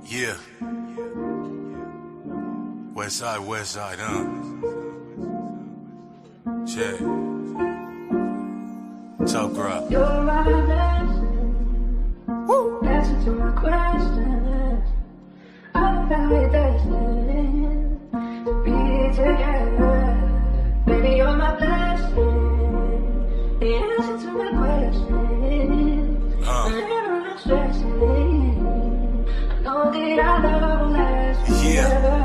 Yeah. West side, huh? Check. Top grab. You're my blessing. Woo. Answer to my questions. I'm very destined to be together. Baby, you're my blessing. The answer to my questions. Whenever I'm stressing, I know that our love will last forever.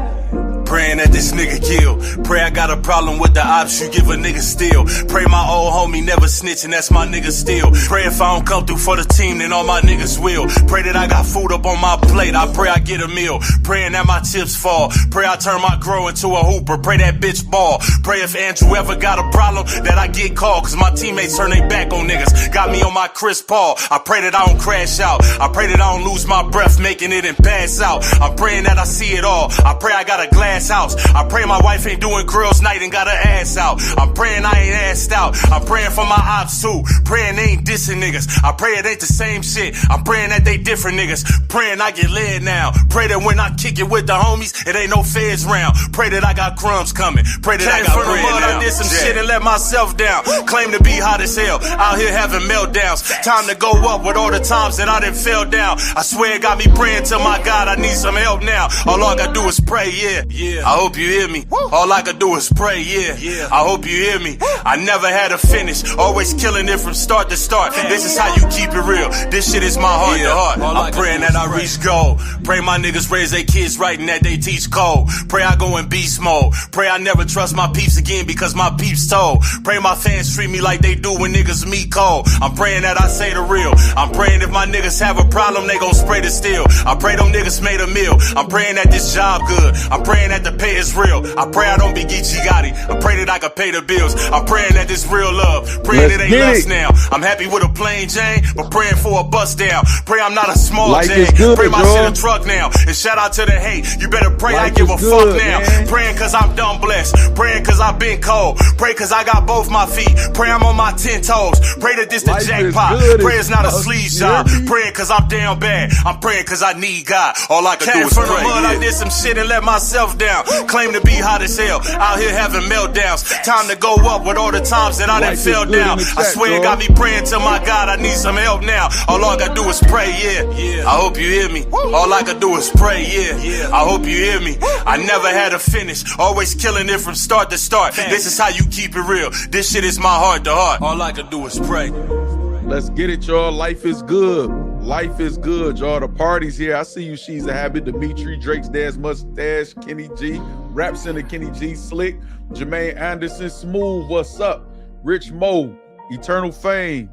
Praying that this nigga kill. Pray I got a problem with the ops, you give a nigga still. Pray my old homie never snitching, that's my nigga still. Pray if I don't come through for the team, then all my niggas will. Pray that I got food up on my plate, I pray I get a meal. Praying that my chips fall. Pray I turn my grow into a hooper. Pray that bitch ball. Pray if Andrew ever got a problem, that I get called. Cause my teammates turn their back on niggas. Got me on my Chris Paul. I pray that I don't crash out. I pray that I don't lose my breath making it and pass out. I'm praying that I see it all. I pray I got a glass house. I pray my wife ain't doing girls night and got her ass out. I'm praying I ain't assed out. I'm praying for my ops too. Praying they ain't dissing niggas. I pray it ain't the same shit. I'm praying that they different niggas. Praying I get led now. Pray that when I kick it with the homies, it ain't no feds round. Pray that I got crumbs coming. Pray that I got bread now. I did some shit and let myself down. Claim to be hot as hell. Out here having meltdowns. Time to go up with all the times that I done fell down. I swear it got me praying to my God. I need some help now. All I gotta do is pray, yeah. I hope you hear me. All I could do is pray, yeah. I hope you hear me. I never had a finish. Always killing it from start to start. This is how you keep it real. This shit is my heart to heart. I'm praying that I reach goal. Pray my niggas raise their kids right and that they teach code. Pray I go in beast mode. Pray I never trust my peeps again because my peeps told. Pray my fans treat me like they do when niggas meet cold. I'm praying that I say the real. I'm praying if my niggas have a problem, they gon' spray the steel. I pray them niggas made a meal. I'm praying that this job good. I'm praying that the pay is real. I pray I don't be Geechee Gotti. I pray that I can pay the bills. I'm praying that this real love. Praying it ain't lust now. I'm happy with a plain Jane, but praying for a bust down. Pray I'm not a small Jane. Pray my shit a truck now. And shout out to the hate. You better pray I give a fuck now. Praying cause I'm dumb blessed. Praying cause I've been cold. Pray cause I got both my feet. Pray I'm on my 10 toes. Pray that this the jackpot. Pray it's not a sleeve job. Praying cause I'm down bad. I'm praying cause I need God. All I can do is pray. I did some shit and let myself down. Claim to be hot as hell. Out here having meltdowns. Time to go up with all the times that I done fell down. I swear it got me praying to my God. I need some help now. All I gotta do is pray, yeah. I hope you hear me. All I could do is pray, yeah. I hope you hear me. I never had a finish. Always killing it from start to start. This is how you keep it real. This shit is my heart to heart. All I could do is pray. Let's get it, y'all. Life is good. Life is good, y'all. The party's here. I see you, She's a Habit, Dimitri, Drake's Dad's Mustache, Kenny G, Rap Center, Kenny G, Slick, Jermaine Anderson, Smooth, what's up? Rich Mo, Eternal Fame.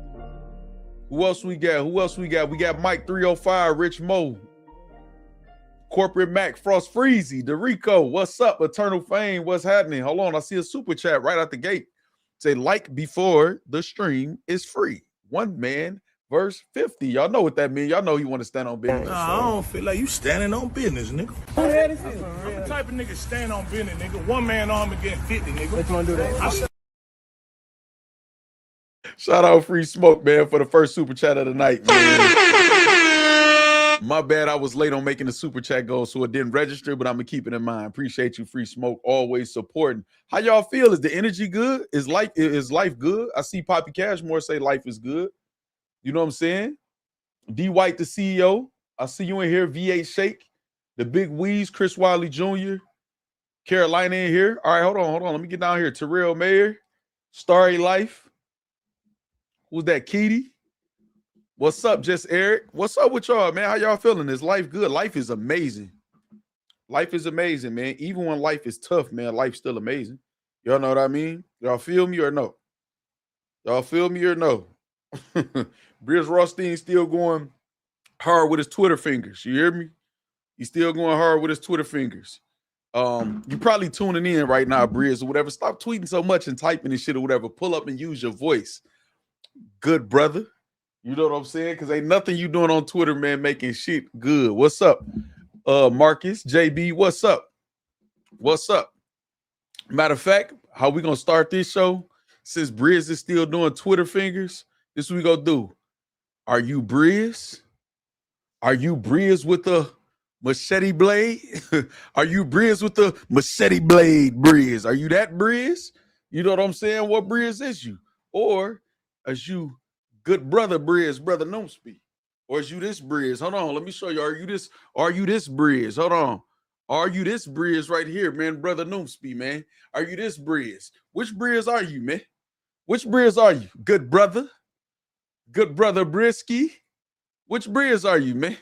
Who else we got? We got Mike 305, Rich Mo, Corporate Mac, Frost Freezy, Dorico, what's up? Eternal Fame, what's happening? Hold on, I see a super chat right out the gate. Say like before the stream is free. One man verse 50. Y'all know what that means. Y'all know he want to stand on business. Nah, I don't feel like you standing on business, nigga. I'm the type of nigga stand on business, nigga. One man arm against 50, nigga. What you want to do that? Shout out Free Smoke, man, for the first super chat of the night, man. My bad, I was late on making the super chat goal, so it didn't register, but I'm going to keep it in mind. Appreciate you, Free Smoke, always supporting. How y'all feel? Is the energy good? Is life good? I see Poppy Cashmore say life is good. You know what I'm saying? D White, the CEO. I see you in here. V8 Shake, the Big Wheeze, Chris Wiley Jr., Carolina in here. All right, hold on. Let me get down here. Terrell Mayer, Starry Life. Who's that? Keedy. What's up, Just Eric? What's up with y'all, man? How y'all feeling? Is life good? Life is amazing. Life is amazing, man. Even when life is tough, man, life's still amazing. Y'all know what I mean? Y'all feel me or no? Y'all feel me or no? Brizz Rawsteen still going hard with his Twitter fingers. You hear me? He's still going hard with his Twitter fingers. You probably tuning in right now, Brizz, or whatever. Stop tweeting so much and typing and shit or whatever. Pull up and use your voice. Good brother. You know what I'm saying? Because ain't nothing you doing on Twitter, man, making shit good. What's up? Marcus, JB, what's up? What's up? Matter of fact, how we gonna start this show? Since Brizz is still doing Twitter fingers, this is what we gonna do. Are you Brizz Are you Brizz with the machete blade? Are you Brizz with the machete blade Brizz? Are you that Brizz? You know what I'm saying? What Brizz is you? Or is you good brother Brizz, brother Nomsby? Or is you this Brizz? Hold on, let me show you. Are you this Brizz? Hold on. Are you this Brizz right here, man? Brother Nomsby, man. Are you this Brizz? Which Brizz are you, man? Which Brizz are you? Good brother? Good brother Brisky? Which Brizz are you, man?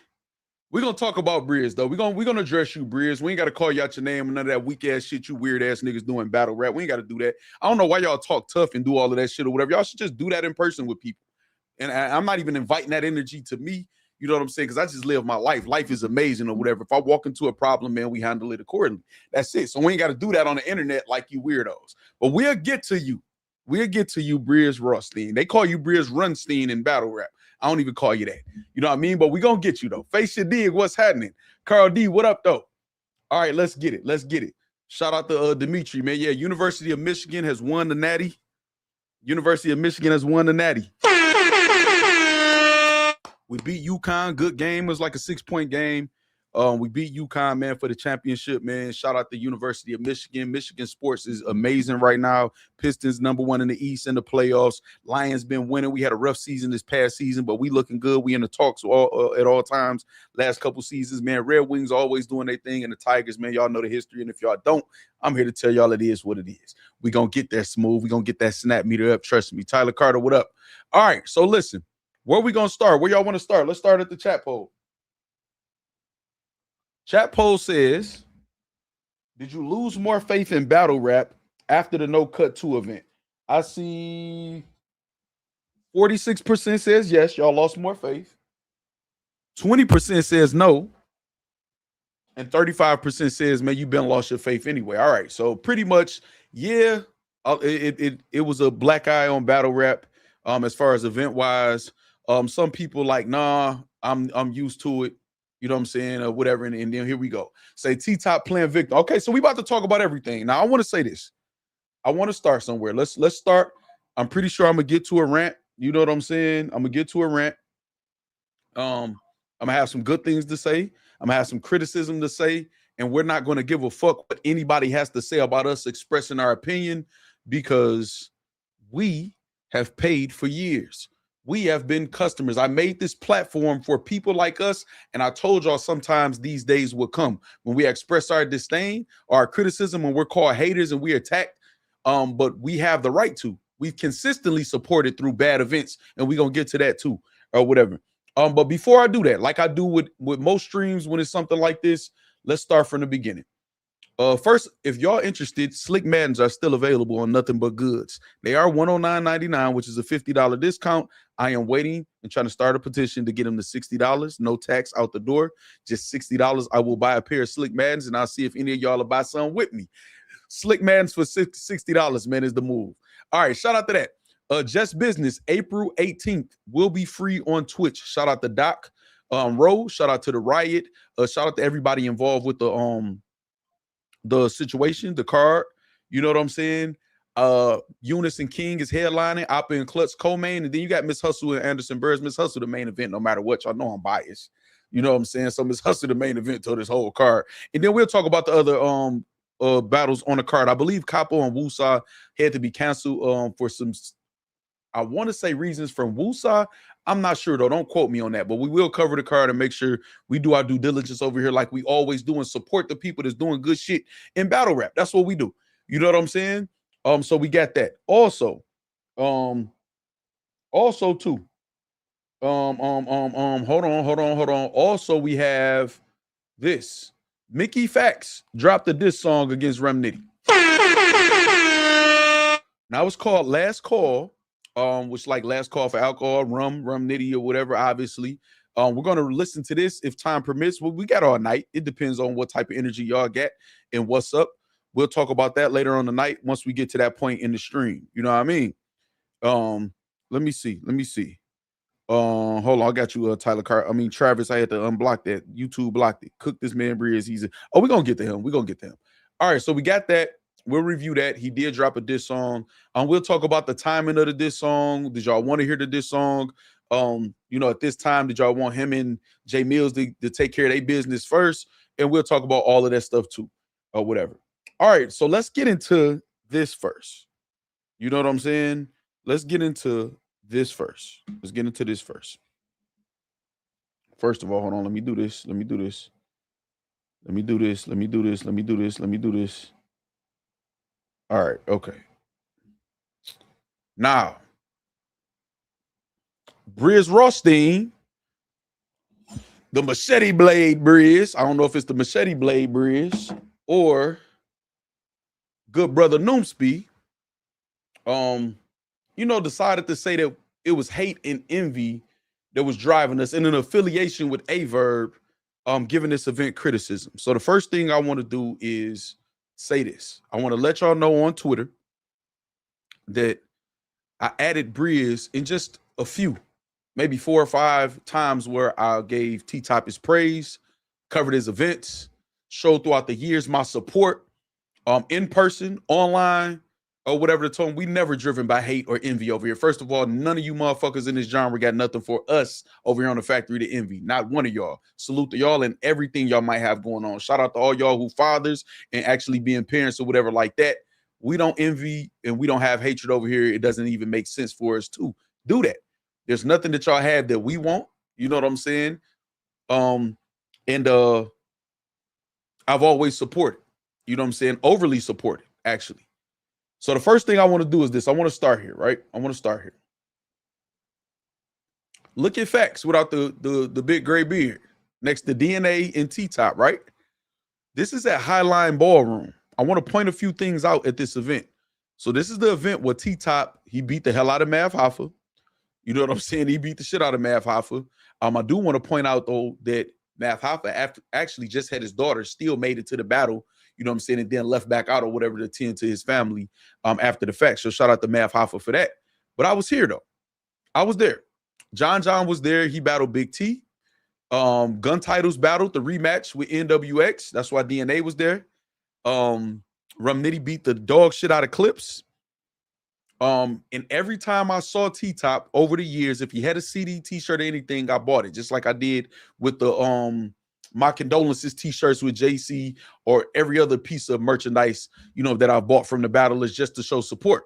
We're gonna talk about Brizz, though. We're gonna address you, Brizz. We ain't gotta call you out your name and none of that weak ass shit you weird ass niggas doing battle rap. We ain't gotta do that. I don't know why y'all talk tough and do all of that shit or whatever. Y'all should just do that in person with people. And I'm not even inviting that energy to me. You know what I'm saying? Because I just live my life. Life is amazing or whatever. If I walk into a problem, man, we handle it accordingly. That's it. So we ain't got to do that on the internet like you weirdos. But we'll get to you. We'll get to you, Brizz Rawsteen. They call you Brizz Rawsteen in battle rap. I don't even call you that. You know what I mean? But we going to get you, though. Face your dig. What's happening? Carl D, what up, though? All right, let's get it. Let's get it. Shout out to Dimitri, man. Yeah, University of Michigan has won the Natty. University of Michigan has won the Natty. We beat UConn. Good game. It was like a 6-point game. We beat UConn, man, for the championship, man. Shout out to University of Michigan. Michigan sports is amazing right now. Pistons #1 in the East in the playoffs. Lions been winning. We had a rough season this past season, but we looking good. We in the talks at all times. Last couple seasons, man. Red Wings always doing their thing, and the Tigers, man, y'all know the history. And if y'all don't, I'm here to tell y'all it is what it is. We gonna get that smooth. We gonna get that snap meter up. Trust me. Tyler Carter, what up? All right, so listen. Where we gonna start? Where y'all want to start? Let's start at the chat poll. Chat poll says, did you lose more faith in battle rap after the No Cut 2 event? I see 46% says yes, y'all lost more faith. 20% says no. And 35% says, man, you been lost your faith anyway. All right, so pretty much, yeah, it was a black eye on battle rap as far as event-wise. Some people like, nah, I'm used to it. You know what I'm saying? Or whatever. And then here we go. Say T-Top playing victim. Okay, so we about to talk about everything. Now, I want to say this. I want to start somewhere. Let's start. I'm pretty sure I'm going to get to a rant. You know what I'm saying? I'm going to get to a rant. I'm going to have some good things to say. I'm going to have some criticism to say. And we're not going to give a fuck what anybody has to say about us expressing our opinion because we have paid for years. We have been customers. I made this platform for people like us, and I told y'all sometimes these days will come when we express our disdain or our criticism when we're called haters and we attacked, but we have the right to. We've consistently supported through bad events, and we're going to get to that too, or whatever. But before I do that, like I do with most streams when it's something like this, let's start from the beginning. First, if y'all interested, Slick Maddens are still available on Nothing But Goods. They are $109.99, which is a $50 discount. I am waiting and trying to start a petition to get them to $60. No tax out the door, just $60. I will buy a pair of Slick Maddens, and I'll see if any of y'all will buy some with me. Slick Maddens for $60, man, is the move. All right, shout out to that. Just Business, April 18th, will be free on Twitch. Shout out to Doc Rowe. Shout out to the Riot. Shout out to everybody involved with the situation, the card, you know what I'm saying? Eunice and King is headlining, Appa and Klutz co-main, and then you got Miss Hustle and Anderson Burrs. Miss Hustle the main event, no matter what. Y'all know I'm biased. You know what I'm saying? So Miss Hustle the main event to this whole card. And then we'll talk about the other battles on the card. I believe Capo and Wusa had to be canceled for some, I want to say reasons from Wusa. I'm not sure, though. Don't quote me on that. But we will cover the card and make sure we do our due diligence over here like we always do and support the people that's doing good shit in battle rap. That's what we do. You know what I'm saying? So we got that. Also too. Hold on. Also, we have this. Mickey Factz dropped a diss song against Rum Nitty. Now it's called Last Call. Which like Last Call for Alcohol, Rum Nitty or whatever, obviously. We're going to listen to this if time permits. Well, we got all night. It depends on what type of energy y'all get and what's up. We'll talk about that later on the night once we get to that point in the stream. You know what I mean? Let me see. Hold on. I got you, Tyler Carter. I mean, Travis, I had to unblock that. YouTube blocked it. Cook this man, Brizz. We're going to get to him. We're going to get to him. All right, so we got that. We'll review that. He did drop a diss song. We'll talk about the timing of the diss song. Did y'all want to hear the diss song? You know, at this time, did y'all want him and Jay Mills to take care of their business first? And we'll talk about all of that stuff too, or whatever. All right, so let's get into this first. You know what I'm saying? Let's get into this first. Let's get into this first. First of all, hold on. Let me do this. Let me do this. Let me do this. Let me do this. Let me do this. Let me do this. All right. Okay. Now, Brizz Rawsteen, the machete blade Brizz. I don't know if it's the machete blade Brizz or good brother Noomsby. You know, decided to say that it was hate and envy that was driving us in an affiliation with Averb, giving this event criticism. So the first thing I want to do is say this. I want to let y'all know on Twitter that I added Brizz in just a few, maybe 4 or 5 times where I gave T-Top his praise, covered his events, showed throughout the years my support, in person, online, or whatever the tone. We never driven by hate or envy over here. First of all, none of you motherfuckers in this genre got nothing for us over here on the factory to envy. Not one of y'all. Salute to y'all and everything y'all might have going on. Shout out to all y'all who fathers and actually being parents or whatever like that. We don't envy and we don't have hatred over here. It doesn't even make sense for us to do that. There's nothing that y'all have that we want. You know what I'm saying? I've always supported. You know what I'm saying? Overly supported, actually. So the first thing I want to do is this. I want to start here, right? I want to start here. Look at Factz without the big gray beard next to DNA and T-Top, right? This is at Highline Ballroom. I want to point a few things out at this event. So this is the event where T-Top, he beat the hell out of Mav Hoffa. You know what I'm saying? He beat the shit out of Mav Hoffa. I do want to point out, though, that Mav Hoffa actually just had his daughter still made it to the battle, you know what I'm saying, and then left back out or whatever to tend to his family after the fact. So shout out to Mav Hoffa for that. But I was here, though. I was there. John was there. He battled Big T. Gun Titles battled the rematch with NWX. That's why DNA was there. Rum Nitty beat the dog shit out of Clips. And every time I saw T-Top over the years, if he had a CD, T-shirt, or anything, I bought it. Just like I did with the my condolences T-shirts with JC or every other piece of merchandise, you know, that I bought from the battlers just to show support.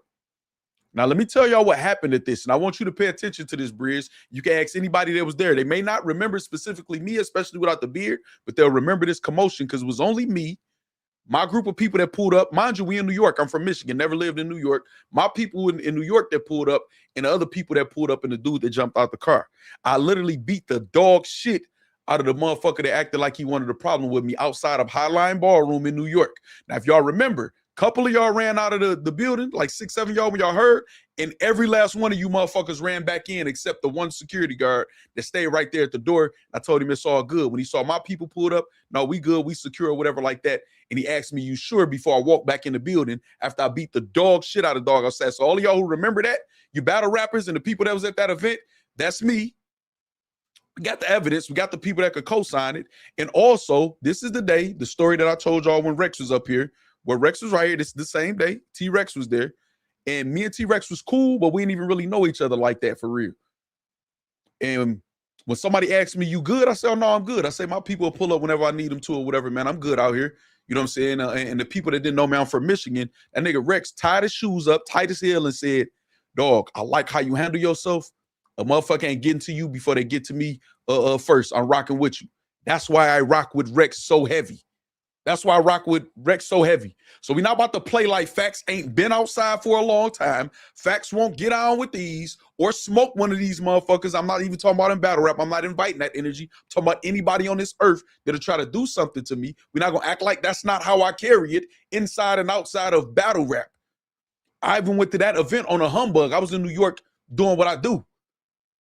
Now, let me tell y'all what happened at this, and I want you to pay attention to this, Brizz. You can ask anybody that was there. They may not remember specifically me, especially without the beard, but they'll remember this commotion because it was only me, my group of people that pulled up. Mind you, we in New York. I'm from Michigan, never lived in New York. My people in New York that pulled up and the other people that pulled up and the dude that jumped out the car. I literally beat the dog shit out of the motherfucker that acted like he wanted a problem with me outside of Highline Ballroom in New York. Now, if y'all remember, a couple of y'all ran out of the building, like 6, 7 y'all when y'all heard, and every last one of you motherfuckers ran back in except the one security guard that stayed right there at the door. I told him it's all good. When he saw my people pulled up, no, we good, we secure or whatever like that. And he asked me, you sure, before I walked back in the building after I beat the dog shit out of dog outside. So all of y'all who remember that, you battle rappers and the people that was at that event, that's me. We got the evidence. We got the people that could co-sign it. And also, this is the day, the story that I told y'all when Rex was up here, where Rex was right here. This is the same day. T-Rex was there. And me and T-Rex was cool, but we didn't even really know each other like that for real. And when somebody asked me, you good? I said, oh, no, I'm good. I say, my people will pull up whenever I need them to or whatever, man. I'm good out here. You know what I'm saying? And the people that didn't know me, I'm from Michigan. That nigga Rex tied his shoes up, tight as hell, and said, dog, I like how you handle yourself. A motherfucker ain't getting to you before they get to me first. I'm rocking with you. That's why I rock with Rex so heavy. That's why I rock with Rex so heavy. So we're not about to play like Factz ain't been outside for a long time. Factz won't get on with these or smoke one of these motherfuckers. I'm not even talking about in battle rap. I'm not inviting that energy. I'm talking about anybody on this earth that'll try to do something to me. We're not going to act like that's not how I carry it inside and outside of battle rap. I even went to that event on a humbug. I was in New York doing what I do.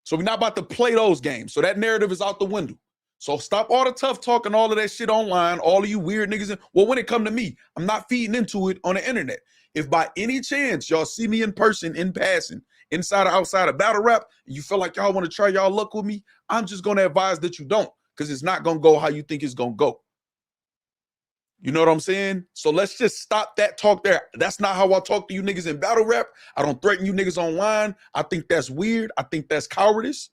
So we're not about to play those games. So that narrative is out the window. So stop all the tough talking, all of that shit online, all of you weird niggas. Well, when it come to me, I'm not feeding into it on the internet. If by any chance y'all see me in person, in passing, inside or outside of battle rap, and you feel like y'all want to try y'all luck with me, I'm just going to advise that you don't, because it's not going to go how you think it's going to go. You know what I'm saying? So let's just stop that talk there. That's not how I talk to you niggas in battle rap. I don't threaten you niggas online. I think that's weird. I think that's cowardice.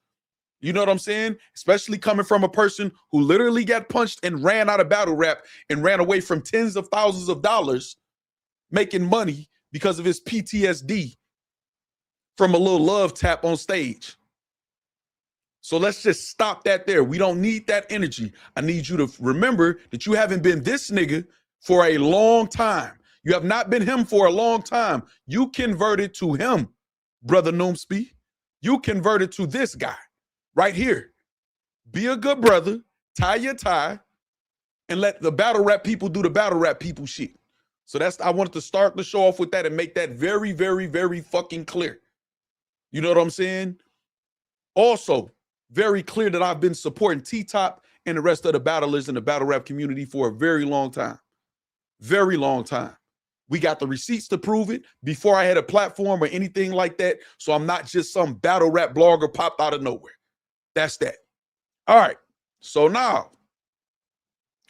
You know what I'm saying? Especially coming from a person who literally got punched and ran out of battle rap and ran away from tens of thousands of dollars making money because of his PTSD from a little love tap on stage. So let's just stop that there. We don't need that energy. I need you to remember that you haven't been this nigga for a long time. You have not been him for a long time. You converted to him, brother Noomsby. You converted to this guy right here. Be a good brother, tie your tie, and let the battle rap people do the battle rap people shit. So I wanted to start the show off with that and make that very, very, very fucking clear. You know what I'm saying? Also, very clear that I've been supporting T-Top and the rest of the battlers in the battle rap community for a very long time. Very long time. We got the receipts to prove it before I had a platform or anything like that. So I'm not just some battle rap blogger popped out of nowhere. That's that. All right. So now,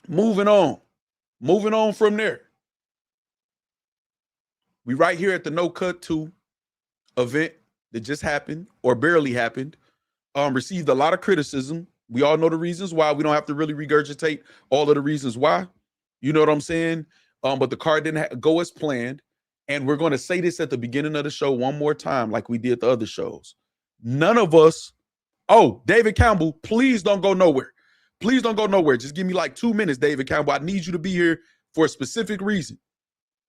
moving on. Moving on from there. We right here at the No Cut 2 event that just happened or barely happened. Received a lot of criticism. We all know the reasons why. We don't have to really regurgitate all of the reasons why. You know what I'm saying? But the card didn't go as planned. And we're going to say this at the beginning of the show one more time, like we did the other shows. None of us. Oh, David Campbell, please don't go nowhere. Please don't go nowhere. Just give me like 2 minutes, David Campbell. I need you to be here for a specific reason.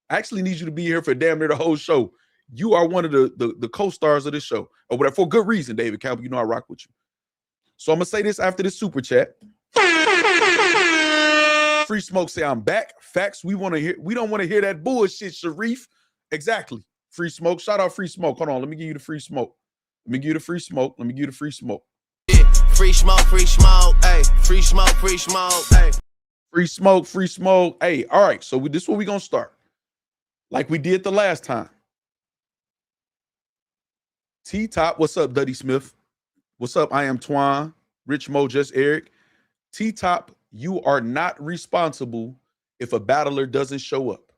I actually need you to be here for damn near the whole show. You are one of the co-stars of this show, or whatever, for good reason, David Campbell. You know I rock with you. So I'm gonna say this after this super chat. Free Smoke say I'm back. Facts. We don't want to hear that bullshit, Sharif. Exactly. Free Smoke. Shout out Free Smoke. Hold on. Let me give you the free smoke. Let me give you the free smoke. Let me give you the free smoke. Yeah. Free smoke, hey. Free smoke, hey. Free smoke, free smoke. Hey, all right. So this is where we're gonna start. Like we did the last time. T-Top, what's up, Duddy Smith? What's up? I am Twan, Rich Mo, just Eric. T-Top, you are not responsible if a battler doesn't show up.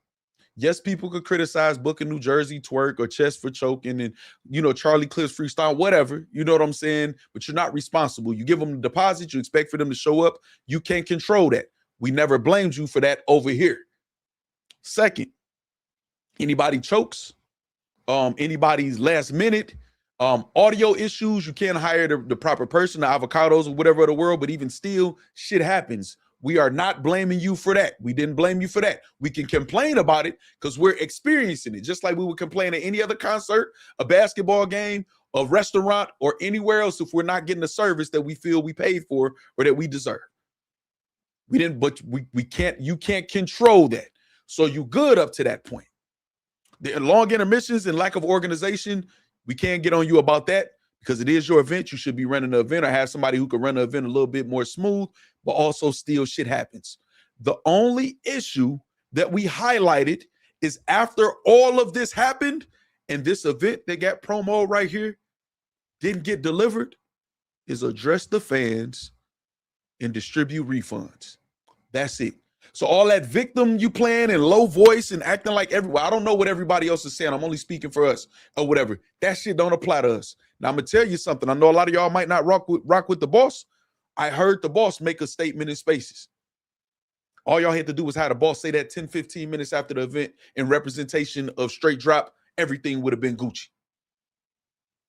Yes, people could criticize Booker New Jersey twerk or chest for choking and, you know, Charlie Cliff's freestyle, whatever. You know what I'm saying? But you're not responsible. You give them a deposit, you expect for them to show up. You can't control that. We never blamed you for that over here. Second, anybody chokes, anybody's last minute, audio issues, you can't hire the proper person, the avocados or whatever of the world, but even still, shit happens. We are not blaming you for that. We didn't blame you for that. We can complain about it because we're experiencing it, just like we would complain at any other concert, a basketball game, a restaurant, or anywhere else if we're not getting the service that we feel we paid for or that we deserve. We didn't, but we can't, you can't control that. So you good up to that point. The long intermissions and lack of organization, we can't get on you about that because it is your event. You should be running the event or have somebody who can run the event a little bit more smooth, but also still shit happens. The only issue that we highlighted is after all of this happened and this event that got promo right here didn't get delivered, is address the fans and distribute refunds. That's it. So all that victim you playing and low voice and acting like everyone, I don't know what everybody else is saying. I'm only speaking for us or whatever. That shit don't apply to us. Now I'm gonna tell you something. I know a lot of y'all might not rock with the boss. I heard the boss make a statement in Spaces. All y'all had to do was have the boss say that 10, 15 minutes after the event in representation of Straight Drop, everything would have been Gucci.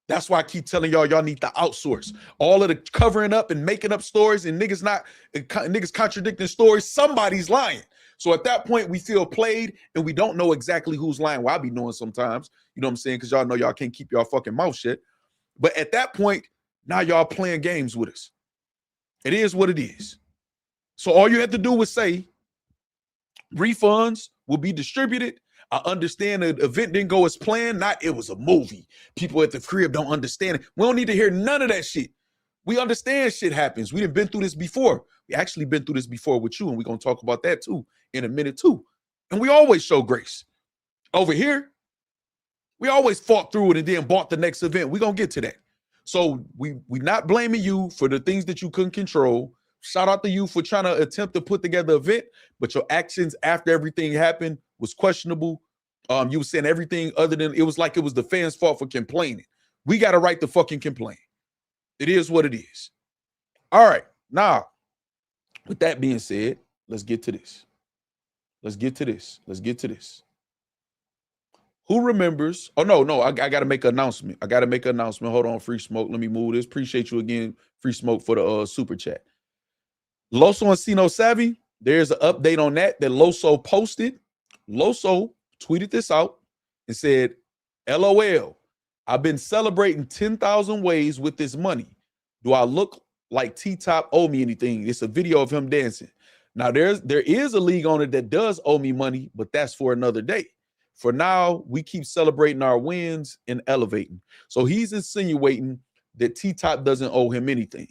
That's why I keep telling y'all need to outsource. All of the covering up and making up stories and niggas contradicting stories, somebody's lying. So at that point, we feel played and we don't know exactly who's lying. Well, I be knowing sometimes, you know what I'm saying? Because y'all know y'all can't keep y'all fucking mouth shut. But at that point, now y'all playing games with us. It is what it is. So all you have to do is say, refunds will be distributed. I understand the event didn't go as planned. Not, it was a movie. People at the crib don't understand it. We don't need to hear none of that shit. We understand shit happens. We done been through this before. We actually been through this before with you, and we're going to talk about that too in a minute too. And we always show grace. Over here, we always fought through it and then bought the next event. We're going to get to that. So we not blaming you for the things that you couldn't control. Shout out to you for trying to attempt to put together an event, but your actions after everything happened was questionable. You were saying everything other than, it was like it was the fans' fault for complaining. We got a right to fucking complain. It is what it is. All right. Now, with that being said, let's get to this. Let's get to this. Let's get to this. Who remembers? Oh, no. I got to make an announcement. Hold on, Free Smoke. Let me move this. Appreciate you again, Free Smoke, for the super chat. Loso and Sino Savvy, there's an update on that Loso posted. Loso tweeted this out and said, LOL, I've been celebrating 10,000 ways with this money. Do I look like T-Top owe me anything? It's a video of him dancing. Now, there is a league on it that does owe me money, but that's for another day. For now, we keep celebrating our wins and elevating. So he's insinuating that T-Top doesn't owe him anything.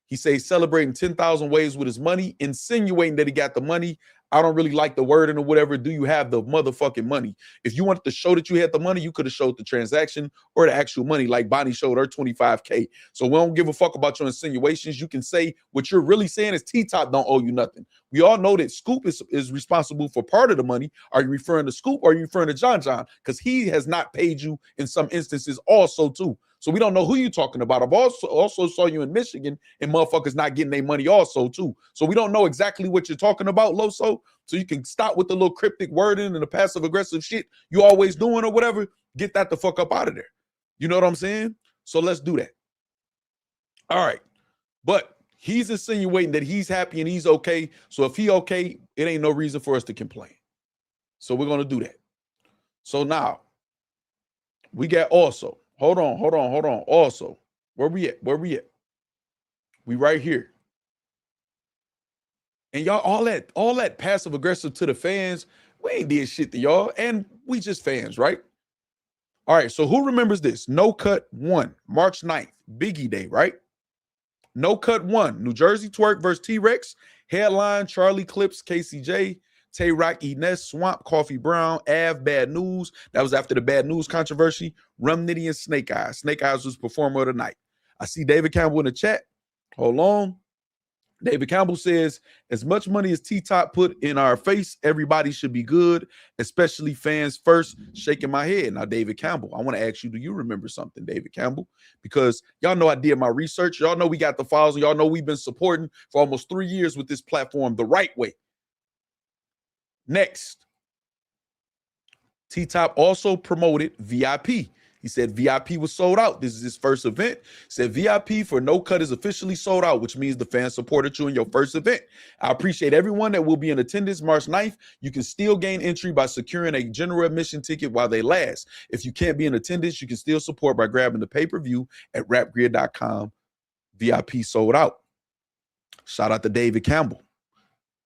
He says celebrating 10,000 ways with his money, insinuating that he got the money. I don't really like the wording or whatever. Do you have the motherfucking money? If you wanted to show that you had the money, you could have showed the transaction or the actual money, like Bonnie showed her 25K. So we don't give a fuck about your insinuations. You can say what you're really saying is T-Top don't owe you nothing. We all know that Scoop is responsible for part of the money. Are you referring to Scoop or are you referring to John? Because he has not paid you in some instances also too. So we don't know who you're talking about. I've also saw you in Michigan and motherfuckers not getting their money also too. So we don't know exactly what you're talking about, Loso. So you can stop with the little cryptic wording and the passive aggressive shit you always doing or whatever. Get that the fuck up out of there. You know what I'm saying? So let's do that. All right. But he's insinuating that he's happy and he's okay. So if he okay, it ain't no reason for us to complain. So we're going to do that. So now we got also. Hold on. Also, where we at? We right here. And y'all, all that passive aggressive to the fans, we ain't did shit to y'all, and we just fans, right? All right, so who remembers this? No Cut 1, March 9th, Biggie Day, right? No Cut 1, New Jersey Twerk versus T-Rex, headline, Charlie Clips, KCJ, Tay-Rock, Enes, Swamp, Coffee Brown, Av, Bad News. That was after the Bad News controversy. Rum Nitty and Snake Eyes. Snake Eyes was performer of the night. I see David Campbell in the chat. Hold on. David Campbell says, as much money as T-Top put in our face, everybody should be good, especially fans first. Shaking my head. Now, David Campbell, I want to ask you, do you remember something, David Campbell? Because y'all know I did my research. Y'all know we got the files. Y'all know we've been supporting for almost 3 years with this platform the right way. Next, T-Top also promoted VIP. He said VIP was sold out. This is his first event. He said VIP for No Cut is officially sold out, which means the fans supported you in your first event. I appreciate everyone that will be in attendance March 9th. You can still gain entry by securing a general admission ticket while they last. If you can't be in attendance, you can still support by grabbing the pay-per-view at rapgrid.com. VIP sold out. Shout out to David Campbell.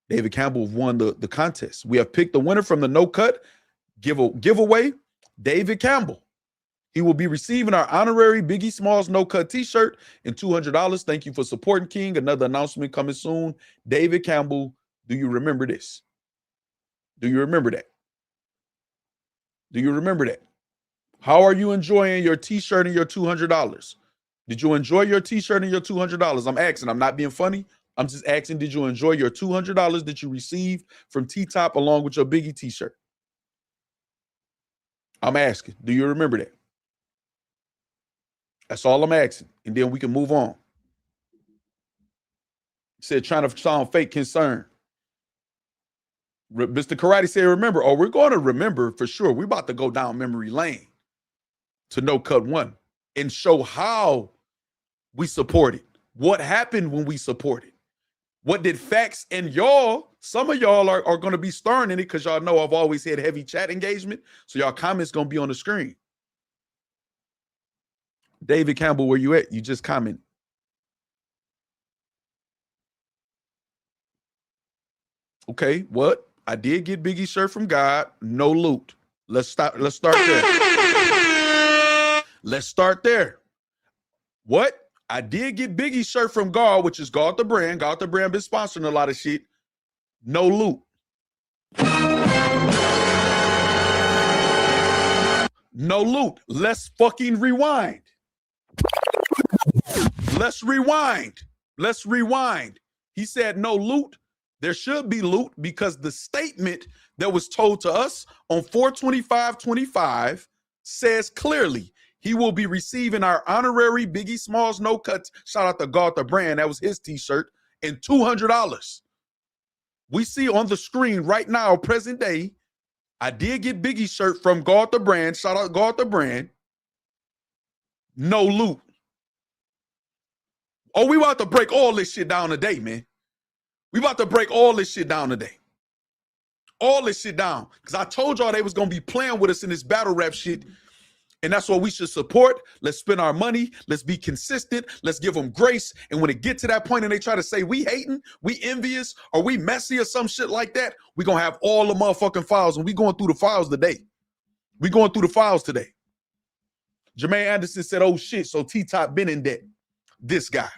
David Campbell won the contest. We have picked the winner from the No Cut giveaway, David Campbell. He will be receiving our honorary Biggie Smalls No Cut t-shirt and $200. Thank you for supporting King. Another announcement coming soon. David Campbell, do you remember this? Do you remember that? Do you remember that? How are you enjoying your t-shirt and your $200? Did you enjoy your t-shirt and your $200? I'm asking. I'm not being funny. I'm just asking, did you enjoy your $200 that you received from T-Top along with your Biggie t-shirt? I'm asking, do you remember that? That's all I'm asking. And then we can move on. He said, trying to sound fake concern. Mr. Karate said, remember. Oh, we're going to remember for sure. We're about to go down memory lane to No Cut 1 and show how we supported. What happened when we supported? What did Factz and y'all, some of y'all are going to be starring in it because y'all know I've always had heavy chat engagement. So y'all comments going to be on the screen. David Campbell, where you at? You just comment. Okay, what? I did get Biggie's shirt from God. No loot. Let's start there. Let's start there. What? I did get Biggie's shirt from God, which is God the brand. God the brand been sponsoring a lot of shit. No loot. No loot. Let's fucking rewind. Let's rewind. Let's rewind. He said no loot. There should be loot because the statement that was told to us on 4/25/25 says clearly he will be receiving our honorary Biggie Smalls No Cut. Shout out to Garth the Brand. That was his t-shirt. And $200. We see on the screen right now, present day, I did get Biggie's shirt from Garth the Brand. Shout out Garth the Brand. No loot. Oh, we about to break all this shit down today, man. We about to break all this shit down today. All this shit down. Because I told y'all they was going to be playing with us in this battle rap shit. And that's what we should support. Let's spend our money. Let's be consistent. Let's give them grace. And when it get to that point and they try to say we hating, we envious, or we messy or some shit like that, we going to have all the motherfucking files. And we going through the files today. We going through the files today. Jermaine Anderson said, oh shit, so T-Top been in debt. This guy.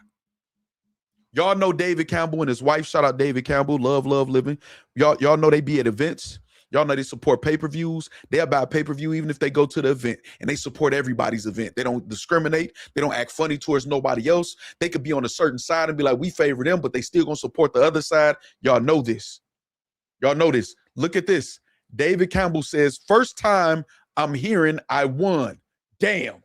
Y'all know David Campbell and his wife. Shout out David Campbell. Love living. Y'all know they be at events. Y'all know they support pay-per-views. They'll buy pay-per-view even if they go to the event, and they support everybody's event. They don't discriminate. They don't act funny towards nobody else. They could be on a certain side and be like, we favor them, but they still gonna support the other side. Y'all know this. Y'all know this. Look at this. David Campbell says, first time I'm hearing I won. Damn.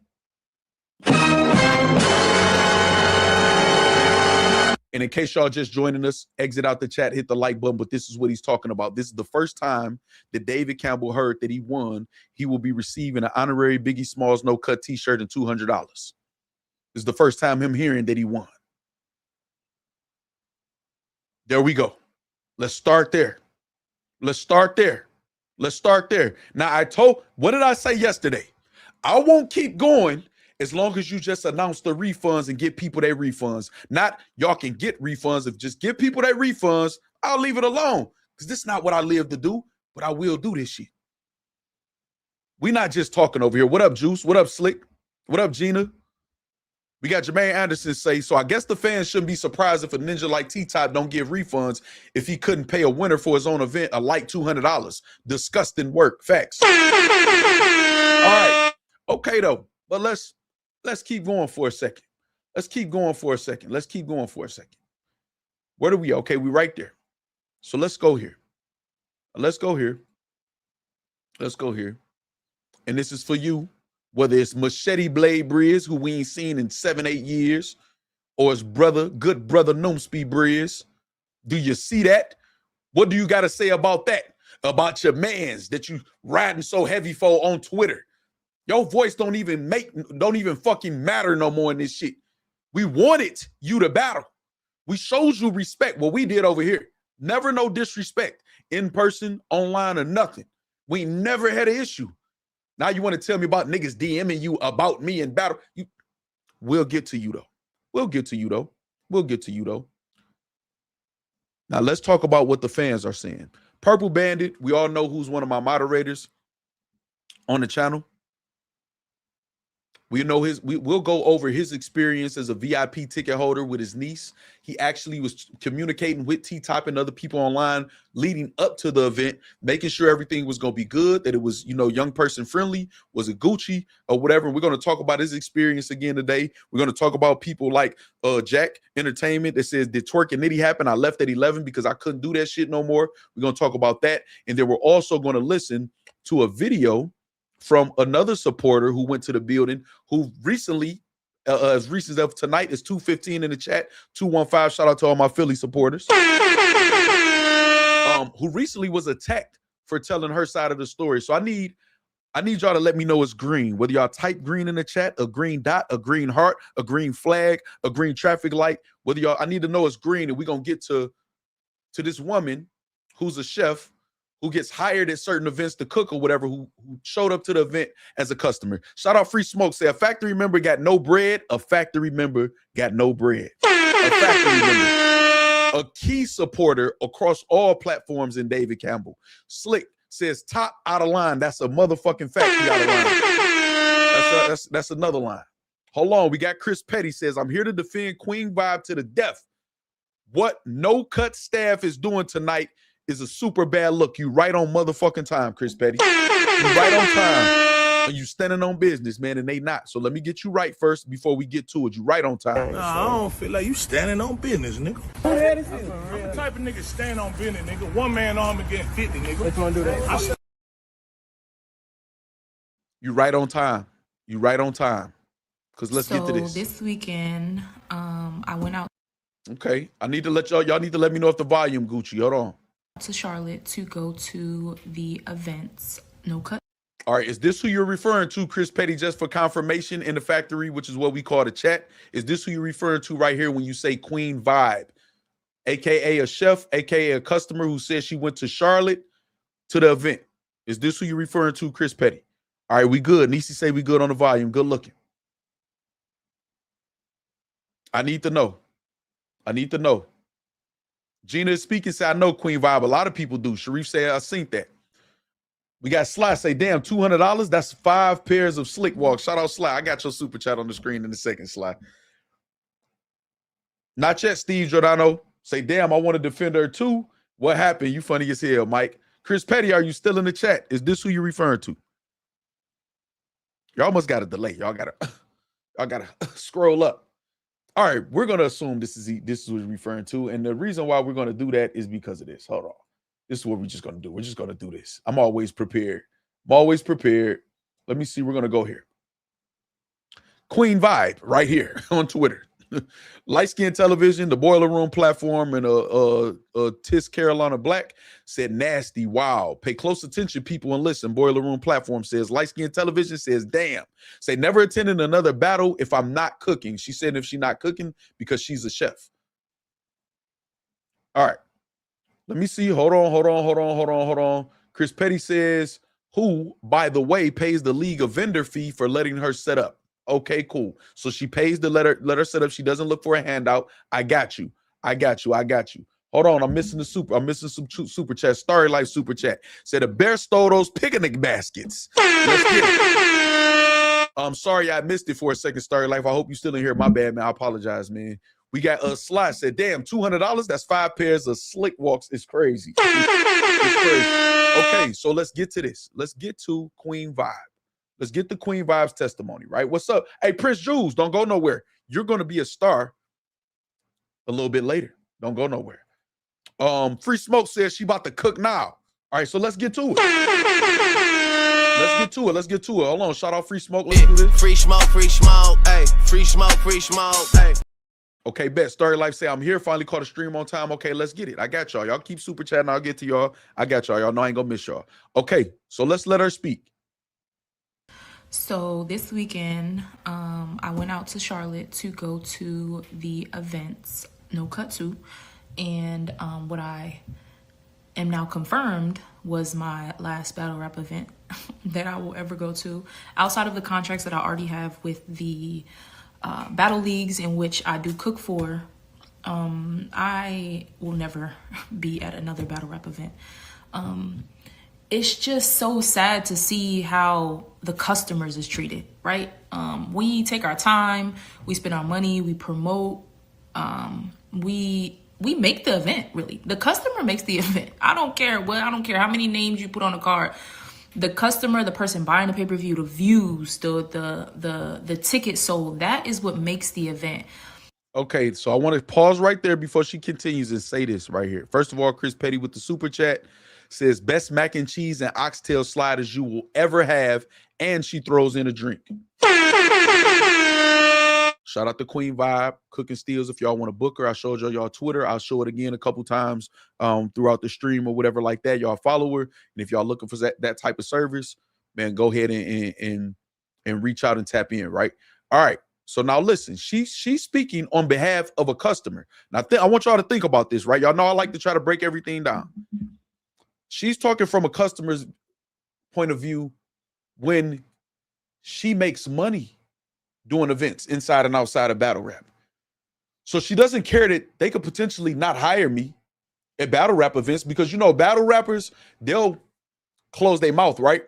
And in case y'all just joining us, exit out the chat, hit the like button, but this is what he's talking about. This is the first time that David Campbell heard that he won. He will be receiving an honorary Biggie Smalls No Cut t-shirt and $200. This is the first time him hearing that he won. There we go. Let's start there. Let's start there. Let's start there. Now, what did I say yesterday? I won't keep going as long as you just announce the refunds and get people their refunds. Not y'all can get refunds. If just give people their refunds, I'll leave it alone. Because this is not what I live to do, but I will do this shit. We not just talking over here. What up, Juice? What up, Slick? What up, Gina? We got Jermaine Anderson say, so I guess the fans shouldn't be surprised if a ninja like T-Top don't give refunds if he couldn't pay a winner for his own event a light $200. Disgusting work. Facts. All right. Okay, though. But let's keep going for a second. Let's keep going for a second. Let's keep going for a second. Where do we? Okay, we right there. So let's go here. Let's go here. Let's go here. And this is for you, whether it's Machete Blade Brizz, who we ain't seen in 7-8 years, or his brother, good brother Noomsby Brizz. Do you see that? What do you got to say about that? About your mans that you riding so heavy for on Twitter? Your voice don't even fucking matter no more in this shit. We wanted you to battle. We showed you respect. What we did over here. Never no disrespect. In person, online, or nothing. We never had an issue. Now you want to tell me about niggas DMing you about me in battle? We'll get to you though. We'll get to you though. We'll get to you though. Now let's talk about what the fans are saying. Purple Bandit, we all know who's one of my moderators on the channel. We'll go over his experience as a VIP ticket holder with his niece. He actually was communicating with T-Top and other people online leading up to the event, making sure everything was going to be good, that it was, young person friendly, was it Gucci or whatever. We're going to talk about his experience again today. We're going to talk about people like Jack Entertainment that says, did Twerk and Nitty happen? I left at 11 because I couldn't do that shit no more. We're going to talk about that. And then we're also going to listen to a video from another supporter who went to the building, who recently, as recent as tonight, is 215 in the chat, 215. Shout out to all my Philly supporters, who recently was attacked for telling her side of the story. So I need y'all to let me know it's green. Whether y'all type green in the chat, a green dot, a green heart, a green flag, a green traffic light. I need to know it's green, and we're gonna get to this woman who's a chef, who gets hired at certain events to cook or whatever, who showed up to the event as a customer. Shout out Free Smoke. Say, a factory member got no bread. A factory member got no bread. A factory member. A key supporter across all platforms in David Campbell. Slick says, top out of line. That's a motherfucking factory out of line. That's another line. Hold on. We got Chris Petty says, I'm here to defend Queen Vibe to the death. What No Cut staff is doing tonight is a super bad look. You right on motherfucking time, Chris Petty. You right on time. And you standing on business, man, and they not. So let me get you right first before we get to it. You right on time. Nah, I don't feel like you standing on business, nigga. I'm the type of nigga stand on business, nigga. One man arm against 50, nigga. Let's want to do that. You right on time. You right on time. Because let's get to this. This weekend, I went out Okay. I need to let y'all need to let me know if the volume Gucci. Hold on. to Charlotte to go to the events. No cut. All right. Is this who you're referring to, Chris Petty, just for confirmation in the factory, which is what we call the chat? Is this who you're referring to right here when you say Queen Vibe, aka a chef, aka a customer who says she went to Charlotte to the event? Is this who you're referring to, Chris Petty? All right, we good. Nisi say we good on the volume. Good looking. I need to know. I need to know. Gina is speaking, say, I know Queen Vibe. A lot of people do. Sharif say, I seen that. We got Sly say, damn, $200? That's 5 pairs of slick walks. Shout out Sly. I got your super chat on the screen in a second, Sly. Not yet, Steve Giordano. Say, damn, I want to defend her too. What happened? You funny as hell, Mike. Chris Petty, are you still in the chat? Is this who you're referring to? Y'all must got a delay. Y'all gotta scroll up. All right, we're gonna assume this is what he's referring to, and the reason why we're gonna do that is because of this. Hold on, this is what we're just gonna do. We're just gonna do this. I'm always prepared. I'm always prepared. Let me see. We're gonna go here. Queen Vibe right here on Twitter. Light Skin Television, the Boiler Room platform, and Tis Carolina Black said nasty. Wow. Pay close attention, people, and listen. Boiler Room platform says Light Skin Television says damn. Say never attending another battle if I'm not cooking. She said if she's not cooking because she's a chef. All right. Let me see. Hold on. Chris Petty says who, by the way, pays the league a vendor fee for letting her set up. Okay, cool. So she pays to let her set up. She doesn't look for a handout. I got you. Hold on, I'm missing some super chat. Starry Life super chat. Said the bear stole those picnic baskets. Let's get it. I'm sorry I missed it for a second, Starry Life. I hope you still in here. My bad, man. I apologize, man. We got Sly said, damn, $200. That's 5 pairs of slick walks. It's crazy. It's crazy. Okay, so let's get to this. Let's get to Queen Vibe. Let's get the Queen Vibe's testimony, right? What's up? Hey, Prince Jules, don't go nowhere. You're going to be a star a little bit later. Don't go nowhere. Free Smoke says she about to cook now. All right, so let's get to it. Let's get to it. Hold on, shout out Free Smoke. Let's do this. Free smoke, hey. Free smoke, hey. Okay, bet. Starry Life say I'm here. Finally caught a stream on time. Okay, let's get it. I got y'all. Y'all keep super chatting. I'll get to y'all. I got y'all. Y'all know I ain't gonna miss y'all. Okay, so let's let her speak. So this weekend, I went out to Charlotte to go to the events, No Cut 2. And what I am now confirmed was my last battle rap event that I will ever go to. Outside of the contracts that I already have with the battle leagues in which I do cook for, I will never be at another battle rap event. It's just so sad to see how the customers is treated, right? We take our time, we spend our money, we promote, we make the event, really. The customer makes the event. I don't care how many names you put on a card. The customer, the person buying the pay-per-view, the views, the ticket sold, that is what makes the event. Okay, so I want to pause right there before she continues and say this right here. First of all, Chris Petty with the super chat says best mac and cheese and oxtail sliders you will ever have, and she throws in a drink. Shout out to Queen Vibe, Cooking Steals. If y'all want to book her, I showed y'all Twitter. I'll show it again a couple times throughout the stream or whatever like that. Y'all follow her, and if y'all looking for that type of service, man, go ahead and reach out and tap in. Right. All right. So now listen, she's speaking on behalf of a customer. Now I want y'all to think about this, right? Y'all know I like to try to break everything down. She's talking from a customer's point of view when she makes money doing events inside and outside of battle rap. So she doesn't care that they could potentially not hire me at battle rap events because, you know, battle rappers, they'll close their mouth, right?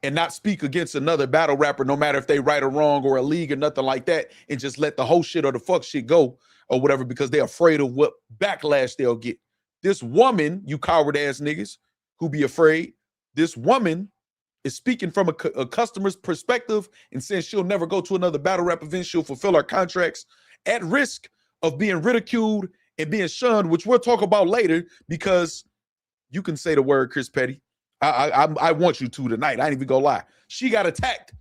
And not speak against another battle rapper, no matter if they right or wrong or a league or nothing like that, and just let the whole shit or the fuck shit go or whatever because they're afraid of what backlash they'll get. This woman, you coward ass niggas who be afraid, this woman is speaking from a customer's perspective and saying she'll never go to another battle rap event. She'll fulfill her contracts at risk of being ridiculed and being shunned, which we'll talk about later because you can say the word, Chris Petty. I want you to tonight. I ain't even gonna lie. She got attacked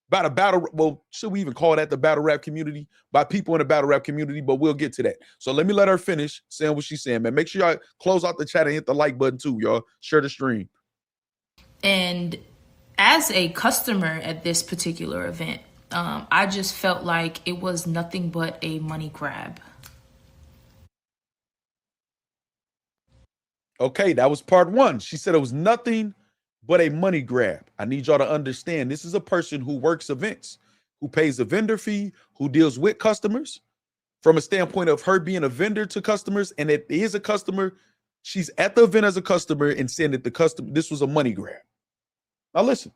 by the battle, well, should we even call that the battle rap community? By people in the battle rap community, but we'll get to that. So let me let her finish saying what she's saying, man. Make sure y'all close out the chat and hit the like button too, y'all. Share the stream. And as a customer at this particular event, I just felt like it was nothing but a money grab. Okay, that was part one. She said it was nothing but a money grab. I need y'all to understand this is a person who works events, who pays a vendor fee, who deals with customers from a standpoint of her being a vendor to customers. And it is a customer. She's at the event as a customer and saying that the customer, this was a money grab. Now listen,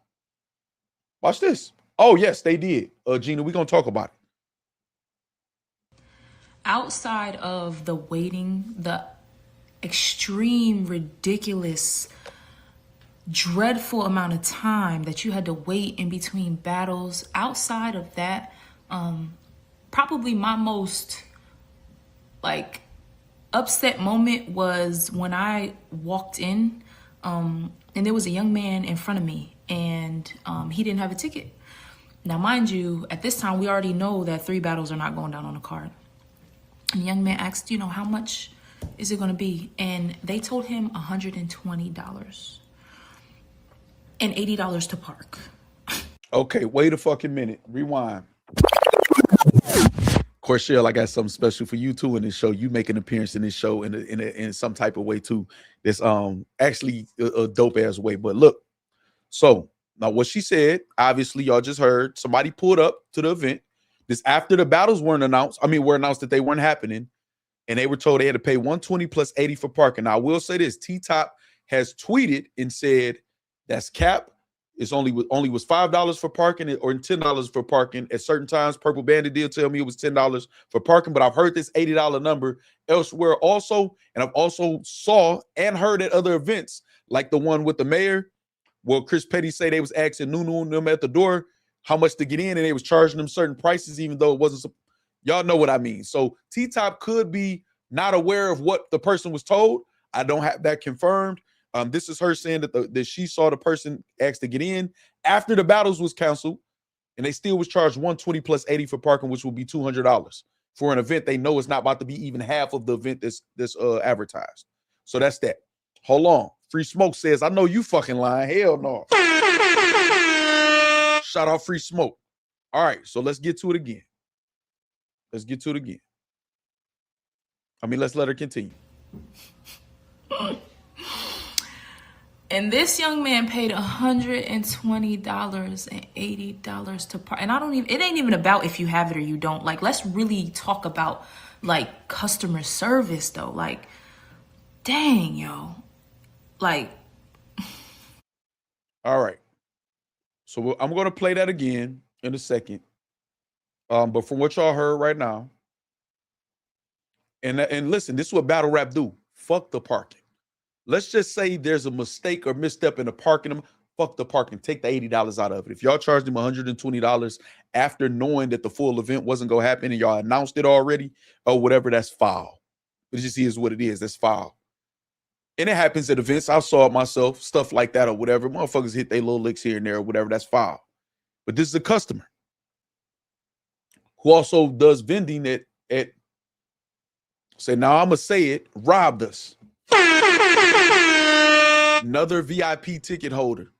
watch this. Oh, yes, they did. Gina, we're going to talk about it. Outside of the waiting, the extreme, ridiculous, dreadful amount of time that you had to wait in between battles, outside of that, probably my most like upset moment was when I walked in and there was a young man in front of me and he didn't have a ticket. Now, mind you, at this time, we already know that 3 battles are not going down on a card. And the young man asked, you know, how much is it going to be? And they told him $120 and $80 to park. Okay, wait a fucking minute. Rewind. Of course, Shell, I got something special for you too in this show. You make an appearance in this show in some type of way too. That's actually a dope ass way. But look, so now what she said, obviously y'all just heard somebody pulled up to the event. This after the battles weren't announced. I mean, were announced that they weren't happening, and they were told they had to pay $120 plus $80 for parking. Now I will say this: T-Top has tweeted and said that's cap. It's only was $5 for parking or $10 for parking at certain times. Purple Bandit did tell me it was $10 for parking, but I've heard this $80 number elsewhere also, and I've also saw and heard at other events like the one with the mayor. Well, Chris Petty say they was asking Nunu and them at the door how much to get in, and they was charging them certain prices, even though it wasn't. Y'all know what I mean. So T-Top could be not aware of what the person was told. I don't have that confirmed. This is her saying that she saw the person asked to get in after the battles was canceled, and they still was charged $120 plus $80 for parking, which will be $200 for an event they know is not about to be even half of the event that's advertised. So that's that. Hold on. Free Smoke says, I know you fucking lying. Hell no. Shout out Free Smoke. All right, so let's get to it again. Let's get to it again. I mean, let's let her continue. And this young man paid $120 and $80 to park. And it ain't even about if you have it or you don't. Like, let's really talk about like customer service though. Like, dang, yo. Like. All right. So I'm going to play that again in a second. But from what y'all heard right now, and listen, this is what battle rap do. Fuck the parking. Let's just say there's a mistake or misstep in the parking. Fuck the parking. Take the $80 out of it. If y'all charged him $120 after knowing that the full event wasn't going to happen and y'all announced it already or whatever, that's foul. It just is what it is. That's foul. And it happens at events. I saw it myself, stuff like that or whatever. Motherfuckers hit their little licks here and there or whatever. That's foul. But this is a customer who also does vending at say, now I'm going to say it, robbed us. Another VIP ticket holder,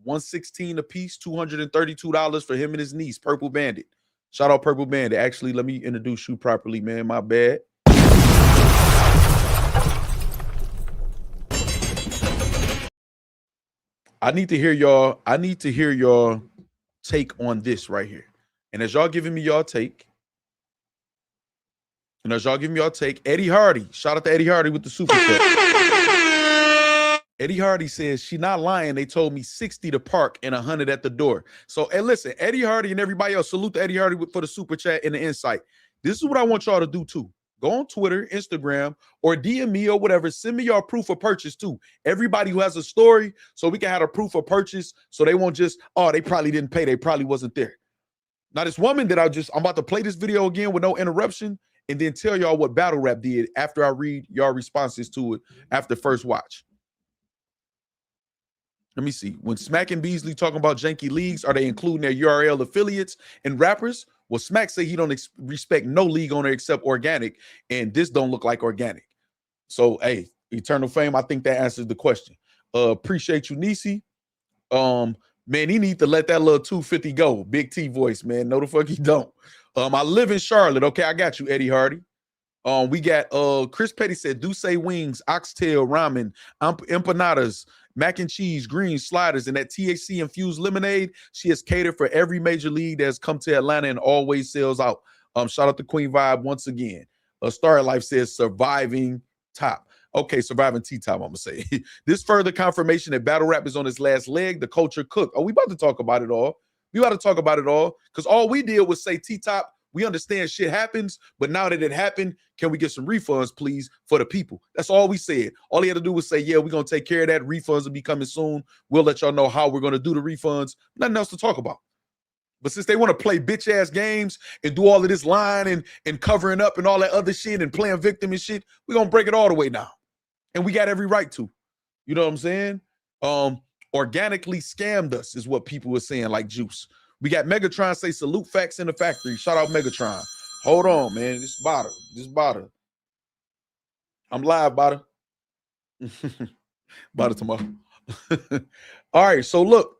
$116 a piece, $232 for him and his niece, Purple Bandit. Shout out Purple Bandit. Actually, let me introduce you properly, man. My bad. I need to hear y'all take on this right here. And as y'all giving me y'all take, Eddie Hardy, shout out to Eddie Hardy with the super chat. Eddie Hardy says, she not lying. They told me 60 to park and 100 at the door. So, and listen, Eddie Hardy and everybody else, salute to Eddie Hardy for the super chat and the insight. This is what I want y'all to do too. Go on Twitter, Instagram, or DM me or whatever. Send me your proof of purchase too. Everybody who has a story, so we can have a proof of purchase, so they won't just, oh, they probably didn't pay. They probably wasn't there. Now, this woman that I'm about to play this video again with no interruption, and then tell y'all what battle rap did after I read y'all responses to it after first watch. Let me see. When Smack and Beasley talking about janky leagues, are they including their URL affiliates and rappers? Well, Smack say he don't respect no league owner except organic, and this don't look like organic. So, hey, Eternal Fame, I think that answers the question. Appreciate you, Nisi. Man, he need to let that little 250 go. Big T voice, man. No, the fuck he don't. I live in Charlotte. Okay, I got you, Eddie Hardy. We got Chris Petty said, do say wings, oxtail, ramen, empanadas, mac and cheese, greens, sliders, and that THC infused lemonade. She has catered for every major league that has come to Atlanta and always sells out. Shout out to Queen Vibe once again. Star Life says surviving top. Okay, surviving T-top, I'm gonna say. This further confirmation that battle rap is on its last leg, the culture cook. Oh, we about to talk about it all. We about to talk about it all. Because all we did was say T-top, we understand shit happens, but now that it happened, can we get some refunds, please, for the people? That's all we said. All he had to do was say, yeah, we're going to take care of that. Refunds will be coming soon. We'll let y'all know how we're going to do the refunds. Nothing else to talk about. But since they want to play bitch-ass games and do all of this lying and covering up and all that other shit and playing victim and shit, we're going to break it all the way down. And we got every right to. You know what I'm saying? Organically scammed us is what people were saying, like Juice. We got Megatron say salute Factz in the factory. Shout out Megatron. Hold on, man. This Bada. This Bada. I'm live, Bada. Bada tomorrow. All right, so look.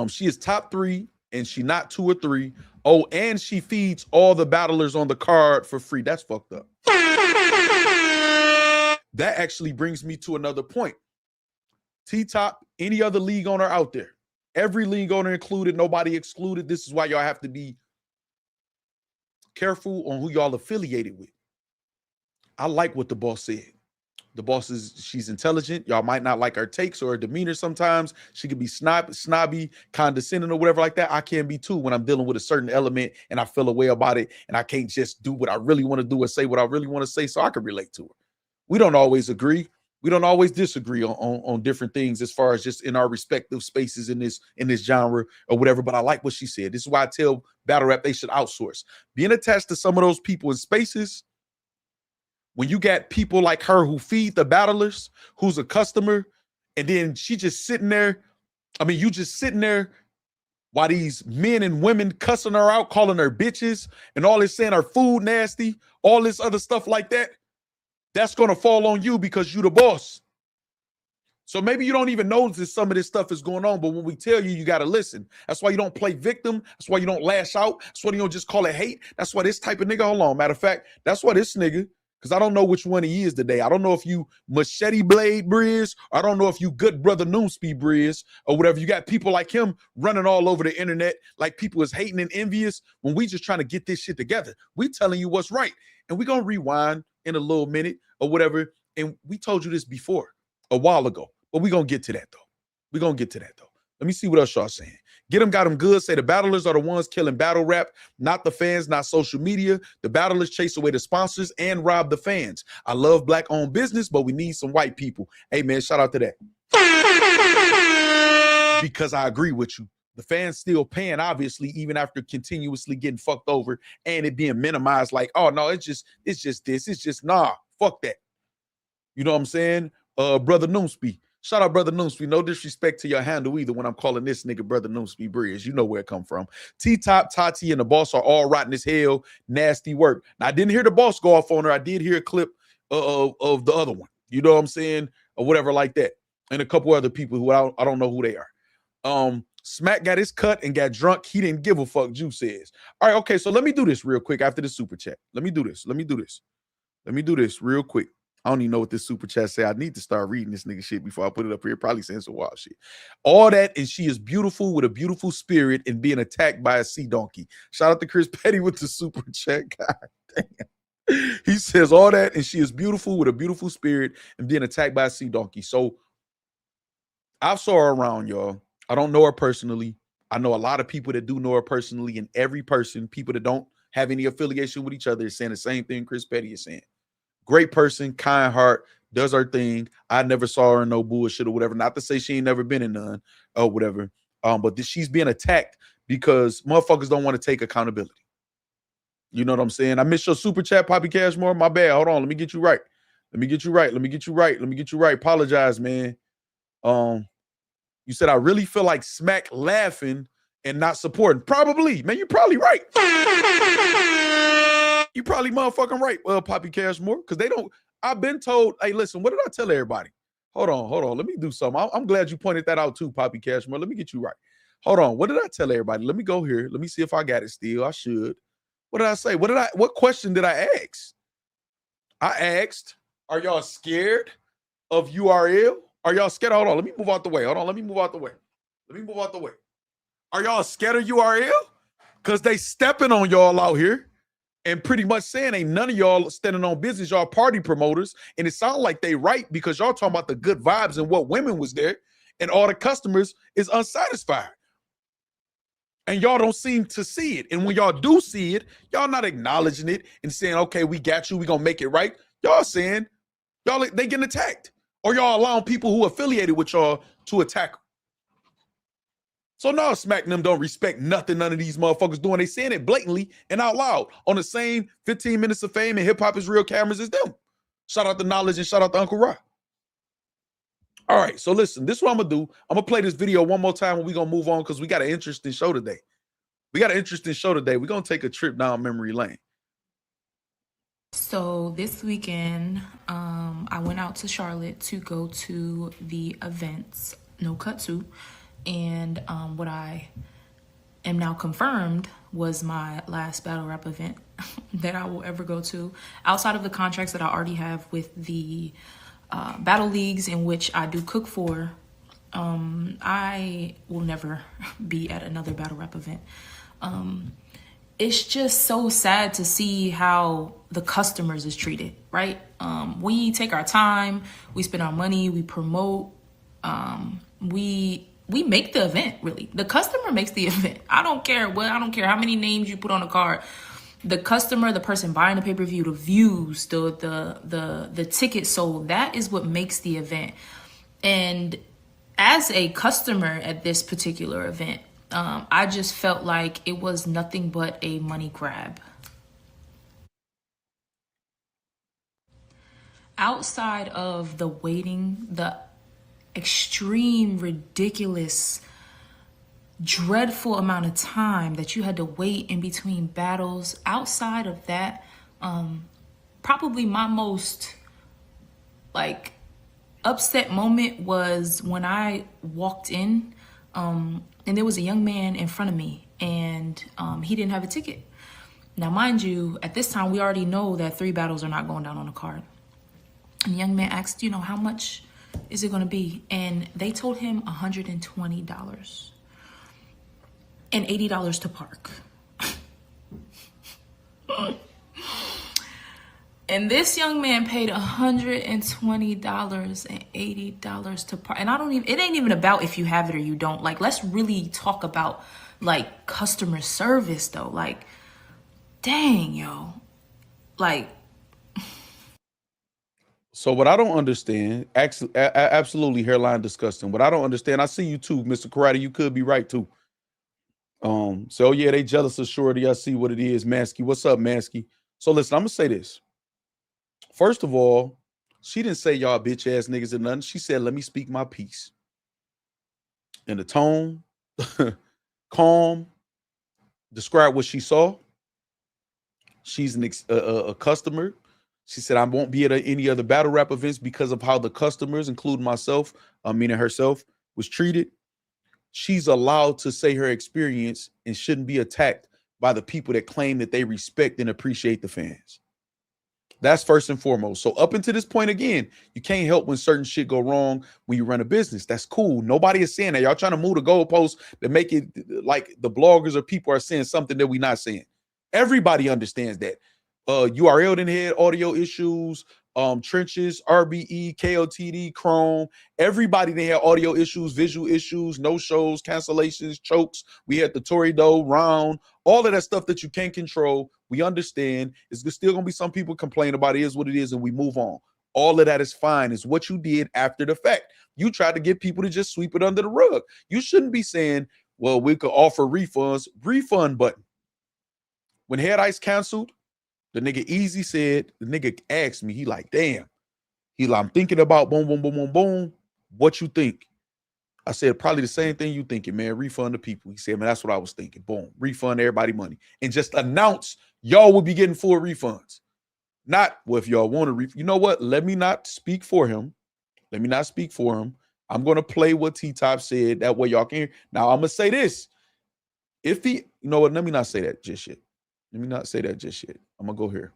She is top 3 and she not 2 or 3. Oh, and she feeds all the battlers on the card for free. That's fucked up. That actually brings me to another point. T-Top, any other league owner out there, every league owner included, nobody excluded. This is why y'all have to be careful on who y'all affiliated with. I like what the boss said. The boss she's intelligent. Y'all might not like her takes or her demeanor sometimes. She could be snobby, condescending or whatever like that. I can be too when I'm dealing with a certain element and I feel a way about it and I can't just do what I really want to do or say what I really want to say, so I can relate to her. We don't always agree. We don't always disagree on different things as far as just in our respective spaces in this genre or whatever. But I like what she said. This is why I tell battle rap they should outsource. Being attached to some of those people in spaces, when you got people like her who feed the battlers, who's a customer, and then she just sitting there. I mean, you just sitting there while these men and women cussing her out, calling her bitches, and all this saying her food nasty, all this other stuff like that. That's going to fall on you because you the boss. So maybe you don't even know that some of this stuff is going on, but when we tell you, you got to listen. That's why you don't play victim. That's why you don't lash out. That's why you don't just call it hate. That's why this type of nigga, hold on, matter of fact, that's why this nigga, because I don't know which one he is today. I don't know if you Machete Blade Brizz, or I don't know if you Good Brother Noonspeed Brizz, or whatever. You got people like him running all over the internet, like people is hating and envious when we just trying to get this shit together. We telling you what's right. And we going to rewind in a little minute or whatever. And we told you this before a while ago, but we're going to get to that though. We're going to get to that though. Let me see what else y'all saying. Get them, got them good. Say the battlers are the ones killing battle rap, not the fans, not social media. The battlers chase away the sponsors and rob the fans. I love black-owned business, but we need some white people. Hey, man, shout out to that. Because I agree with you. The fans still paying, obviously, even after continuously getting fucked over and it being minimized like, oh, no, it's just this. It's just, nah, fuck that. You know what I'm saying? Brother Noonspeed. Shout out, Brother Noonspeed. No disrespect to your handle either when I'm calling this nigga Brother Noonspeed Brizz. You know where it come from. T-Top, Tati, and the boss are all rotten as hell. Nasty work. Now, I didn't hear the boss go off on her. I did hear a clip of the other one. You know what I'm saying? Or whatever like that. And a couple other people who I don't know who they are. Smack got his cut and got drunk. He didn't give a fuck, Juice says. All right, okay, so let me do this real quick after the super chat. Let me do this real quick. I don't even know what this super chat say. I need to start reading this nigga shit before I put it up here. Probably saying some wild shit. All that, and she is beautiful with a beautiful spirit and being attacked by a sea donkey. Shout out to Chris Petty with the super chat. God damn. He says all that, and she is beautiful with a beautiful spirit and being attacked by a sea donkey. So I saw her around, y'all. I don't know her personally. I know a lot of people that do know her personally, and every person, people that don't have any affiliation with each other, is saying the same thing Chris Petty is saying. Great person, kind heart, does her thing. I never saw her in no bullshit or whatever. Not to say she ain't never been in none or whatever. But she's being attacked because motherfuckers don't want to take accountability. You know what I'm saying? I missed your super chat, Poppy Cashmore. My bad. Hold on. Let me get you right. Apologize, man. You said I really feel like Smack laughing and not supporting. Probably, man. You're probably right. You probably motherfucking right, Poppy Cashmore, because they don't. I've been told. Hey, listen. What did I tell everybody? Hold on. Let me do something. I'm glad you pointed that out too, Poppy Cashmore. Let me get you right. Hold on. What did I tell everybody? Let me go here. Let me see if I got it still. I should. What did I say? What question did I ask? I asked, are y'all scared of URL? Are y'all scared? Hold on. Let me move out the way. Hold on. Let me move out the way. Are y'all scared of URL? Because they stepping on y'all out here and pretty much saying ain't none of y'all standing on business. Y'all party promoters. And it sounds like they right because y'all talking about the good vibes and what women was there. And all the customers is unsatisfied. And y'all don't seem to see it. And when y'all do see it, y'all not acknowledging it and saying, okay, we got you. We going to make it right. Y'all saying, they getting attacked. Or y'all allowing people who affiliated with y'all to attack them. So now Smack them don't respect nothing none of these motherfuckers doing. They saying it blatantly and out loud on the same 15 minutes of fame and hip hop is real cameras as them. Shout out to Knowledge and shout out to Uncle Ra. All right, so listen, this is what I'm going to do. I'm going to play this video one more time and we're going to move on because we got an interesting show today. We're going to take a trip down memory lane. So this weekend, I went out to Charlotte to go to the events, No Cut 2. And what I am now confirmed was my last battle rap event that I will ever go to. Outside of the contracts that I already have with the battle leagues in which I do cook for, I will never be at another battle rap event. It's just so sad to see how the customers is treated, right? We take our time, we spend our money, we promote, we make the event, really. The customer makes the event. I don't care how many names you put on a card. The customer, the person buying the pay-per-view, the views, the ticket sold, that is what makes the event. And as a customer at this particular event, I just felt like it was nothing but a money grab. Outside of the waiting, the extreme, ridiculous, dreadful amount of time that you had to wait in between battles, outside of that, probably my most upset moment was when I walked in and there was a young man in front of me and he didn't have a ticket. Now, mind you, at this time, we already know that 3 battles are not going down on the card. And the young man asked, how much is it going to be? And they told him $120 and $80 to park. And this young man paid $120 and $80 to park. And it ain't even about if you have it or you don't. Let's really talk about customer service though. Dang, yo. So what I don't understand, absolutely hairline disgusting. What I don't understand, I see you too, Mr. Karate. You could be right too. So yeah, they jealous of Shorty. I see what it is, Maskey. What's up, Maskey? So listen, I'm gonna say this. First of all, she didn't say y'all bitch ass niggas or nothing. She said, let me speak my piece. In the tone, calm, describe what she saw. She's a customer. She said, I won't be at any other battle rap events because of how the customers, including myself, meaning herself, was treated. She's allowed to say her experience and shouldn't be attacked by the people that claim that they respect and appreciate the fans. That's first and foremost. So up until this point, again, you can't help when certain shit go wrong when you run a business. That's cool. Nobody is saying that. Y'all trying to move the goalposts to make it like the bloggers or people are saying something that we're not saying. Everybody understands that. URL didn't had audio issues, Trenches, RBE, KOTD, Chrome. Everybody they had audio issues, visual issues, no shows, cancellations, chokes. We had the Torido round, all of that stuff that you can't control. We understand. It's still gonna be some people complain about it, is what it is, and we move on. All of that is fine. It's what you did after the fact. You tried to get people to just sweep it under the rug. You shouldn't be saying, well, we could offer refunds. Refund button. When Head Ice canceled, the nigga Easy said, the nigga asked me, he like, damn. He like, I'm thinking about boom, boom, boom, boom, boom. what you think? I said, probably the same thing you thinking, man. Refund the people. He said, man, that's what I was thinking. Boom. Refund everybody money. And just announce y'all will be getting full refunds. Not, well, if y'all want to, you know what? Let me not speak for him. Let me not speak for him. I'm going to play what T-Top said. That way y'all can hear. Now, I'm going to say this. If he, you know what? Let me not say that just yet. Let me not say that just yet. I'm going to go here.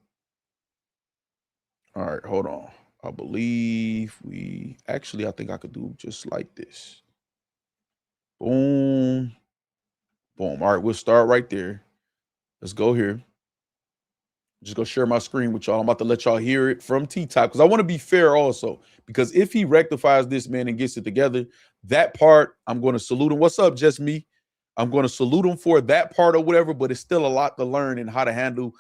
All right, hold on. I believe I think I could do just like this. Boom. Boom. All right, we'll start right there. Let's go here. Just go share my screen with y'all. I'm about to let y'all hear it from T-Top because I want to be fair also. Because if he rectifies this, man, and gets it together, that part, I'm going to salute him. What's up, just me? I'm going to salute him for that part or whatever, but it's still a lot to learn in how to handle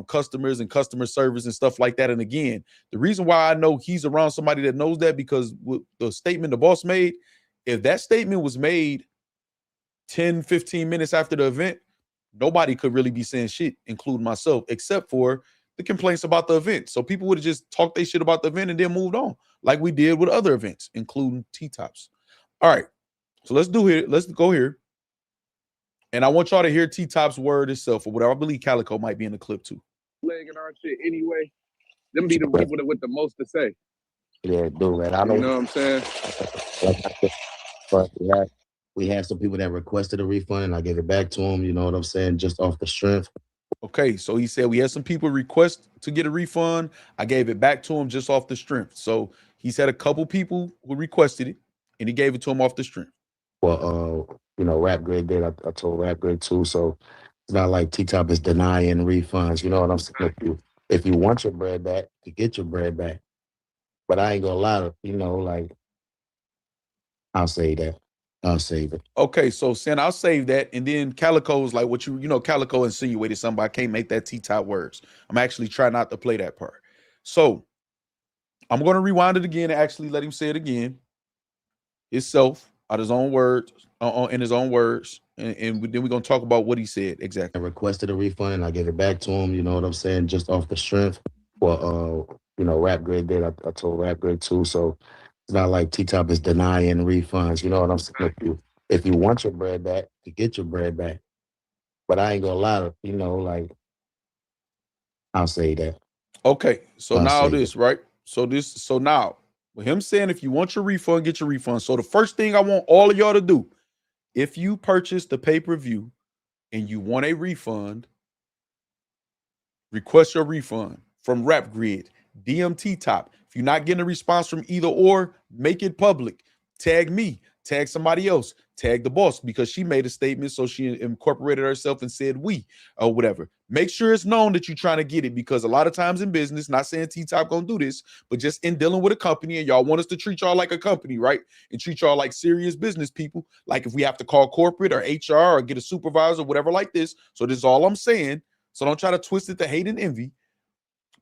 customers and customer service and stuff like that. And again, the reason why I know he's around somebody that knows that, because with the statement the boss made, if that statement was made 10, 15 minutes after the event, nobody could really be saying shit, including myself, except for the complaints about the event. So people would have just talked their shit about the event and then moved on, like we did with other events, including T-Tops. All right, so let's do it. Let's go here. And I want y'all to hear T-Top's word itself or whatever. I believe Calico might be in the clip too. Leg and our shit anyway. Them be the people that with the most to say. Yeah, do it. I don't You know what I'm saying? But we had some people that requested a refund, and I gave it back to them. You know what I'm saying? Just off the strength. Okay, so he said we had some people request to get a refund. I gave it back to him just off the strength. So he said a couple people who requested it, and he gave it to him off the strength. Well, you know, Rap Grid did. I told Rap Grid too. So it's not like T-Top is denying refunds. You know what I'm saying? If you want your bread back, you get your bread back. But I ain't gonna lie, you know, like, I'll say that. I'll save it. Okay, so Sen, I'll save that. And then Calico's like what you know, Calico insinuated something. I can't make that T-Top words. I'm actually trying not to play that part. So I'm going to rewind it again and actually let him say it again. Himself, out his own words, in his own words. And then we're going to talk about what he said exactly. I requested a refund, and I gave it back to him. You know what I'm saying? Just off the strength. Well, you know, Rap Grid did. I told Rap Grid too. So it's not like T-Top is denying refunds. You know what I'm saying? If you want your bread back, you get your bread back. But I ain't gonna lie, you know, like, I'll say that. Okay, so now this, right? So now with him saying if you want your refund, get your refund. So the first thing I want all of y'all to do, if you purchase the pay-per-view and you want a refund, request your refund from Rap Grid, DM T-Top. If you're not getting a response from either or, make it public. Tag me, tag somebody else, tag the boss, because she made a statement, so she incorporated herself and said we or whatever. Make sure it's known that you're trying to get it, because a lot of times in business, not saying T-Top gonna do this, but just in dealing with a company, and y'all want us to treat y'all like a company, right? And treat y'all like serious business people. Like if we have to call corporate or HR or get a supervisor, whatever like this. So this is all I'm saying. So don't try to twist it to hate and envy,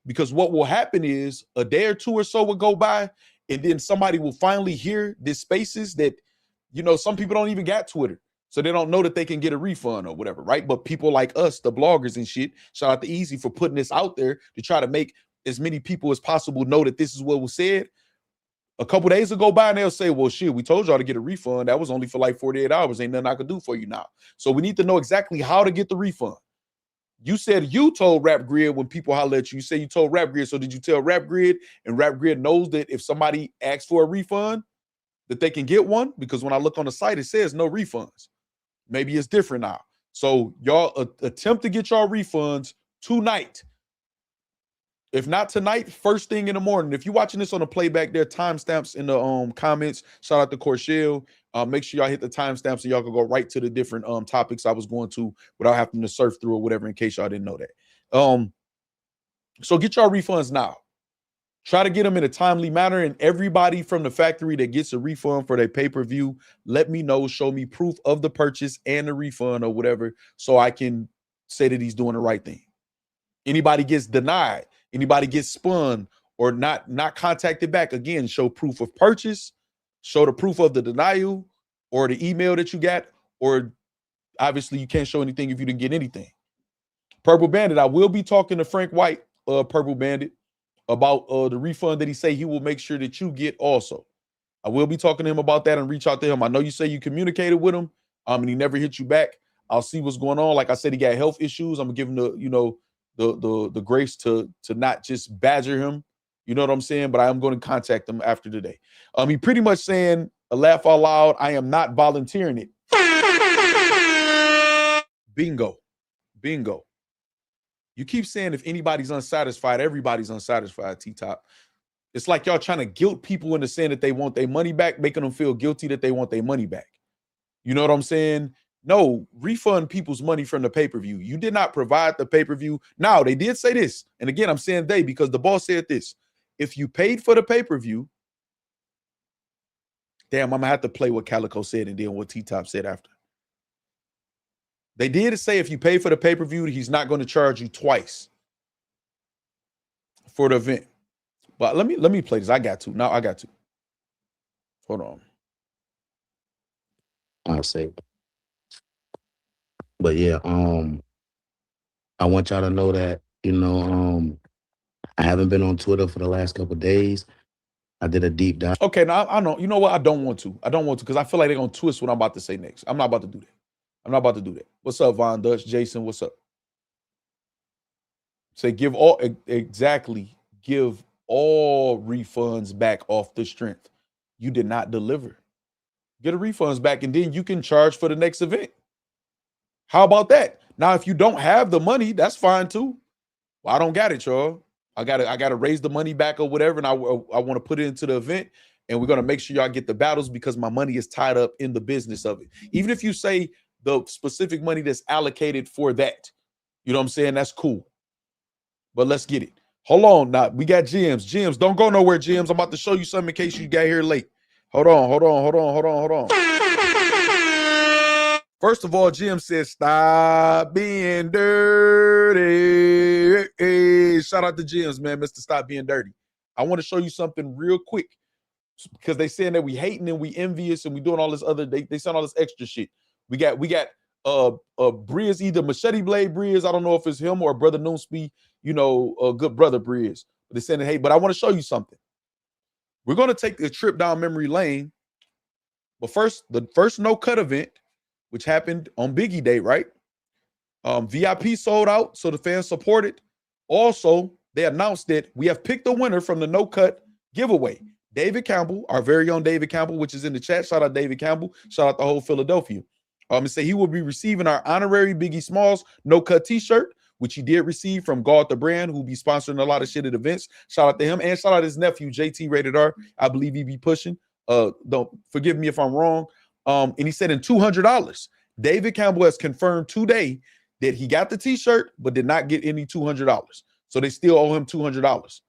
because what will happen is a day or two or so will go by, and then somebody will finally hear this spaces that, you know, some people don't even got Twitter, so they don't know that they can get a refund or whatever, right? But people like us, the bloggers and shit, shout out to Easy for putting this out there to try to make as many people as possible know that this is what was said. A couple days will go by and they'll say, well, shit, we told y'all to get a refund. That was only for like 48 hours. Ain't nothing I could do for you now. So we need to know exactly how to get the refund. You said you told Rap Grid when people holler at you. You say you told Rap Grid. So did you tell Rap Grid, and Rap Grid knows that if somebody asks for a refund, that they can get one? Because when I look on the site, it says no refunds. Maybe it's different now. So y'all attempt to get y'all refunds tonight. If not tonight, first thing in the morning. If you're watching this on a playback, there are timestamps in the comments. Shout out to Corshell. Make sure y'all hit the timestamps so y'all can go right to the different topics I was going to without having to surf through or whatever, in case y'all didn't know that. So get y'all refunds now. Try to get them in a timely manner, and everybody from the factory that gets a refund for their pay-per-view, let me know, show me proof of the purchase and the refund or whatever, so I can say that he's doing the right thing. Anybody gets denied, anybody gets spun or not contacted back, again, show proof of purchase, show the proof of the denial or the email that you got, or obviously you can't show anything if you didn't get anything. Purple Bandit, I will be talking to Frank White, Purple Bandit, about the refund that he say he will make sure that you get also. I will be talking to him about that and reach out to him. I know you say you communicated with him, and he never hit you back. I'll see what's going on. Like I said, he got health issues. I'm gonna give him the grace to not just badger him. You know what I'm saying? But I am going to contact him after today. He pretty much saying, a laugh out loud, I am not volunteering it. Bingo. Bingo. You keep saying if anybody's unsatisfied, everybody's unsatisfied, T-Top. It's like y'all trying to guilt people into saying that they want their money back, making them feel guilty that they want their money back. You know what I'm saying? No, refund people's money from the pay-per-view. You did not provide the pay-per-view. Now, they did say this. And again, I'm saying they because the boss said this. If you paid for the pay-per-view, damn, I'm going to have to play what Calico said and then what T-Top said after. They did say if you pay for the pay-per-view, he's not going to charge you twice for the event. But let me play this. I got to. Now I got to. Hold on. I'll say. But yeah, I want y'all to know that, I haven't been on Twitter for the last couple of days. I did a deep dive. Okay, now I know. You know what? I don't want to because I feel like they're going to twist what I'm about to say next. I'm not about to do that. I'm not about to do that. What's up, Von Dutch? Jason, what's up? Say give all refunds back off the strength. You did not deliver. Get the refunds back, and then you can charge for the next event. How about that? Now, if you don't have the money, that's fine too. Well, I don't got it, y'all. I gotta raise the money back or whatever, and I want to put it into the event, and we're gonna make sure y'all get the battles because my money is tied up in the business of it. Even if you say the specific money that's allocated for that, you know what I'm saying? That's cool. But let's get it. Hold on, now we got Jims. Jims, don't go nowhere, Jims. I'm about to show you something in case you got here late. Hold on. First of all, Jim says, stop being dirty. Hey, shout out to Jim's, man, Mr. Stop Being Dirty. I want to show you something real quick because they saying that we hating and we envious and we doing all this other, they saying all this extra shit. We got Brizz, either Machete Blade Brizz, I don't know if it's him or Brother Noonsby, good brother Brizz. But they're saying, hey, but I want to show you something. We're going to take a trip down memory lane. But first, the first no-cut event, which happened on Biggie Day, right? VIP sold out, so the fans supported. Also, they announced that we have picked a winner from the no-cut giveaway. David Campbell, our very own David Campbell, which is in the chat. Shout out David Campbell. Shout out the whole Philadelphia. And say he will be receiving our honorary Biggie Smalls no-cut t-shirt, which he did receive from Guard the Brand, who be sponsoring a lot of shit at events. Shout out to him. And shout out his nephew, JT Rated R. I believe he be pushing. Don't forgive me if I'm wrong. And he said in $200. David Campbell has confirmed today that he got the t-shirt, but did not get any $200. So they still owe him $200.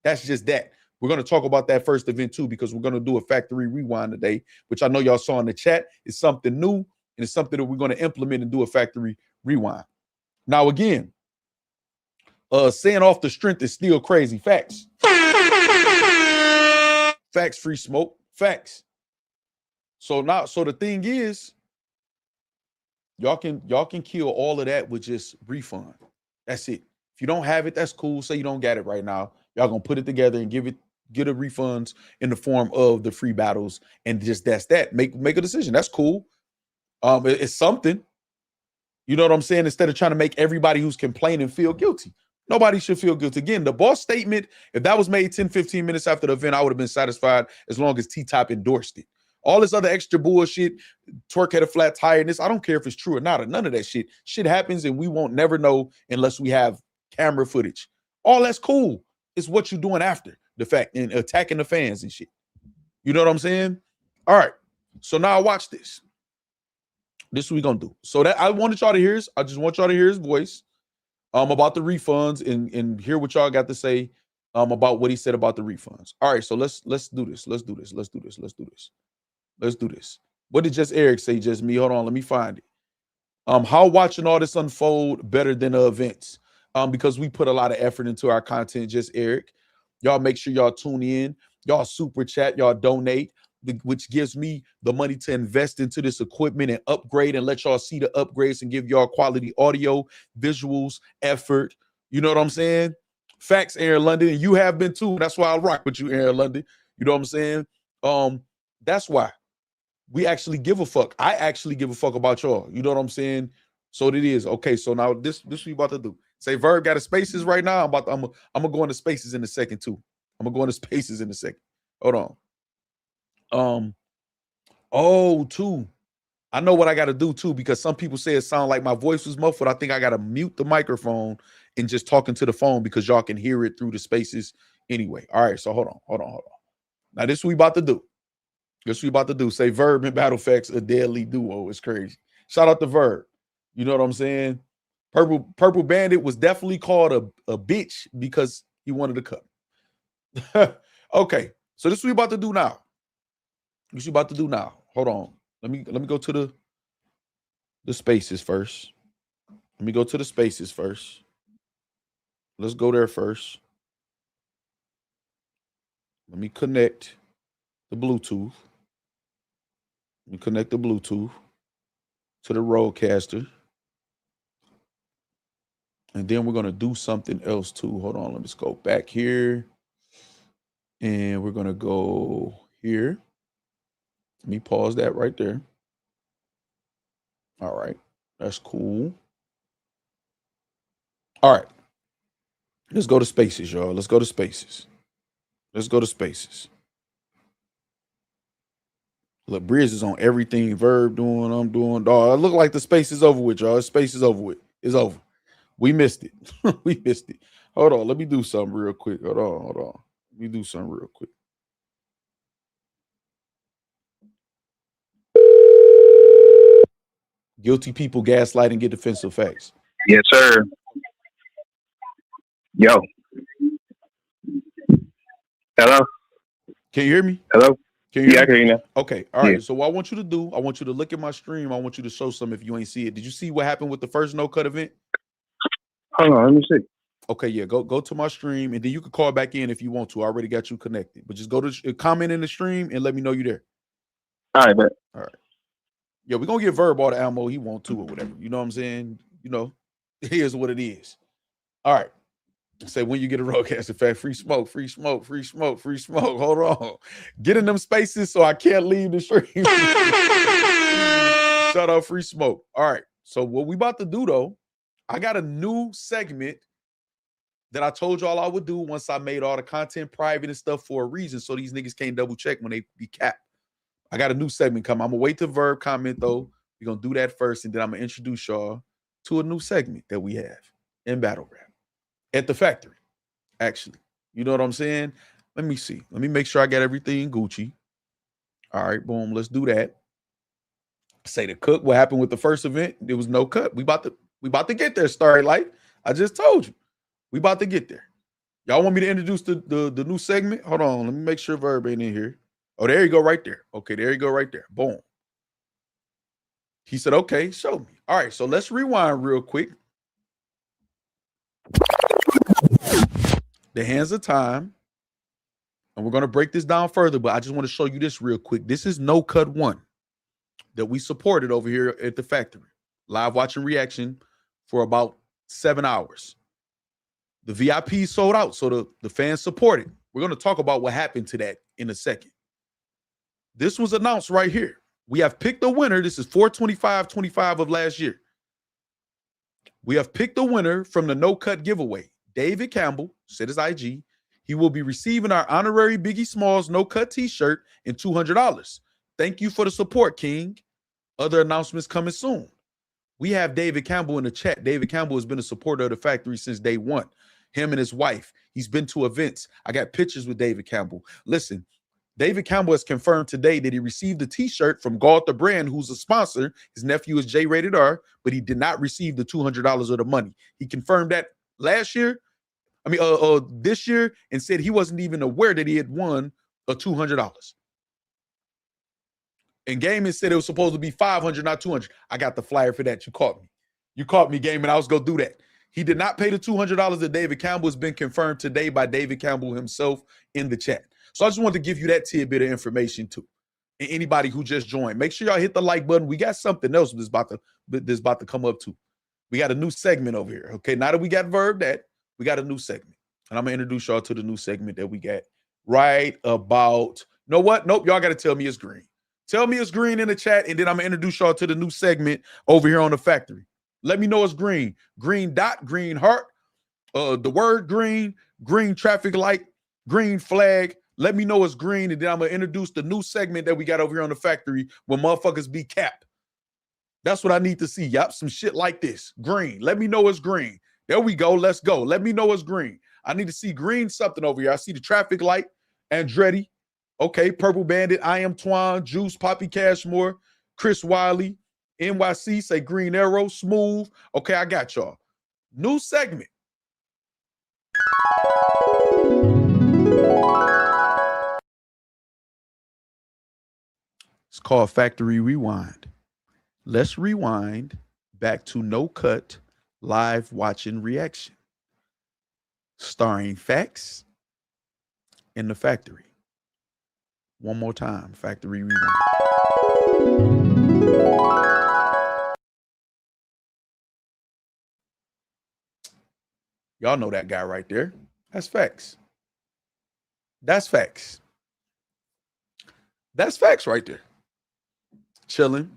That's just that. We're going to talk about that first event too, because we're going to do a factory rewind today, which I know y'all saw in the chat. It's something new, and it's something that we're going to implement and do a factory rewind. Now, again, saying off the strength is still crazy. Facts. Facts, free smoke. Facts. So the thing is, y'all can kill all of that with just refund. That's it. If you don't have it, that's cool. Say you don't got it right now. Y'all gonna put it together and get a refunds in the form of the free battles, and just that's that. Make a decision. That's cool. It's something. You know what I'm saying? Instead of trying to make everybody who's complaining feel guilty. Nobody should feel guilty. Again, the boss statement, if that was made 10, 15 minutes after the event, I would have been satisfied as long as T-Top endorsed it. All this other extra bullshit, Twerk had a flat tire, and this, I don't care if it's true or not, or none of that shit. Shit happens, and we won't never know unless we have camera footage. All that's cool. It's what you're doing after the fact and attacking the fans and shit. You know what I'm saying? All right. So now watch this. This is what we're gonna do. So that I wanted y'all to hear I just want y'all to hear his voice about the refunds and hear what y'all got to say about what he said about the refunds. All right, so let's do this. Let's do this. What did just Eric say? Just me. Hold on, let me find it. How watching all this unfold better than the events? Because we put a lot of effort into our content, just Eric. Y'all make sure y'all tune in. Y'all super chat, y'all donate, which gives me the money to invest into this equipment and upgrade and let y'all see the upgrades and give y'all quality audio, visuals, effort. You know what I'm saying? Facts, Aaron London. And you have been too. That's why I rock with you, Aaron London. You know what I'm saying? That's why we actually give a fuck. I actually give a fuck about y'all. You know what I'm saying? So it is. Okay, so now this what we about to do. Say Verb got a spaces right now. I'm gonna go into spaces in a second too. I'm gonna go into spaces in a second. Hold on. Too. I know what I gotta do too, because some people say it sound like my voice was muffled. I think I gotta mute the microphone and just talking to the phone because y'all can hear it through the spaces anyway. All right, so hold on. Now this is what we about to do. This is what we about to do. Say Verb and Battle Factz, a deadly duo. It's crazy. Shout out to Verb. You know what I'm saying? Purple Bandit was definitely called a bitch because he wanted to cut. Okay, so this is what we about to do now. This is what we about to do now. Hold on. Let me go to the spaces first. Let me go to the spaces first. Let's go there first. Let me connect the Bluetooth. Let me connect the Bluetooth to the Rodecaster. And then we're going to do something else too. Hold on. Let me just go back here. And we're going to go here. Let me pause that right there. All right. That's cool. All right. Let's go to spaces, y'all. Let's go to spaces. Let's go to spaces. Look, Brizz is on everything. Verb doing, I'm doing. Dog, it look like the space is over with, y'all. Space is over with. It's over. We missed it. We missed it. Hold on. Let me do something real quick. Hold on. Let me do something real quick. Guilty people gaslight and get defensive facts. Yes, sir. Yo. Hello? Can you hear me? Hello? Can you hear Yeah, me? I can hear you now. Okay. All right. Yeah. So what I want you to do, I want you to look at my stream. I want you to show some if you ain't see it. Did you see what happened with the first no cut event? Hold on, let me see. Okay, yeah. Go to my stream and then you can call back in if you want to. I already got you connected. But just go to comment in the stream and let me know you're there. All right, bet. All right. Yeah, we're gonna give Verb all the ammo he want to or whatever. You know what I'm saying? You know, here's what it is. All right. Say when you get a Rodecaster fact, free smoke, free smoke, free smoke, free smoke. Hold on. Get in them spaces so I can't leave the stream. Shout out free smoke. All right. So what we about to do though, I got a new segment that I told y'all I would do once I made all the content private and stuff for a reason, so these niggas can't double check when they be capped. I got a new segment coming. I'm gonna wait to Verb comment though. We're gonna do that first, and then I'm gonna introduce y'all to a new segment that we have in battle rap at the factory. Actually, you know what I'm saying? Let me see. Let me make sure I got everything Gucci. All right, boom. Let's do that. Say the cook. What happened with the first event? There was no cut. We about to get there. Starry Light. I just told you. We about to get there. Y'all want me to introduce the new segment? Hold on. Let me make sure Verb ain't in here. Oh, there you go right there. Okay, there you go right there. Boom. He said, okay, show me. All right, so let's rewind real quick. The hands of time. And we're going to break this down further, but I just want to show you this real quick. This is No Cut 1 that we supported over here at the factory. Live watching reaction for about 7 hours. The VIP sold out, so the fans supported. We're going to talk about what happened to that in a second. This was announced right here. We have picked a winner. This is 4/25/25 of last year. We have picked a winner from the No Cut giveaway. David Campbell, said his IG. He will be receiving our honorary Biggie Smalls No Cut t-shirt and $200. Thank you for the support, King. Other announcements coming soon. We have David Campbell in the chat. David Campbell has been a supporter of the factory since day one. Him and his wife. He's been to events. I got pictures with David Campbell. Listen, David Campbell has confirmed today that he received a t-shirt from Galta Brand, who's a sponsor. His nephew is J-Rated R, but he did not receive the $200 of the money. He confirmed that this year, and said he wasn't even aware that he had won a $200. And Gaiman said it was supposed to be $500, not $200. I got the flyer for that. You caught me. You caught me, Gaiman. I was going to do that. He did not pay the $200 that David Campbell. Has been confirmed today by David Campbell himself in the chat. So I just wanted to give you that tidbit of information too. And anybody who just joined, make sure y'all hit the like button. We got something else that's about to come up too. We got a new segment over here. Okay, now that we got Verb that, we got a new segment. And I'm going to introduce y'all to the new segment that we got right about Know what? Nope. Y'all got to tell me it's green. Tell me it's green in the chat, and then I'm going to introduce y'all to the new segment over here on the factory. Let me know it's green. Green dot, green heart, the word green, green traffic light, green flag. Let me know it's green, and then I'm going to introduce the new segment that we got over here on the factory when motherfuckers be capped. That's what I need to see. Yup, some shit like this. Green. Let me know it's green. There we go. Let's go. Let me know it's green. I need to see green something over here. I see the traffic light, Andretti. Okay, Purple Bandit, I Am Twan, Juice, Poppy Cashmore, Chris Wiley, NYC, say Green Arrow, Smooth. Okay, I got y'all. New segment. It's called Factory Rewind. Let's rewind back to No Cut live watching reaction, starring Factz in the factory. One more time, Factory Rewind. Y'all know that guy right there. That's Factz. That's Factz. That's Factz right there. Chilling.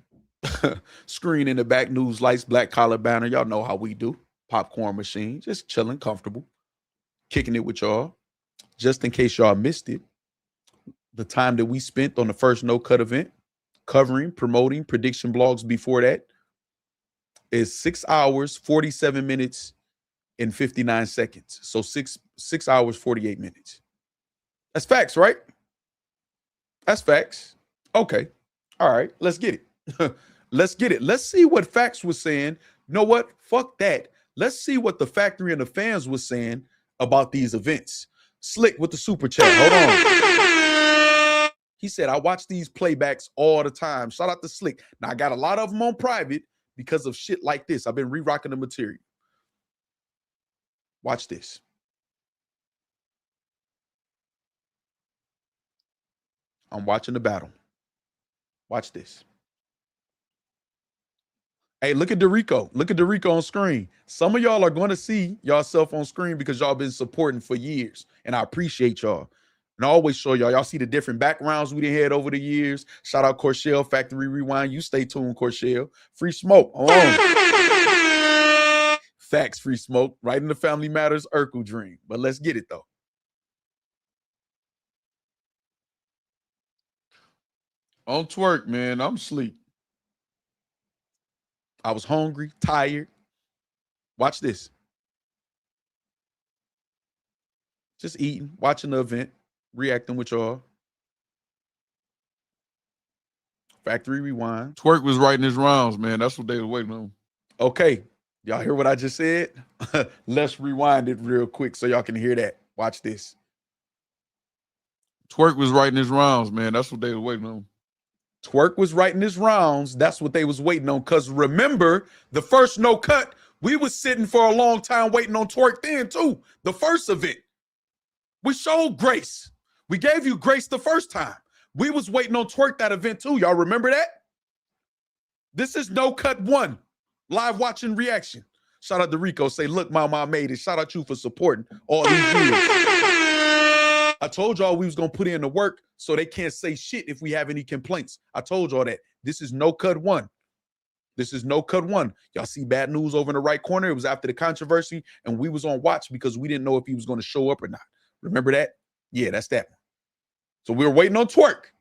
Screen in the back, news lights, black collar banner. Y'all know how we do. Popcorn machine. Just chilling, comfortable. Kicking it with y'all. Just in case y'all missed it, the time that we spent on the first No Cut event, covering, promoting, prediction blogs before that, is 6 hours, 47 minutes, and 59 seconds. So six hours, 48 minutes. That's Factz, right? That's Factz. Okay. All right. Let's get it. Let's get it. Let's see what Factz was saying. You know what? Fuck that. Let's see what the factory and the fans was saying about these events. Slick with the super chat. Hold on. He said, I watch these playbacks all the time. Shout out to Slick. Now, I got a lot of them on private because of shit like this. I've been re-rocking the material. Watch this. I'm watching the battle. Watch this. Hey, look at Dorico. Look at Dorico on screen. Some of y'all are going to see yourself on screen because y'all been supporting for years. And I appreciate y'all. And I always show y'all. Y'all see the different backgrounds we done had over the years. Shout out Corshell, Factory Rewind. You stay tuned, Corshell. Free smoke. On. Facts, free smoke. Right in the Family Matters Urkel dream. But let's get it, though. On twerk, man. I'm asleep. I was hungry, tired. Watch this. Just eating, watching the event, reacting with y'all. Factory Rewind. Twerk was writing his rounds, man. That's what they were waiting on. Okay. Y'all hear what I just said? Let's rewind it real quick so y'all can hear that. Watch this. Twerk was writing his rounds, man. That's what they were waiting on. Twerk was writing his rounds. That's what they was waiting on. Because remember, the first No Cut, we was sitting for a long time waiting on Twerk then too. The first event. We showed grace. We gave you grace the first time. We was waiting on Twerk that event too. Y'all remember that? This is No Cut 1. Live watching reaction. Shout out to Rico. Say, look, mama, I made it. Shout out you for supporting all these years. I told y'all we was going to put in the work so they can't say shit if we have any complaints. I told y'all that. This is No Cut 1. This is No Cut 1. Y'all see bad news over in the right corner. It was after the controversy, and we was on watch because we didn't know if he was going to show up or not. Remember that? Yeah, that's that one. So we were waiting on Twerk.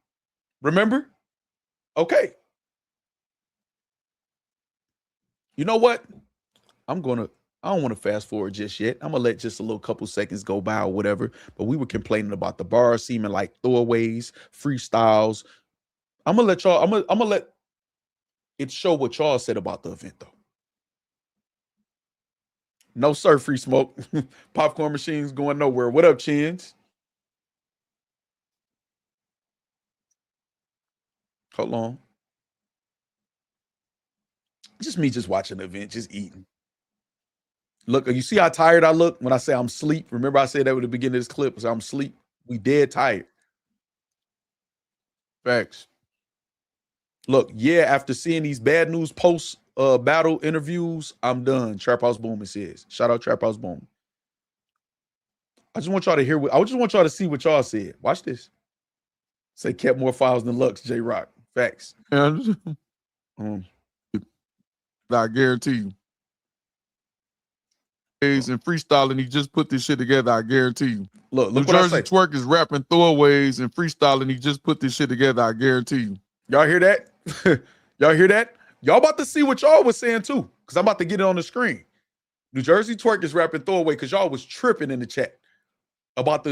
Remember? Okay. You know what? I don't want to fast forward just yet. I'm going to let just a little couple seconds go by or whatever. But we were complaining about the bars seeming like throwaways, freestyles. I'm going to let y'all, I'm going to let it show what y'all said about the event, though. No, sir, free smoke. Popcorn machines going nowhere. What up, Chins? Hold on. Just me just watching the event, just eating. Look, you see how tired I look when I say I'm asleep? Remember I said that at the beginning of this clip, so I'm asleep. We dead tired. Facts. Look, yeah, after seeing these bad news post battle interviews, I'm done. Trap House Booming says. Shout out Trap House Booming. I just want y'all to hear I just want y'all to see what y'all said. Watch this. Say kept more files than Lux, J-Rock. Facts. I guarantee you. And freestyling, he just put this shit together. I guarantee you. Look New what I Jersey say. Twerk is rapping throwaways and freestyling. He just put this shit together. I guarantee you. Y'all hear that? Y'all hear that? Y'all about to see what y'all was saying too, because I'm about to get it on the screen. New Jersey Twerk is rapping throwaway because y'all was tripping in the chat about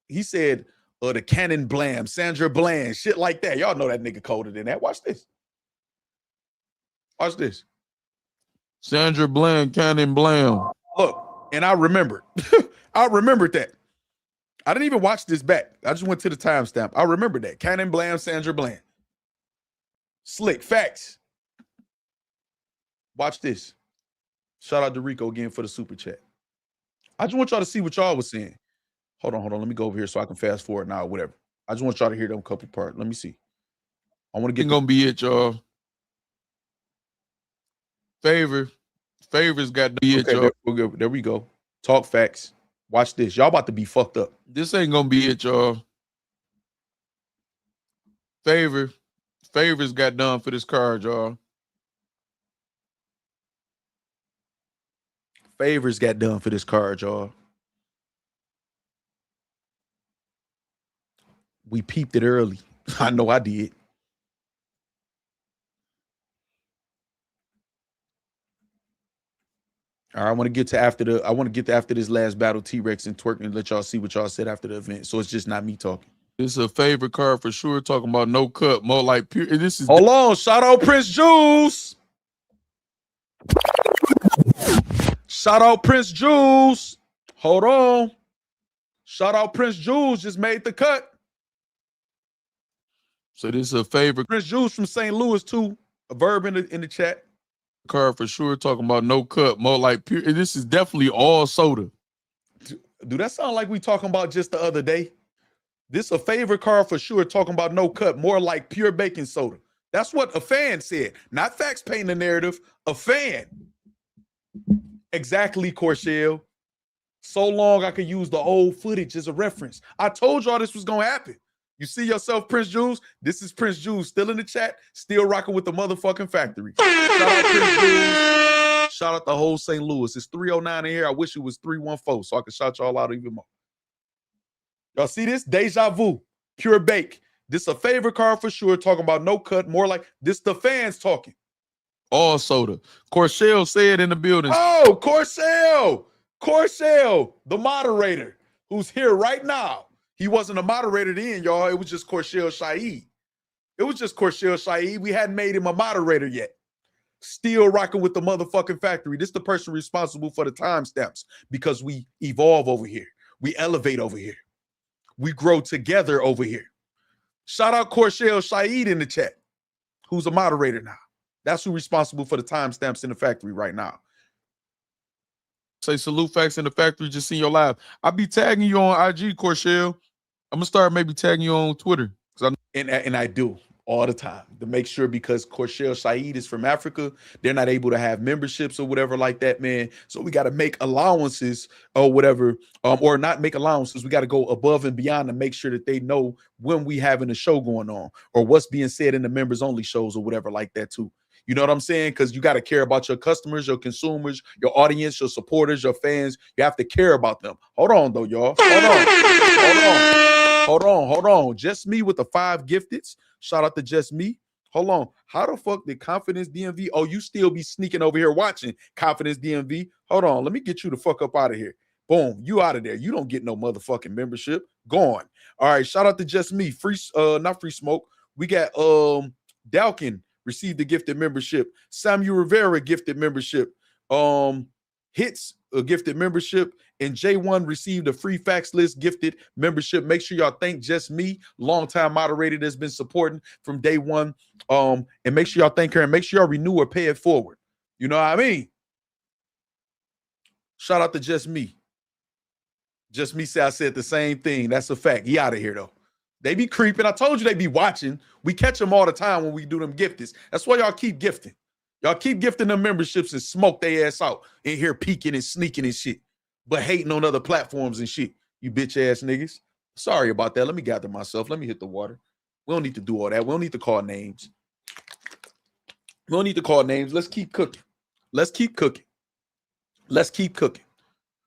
he said the Cannon Blam, Sandra Bland, shit like that. Y'all know that nigga coded in that. Watch this. Watch this. Sandra Bland, Cannon Blam. Look, and I remembered. I remembered that. I didn't even watch this back. I just went to the timestamp. I remember that. Cannon Blam, Sandra Bland. Slick. Facts. Watch this. Shout out to Rico again for the super chat. I just want y'all to see what y'all was saying. Hold on. Let me go over here so I can fast forward now or whatever. I just want y'all to hear them couple parts. Let me see. I want to get gonna be it, y'all. Favors got to be it, y'all. There we go. Talk facts. Watch this. Y'all about to be fucked up. This ain't gonna be it, y'all. Favors got done for this card, y'all. Favors got done for this card, y'all. We peeped it early. I know I did. All right, I want to get to after this last battle, T-Rex and Twerk, and let y'all see what y'all said after the event. So it's just not me talking. This is a favorite card for sure. Talking about no cut, more like pure. This is hold on. Shout out Prince Juice. Shout out Prince Juice. Hold on. Shout out Prince Juice. Just made the cut. So this is a favorite. Prince Juice from St. Louis too. A verb in the chat. Card for sure. Talking about no cut, more like pure. This is definitely all soda. Do that sound like we talking about just the other day? This a favorite card for sure. Talking about no cut, more like pure baking soda. That's what a fan said. Not Factz painting the narrative. A fan. Exactly, Corshell. So long I could use the old footage as a reference. I told y'all this was gonna happen. You see yourself, Prince Jules? This is Prince Jules still in the chat, still rocking with the motherfucking factory. Shout out Prince Jules. Shout out the whole St. Louis. It's 309 in here. I wish it was 314 so I could shout y'all out even more. Y'all see this? Deja vu. Pure bake. This a favorite card for sure. Talking about no cut, more like this the fans talking. All soda. Corshell said in the building. Oh, Corshell, the moderator who's here right now. He wasn't a moderator then, y'all. It was just Corshell Shaheed. We hadn't made him a moderator yet. Still rocking with the motherfucking factory. This is the person responsible for the timestamps because we evolve over here. We elevate over here. We grow together over here. Shout out Corshell Shaheed in the chat, who's a moderator now. That's who's responsible for the timestamps in the factory right now. Say salute Factz in the factory. Just seen your live. I'll be tagging you on IG, Corshell. I'm gonna start maybe tagging you on Twitter. And I do all the time to make sure, because Corshell Shaheed is from Africa. They're not able to have memberships or whatever like that, man. So we got to make allowances or whatever, or not make allowances. We got to go above and beyond to make sure that they know when we having a show going on or what's being said in the members only shows or whatever like that too. You know what I'm saying? Because you got to care about your customers, your consumers, your audience, your supporters, your fans. You have to care about them. Hold on, though, y'all. Hold on. Just me with the 5 gifteds. Shout out to Just Me. Hold on. How the fuck did Confidence DMV? Oh, you still be sneaking over here watching Confidence DMV? Hold on. Let me get you the fuck up out of here. Boom. You out of there. You don't get no motherfucking membership. Gone. All right. Shout out to Just Me. Free, not free smoke. We got Dalkin received a gifted membership. Samuel Rivera gifted membership. Hits a gifted membership, and J1 received a free Factz list gifted membership. Make sure y'all thank Just Me, longtime moderator that's been supporting from day one. And make sure y'all thank her, and make sure y'all renew or pay it forward. You know what I mean? Shout out to Just Me. Just Me said I said the same thing. That's a fact. He out of here though. They be creeping. I told you they be watching. We catch them all the time when we do them gifteds. That's why y'all keep gifting. Y'all keep gifting them memberships and smoke their ass out in here peeking and sneaking and shit, but hating on other platforms and shit. You bitch ass niggas. Sorry about that. Let me gather myself. Let me hit the water. We don't need to do all that. We don't need to call names. We don't need to call names. Let's keep cooking. Let's keep cooking. Let's keep cooking.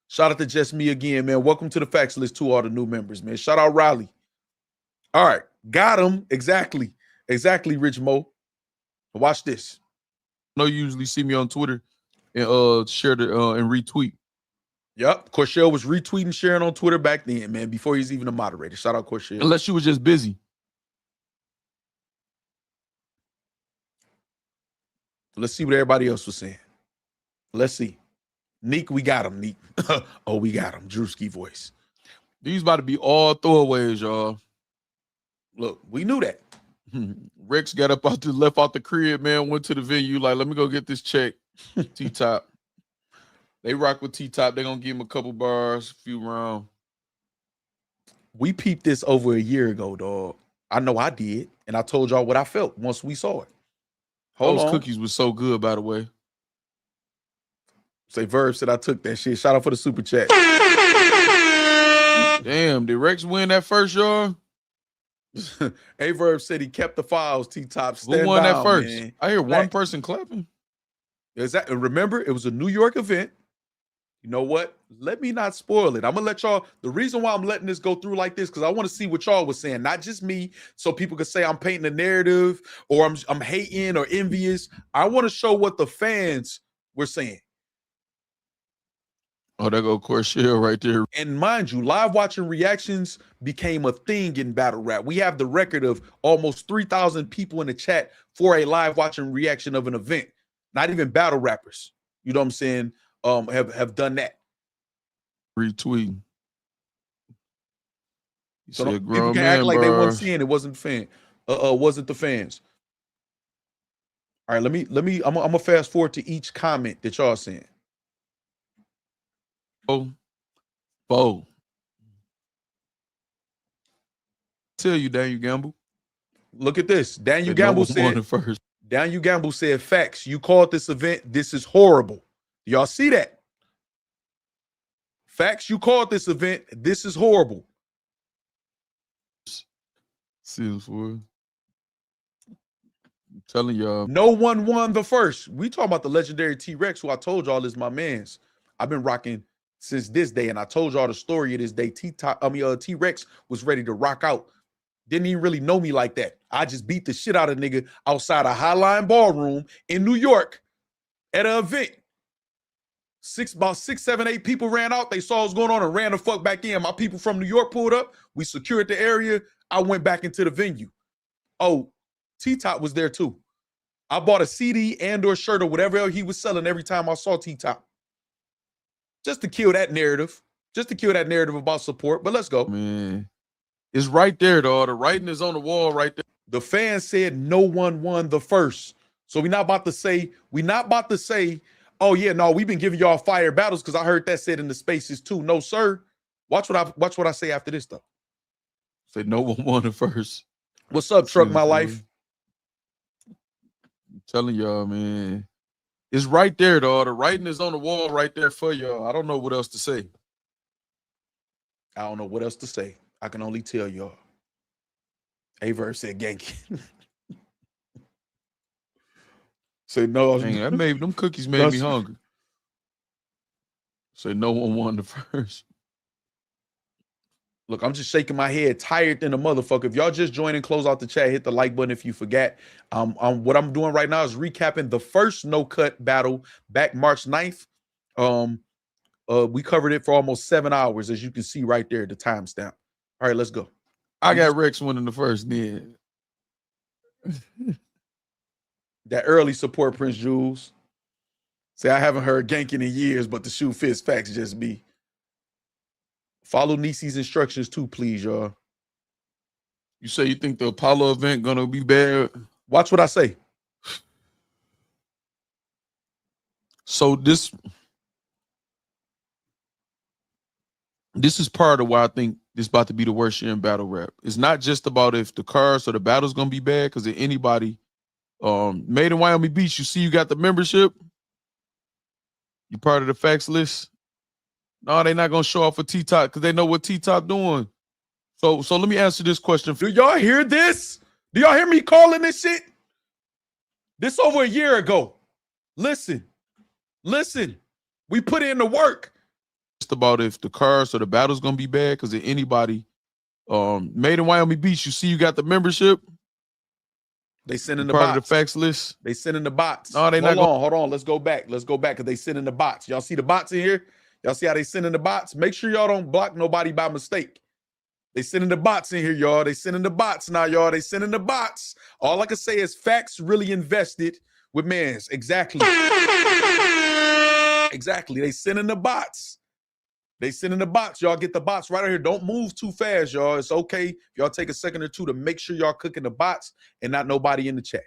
Shout out to Just Me again, man. Welcome to the Factz List to all the new members, man. Shout out Riley. All right. Got him. Exactly. Exactly, Rich Mo. Watch this. I know you usually see me on Twitter and share the and retweet. Yep. Corshell was retweeting, sharing on Twitter back then, man, before he's even a moderator. Shout out Corshell. Unless you were just busy. Let's see what everybody else was saying. Let's see. Neek, we got him, Neek. Oh, we got him. Drewski voice. These about to be all throwaways, y'all. Look, we knew that. Rex got up out left out the crib, man, went to the venue, like, let me go get this check. T-Top. They rock with T-Top. They're going to give him a couple bars, a few rounds. We peeped this over a year ago, dog. I know I did, and I told y'all what I felt once we saw it. Those cookies were so good, by the way. Say Verb said I took that shit. Shout out for the super chat. Damn, did Rex win that first, y'all? A Verb said he kept the files, T-Top. Who won that first? Man. I hear one person clapping. Exactly. Remember, it was a New York event. You know what? Let me not spoil it. I'm gonna let y'all. The reason why I'm letting this go through like this because I want to see what y'all was saying, not just me, so people could say I'm painting a narrative or I'm hating or envious. I want to show what the fans were saying. Oh, there go Corshell right there. And mind you, live watching reactions became a thing in battle rap. We have the record of almost 3,000 people in the chat for a live watching reaction of an event. Not even battle rappers. You know what I'm saying? Have done that. Retweeting. So people can act like they weren't seeing it. Wasn't the fans. All right, I'm gonna fast forward to each comment that y'all saying. Bo. Tell you, Daniel Gamble. Look at this. Daniel Gamble said first. Daniel Gamble said, "Facts. You called this event. This is horrible. Y'all see that? Facts. You called this event. This is horrible." Seals for. I'm telling y'all. No one won the first. We talking about the legendary T-Rex, who I told y'all is my mans. I've been rocking since this day, and I told y'all the story of this day. T-Rex was ready to rock out. Didn't even really know me like that. I just beat the shit out of nigga outside a Highline Ballroom in New York at an event. About 6, 7, 8 people ran out. They saw what was going on and ran the fuck back in. My people from New York pulled up. We secured the area. I went back into the venue. Oh, T-Top was there too. I bought a CD and or shirt or whatever else he was selling every time I saw T-Top. Just to kill that narrative. Just to kill that narrative about support. But let's go. Man, it's right there, though. The writing is on the wall right there. The fans said no one won the first. So we're not about to say, oh yeah, no, we've been giving y'all fire battles because I heard that said in the spaces too. No, sir. Watch what I say after this, though. Say no one won the first. What's up, Truck My Life? I'm telling y'all, man. It's right there, though. The writing is on the wall right there for y'all. I don't know what else to say. I don't know what else to say. I can only tell y'all. Averb said Genki. Say no. Dang, them cookies made me hungry. Say no one won the first. Look, I'm just shaking my head, tired than a motherfucker. If y'all just join and close out the chat, hit the like button if you forgot. What I'm doing right now is recapping the first no-cut battle back March 9th. We covered it for almost 7 hours, as you can see right there, the timestamp. All right, let's go. I got Rex winning the first, then. That early support, Prince Jules. Say, I haven't heard ganking in years, but the shoe fits. Facts just be. Follow Nisi's instructions too, please, y'all. You say you think the Apollo event gonna be bad? Watch what I say. So this is part of why I think this about to be the worst year in battle rap. It's not just about if the cars or the battle's gonna be bad, because if anybody Made in Wyoming Beach, you see you got the membership. You part of the Factz list. No, they're not gonna show off for T-Top because they know what T-Top doing. So let me answer this question. Do y'all hear this? Do y'all hear me calling this shit? This over a year ago. Listen. We put in the work. Just about if the cars or the battle's gonna be bad, because if anybody made in Wyoming Beach, you see you got the membership. They sending the part bots. of the Factz list. They sending the bots. No, they not. Hold on. Let's go back because they sending the bots. Y'all see the bots in here? Y'all see how they sending the bots? Make sure y'all don't block nobody by mistake. They sending the bots in here, y'all. They sending the bots now, y'all. They sending the bots. All I can say is Factz really invested with mans. Exactly. Exactly. They sending the bots. They sending the bots. Y'all get the bots right here. Don't move too fast, y'all. It's okay if y'all take a second or two to make sure y'all cooking the bots and not nobody in the chat.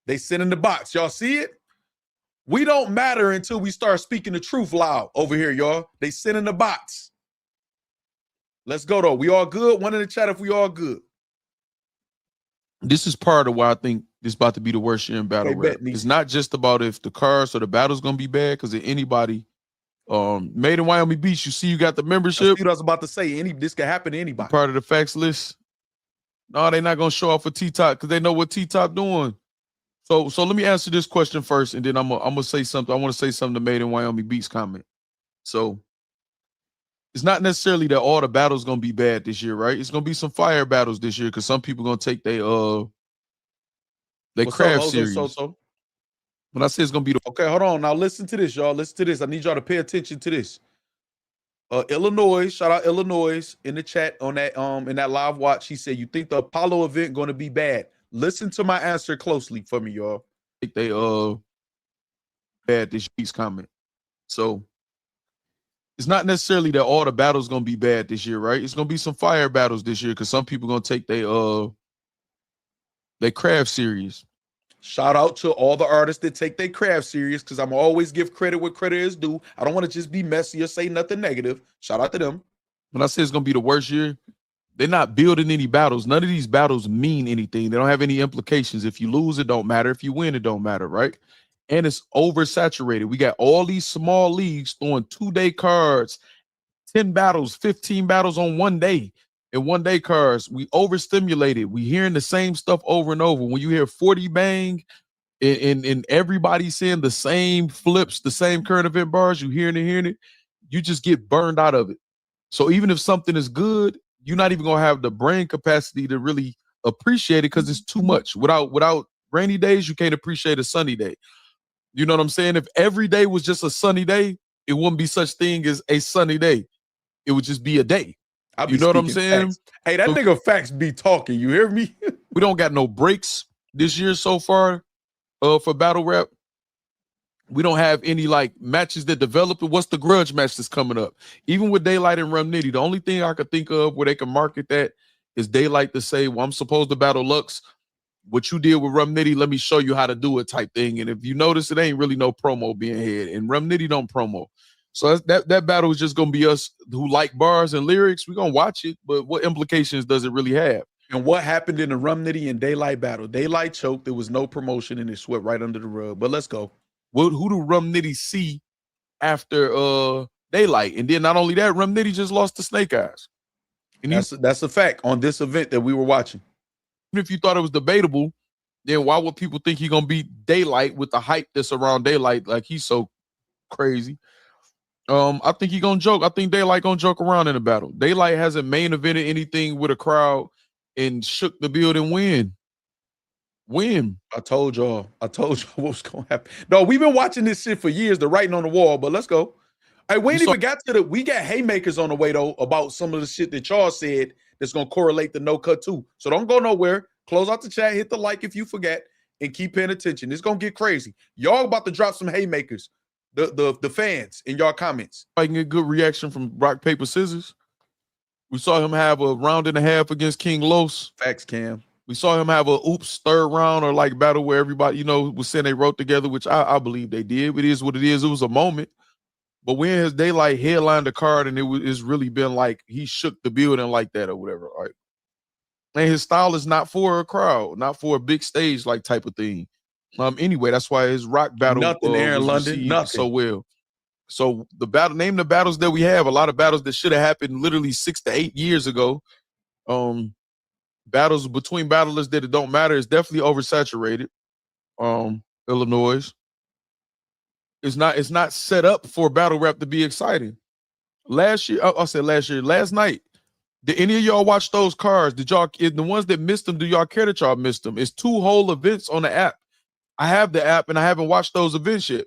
They sending the bots. Y'all see it? We don't matter until we start speaking the truth loud over here, y'all. They sending the bots. Let's go, though. We all good? One in the chat if we all good. This is part of why I think this is about to be the worst year in battle rap. It's not just about if the cars or the battle's going to be bad, because if anybody made in Wyoming Beach, you see you got the membership. That's what I was about to say. This can happen to anybody. Part of the Factz list. No, they're not going to show off for T-Top because they know what T-Top doing. So let me answer this question first, and then I'm gonna say something. I want to say something to Made in Wyoming Beats comment. So it's not necessarily that all the battles gonna be bad this year, right? It's gonna be some fire battles this year because some people gonna take they craft series. When I say it's gonna be okay, hold on. Now listen to this, y'all. Listen to this. I need y'all to pay attention to this. Illinois, shout out Illinois in the chat on that in that live watch. He said, "You think the Apollo event gonna be bad?" Listen to my answer closely for me, y'all. They bad this week's comment. So it's not necessarily that all the battles gonna be bad this year, right? It's gonna be some fire battles this year because some people gonna take they craft serious. Shout out to all the artists that take their craft serious, because I'm always give credit where credit is due. I don't want to just be messy or say nothing negative. Shout out to them. When I say it's gonna be the worst year, they're not building any battles. None of these battles mean anything. They don't have any implications. If you lose, it don't matter. If you win, it don't matter, right? And it's oversaturated. We got all these small leagues throwing 2-day cards, 10 battles, 15 battles on one day. And 1-day cards, we overstimulated. We hearing the same stuff over and over. When you hear 40 bang and everybody saying the same flips, the same current event bars, you hearing it, you just get burned out of it. So even if something is good, you're not even gonna have the brain capacity to really appreciate it because it's too much. Without rainy days, you can't appreciate a sunny day. You know what I'm saying? If every day was just a sunny day, it wouldn't be such thing as a sunny day. It would just be a day. You know what I'm saying? Facts. Hey, that nigga Factz be talking. You hear me? We don't got no breaks this year so far for battle rap. We don't have any like matches that develop. What's the grudge match that's coming up? Even with Daylight and Rum Nitty, the only thing I could think of where they can market that is Daylight to say, well, I'm supposed to battle Lux. What you did with Rum Nitty, let me show you how to do it type thing. And if you notice, it ain't really no promo being had. And Rum Nitty don't promo. So that battle is just going to be us who like bars and lyrics. We're going to watch it, but what implications does it really have? And what happened in the Rum Nitty and Daylight battle? Daylight choked. There was no promotion and it swept right under the rug. But let's go. Who do Rum Nitty see after Daylight? And then not only that, Rum Nitty just lost to Snake Eyes. And that's a fact on this event that we were watching. Even if you thought it was debatable, then why would people think he's gonna beat Daylight with the hype that's around Daylight? Like he's so crazy. I think he's gonna joke. I think Daylight gonna joke around in the battle. Daylight hasn't main evented anything with a crowd and shook the building win. I told y'all what was gonna happen. No, we've been watching this shit for years, the writing on the wall, but let's go. Hey, we ain't even got to we got haymakers on the way though about some of the shit that y'all said that's gonna correlate to No Cut too. So don't go nowhere. Close out the chat, hit the like if you forget, and keep paying attention. It's gonna get crazy. Y'all about to drop some haymakers. The fans in y'all comments. I can get good reaction from rock, paper, scissors. We saw him have a round and a half against King Los. Facts, Cam. We saw him have a oops third round or like battle where everybody, you know, was saying they wrote together, which I believe they did. It is what it is. It was a moment. But when his Daylight headlined the card and it's really been like he shook the building like that or whatever. Right? And his style is not for a crowd, not for a big stage like type of thing. Anyway, that's why his rock battle nothing there in London, nothing so well. So name the battles that we have. A lot of battles that should have happened literally 6 to 8 years ago. battles between battlers that it don't matter. It's definitely oversaturated. Illinois. It's not set up for battle rap to be exciting. Last night. Did any of y'all watch those cards? Did y'all, the ones that missed them, do y'all care that y'all missed them? It's 2 whole events on the app. I have the app and I haven't watched those events yet.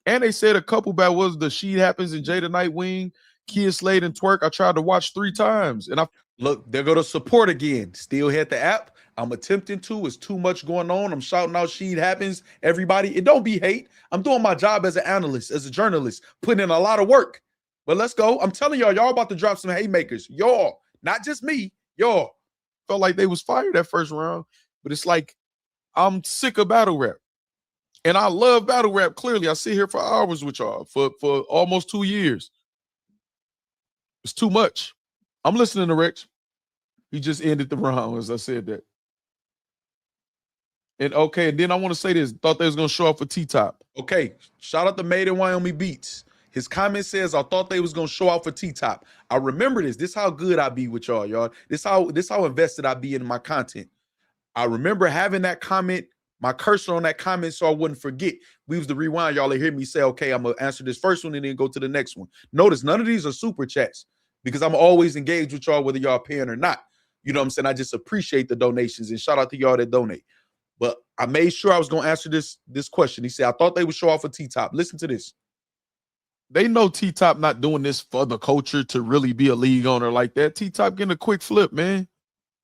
And they said a couple bad was the She Happens and Jada Nightwing, Kia Slade and Twerk. I tried to watch 3 times. And I look, they're gonna support again. Still hit the app. I'm attempting to. It's too much going on. I'm shouting out She Happens. Everybody, it don't be hate. I'm doing my job as an analyst, as a journalist, putting in a lot of work. But let's go. I'm telling y'all about to drop some haymakers. Y'all. Not just me, y'all. Felt like they was fired that first round, but it's like I'm sick of battle rap. And I love battle rap, clearly. I sit here for hours with y'all for almost 2 years. It's too much. I'm listening to Rex. He just ended the round as I said that. And okay, and then I want to say this. Thought they was going to show up for T-Top. Okay, shout out to Made in Wyoming Beats. His comment says, I thought they was gonna show out for T-Top. I remember this. This how good I be with y'all. This how invested I be in my content. I remember having that comment, my cursor on that comment, so I wouldn't forget. We was to rewind. Y'all hear me say, okay, I'm gonna answer this first one and then go to the next one. Notice none of these are super chats because I'm always engaged with y'all, whether y'all paying or not. You know what I'm saying? I just appreciate the donations and shout out to y'all that donate. But I made sure I was gonna answer this question. He said, I thought they would show out for T-Top. Listen to this. They know T-Top not doing this for the culture to really be a league owner like that. T-Top getting a quick flip, man.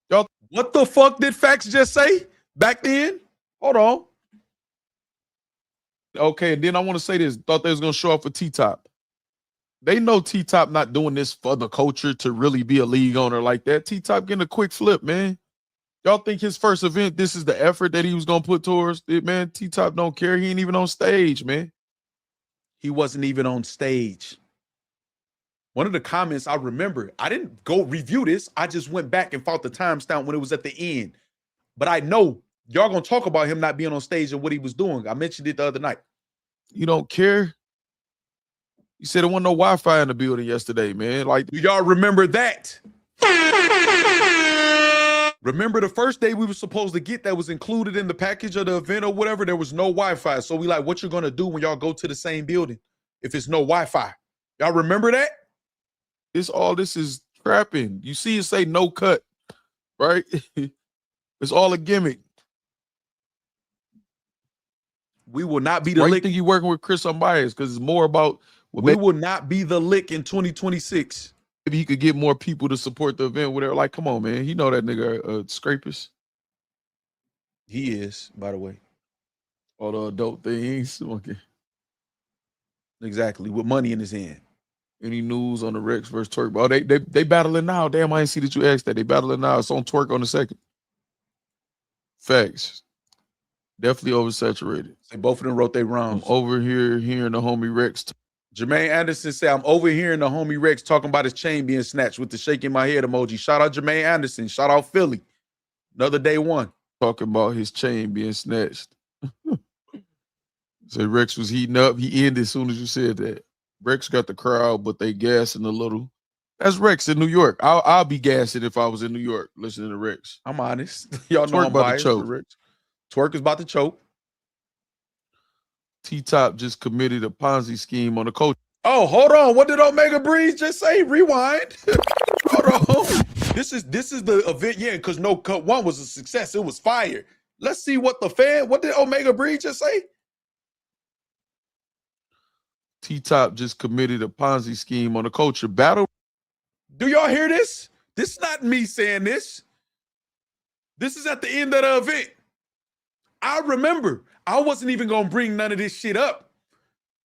Y'all, what the fuck did Factz just say back then? Hold on. Okay, and then I want to say this. Thought they was going to show up for T-Top. They know T-Top not doing this for the culture to really be a league owner like that. T-Top getting a quick flip, man. Y'all think his first event, this is the effort that he was going to put towards it, man? T-Top don't care. He ain't even on stage, man. He wasn't even on stage. One of the comments I remember, I didn't go review this. I just went back and fought the timestamp when it was at the end. But I know y'all gonna talk about him not being on stage and what he was doing. I mentioned it the other night. You don't care? You said there wasn't no Wi-Fi in the building yesterday, man. Like, do y'all remember that? Remember the first day we were supposed to get that was included in the package of the event or whatever, there was no Wi-Fi. So we like, what you gonna do when y'all go to the same building if it's no Wi-Fi? Y'all remember that? This is trapping. You see it say no cut, right? It's all a gimmick. We will not be the Why lick. You think you working with Chris unbiased? Because it's more about we will not be the lick in 2026. Maybe he could get more people to support the event. Whatever. Like, come on, man. He know that nigga scrapers. He is, by the way. All the adult things. Okay. Exactly. With money in his hand. Any news on the Rex versus Twerk? Oh, they battling now. Damn, I didn't see that you asked that. They battling now. It's on Twerk on the second. Facts. Definitely oversaturated. They both of them wrote their rounds. I'm over here hearing the homie Rex. Jermaine Anderson said, I'm over hearing the homie Rex talking about his chain being snatched with the shaking my head emoji. Shout out Jermaine Anderson. Shout out Philly. Another day one. Talking about his chain being snatched. So Rex was heating up. He ended as soon as you said that. Rex got the crowd, but they gassing a little. That's Rex in New York. I'll be gassing if I was in New York listening to Rex. I'm honest. Y'all know Twerk I'm about biased to choke. Rex. Twerk is about to choke. T-Top just committed a Ponzi scheme on the coach. Oh, hold on. What did Omega Brizz just say? Rewind. Hold on. This is the event, yeah, because No Cut 1 was a success. It was fire. Let's see what did Omega Brizz just say? T-Top just committed a Ponzi scheme on the culture battle. Do y'all hear this? This is not me saying this. This is at the end of the event. I remember I wasn't even going to bring none of this shit up.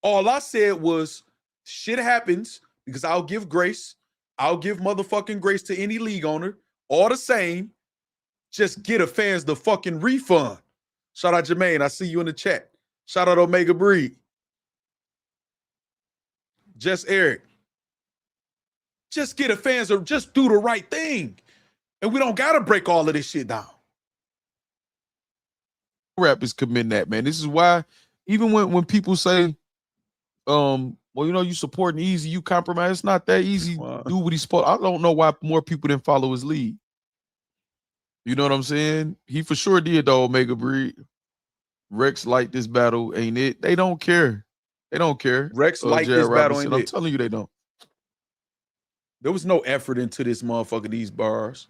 All I said was shit happens because I'll give grace. I'll give motherfucking grace to any league owner. All the same, just get a fans the fucking refund. Shout out Jermaine. I see you in the chat. Shout out Omega Brizz. Just Eric. Just get a fans or just do the right thing. And we don't got to break all of this shit down. Rap is committing that, man. This is why even when people say, well, you know, you supporting easy, you compromise. It's not that easy. Do what he's supposed. I don't know why more people didn't follow his lead. You know what I'm saying? He for sure did the Omega breed. Rex liked this battle, ain't it? They don't care. They don't care. Rex liked Jared this battle, Robinson, ain't I'm it? telling you, they don't. There was no effort into this motherfucker, these bars.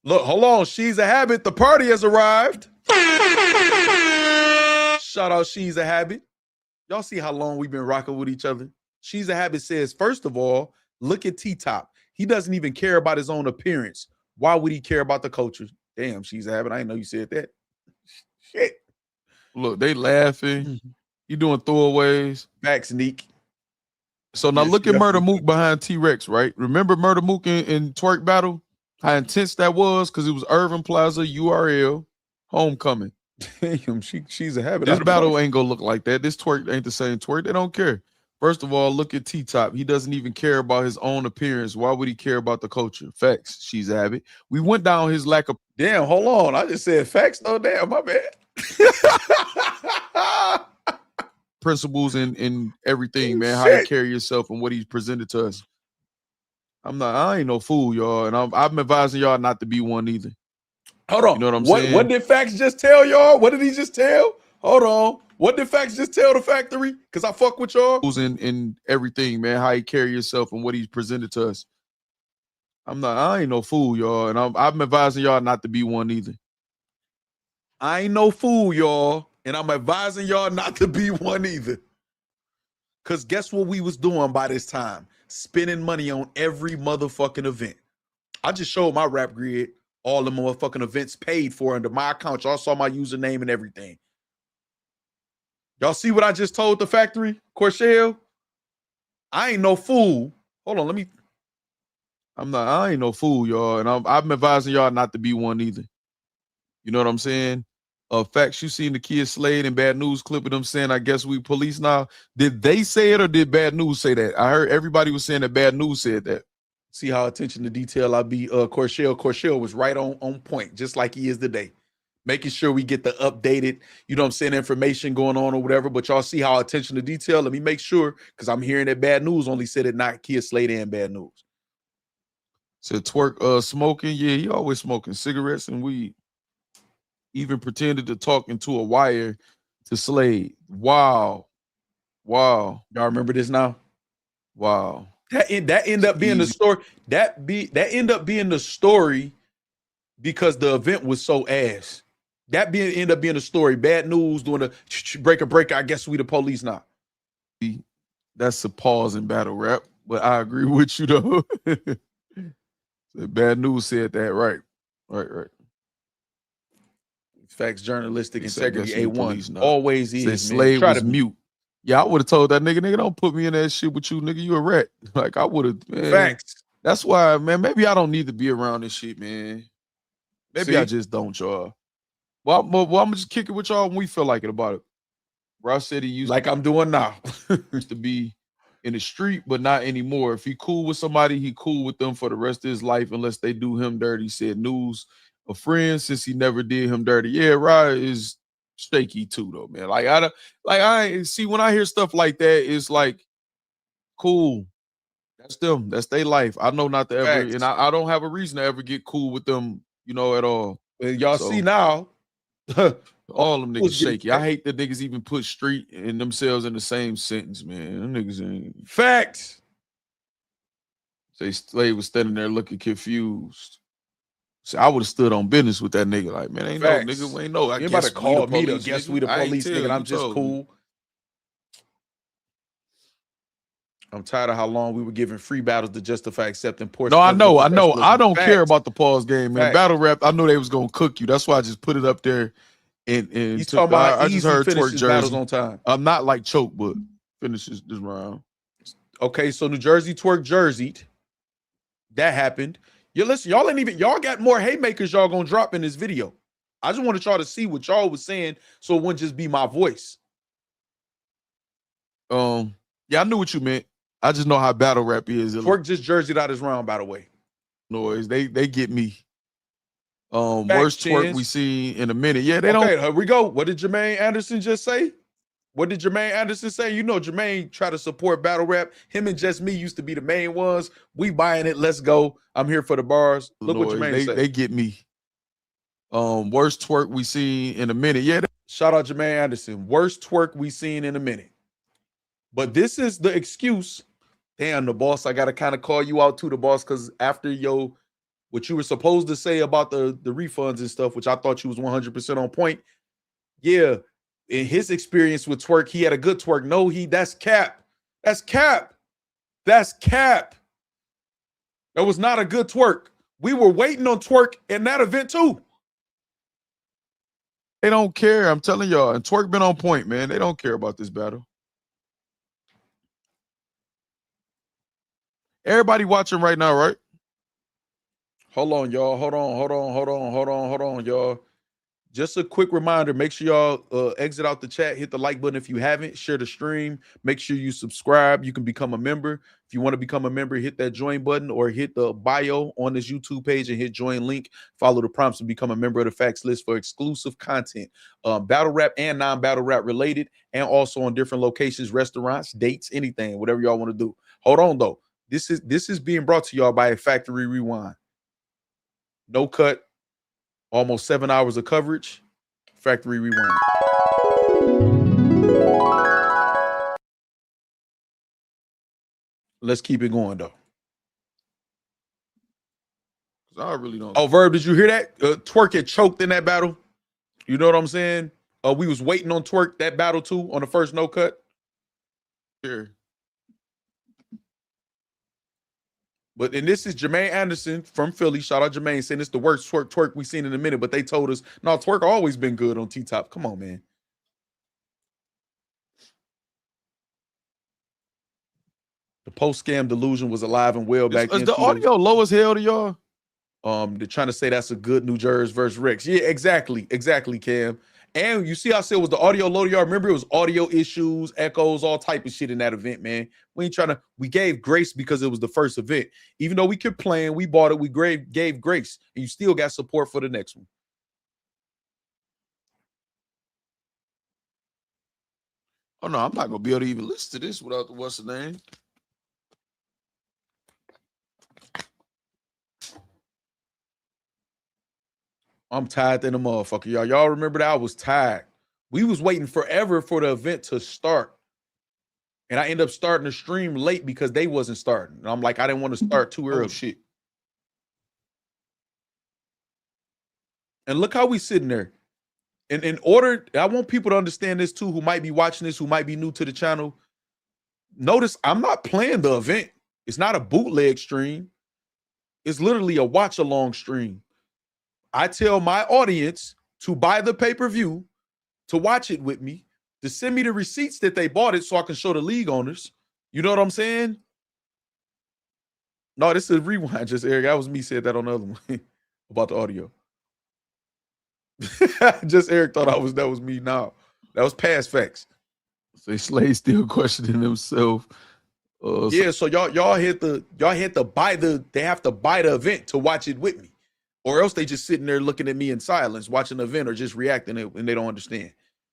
Look, hold on. She's a Habit. The party has arrived. Shout out She's a Habit. Y'all see how long we've been rocking with each other? She's a Habit says, first of all, look at T-Top. He doesn't even care about his own appearance. Why would he care about the culture? Damn, She's a Habit. I didn't know you said that. Shit. Look, they laughing. You doing throwaways. Factz, Neek. So now Yes, look at yes. Murder Mook behind T-Rex, right? Remember Murder Mook in Twerk Battle? How intense that was? Because it was Irving Plaza, URL, Homecoming. Damn, she's a Habit. This battle ain't gonna look like that. This Twerk ain't the same Twerk. They don't care. First of all, look at T-Top. He doesn't even care about his own appearance. Why would he care about the culture? Facts. She's a Habit. We went down his lack of Damn, hold on. I just said facts. No, damn, my bad. principles in everything, man. How Shit. you carry yourself and what he's presented to us. I ain't no fool, y'all, and I'm advising y'all not to be one either. Hold on. You know what I'm saying? What did Factz just tell y'all? What did he just tell? Hold on. What did Factz just tell the factory? Because I fuck with y'all. In everything, man. How you carry yourself and what he's presented to us. I ain't no fool, y'all, and I'm advising y'all not to be one either. I ain't no fool, y'all, and I'm advising y'all not to be one either. Because guess what we was doing by this time? Spending money on every motherfucking event. I just showed my rap grid all the motherfucking events paid for under my account. Y'all saw my username and everything. Y'all see what I just told the factory, Corshell? I ain't no fool. Hold on, let me. I ain't no fool, y'all, and I'm advising y'all not to be one either. You know what I'm saying? Facts, you seen the Kid Slade and Bad News clip of them saying, I guess we police now. Did they say it or did Bad News say that? I heard everybody was saying that Bad News said that. See how attention to detail I be. Corshell. Corshell was right on point, just like he is today. Making sure we get the updated, you know what I'm saying, information going on or whatever. But y'all see how attention to detail. Let me make sure, because I'm hearing that Bad News only said it, not Kid Slade and Bad News. Said Twerk smoking. Yeah, he always smoking cigarettes and weed. Even pretended to talk into a wire to Slade. Wow. Y'all remember this now? Wow. That end up being the story. That end up being the story because the event was so ass. End up being the story. Bad News doing a break. I guess we the police now. That's a pause in battle rap, but I agree with you though. Bad News said that right. Facts, journalistic integrity, A1. Now. Always is. Slade was mute. Yeah, I would have told that nigga, don't put me in that shit with you, nigga. You a rat. Like I would have. Facts. That's why, man. Maybe I don't need to be around this shit, man. Maybe I just don't, y'all. Well, I'm gonna just kick it with y'all when we feel like it about it. Ross said he used like I'm doing now. used to be in the street, but not anymore. If he cool with somebody, he cool with them for the rest of his life, unless they do him dirty. Said News, a friend since he never did him dirty. Yeah, Rod is shaky too, though, man. I see when I hear stuff like that, it's like, cool. That's them. That's their life. I know not to ever, Facts. and I don't have a reason to ever get cool with them, you know, at all. Y'all see now. All them niggas shaky. I hate that niggas even put street and themselves in the same sentence, man. Them niggas ain't. Facts. Slade was standing there looking confused. So I would have stood on business with that nigga. Like, man, ain't Facts. no nigga. Ain't no. You about to call me to guess we the police, nigga. I'm just cool. I'm tired of how long we were giving free battles to justify accepting portions. No, I know. I don't care about the pause game, man. Facts. Battle rap, I knew they was gonna cook you. That's why I just put it up there. And he's talking about I just heard Twerk battles Jersey on time. I'm not like Choke, but finishes this round. Okay, so New Jersey Twerk Jersey. That happened. You listen, y'all got more haymakers y'all gonna drop in this video. I just wanted y'all to see what y'all was saying, so it wouldn't just be my voice. Yeah, I knew what you meant. I just know how battle rap is. Twerk just jerseyed out his round, by the way. Noise. They get me. Facts, Worst twerk Chins. we see in a minute. Yeah, they Okay, don't. here we go. What did Jermaine Anderson just say? What did Jermaine Anderson say? You know, Jermaine try to support battle rap. Him and Just Me used to be the main ones. We buying it. Let's go. I'm here for the bars. Look what Jermaine said. They get me. Worst twerk we seen in a minute. Yeah. Shout out Jermaine Anderson. Worst twerk we seen in a minute. But this is the excuse. Damn, the boss, I gotta kind of call you out to the boss, because after what you were supposed to say about the refunds and stuff, which I thought you was 100% on point. Yeah, in his experience with twerk, he had a good twerk. No, that's cap. That's cap. That's cap. That was not a good twerk. We were waiting on twerk in that event too. They don't care. I'm telling y'all. And twerk been on point, man. They don't care about this battle. Everybody watching right now, right? Hold on, y'all. Hold on, y'all. Just a quick reminder, make sure y'all exit out the chat, hit the like button if you haven't, share the stream, make sure you subscribe. You can become a member. If you want to become a member, hit that join button or hit the bio on this YouTube page and hit join link. Follow the prompts and become a member of the Factz list for exclusive content, battle rap and non-battle rap related, and also on different locations, restaurants, dates, anything, whatever y'all want to do. Hold on, though. This is being brought to y'all by Factory Rewind. No cut. Almost 7 hours of coverage. Factory Rewind. Let's keep it going, though. I really don't. Oh, Verb, did you hear that? Twerk had choked in that battle. You know what I'm saying? We was waiting on Twerk that battle too on the first no cut. Here. But and this is Jermaine Anderson from Philly. Shout out Jermaine, saying it's the worst twerk we seen in a minute. But they told us, no, twerk always been good on T-Top. Come on, man. The post-scam delusion was alive and well back then. Is the audio low as hell to y'all? They're trying to say that's a good New Jersey versus Rex. Yeah, exactly, Cam. And you see how I said was the audio low to y'all? Remember, it was audio issues, echoes, all type of shit in that event, man. We gave grace because it was the first event. Even though we kept playing, we bought it, we gave grace, and you still got support for the next one. Oh no, I'm not gonna be able to even listen to this without the what's the name. I'm tired than a motherfucker, y'all. Y'all remember that? I was tired. We was waiting forever for the event to start. And I ended up starting the stream late because they wasn't starting. And I'm like, I didn't want to start too early. Oh, shit. And look how we sitting there. And in order, I want people to understand this too, who might be watching this, who might be new to the channel. Notice I'm not playing the event. It's not a bootleg stream. It's literally a watch-along stream. I tell my audience to buy the pay-per-view, to watch it with me, to send me the receipts that they bought it so I can show the league owners. You know what I'm saying? No, this is a rewind, just Eric. That was me said that on the other one about the audio. Just Eric thought that was me. No, that was past Factz. Say Slade still questioning himself. Yeah, so y'all had to buy they have to buy the event to watch it with me. Or else they just sitting there looking at me in silence, watching the event or just reacting and they don't understand.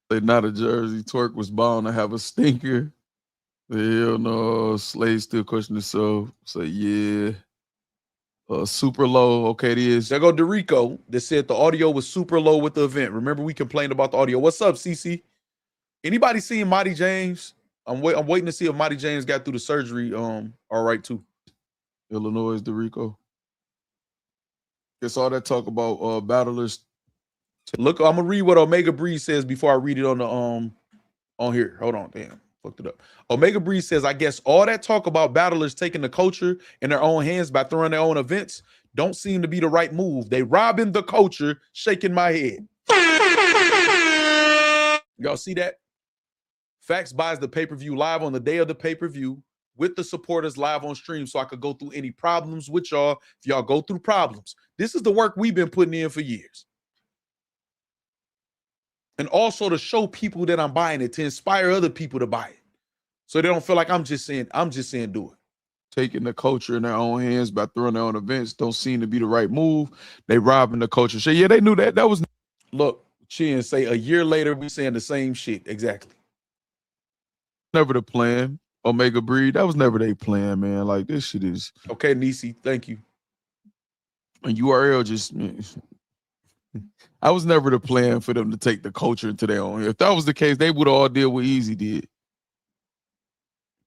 Not a Jersey. Twerk was bound to have a stinker. Hell no. Slade still questioning himself. Say, yeah. Super low. Okay, it is. There go Dorico that said the audio was super low with the event. Remember, we complained about the audio. What's up, CC? Anybody seeing Mighty James? I'm waiting to see if Mighty James got through the surgery all right, too. Illinois, Dorico. It's all that talk about battlers. Look, I'm gonna read what Omega Brizz says before I read it on the on here. Hold on, damn, fucked it up. Omega Brizz says, I guess all that talk about battlers taking the culture in their own hands by throwing their own events don't seem to be the right move. They robbing the culture, shaking my head. Y'all see that? Factz buys the pay-per-view live on the day of the pay-per-view with the supporters live on stream so I could go through any problems with y'all. If y'all go through problems, this is the work we've been putting in for years. And also to show people that I'm buying it, to inspire other people to buy it. So they don't feel like I'm just saying do it. Taking the culture in their own hands by throwing their own events don't seem to be the right move. They robbing the culture. So yeah, they knew that. That was. Look, Chin say a year later, we saying the same shit. Exactly. Never the plan. Omega Breed, that was never their plan, man. Like, this shit is. Okay, Nisi, thank you. And URL just. I was never the plan for them to take the culture into their own. If that was the case, they would all did what Easy did.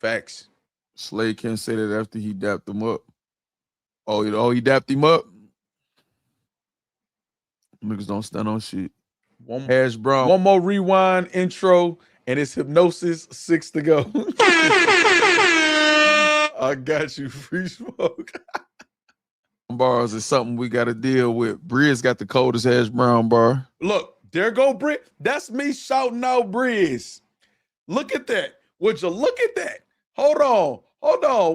Facts. Slade can't say that after he dapped him up. Oh, he dapped him up. Niggas don't stand on shit. Hash Brown. One more rewind intro, and it's Hypnosis 6 to go. I got you, Free Smoke. Bars is something we got to deal with. Brizz got the coldest Hash Brown bar. Look, there go Brizz. That's me shouting out Brizz. Look at that. Would you look at that? Hold on.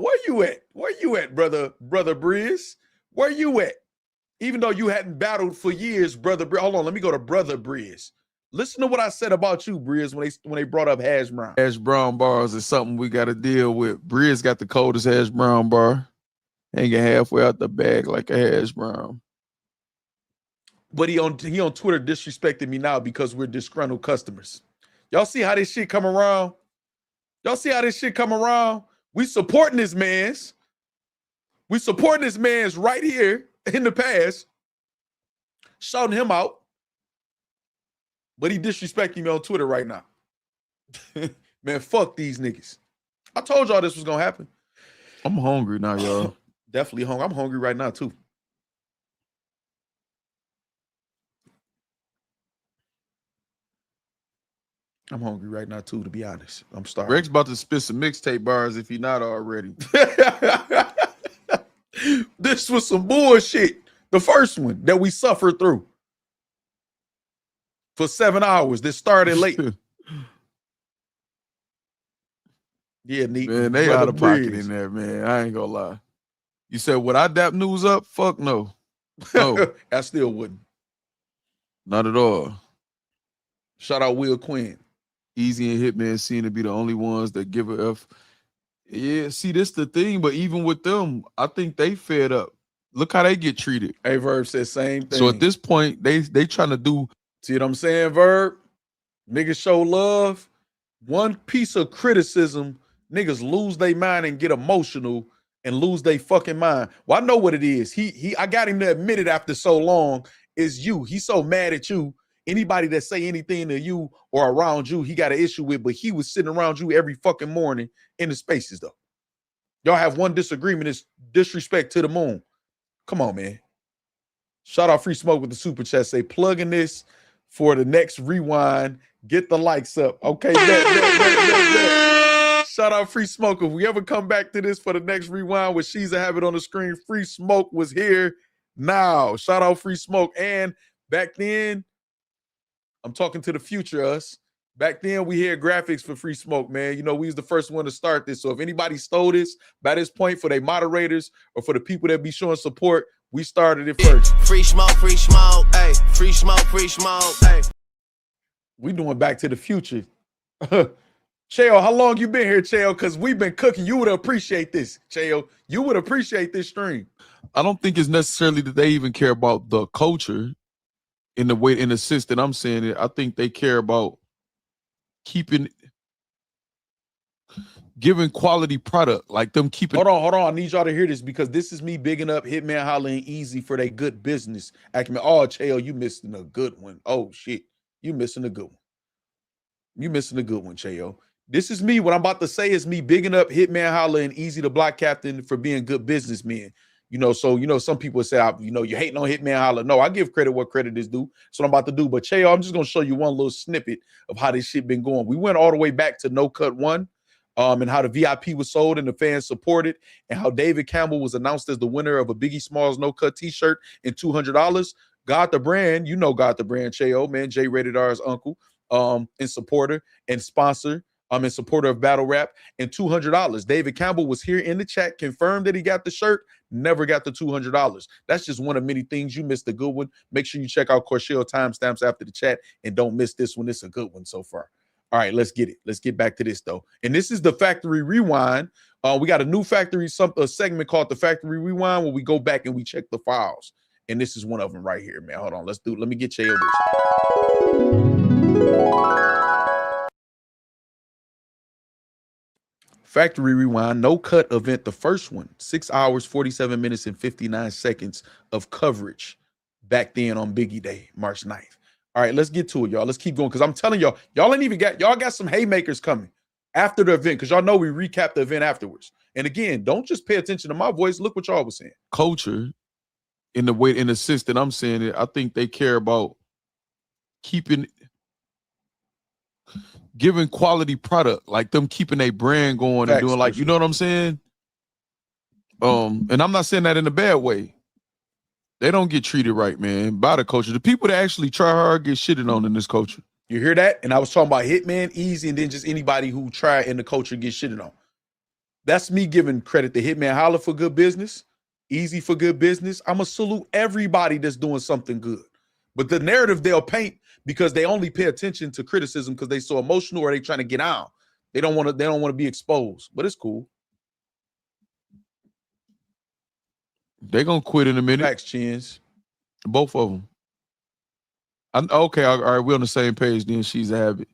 Where you at, brother Brizz? Where you at? Even though you hadn't battled for years, brother Brizz. Hold on, let me go to brother Brizz. Listen to what I said about you, Brizz, when they brought up Hash Brown. Hash Brown bars is something we got to deal with. Brizz got the coldest Hash Brown bar. Hanging halfway out the bag like a Hash Brown. But he on Twitter disrespecting me now because we're disgruntled customers. Y'all see how this shit come around? We supporting this man's. Right here in the past. Shouting him out. But he disrespecting me on Twitter right now. Man, fuck these niggas. I told y'all this was gonna happen. I'm hungry now, y'all. Definitely hungry. I'm hungry right now, too. I'm hungry right now, too, to be honest. I'm starving. Rex about to spit some mixtape bars if he not already. This was some bullshit. The first one that we suffered through. For 7 hours. This started late. Yeah, neat. Man, they out of pocket in there, man. I ain't gonna lie. You said, would I dap news up? Fuck no. No. I still wouldn't. Not at all. Shout out Will Quinn. Easy and Hitman seem to be the only ones that give a F. Yeah, see, this the thing, but even with them, I think they fed up. Look how they get treated. Hey, Verb said same thing. So at this point, they trying to do. See what I'm saying, Verb? Niggas show love. One piece of criticism, niggas lose their mind and get emotional and lose their fucking mind. Well, I know what it is. I got him to admit it after so long. Is you. He's so mad at you. Anybody that say anything to you or around you, he got an issue with, but he was sitting around you every fucking morning in the spaces, though. Y'all have one disagreement. It's disrespect to the moon. Come on, man. Shout out Free Smoke with the super chat. Say, plugging this for the next rewind. Get the likes up. Okay, Shout out Free Smoke. If we ever come back to this for the next rewind with She's a Habit on the screen, Free Smoke was here now. Shout out Free Smoke. And back then, I'm talking to the future us. Back then, we had graphics for Free Smoke, man. You know, we was the first one to start this. So if anybody stole this by this point for their moderators or for the people that be showing support, we started it first. Free smoke, hey. Free smoke, hey. We doing Back to the Future. Chael, how long you been here, Chael? Because we've been cooking. You would appreciate this, Chael. You would appreciate this stream. I don't think it's necessarily that they even care about the culture in the sense that I'm saying it. I think they care about giving quality product, like them keeping. Hold on. I need y'all to hear this because this is me bigging up Hitman Holla and Easy for their good business acumen. Oh, Chael, you missing a good one. Oh shit, you missing a good one. You missing a good one, Chael. This is me. What I'm about to say is me bigging up Hitman Holla and Easy the Block Captain for being good businessmen. You know, so, you know, some people say, you're hating on Hitman Holla. No, I give credit what credit is due. That's what I'm about to do. But, Chael, I'm just going to show you one little snippet of how this shit been going. We went all the way back to No Cut 1 and how the VIP was sold and the fans supported and how David Campbell was announced as the winner of a Biggie Smalls No Cut t-shirt and $200. God the Brand, you know God the Brand, Chael, man, J Rated R's uncle, and supporter and sponsor. In supporter of battle rap and $200. David Campbell was here in the chat, confirmed that he got the shirt, never got the $200. That's just one of many things. You missed a good one. Make sure you check out Corshell timestamps after the chat and don't miss this one. It's a good one so far. All right, let's get it. Let's get back to this though. And this is the Factory Rewind. We got a new Factory, a segment called the Factory Rewind where we go back and we check the files. And this is one of them right here, man. Hold on, let me get Chael this. Factory Rewind, No Cut event, the first one, 6 hours, 47 minutes, and 59 seconds of coverage. back then on Biggie Day, March 9th. All right, let's get to it, y'all. Let's keep going because I'm telling y'all ain't even y'all got some haymakers coming after the event because y'all know we recap the event afterwards. And again, don't just pay attention to my voice. Look what y'all was saying. Culture, in the sense that I'm saying it, I think they care about giving quality product, like them keeping a brand going and doing like, you know what I'm saying? And I'm not saying that in a bad way. They don't get treated right, man, by the culture. The people that actually try hard get shitted on in this culture. You hear that? And I was talking about Hitman, Easy, and then just anybody who try in the culture get shitted on. That's me giving credit to Hitman Holla for good business, Easy for good business. I'm going to salute everybody that's doing something good. But the narrative they'll paint because they only pay attention to criticism because they so emotional or they trying to get out. They don't want to be exposed, but it's cool. They gonna quit in a minute. Facts, Chins. Both of them. Okay, all right, we're on the same page then. She's a habit.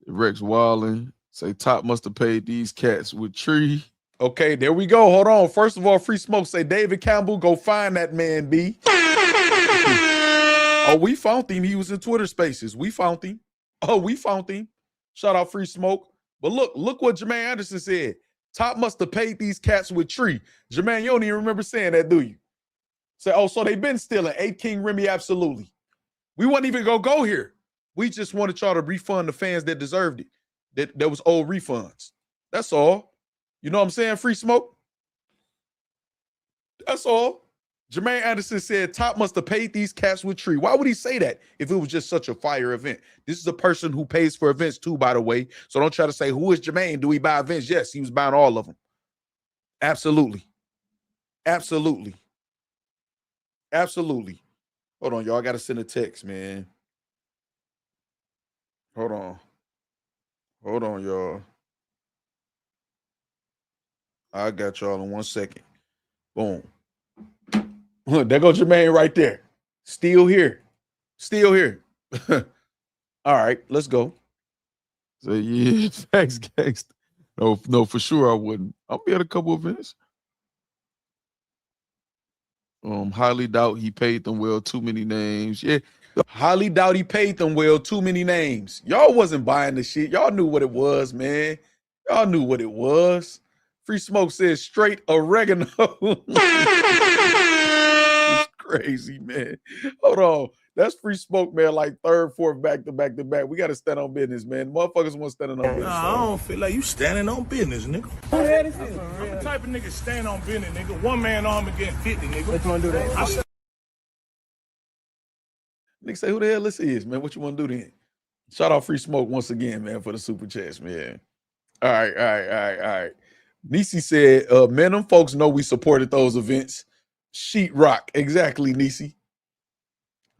Rex Wallen say Top must have paid these cats with tree. Okay, there we go. Hold on. First of all, Free Smoke say David Campbell, go find that man, B. Oh, we found him. He was in Twitter Spaces. We found him. Oh, we found him. Shout out Free Smoke. But look what Jermaine Anderson said. Top must have paid these cats with tree. Jermaine, you don't even remember saying that, do you? Say, oh, so they've been stealing. 8 King Remy, absolutely. We wasn't even gonna go here. We just wanted y'all to refund the fans that deserved it. That was old refunds. That's all. You know what I'm saying, Free Smoke? That's all. Jermaine Anderson said Top must have paid these cats with tree. Why would he say that if it was just such a fire event? This is a person who pays for events too, by the way. So don't try to say, who is Jermaine? Do he buy events? Yes, he was buying all of them. Absolutely. Absolutely. Absolutely. Hold on, y'all. I got to send a text, man. Hold on. Hold on, y'all. I got y'all in 1 second. Boom. There goes Jermaine right there. Still here. Still here. All right, let's go. So yeah, facts, gangsta. No, for sure I wouldn't. I'll be at a couple of events. Highly doubt he paid them well. Too many names. Yeah. Highly doubt he paid them well. Too many names. Y'all wasn't buying the shit. Y'all knew what it was, man. Y'all knew what it was. Free Smoke says straight oregano. It's crazy, man. Hold on. That's Free Smoke, man. Like third, fourth, back to back to back. We got to stand on business, man. Motherfuckers want standing on business. Nah, I don't feel like you standing on business, nigga. Who the hell this is? I'm the type of nigga stand on business, nigga. One man arm against 50, nigga. What you want to do that? Nigga say, who the hell this is, man? What you want to do then? Shout out Free Smoke once again, man, for the super chats, man. All right. Nisi said, man, them folks know we supported those events. Sheetrock. Exactly, Nisi.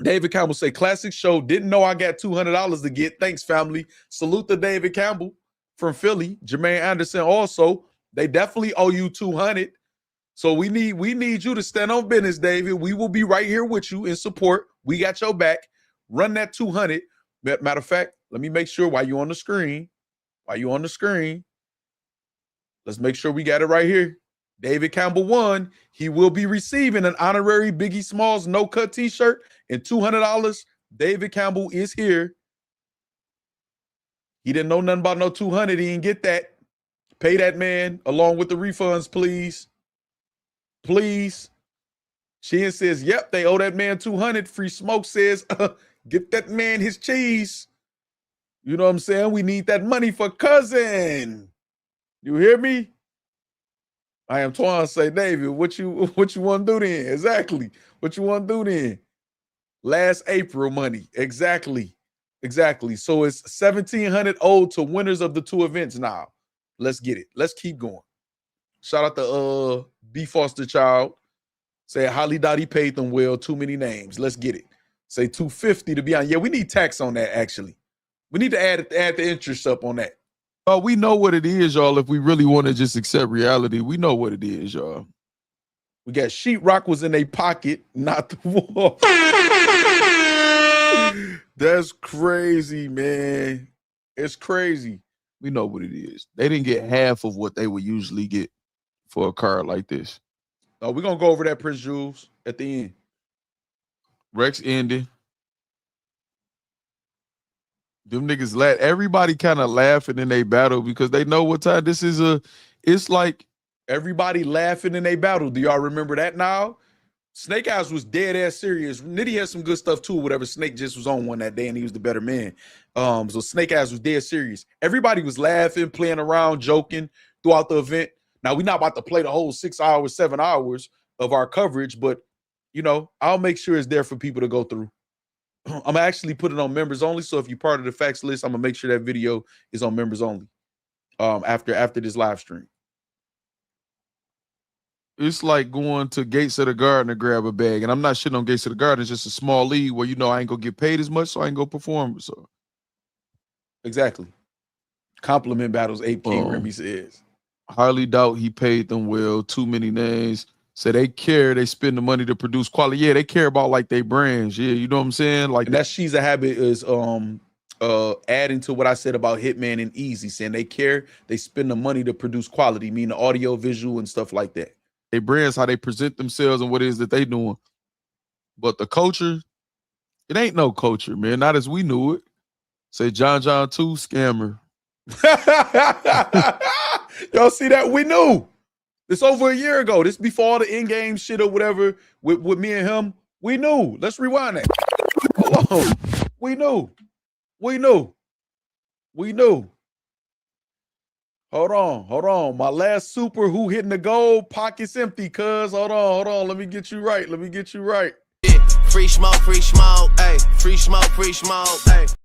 David Campbell say, classic show. Didn't know I got $200 to get. Thanks, family. Salute to David Campbell from Philly. Jermaine Anderson also. They definitely owe you $200. So we need you to stand on business, David. We will be right here with you in support. We got your back. Run that $200. Matter of fact, let me make sure while you're on the screen. Let's make sure we got it right here. David Campbell won. He will be receiving an honorary Biggie Smalls No Cut t-shirt and $200. David Campbell is here. He didn't know nothing about no 200. He didn't get that. Pay that man along with the refunds, please. Please. Sheehan says, yep, they owe that man 200. Free Smoke says, get that man his cheese. You know what I'm saying? We need that money for cousin. You hear me? I am trying to say, David, what you want to do then? Exactly. What you want to do then? Last April money. Exactly. So it's $1,700 owed to winners of the two events now. Let's get it. Let's keep going. Shout out to B Foster Child. Say highly doubt he paid them well. Too many names. Let's get it. Say $250 to be on. Yeah, we need tax on that, actually. We need to add the interest up on that. We know what it is, y'all. If we really want to just accept reality, we know what it is, y'all. We got sheetrock was in their pocket, not the wall. That's crazy, man. It's crazy. We know what it is. They didn't get half of what they would usually get for a card like this. Oh, we're going to go over that, Prince Jules, at the end. Rex ended. Them niggas let everybody kind of laughing in they battle because they know what time this is. It's like everybody laughing in they battle. Do y'all remember that now? Snake Eyes was dead ass serious. Nitty had some good stuff too. Whatever, Snake just was on one that day and he was the better man. So Snake Eyes was dead serious. Everybody was laughing, playing around, joking throughout the event. Now we're not about to play the whole 6 hours, 7 hours of our coverage, but you know, I'll make sure it's there for people to go through. I'm actually put it on members only. So if you're part of the Factz list, I'm gonna make sure that video is on members only. After this live stream. It's like going to Gates of the Garden to grab a bag. And I'm not shitting on Gates of the Garden. It's just a small league where, you know, I ain't gonna get paid as much, so I ain't gonna perform. So exactly. Compliment battles, Ape King Remy says. Highly doubt he paid them well. Too many names. So they care, they spend the money to produce quality. Yeah, they care about like their brands. Yeah, you know what I'm saying? Like and that She's a Habit is adding to what I said about Hitman and Easy, saying they care, they spend the money to produce quality, meaning audio, visual, and stuff like that. They brands, how they present themselves and what it is that they doing. But the culture, it ain't no culture, man. Not as we knew it. Say John 2, scammer. Y'all see that? We knew. It's over a year ago. This before all the in-game shit or whatever with me and him. We knew. Let's rewind that. Hold on. We knew. Hold on. My last super, who hitting the goal? Pockets empty, cuz. Hold on. Let me get you right. Yeah, free smoke, ayy. Free smoke, ayy.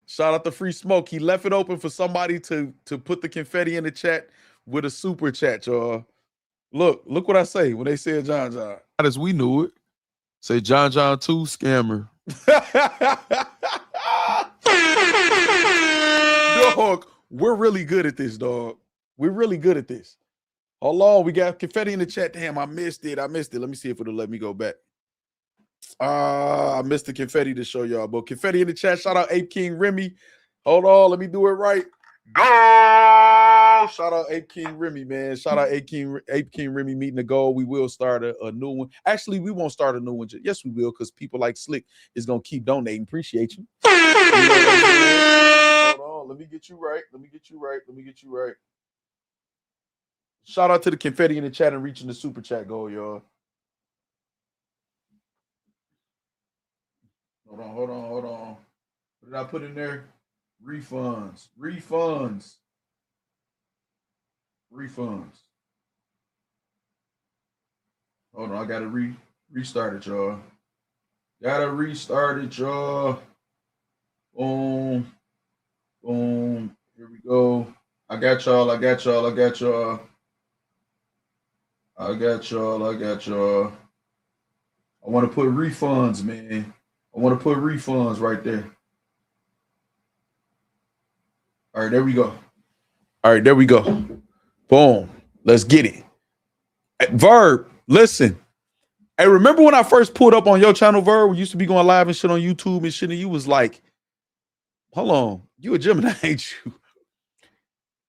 Shout out to Free Smoke. He left it open for somebody to put the confetti in the chat with a super chat, y'all. Look what I say when they said John. Not as we knew it. Say John 2, scammer. Dog, we're really good at this, dog. We're really good at this. Hold on, we got confetti in the chat. Damn, I missed it. Let me see if it'll let me go back. I missed the confetti to show y'all, but confetti in the chat. Shout out Ape King Remy. Hold on, let me do it right. Go! Shout out Ape King Remy, man. Shout out Ape King Remy meeting the goal. We will start a new one. Actually, we won't start a new one. Yes, we will, because people like Slick is gonna keep donating. Appreciate you. Hold on, let me get you right. Shout out to the confetti in the chat and reaching the super chat goal, y'all. Hold on. What did I put in there? Refunds. Hold on, I gotta restart it, y'all. Boom. Here we go. I got y'all. I want to put refunds, man. I want to put refunds right there. All right, there we go. Boom. Let's get it. Verb, listen. Hey, remember when I first pulled up on your channel, Verb? We used to be going live and shit on YouTube and shit, and you was like, hold on, you a Gemini, ain't you?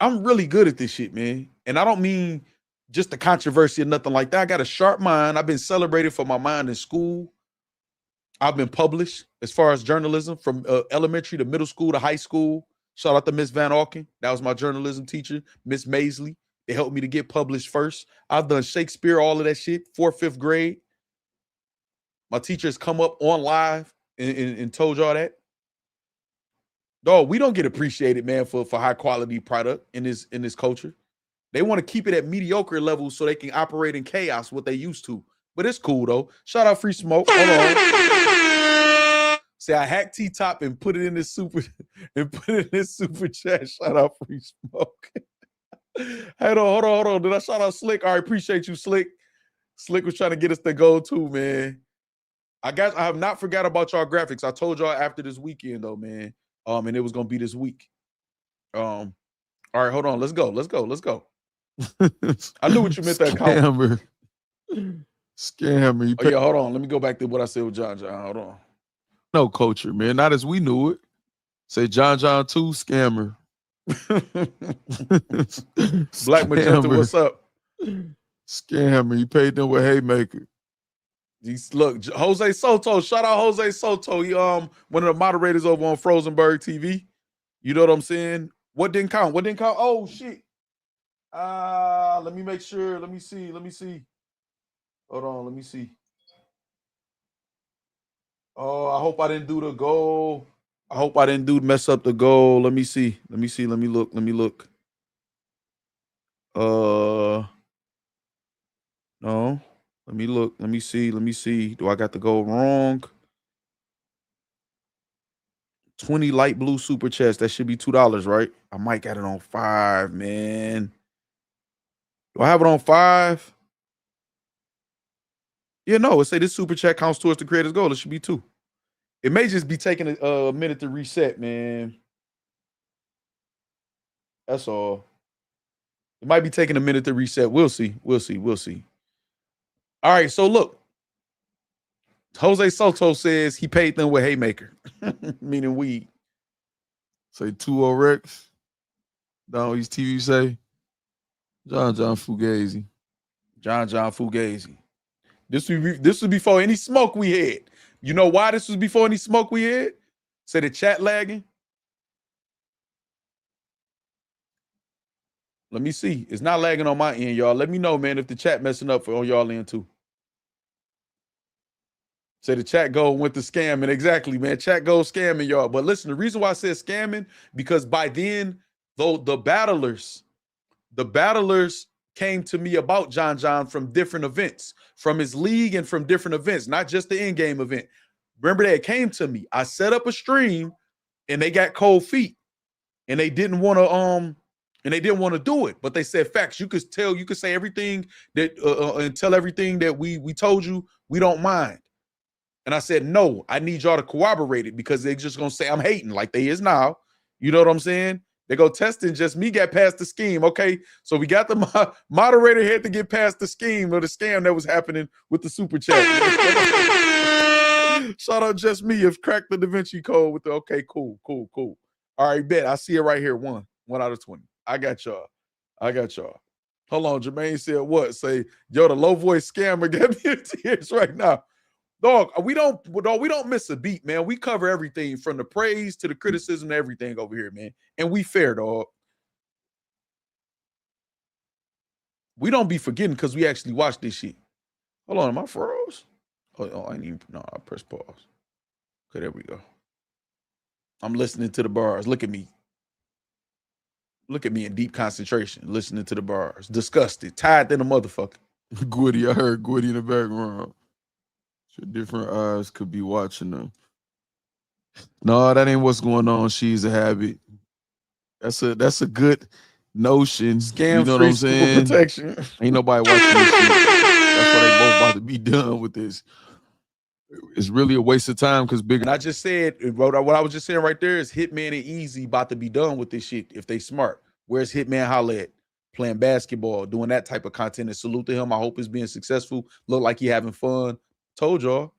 I'm really good at this shit, man. And I don't mean just the controversy or nothing like that. I got a sharp mind. I've been celebrated for my mind in school. I've been published as far as journalism from elementary to middle school to high school. Shout out to Miss Van Auken. That was my journalism teacher. Miss Maisley. They helped me to get published first. I've done Shakespeare, all of that shit, 4th, 5th grade. My teachers come up on live and told y'all that. Dog, we don't get appreciated, man, for high quality product in this culture. They want to keep it at mediocre levels so they can operate in chaos, what they used to. But it's cool though. Shout out Free Smoke. Hold on. Say I hacked T-Top and put it in this super chat. Shout out Free Smoke. Hold on. Did I shout out Slick? All right, appreciate you, Slick. Slick was trying to get us to go too, man. I have not forgot about y'all graphics. I told y'all after this weekend though, man. And it was gonna be this week. All right, hold on. Let's go. I knew what you meant that comment. Scammer. Oh yeah, hold on. Let me go back to what I said with John. Hold on. No culture, man. Not as we knew it. Say John 2, scammer. Black Magenta, what's up? Scammer. You paid them with haymaker. Look, Jose Soto. Shout out Jose Soto. He one of the moderators over on Frozenberg TV. You know what I'm saying? What didn't count? What didn't count? Oh shit. Let me make sure. Let me see. Hold on. Let me see. Oh, I hope I didn't do the goal. I hope I didn't mess up the goal. Let me see. Let me look. No. Let me look. Let me see. Do I got the goal wrong? 20 light blue super chats. That should be $2, right? I might got it on 5, man. Do I have it on 5? Yeah, no. It say this super chat counts towards the creator's goal. It should be 2. It may just be taking a minute to reset, man. That's all. It might be taking a minute to reset. We'll see. All right, so look. Jose Soto says he paid them with Haymaker, meaning weed. Say 2-0 Rex. Down East TV say. John Fugazi. John Fugazi. This was before any smoke we had. You know why this was before any smoke we had? Say the chat lagging. Let me see. It's not lagging on my end, y'all. Let me know, man, if the chat messing up on y'all end too. Say the chat go went to scamming. Exactly, man. Chat goes scamming, y'all. But listen, the reason why I said scamming, because by then, though the battlers came to me about John from different events, from his league and from different events, not just the in-game event. Remember, they came to me. I set up a stream and they got cold feet and they didn't want to do it. But they said, Factz, you could say everything that and tell everything that we told you, we don't mind. And I said, no, I need y'all to corroborate it because they're just going to say I'm hating like they is now. You know what I'm saying? They go testing just me got past the scheme. Okay, so we got the moderator had to get past the scheme or the scam that was happening with the super chat. Shout out just me have cracked the Da Vinci code with the okay, cool. All right, bet. I see it right here. 1 out of 20. I got y'all. Hold on, Jermaine said what? Say, yo, the low voice scammer got me in tears right now. Dog, we don't miss a beat, man. We cover everything from the praise to the criticism to everything over here, man. And we fair, dog. We don't be forgetting because we actually watch this shit. Hold on, am I froze? Oh, I didn't even, no, I press pause. Okay, there we go. I'm listening to the bars. Look at me. Look at me in deep concentration, listening to the bars. Disgusted, tired than a motherfucker. Goody, I heard Goody in the background. Different eyes could be watching them. No, that ain't what's going on. She's a habit. That's a good notion. Scam, you know what I'm saying? Protection. Ain't nobody watching this shit. That's why they both about to be done with this. It's really a waste of time because big. And I just said, what I was just saying right there is Hitman and Easy about to be done with this shit if they smart. Where's Hitman Holla at? Playing basketball, doing that type of content. And salute to him. I hope it's being successful. Look like he having fun. Told y'all.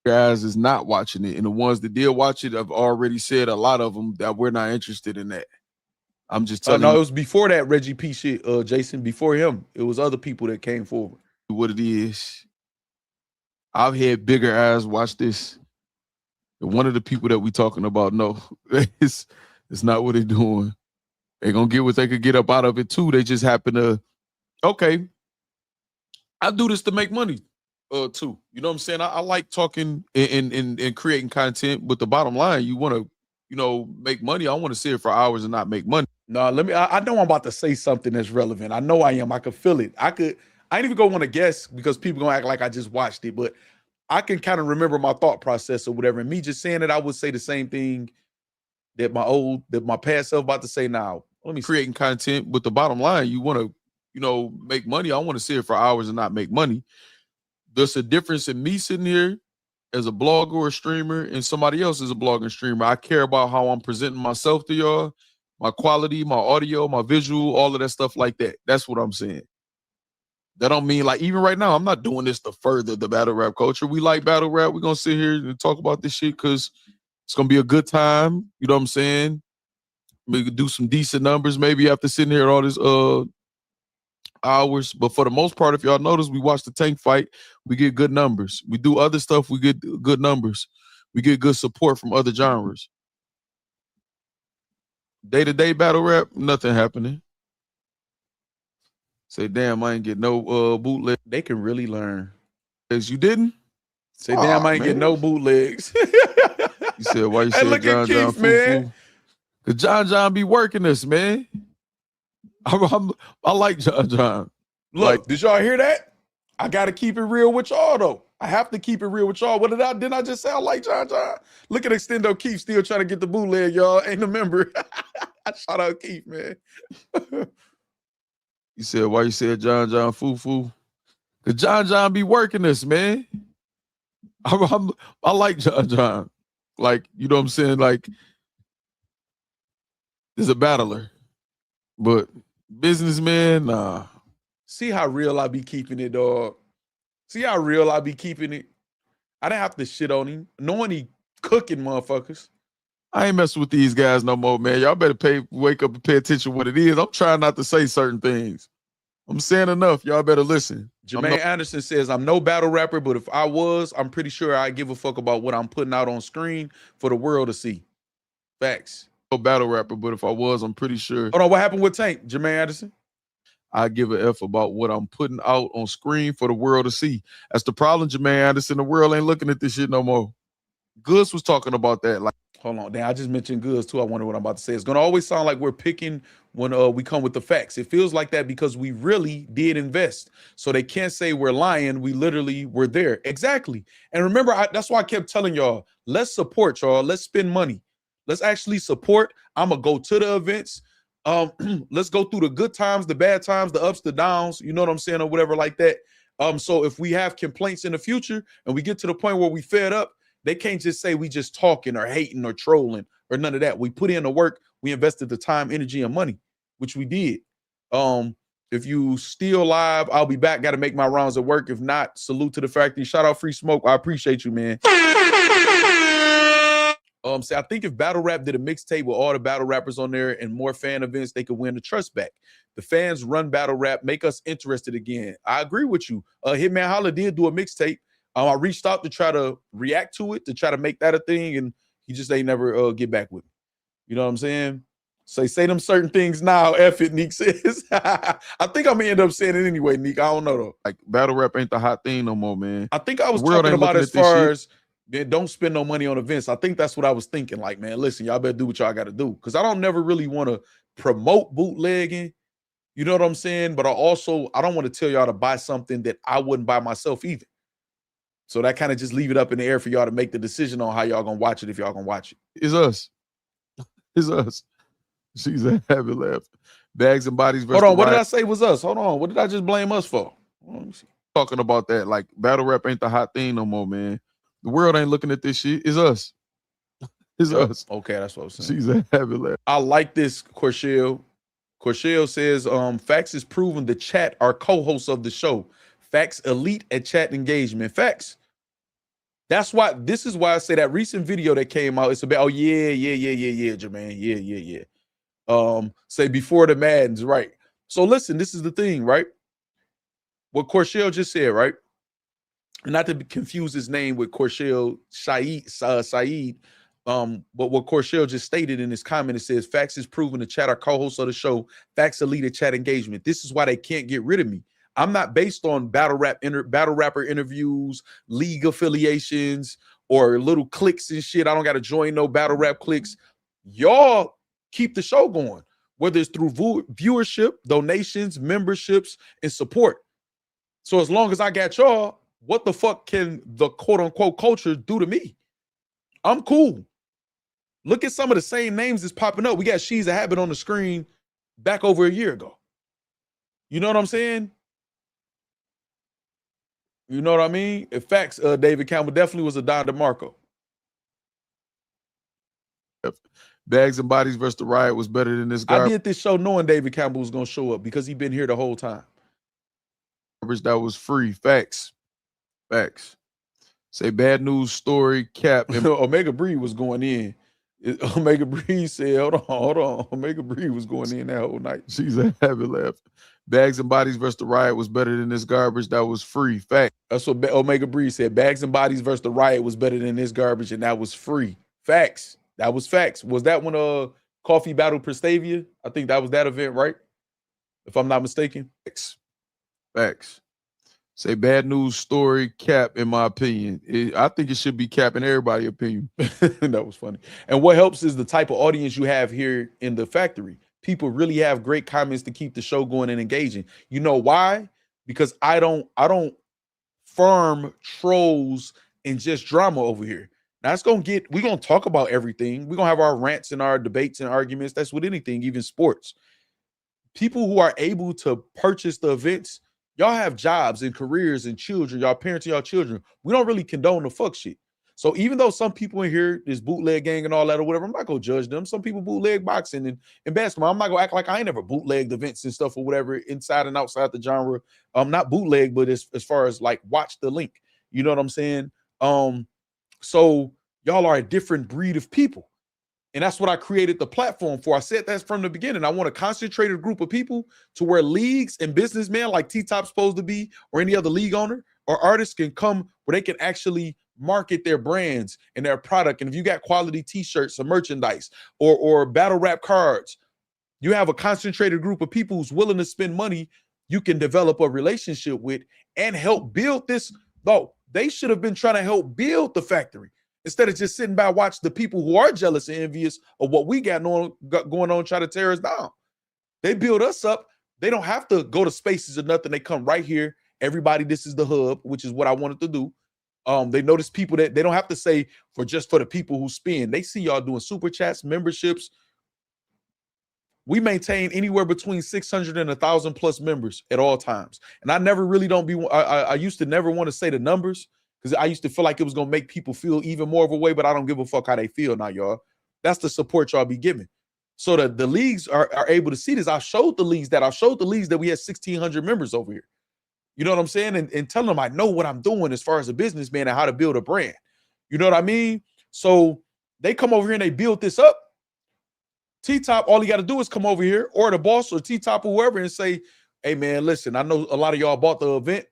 Guys is not watching it. And the ones that did watch it, I've already said a lot of them that we're not interested in that. I'm just telling you. No, it was before that Reggie P shit, Jason. Before him, it was other people that came forward. What it is. I've had bigger eyes watch this. And one of the people that we talking about, no, it's not what they're doing. They're going to get what they could get up out of it too. They just happen to, okay, I do this to make money too. You know what I'm saying? I like talking and creating content, but the bottom line, you want to, make money. I want to sit here for hours and not make money. No, I know I'm about to say something that's relevant. I know I am. I could feel it. I ain't even gonna want to guess because people gonna act like I just watched it, but I can kind of remember my thought process or whatever. And me just saying it, I would say the same thing that my past self about to say now. Let me creating content, but the bottom line, you want to, make money. I want to sit here for hours and not make money. There's a difference in me sitting here as a blogger or a streamer and somebody else is a blogger and streamer. I care about how I'm presenting myself to y'all, my quality, my audio, my visual, all of that stuff like that. That's what I'm saying. That don't mean like even right now, I'm not doing this to further the battle rap culture. We like battle rap. We're going to sit here and talk about this shit because it's going to be a good time. You know what I'm saying? We could do some decent numbers maybe after sitting here at all this hours. But for the most part, if y'all notice, we watch the Tank fight, we get good numbers. We do other stuff, we get good numbers. We get good support from other genres. Day-to-day battle rap, nothing happening. Say, damn, I ain't get no bootleg. They can really learn. You didn't? Say, damn, I ain't get no bootlegs. You said, why you Hey, said look at John Keith, man. Because John be working this, man. I like John. Look, did y'all hear that? I got to keep it real with y'all, though. I have to keep it real with y'all. Didn't I just say I like John? Look at Extendo Keith still trying to get the bootleg, y'all. Ain't a member. Shout out Keith, man. You said, why you said John foo? Because John be working this, man. I like John. Like, you know what I'm saying? Like, he's a battler. But businessman, nah. See how real I be keeping it, dog. See how real I be keeping it. I didn't have to shit on him. Knowing he cooking motherfuckers. I ain't messing with these guys no more, man. Y'all better wake up and pay attention to what it is. I'm trying not to say certain things. I'm saying enough. Y'all better listen. Jermaine Anderson says, I'm no battle rapper, but if I was, I'm pretty sure I give a fuck about what I'm putting out on screen for the world to see. Facts. No battle rapper, but if I was, I'm pretty sure. Hold on, what happened with Tank, Jermaine Anderson? I give a F about what I'm putting out on screen for the world to see. That's the problem, Jermaine Anderson. The world ain't looking at this shit no more. Goods was talking about that. Like, hold on, damn, I just mentioned Goods too. I wonder what I'm about to say. It's gonna always sound like we're picking when we come with the facts. It feels like that because we really did invest. So they can't say we're lying. We literally were there. Exactly. And remember, that's why I kept telling y'all, let's support y'all. Let's spend money. Let's actually support. I'm gonna go to the events. Let's go through the good times, the bad times, the ups, the downs, you know what I'm saying, or whatever like that. So if we have complaints in the future and we get to the point where we fed up, they can't just say we just talking or hating or trolling or none of that. We put in the work, we invested the time, energy, and money, which we did. If you still live, I'll be back. Got to make my rounds at work. If not, salute to the factory. Shout out Free Smoke. I appreciate you, man. I think if battle rap did a mixtape with all the battle rappers on there and more fan events, they could win the trust back. The fans run battle rap, make us interested again. I agree with you. Hitman Holla did do a mixtape. I reached out to try to react to it, to try to make that a thing, and he just ain't never get back with me. You know what I'm saying? Say them certain things now. F it, Neek says. I think I'm gonna end up saying it anyway, Neek. I don't know though. Like, battle rap ain't the hot thing no more, man. I think I was talking about as far as don't spend no money on events. I think that's what I was thinking. Like, man, listen, y'all better do what y'all got to do. Because I don't never really want to promote bootlegging. You know what I'm saying? But I don't want to tell y'all to buy something that I wouldn't buy myself either. So that kind of just leave it up in the air for y'all to make the decision on how y'all gonna watch it if y'all gonna watch it. It's us. It's us. She's a heavy laugh. Bags and bodies. Hold on, what did I say was us? Hold on, what did I just blame us for? Let me see. Talking about that, like, battle rap ain't the hot thing no more, man. The world ain't looking at this shit. It's us. It's us. Okay, that's what I was saying. She's a heavy laugh. I like this, Corshell. Corshell says, Factz is proven the chat are co-hosts of the show. Factz elite at chat engagement. Factz. This is why I say that recent video that came out, it's about, oh, yeah, Jermaine. Yeah. Say before the Maddens, right? So listen, this is the thing, right? What Corshell just said, right? Not to confuse his name with Corshell Saeed, but what Corshell just stated in his comment, it says, Factz is proven to chat our co-host of the show, Factz elite at chat engagement. This is why they can't get rid of me. I'm not based on battle rapper interviews, league affiliations, or little cliques and shit. I don't got to join no battle rap cliques. Y'all keep the show going, whether it's through viewership, donations, memberships, and support. So as long as I got y'all, what the fuck can the quote-unquote culture do to me? I'm cool. Look at some of the same names that's popping up. We got She's a Habit on the screen back over a year ago. You know what I'm saying? You know what I mean? In fact, David Campbell definitely was a Don DeMarco. Bags and Bodies versus the Riot was better than this guy. I did this show knowing David Campbell was going to show up because he'd been here the whole time. That was free. Facts. Say bad news story, Cap. And Omega Breed was going in. Omega Breeze said, hold on. Omega Breeze was going in that whole night. She's a happy laugh. Bags and Bodies versus the Riot was better than this garbage. That was free. Fact. That's what Omega Breeze said. Bags and Bodies versus the Riot was better than this garbage, and that was free. Facts. That was facts. Was that when Coffee battled Prestavia? I think that was that event, right? If I'm not mistaken. Facts. Say bad news story cap, in my opinion. I think it should be cap in everybody's opinion. That was funny. And what helps is the type of audience you have here in the factory. People really have great comments to keep the show going and engaging. You know why? Because I don't farm trolls and just drama over here. Now we're gonna talk about everything. We're gonna have our rants and our debates and arguments. That's with anything, even sports. People who are able to purchase the events, y'all have jobs and careers and children, y'all parents and y'all children. We don't really condone the fuck shit. So even though some people in here, this bootleg gang and all that or whatever, I'm not gonna judge them. Some people bootleg boxing and basketball. I'm not gonna act like I ain't never bootlegged events and stuff or whatever inside and outside the genre. Not bootleg, but as far as like watch the link. You know what I'm saying? So y'all are a different breed of people. And that's what I created the platform for. I said that's from the beginning. I want a concentrated group of people to where leagues and businessmen like T-Top's supposed to be, or any other league owner or artist can come where they can actually market their brands and their product. And if you got quality T-shirts or merchandise or battle rap cards, you have a concentrated group of people who's willing to spend money you can develop a relationship with and help build this. Though they should have been trying to help build the factory instead of just sitting by watch the people who are jealous and envious of what we got going on try to tear us down. They build us up. They don't have to go to spaces or nothing. They come right here. Everybody, this is the hub, which is what I wanted to do. They notice people that they don't have to say for the people who spend. They see y'all doing super chats, memberships. We maintain anywhere between 600 and 1,000 plus members at all times. And I never really I used to never want to say the numbers because I used to feel like it was going to make people feel even more of a way, but I don't give a fuck how they feel now, y'all. That's the support y'all be giving. So the leagues are able to see this. I showed the leagues that we had 1,600 members over here. You know what I'm saying? And telling them I know what I'm doing as far as a businessman and how to build a brand. You know what I mean? So they come over here and they build this up. T-Top, all you got to do is come over here, or the boss or T-Top or whoever, and say, hey, man, listen, I know a lot of y'all bought the event.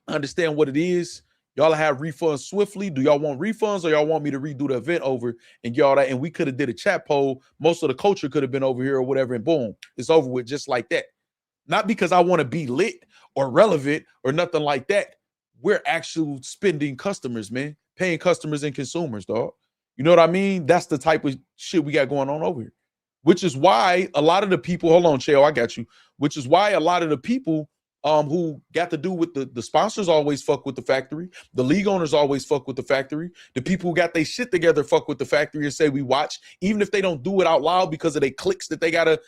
I understand what it is. Y'all have refunds swiftly. Do y'all want refunds or y'all want me to redo the event over and get all that? And we could have did a chat poll. Most of the culture could have been over here or whatever, and boom, it's over with just like that. Not because I want to be lit or relevant or nothing like that. We're actual spending customers, man, paying customers and consumers, dog. You know what I mean? That's the type of shit we got going on over here, which is why a lot of the people, hold on, Chael, I got you, which is why a lot of the people who got to do with the sponsors always fuck with the factory. The league owners always fuck with the factory. The people who got their shit together fuck with the factory and say we watch, even if they don't do it out loud because of their clicks that they got to,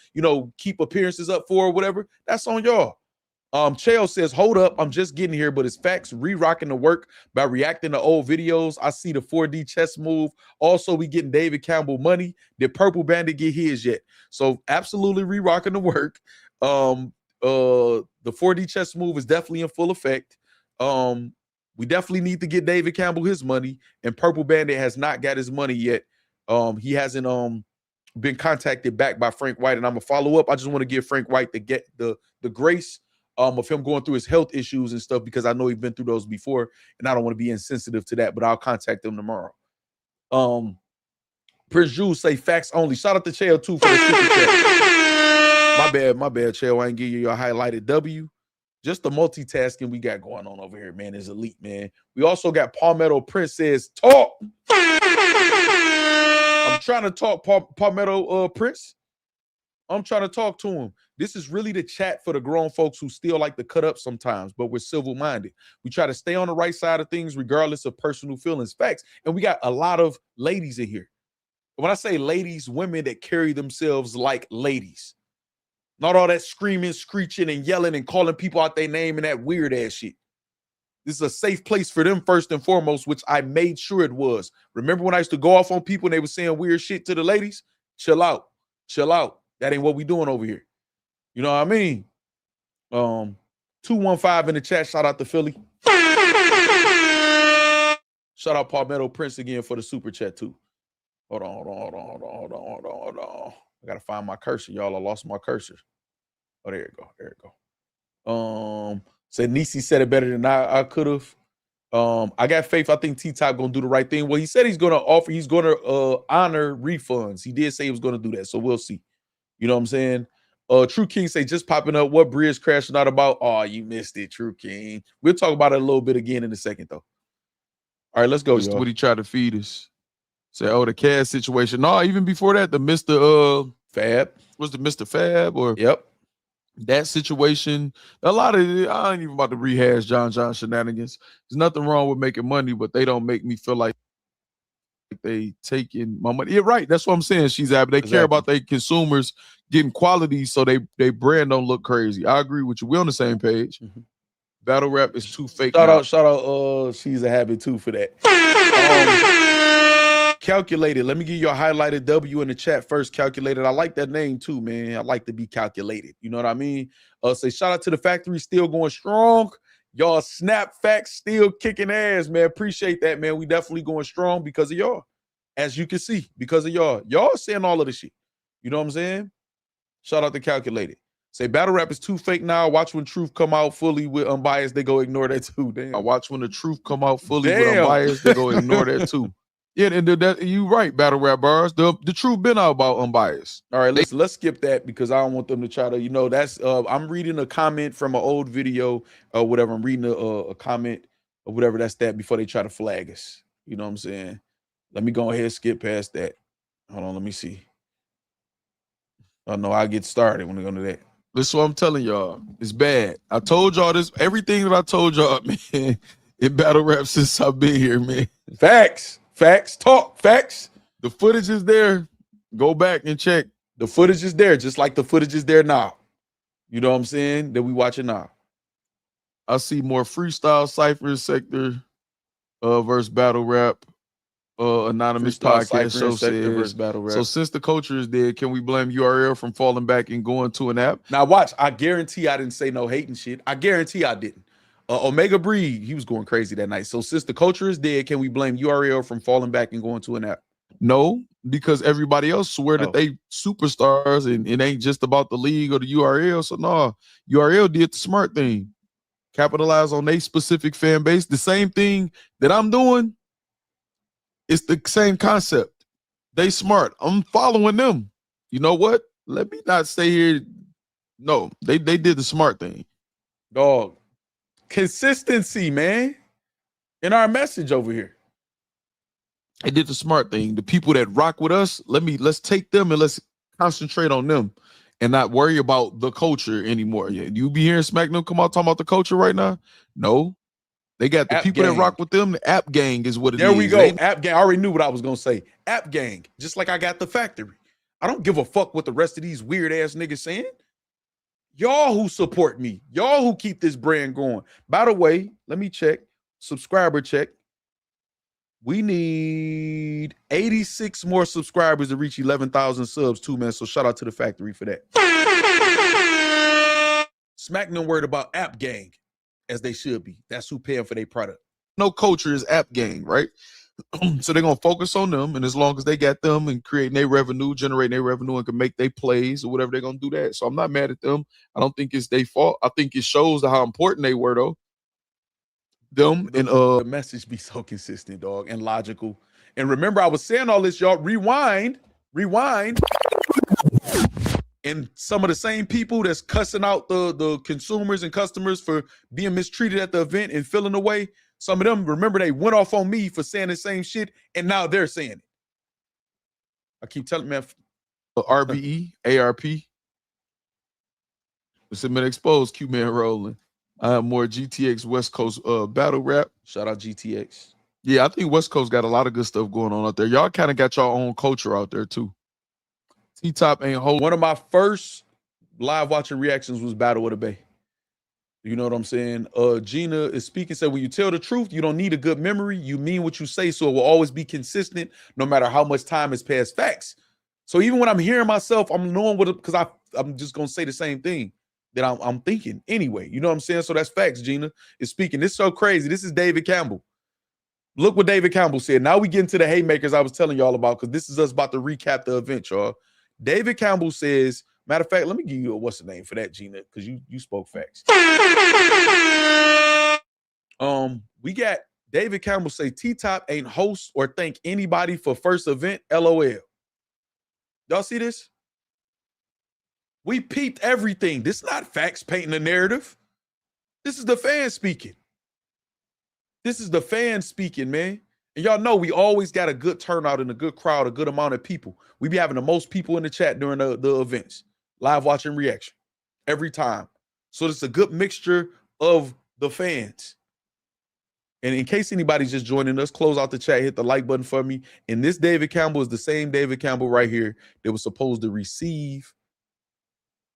keep appearances up for or whatever. That's on y'all. Chael says, hold up, I'm just getting here, but it's Factz re-rocking the work by reacting to old videos. I see the 4D chess move. Also, we getting David Campbell money. Did Purple Bandit get his yet? So absolutely re-rocking the work. The 4D chess move is definitely in full effect. We definitely need to get David Campbell his money, and Purple Bandit has not got his money yet. He hasn't been contacted back by Frank White, and I'm gonna follow up. I just want to give Frank White the grace of him going through his health issues and stuff, because I know he's been through those before, and I don't want to be insensitive to that, but I'll contact him tomorrow. Prince Jules say Factz only. Shout out to Chael too for the super chat. My bad, Chael. I ain't give you your highlighted W. Just the multitasking we got going on over here, man, is elite, man. We also got Palmetto Prince says, talk. I'm trying to talk, Palmetto Prince. I'm trying to talk to him. This is really the chat for the grown folks who still like to cut up sometimes, but we're civil-minded. We try to stay on the right side of things regardless of personal feelings. Facts. And we got a lot of ladies in here. When I say ladies, women that carry themselves like ladies. Not all that screaming, screeching, and yelling and calling people out their name and that weird-ass shit. This is a safe place for them first and foremost, which I made sure it was. Remember when I used to go off on people and they were saying weird shit to the ladies? Chill out. Chill out. That ain't what we doing over here. You know what I mean? 215 in the chat. Shout out to Philly. Shout out Palmetto Prince again for the super chat too. Hold on. I gotta find my cursor, y'all. I lost my cursor. Oh, there you go. Said Nisi said it better than I could have. I got faith. I think T-Top gonna do the right thing. Well, he said he's gonna honor refunds. He did say he was gonna do that, so we'll see. You know what I'm saying? True King say just popping up. What Brizz crashing out about? Oh, you missed it, True King. We'll talk about it a little bit again in a second, though. All right, let's go. Just what he tried to feed us. Say, oh, the Cass situation. No, even before that, the Mr. Fab. Was the Mr. Fab or yep. That situation, a lot of I ain't even about to rehash John shenanigans. There's nothing wrong with making money, but they don't make me feel like they taking my money. Yeah, right. That's what I'm saying. She's happy. They care about their consumers getting quality so they brand don't look crazy. I agree with you. We're on the same page. Battle rap is too fake. Shout out, she's a habit too for that. Calculated. Let me give you a highlighted W in the chat first. Calculated. I like that name too, man. I like to be calculated. You know what I mean? Say shout out to the factory, still going strong. Y'all snap Factz still kicking ass, man. Appreciate that, man. We definitely going strong because of y'all. As you can see, because of y'all. Y'all saying all of this shit. You know what I'm saying? Shout out to Calculated. Say battle rap is too fake now. Watch when truth come out fully with unbiased. They go ignore that too. Damn. I watch when the truth come out fully with unbiased. They go ignore that too. Yeah, and that you right, battle rap bars. The truth been out about unbiased. All right, let's skip that because I don't want them to try to, that's I'm reading a comment from an old video or whatever. I'm reading a comment or whatever that's that before they try to flag us. You know what I'm saying? Let me go ahead and skip past that. Hold on, let me see. Oh no, I'll get started when we go to that. This is what I'm telling y'all. It's bad. I told y'all this, everything that I told y'all, man, in battle rap since I've been here, man. Facts. Talk. Facts. The footage is there. Go back and check. The footage is there, just like the footage is there now. You know what I'm saying? That we watching now. I see more freestyle cipher sector versus battle rap. Anonymous podcast show says battle rap. So since the culture is dead, can we blame URL from falling back and going to an app? Now watch, I guarantee I didn't say no hating shit. I guarantee I didn't. Omega Breed, he was going crazy that night. So since the culture is dead, can we blame URL from falling back and going to an app? No, because everybody else swear that they superstars and it ain't just about the league or the URL. So no, URL did the smart thing. Capitalize on their specific fan base. The same thing that I'm doing. It's the same concept. They smart. I'm following them. You know what? Let me not stay here. No, they did the smart thing. Dog. Consistency, man. In our message over here. They did the smart thing. The people that rock with us, let's take them and let's concentrate on them and not worry about the culture anymore. Yeah, you be hearing SmackDown come out talking about the culture right now? No. They got the app people gang. that rock with them. The app gang is what it is. There we go. App gang. I already knew what I was going to say. App gang. Just like I got the factory. I don't give a fuck what the rest of these weird ass niggas saying. Y'all who support me. Y'all who keep this brand going. By the way, let me check. Subscriber check. We need 86 more subscribers to reach 11,000 subs too, man. So shout out to the factory for that. SmackDown worried about app gang. As they should be. That's who paying for their product. No culture is app gang, right? So they're going to focus on them. And as long as they got them and creating their revenue, generating their revenue and can make their plays or whatever, they're going to do that. So I'm not mad at them. I don't think it's their fault. I think it shows how important they were, though. Them and the message be so consistent, dog, and logical. And remember, I was saying all this, y'all. Rewind. And some of the same people that's cussing out the consumers and customers for being mistreated at the event and feeling away, some of them, remember, they went off on me for saying the same shit, and now they're saying it. I keep telling man. RBE, ARP. It's been exposed, Q-Man rolling. I have more GTX West Coast battle rap. Shout out GTX. Yeah, I think West Coast got a lot of good stuff going on out there. Y'all kind of got your own culture out there, too. T-Top ain't hold. One of my first live watching reactions was Battle of the Bay. You know what I'm saying? Gina is speaking, said, when you tell the truth, you don't need a good memory. You mean what you say, so it will always be consistent, no matter how much time has passed. Facts. So even when I'm hearing myself, I'm knowing what, because I'm just going to say the same thing that I'm thinking anyway. You know what I'm saying? So that's facts, Gina is speaking. It's so crazy. This is David Campbell. Look what David Campbell said. Now we get into the haymakers I was telling y'all about, because this is us about to recap the event, y'all. David Campbell says, matter of fact, let me give you a what's the name for that, Gina, because you spoke facts. We got David Campbell say T-Top ain't host or thank anybody for first event, LOL. Y'all see this? We peeped everything. This is not facts painting a narrative. This is the fan speaking. This is the fan speaking, man. And y'all know we always got a good turnout and a good crowd, a good amount of people. We be having the most people in the chat during the events. Live watching reaction. Every time. So it's a good mixture of the fans. And in case anybody's just joining us, close out the chat, hit the like button for me. And this David Campbell is the same David Campbell right here that was supposed to receive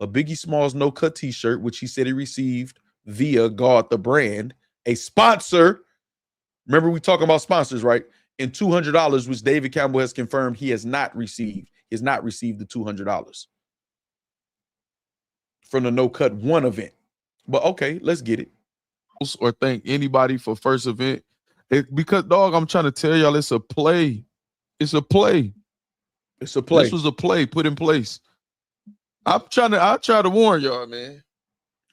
a Biggie Smalls No Cut t-shirt, which he said he received via God the Brand, a sponsor. Remember, we talking about sponsors, right? And $200, which David Campbell has confirmed he has not received. He has not received the $200 from the No Cut 1 event. But okay, let's get it. Or thank anybody for first event. Because, dog, I'm trying to tell y'all, it's a play. It's a play. It's a play. This was a play put in place. I try to warn y'all, man.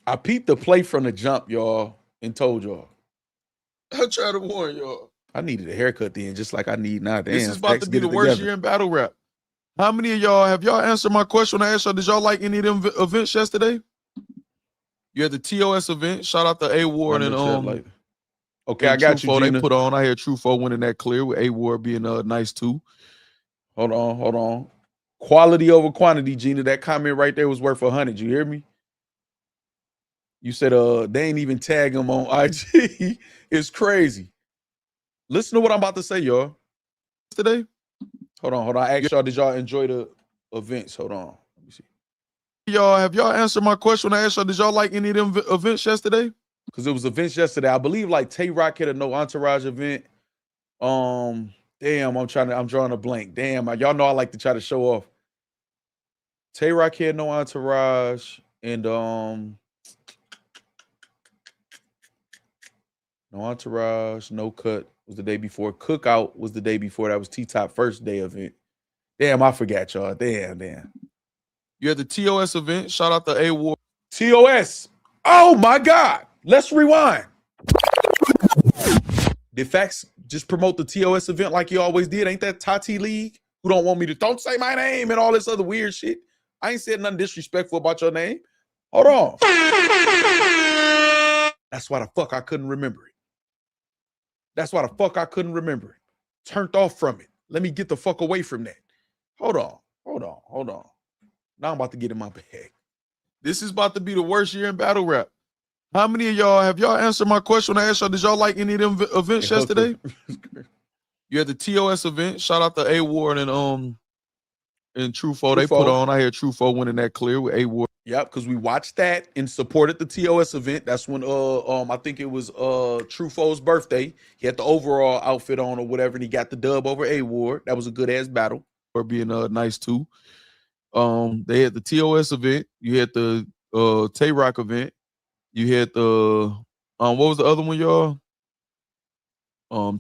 I peeped the play from the jump, y'all, and told y'all. I try to warn y'all. I needed a haircut then, just like I need now. Damn, this is about to be the worst year in battle rap. How many of y'all have y'all answered my question when I asked y'all? Did y'all like any of them events yesterday? You had the TOS event. Shout out to A Ward and okay, I got you, Gina. They put on. I heard Truffaut winning that clear with A Ward being nice too. Hold on. Quality over quantity, Gina. That comment right there was worth 100. You hear me? You said they ain't even tag him on IG. It's crazy. Listen to what I'm about to say, y'all. Today. Hold on. I asked y'all, did y'all enjoy the events? Hold on. Let me see. Y'all, have y'all answered my question when I asked y'all, did y'all like any of them events yesterday? Because it was events yesterday. I believe like Tay Rock had a No Entourage event. Damn, I'm drawing a blank. Damn, y'all know I like to try to show off. Tay Rock had No Entourage, and No Entourage, No Cut was the day before. Cookout was the day before. That was T-Top first day event. Damn, I forgot y'all. Damn. You had the TOS event. Shout out to A Ward. TOS. Oh my God. Let's rewind. Did Factz just promote the TOS event like he always did? Ain't that Tati League? Who don't want me to don't say my name and all this other weird shit? I ain't said nothing disrespectful about your name. Hold on. That's why the fuck I couldn't remember it. Turned off from it. Let me get the fuck away from that. Hold on. Now I'm about to get in my bag. This is about to be the worst year in battle rap. How many of y'all have y'all answered my question when I asked y'all, did y'all like any of them events yesterday? You had the TOS event. Shout out to A Ward and Truffaut. They put on. I heard Truffaut winning that clear with A Ward. Yep, because we watched that and supported the TOS event. That's when I think it was Truffaut's birthday. He had the overall outfit on or whatever, and he got the dub over A Ward. That was a good ass battle. For being nice too. They had the TOS event. You had the Tay Rock event. You had the what was the other one, y'all?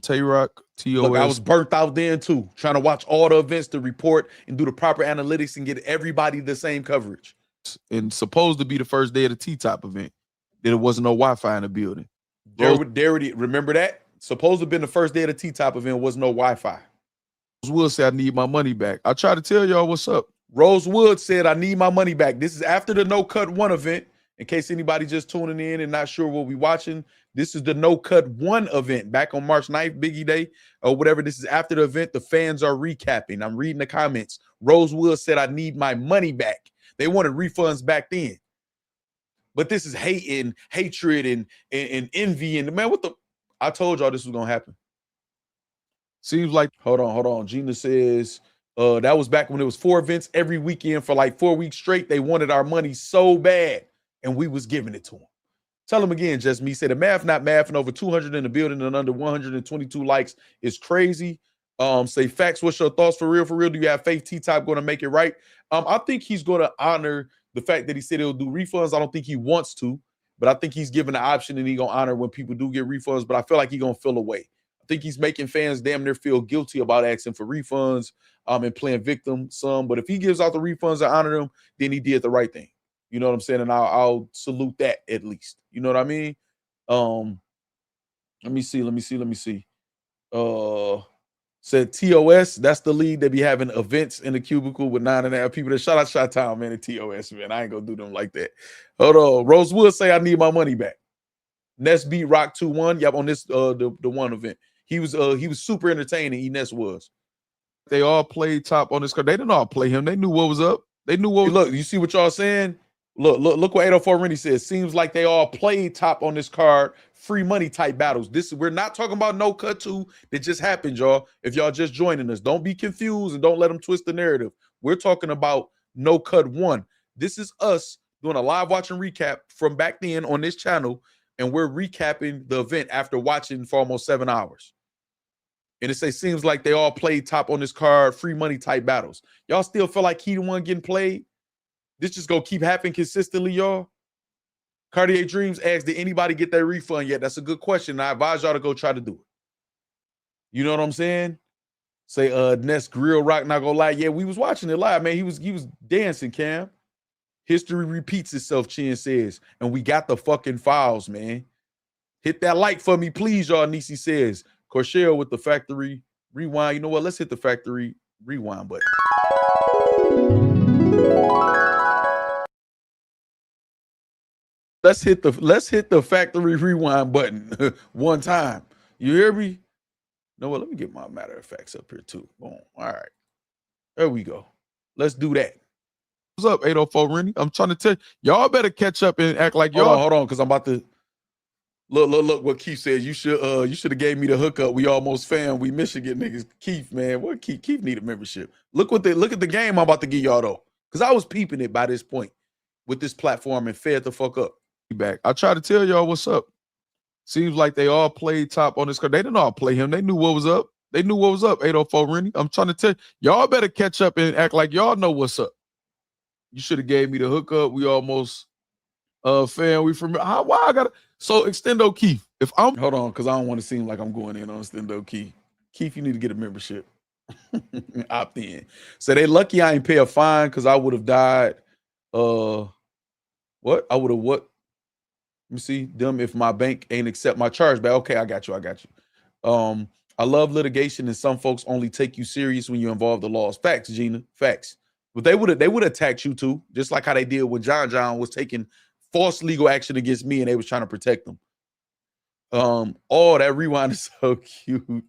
Tay Rock, TOS. Look, I was burnt out then too, trying to watch all the events to report and do the proper analytics and get everybody the same coverage. And supposed to be the first day of the T-Top event. Then it wasn't no Wi-Fi in the building. Remember that? Supposed to have been the first day of the T-Top event, wasn't no Wi-Fi. Rosewood said, I need my money back. I try to tell y'all what's up. Rosewood said, I need my money back. This is after the No Cut 1 event. In case anybody just tuning in and not sure what we watching, this is the No Cut 1 event back on March 9th, Biggie Day, or whatever. This is after the event. The fans are recapping. I'm reading the comments. Rosewood said, I need my money back. They wanted refunds back then. But this is hate and hatred and envy. And man, I told y'all this was going to happen. Seems like, hold on. Gina says, that was back when it was 4 events every weekend for like 4 weeks straight. They wanted our money so bad, and we was giving it to them. Tell them again, just me. Say the math, not math, and over 200 in the building and under 122 likes is crazy. Say Factz, what's your thoughts for real? For real, do you have faith T-Top going to make it right? I think he's going to honor the fact that he said he'll do refunds. I don't think he wants to, but I think he's given the option and he's going to honor when people do get refunds, but I feel like he's going to feel away. I think he's making fans damn near feel guilty about asking for refunds and playing victim some. But if he gives out the refunds and honor them, then he did the right thing. You know what I'm saying? And I'll salute that at least. You know what I mean? Let me see. Said TOS, that's the lead. They be having events in the cubicle with 9.5 people. That shout out Chi-Town, man, and TOS, man. I ain't gonna do them like that. Hold on. Rosewood say I need my money back. Ness beat Rock 2-1. Yep, on this the one event. He was super entertaining. Ness was. They all played top on this card. They didn't all play him. They knew what was up. They knew what was Look, you see what y'all saying? Look what 804 Rennie says. Seems like they all played top on this card. Free money type battles. We're not talking about no cut 2 that just happened, y'all. If y'all just joining us, don't be confused and don't let them twist the narrative. We're talking about no cut 1. This is us doing a live watching recap from back then on this channel, and we're recapping the event after watching for almost 7 hours. And it seems like they all played top on this card, free money type battles. Y'all still feel like he the one getting played? This just gonna keep happening consistently, y'all? Cartier Dreams asks, did anybody get their refund yet? That's a good question. I advise y'all to go try to do it. You know what I'm saying? Say Ness Grill Rock, not gonna lie. Yeah, we was watching it live, man. He was dancing, Cam. History repeats itself, Chin says. And we got the fucking files, man. Hit that like for me, please, y'all, Nisi says. Corshell with the factory rewind. You know what? Let's hit the factory rewind button. Let's hit the factory rewind button one time. You hear me? You know what? Let me get my matter of facts up here too. Boom. All right. There we go. Let's do that. What's up, 804 Rennie? I'm trying to tell you, y'all better catch up and act like y'all. Hold on, because I'm about to look what Keith says. You should have gave me the hookup. We almost fam. We Michigan niggas. Keith, man. What Keith need a membership. Look at the game I'm about to give y'all though. Because I was peeping it by this point with this platform and fed the fuck up. Back. I try to tell y'all what's up. Seems like they all played top on this card. They didn't all play him. They knew what was up. They knew what was up, 804 Rennie. I'm trying to tell you, y'all better catch up and act like y'all know what's up. You should have gave me the hookup. We almost fan. We from why I gotta so Extendo Keith. If I'm hold on, because I don't want to seem like I'm going in on Extendo Keith. Keith, you need to get a membership. Opt in. So they lucky I ain't pay a fine because I would have died. What? I would have what? Let me see them if my bank ain't accept my charge back. Okay, I got you. I love litigation, and some folks only take you serious when you involve the laws. Facts, Gina. Facts. But they would attack you too, just like how they did when John was taking false legal action against me, and they was trying to protect them. Oh, that rewind is so cute.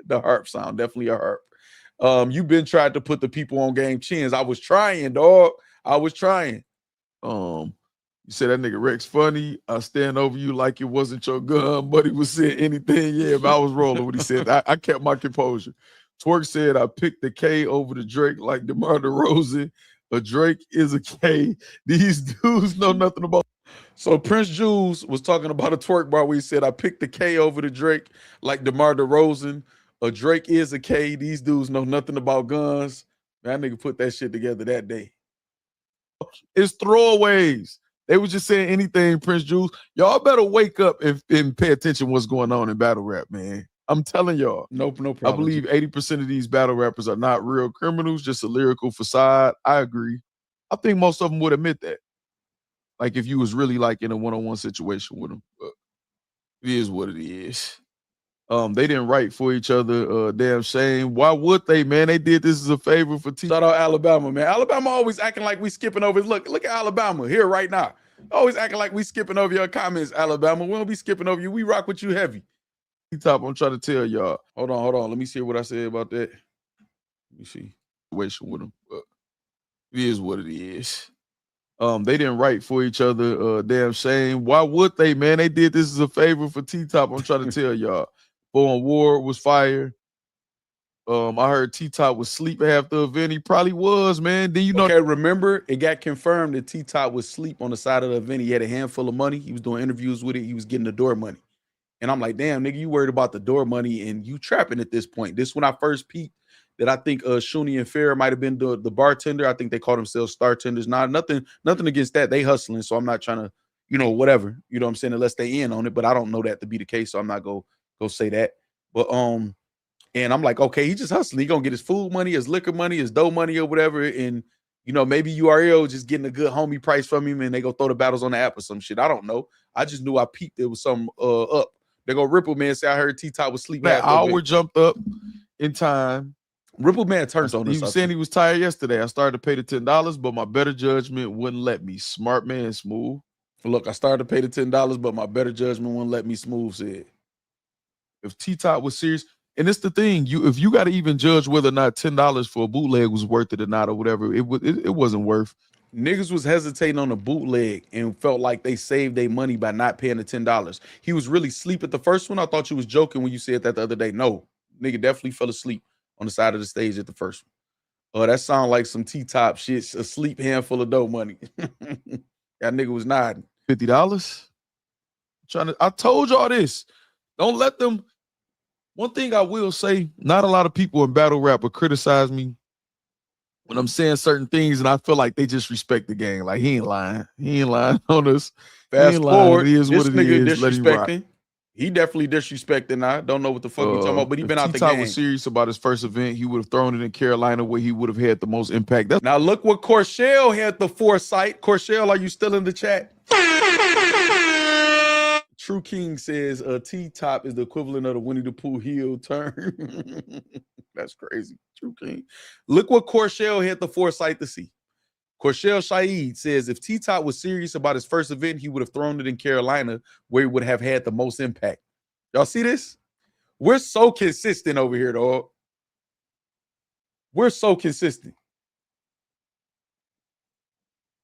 The harp sound, definitely a harp. You've been trying to put the people on game chins. I was trying, dog. I was trying. You said that nigga Rex funny. I stand over you like it wasn't your gun, but he was saying anything. Yeah, but I was rolling what he said. I kept my composure. Twerk said I picked the K over the Drake like DeMar DeRozan. A Drake is a K. These dudes know nothing about. So Prince Jules was talking about a twerk bar where he said I picked the K over the Drake like DeMar DeRozan. A Drake is a K. These dudes know nothing about guns. Man, that nigga put that shit together that day. It's throwaways. They was just saying anything, Prince Jules. Y'all better wake up and pay attention to what's going on in battle rap, man. I'm telling y'all. No problem. I believe 80% of these battle rappers are not real criminals, just a lyrical facade. I agree. I think most of them would admit that. Like if you was really like in a one-on-one situation with them. But it is what it is. They didn't write for each other. Damn shame. Why would they, man? They did this as a favor for T. Shout out Alabama, man. Alabama always acting like we skipping over. Look at Alabama here right now. Always acting like we skipping over your comments, Alabama. We don't be skipping over you. We rock with you heavy. Top, I'm trying to tell y'all. Hold on. Let me see what I said about that. Let me see. Situation with them. It is what it is. They didn't write for each other. Damn shame. Why would they, man? They did this as a favor for T-Top. I'm trying to tell y'all. Born War was fire. I heard T-Top was asleep half the event. He probably was, man. Then you know. Okay, remember it got confirmed that T-Top was asleep on the side of the event. He had a handful of money. He was doing interviews with it. He was getting the door money. And I'm like, damn, nigga, you worried about the door money and you trapping at this point. This when I first peeked that I think Shuni and Fair might have been the bartender. I think they call themselves star tenders. Nothing against that. They hustling. So I'm not trying to, whatever. You know what I'm saying? Unless they in on it. But I don't know that to be the case. So I'm not go say that. But and I'm like, okay, he just hustling. He gonna get his food money, his liquor money, his dough money, or whatever. And maybe URL just getting a good homie price from him, and they go throw the battles on the app or some shit. I don't know. I just knew I peeped there was some up. They go Ripple Man say I heard T-Top was sleeping. That hour jumped up in time. Ripple Man turns on us. He was saying he was tired yesterday. I started to pay the $10, but my better judgment wouldn't let me. Smart man, Smooth. Look, I started to pay the $10, but my better judgment wouldn't let me. Smooth said. If T-Top was serious, and it's the thing, if you got to even judge whether or not $10 for a bootleg was worth it or not or whatever, it wasn't worth. Niggas was hesitating on the bootleg and felt like they saved their money by not paying the $10. He was really asleep at the first one. I thought you was joking when you said that the other day. No, nigga definitely fell asleep on the side of the stage at the first one. That sound like some T-Top shit, a sleep handful of dough money. That nigga was nodding. $50? I told y'all this. Don't let them. One thing I will say, not a lot of people in battle rap will criticize me when I'm saying certain things, and I feel like they just respect the game. Like, he ain't lying. He ain't lying on us. Fast forward, it is this what it nigga is. disrespecting. He definitely disrespecting. I don't know what the fuck we talking about, but he been out the game. If T-Top was serious about his first event, he would have thrown it in Carolina where he would have had the most impact. Now look what Corshell had the foresight. Corshell, are you still in the chat? True King says T-Top is the equivalent of the Winnie the Pooh heel turn. That's crazy. True King. Look what Corshell had the foresight to see. Corshell Shaheed says if T-Top was serious about his first event, he would have thrown it in Carolina where he would have had the most impact. Y'all see this? We're so consistent over here, dog. We're so consistent.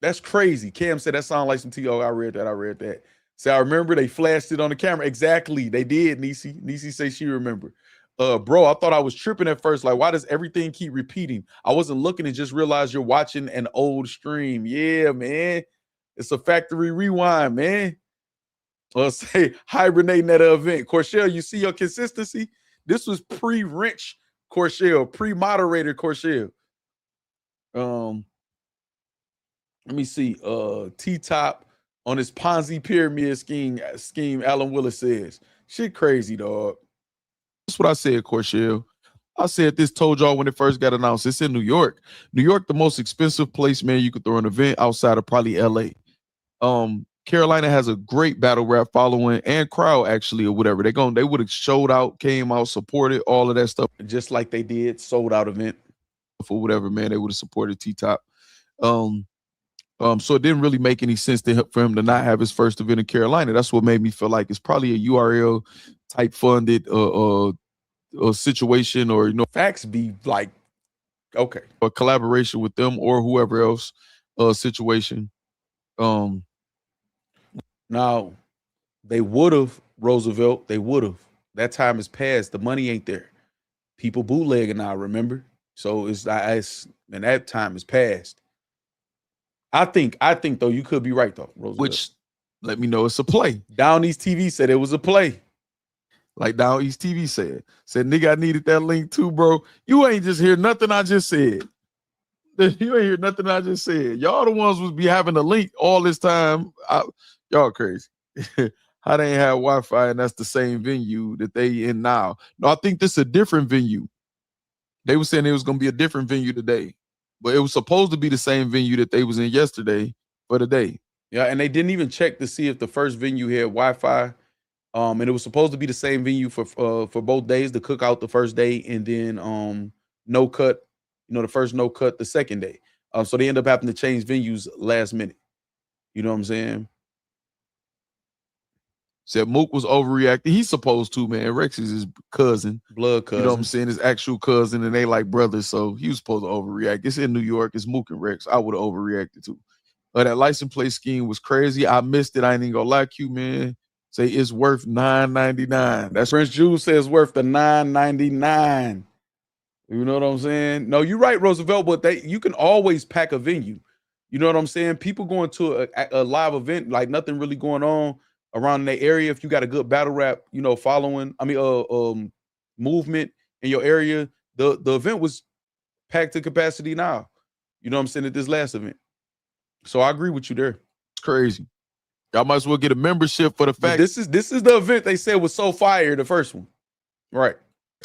That's crazy. Cam said that sounded like some T.O. I read that. So I remember they flashed it on the camera. Exactly. They did, Nisi. Nisi say she remember. Bro, I thought I was tripping at first. Like, why does everything keep repeating? I wasn't looking and just realized you're watching an old stream. Yeah, man. It's a factory rewind, man. Say hibernating at an event. Corshell, you see your consistency? This was pre-wrench Corshell, pre-moderator Corshell. Let me see. T-Top on his Ponzi pyramid scheme, Alan Willis says. Shit crazy, dog. That's what I said, Corshell. I said this, told y'all when it first got announced. It's in New York. New York, the most expensive place, man, you could throw an event outside of probably LA. Carolina has a great battle rap following and crowd, actually, or whatever. They would have showed out, came out, supported, all of that stuff. Just like they did, sold out event. For whatever, man, they would have supported T-Top. So it didn't really make any sense for him to not have his first event in Carolina. That's what made me feel like it's probably a URL type funded situation, or Factz be like, okay, a collaboration with them or whoever else situation. Now they would have, Roosevelt. They would have. That time has passed. The money ain't there. People bootlegging now. Remember, so and that time has passed. I think though, you could be right though, Roosevelt. Which let me know it's a play. Down East TV said it was a play. Like Down East TV said, nigga, I needed that link too, bro. You ain't just hear nothing I just said. You ain't hear nothing I just said. Y'all the ones was be having a link all this time. Y'all crazy. How they ain't have Wi-Fi and that's the same venue that they in now. No, I think this is a different venue. They were saying it was going to be a different venue today, but it was supposed to be the same venue that they was in yesterday for today. Yeah, and they didn't even check to see if the first venue had Wi-Fi. And it was supposed to be the same venue for both days, the cookout the first day, and then no cut, the first no cut the second day. So they end up having to change venues last minute. You know what I'm saying? Said Mook was overreacting. He's supposed to, man. Rex is his cousin. Blood cousin. You know what I'm saying? His actual cousin, and they like brothers, so he was supposed to overreact. It's in New York. It's Mook and Rex. I would have overreacted too. That license plate scheme was crazy. I missed it. I ain't even gonna lie to you, man. Say it's worth $9.99. That's Prince Jules says worth the $9.99. You know what I'm saying? No, you're right, Roosevelt, but you can always pack a venue. You know what I'm saying? People going to a live event, like nothing really going on around in the area. If you got a good battle rap, following, movement in your area, the event was packed to capacity now. You know what I'm saying, at this last event. So I agree with you there. It's crazy. Y'all might as well get a membership for the fact. This is the event they said was so fire, the first one. Right.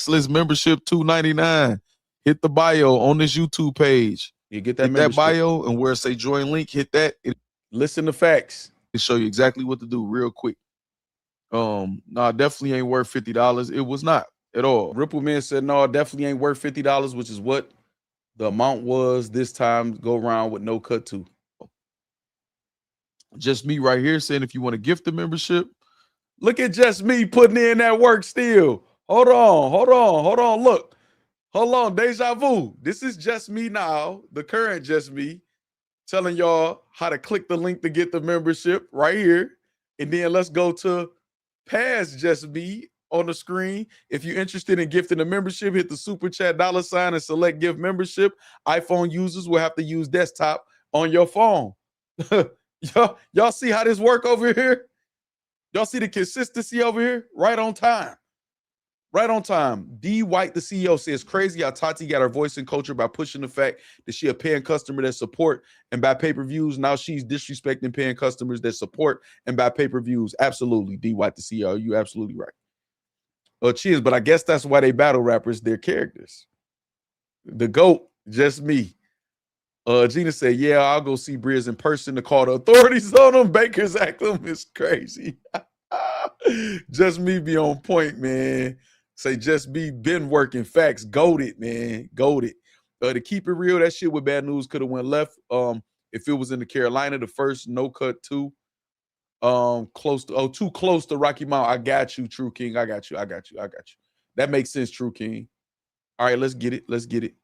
List membership $2.99. Hit the bio on this YouTube page. You get that hit membership. that bio, and where it say join link, hit that. Listen to Factz. It show you exactly what to do real quick. No, definitely ain't worth $50. It was not at all. Ripple Man said no, definitely ain't worth $50, which is what the amount was this time go around with no cut to. Just me right here saying if you want to gift the membership. Look at just me putting in that work still. Hold on. Look. Hold on, deja vu. This is just me now, the current just me, telling y'all how to click the link to get the membership right here. And then let's go to past just me on the screen. If you're interested in gifting a membership, hit the super chat $ and select gift membership. iPhone users will have to use desktop on your phone. Y'all see how this work over here? Y'all see the consistency over here? Right on time. Right on time. D White, the CEO, says crazy how Tati got her voice in culture by pushing the fact that she a paying customer that support and buy pay-per-views. Now she's disrespecting paying customers that support and buy pay-per-views. Absolutely, D White, the CEO. You absolutely right. Cheers, but I guess that's why they battle rappers, their characters. The GOAT, just me. Gina said, yeah, I'll go see Brizz in person to call the authorities on them. Baker's Act them is crazy. Just me be on point, man. Say just me been working. Facts. Goated, man. Goated. To keep it real, that shit with Bad News could have went left. If it was in the Carolina, the first no cut two. Too close to Rocky Mount. I got you, True King. I got you. That makes sense, True King. All right, let's get it.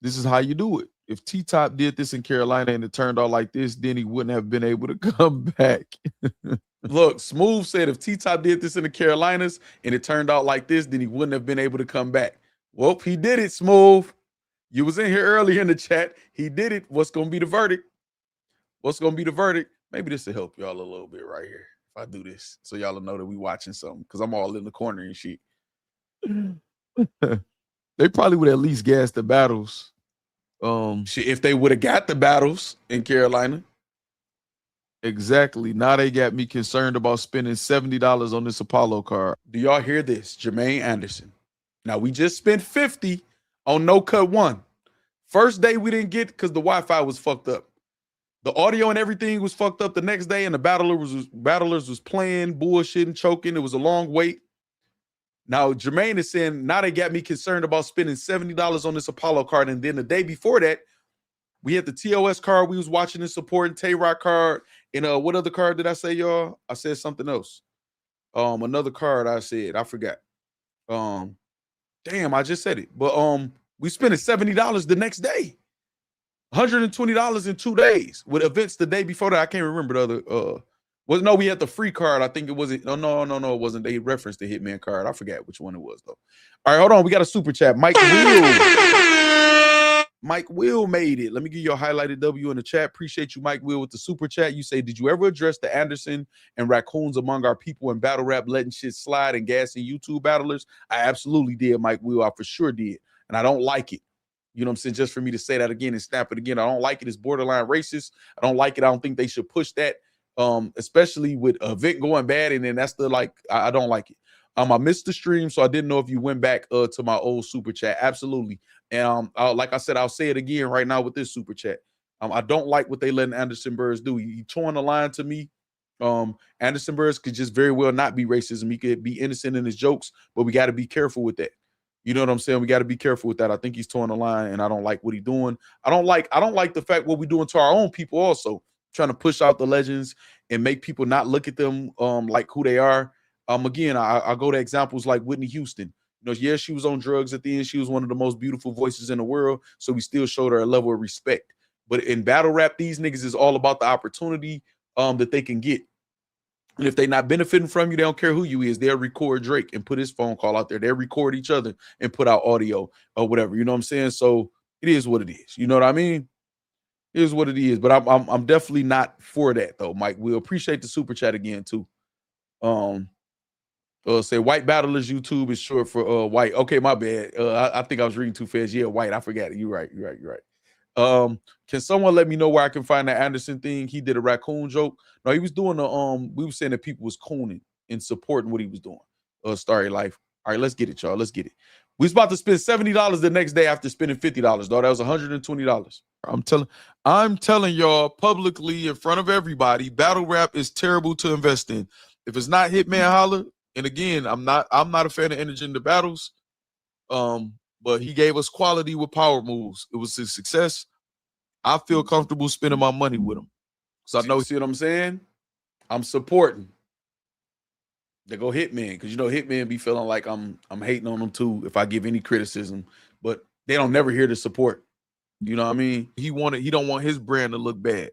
This is how you do it. If T-Top did this in Carolina and it turned out like this, then he wouldn't have been able to come back. Look, Smooth said if T-Top did this in the Carolinas and it turned out like this, then he wouldn't have been able to come back. Well, he did it, Smooth. You was in here earlier in the chat. He did it. What's going to be the verdict? Maybe this will help y'all a little bit right here if I do this so y'all will know that we watching something because I'm all in the corner and shit. They probably would at least gas the battles. Shit, if they would have got the battles in Carolina. Exactly. Now they got me concerned about spending $70 on this Apollo card. Do y'all hear this? Jermaine Anderson. Now we just spent $50 on No Cut 1. First day we didn't get because the Wi-Fi was fucked up. The audio and everything was fucked up the next day, and the battlers was playing, bullshitting, choking. It was a long wait. Now, Jermaine is saying, now they got me concerned about spending $70 on this Apollo card. And then the day before that, we had the TOS card we was watching and supporting, Tay-Rock card. And what other card did I say, y'all? I said something else. Another card I said. I forgot. Damn, I just said it. But we spent $70 the next day. $120 in 2 days with events the day before that. I can't remember the other. No, we had the free card. I think it wasn't. No, it wasn't. They referenced the Hitman card. I forgot which one it was though. All right, hold on. We got a super chat. Mike Will made it. Let me give you a highlighted W in the chat. Appreciate you, Mike Will, with the super chat. You say, did you ever address the Anderson and raccoons among our people in battle rap, letting shit slide and gassing YouTube battlers? I absolutely did, Mike Will. I for sure did, and I don't like it. You know what I'm saying? Just for me to say that again and snap it again, I don't like it. It's borderline racist. I don't like it. I don't think they should push that. Especially with a event going bad, and then that's the I don't like it. I missed the stream, so I didn't know if you went back to my old super chat. Absolutely. And like I said, I'll say it again right now with this super chat. I don't like what they letting Anderson Burris do. He torn the line to me. Anderson Burris could just very well not be racism. He could be innocent in his jokes, but we got to be careful with that. You know what I'm saying? We got to be careful with that. I think he's torn the line, and I don't like what he's doing. I don't like the fact what we're doing to our own people also. Trying to push out the legends and make people not look at them like who they are. Again, I go to examples like Whitney Houston. You know, yeah, she was on drugs at the end. She was one of the most beautiful voices in the world. So we still showed her a level of respect. But in battle rap, these niggas is all about the opportunity that they can get. And if they're not benefiting from you, they don't care who you is. They'll record Drake and put his phone call out there. They'll record each other and put out audio or whatever. You know what I'm saying? So it is what it is. You know what I mean? Is what it is, but I'm definitely not for that though, Mike. We'll appreciate the super chat again too. Say white battlers YouTube is short for white. Okay, my bad. I think I was reading too fast. Yeah, white. I forgot it. You're right. Can someone let me know where I can find that Anderson thing? He did a raccoon joke. No, he was doing we were saying that people was cooning and supporting what he was doing. Starry Life. All right, let's get it, y'all. Let's get it. We was about to spend $70 the next day after spending $50, dog. That was $120. I'm telling y'all publicly in front of everybody, battle rap is terrible to invest in. If it's not Hitman Holla, and again, I'm not a fan of Energy in the battles. But he gave us quality with power moves. It was his success. I feel comfortable spending my money with him. So I know. See what I'm saying? I'm supporting. They go Hitman, because Hitman be feeling like I'm hating on him too if I give any criticism, but they don't never hear the support. You know what I mean? He don't want his brand to look bad.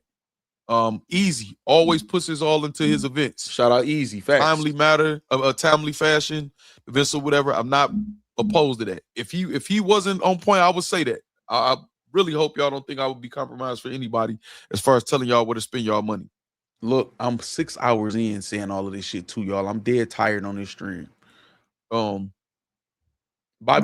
Easy always puts his all into his events. Shout out Easy. Facts. Timely matter, a timely fashion, events or whatever. I'm not opposed to that. If he wasn't on point, I would say that. I really hope y'all don't think I would be compromised for anybody as far as telling y'all where to spend y'all money. Look, I'm 6 hours in saying all of this shit too, y'all. I'm dead tired on this stream. Bobby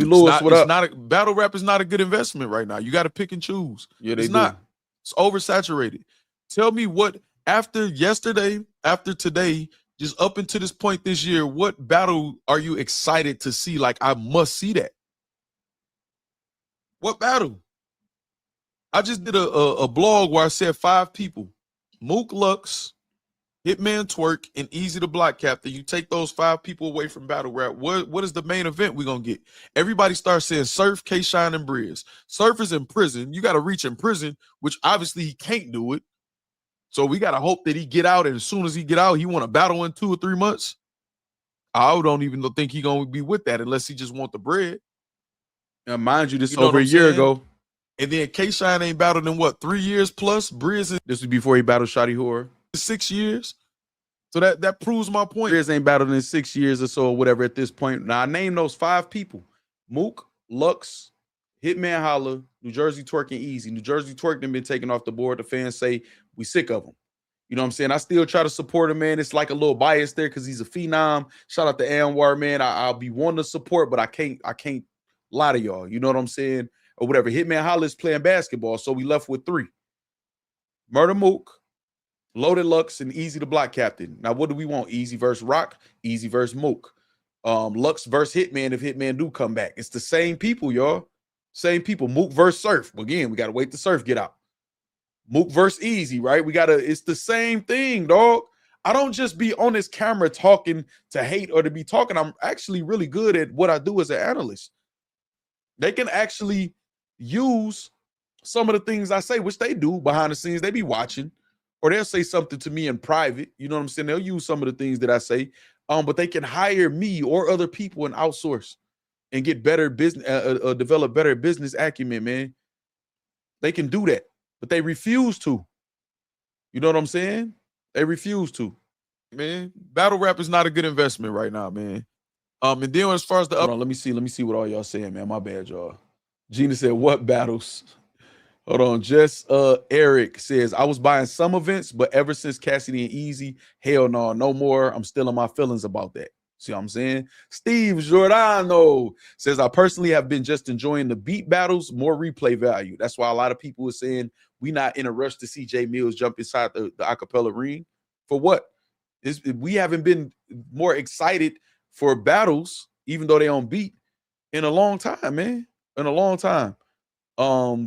Lewis, what up? Battle rap is not a good investment right now. You got to pick and choose. Yeah, it's not. It's oversaturated. Tell me what, after yesterday, after today, just up until this point this year, what battle are you excited to see? Like, I must see that. What battle? I just did a blog where I said 5 people. Mook Lux, Hitman Twerk, and Easy the Block Captain. You take those 5 people away from battle rap. What is the main event we're going to get? Everybody starts saying Surf, K-Shine, and Brizz. Surf is in prison. You got to reach in prison, which obviously he can't do it. So we got to hope that he get out, and as soon as he get out, he want to battle in 2 or 3 months. I don't even think he going to be with that unless he just want the bread. Now, mind you, this over a year ago. And then K-Shine ain't battled in what, 3 years plus? Brizz, this was before he battled Shotty Horror. 6 years. So that proves my point. Brizz ain't battled in 6 years or so or whatever at this point. Now I named those 5 people: Mook, Lux, Hitman Holla, New Jersey Twerk, and Easy. New Jersey Twerk done been taken off the board. The fans say we sick of him. You know what I'm saying? I still try to support him, man. It's like a little bias there because he's a phenom. Shout out to Anwar, man. I'll be wanting to support, but I can't lie to y'all. You know what I'm saying? Or whatever. Hitman Holla is playing basketball, so we left with 3. Murder Mook, Loaded Lux, and Easy the Block Captain. Now, what do we want? Easy versus Rock, Easy versus Mook. Lux versus Hitman if Hitman do come back. It's the same people, y'all. Same people. Mook versus Surf. Again, we got to wait till Surf get out. Mook versus Easy, right? It's the same thing, dog. I don't just be on this camera talking to hate or to be talking. I'm actually really good at what I do as an analyst. They can actually use some of the things I say, which they do behind the scenes. They be watching, or they'll say something to me in private. You know what I'm saying? They'll use some of the things that I say, but they can hire me or other people and outsource and get better business, develop better business acumen, man. They can do that, but they refuse to. You know what I'm saying? They refuse to. Man, battle rap is not a good investment right now, man. And then as far as the Hold on, let me see what all y'all saying, man. My bad, y'all. Gina said, what battles? Hold on. Eric says, I was buying some events, but ever since Cassidy and Easy, hell no more. I'm still in my feelings about that. See what I'm saying? Steve Giordano says, I personally have been just enjoying the beat battles, more replay value. That's why a lot of people are saying we not in a rush to see Jay Mills jump inside the acapella ring. For what? We haven't been more excited for battles, even though they on beat, in a long time, man. In a long time.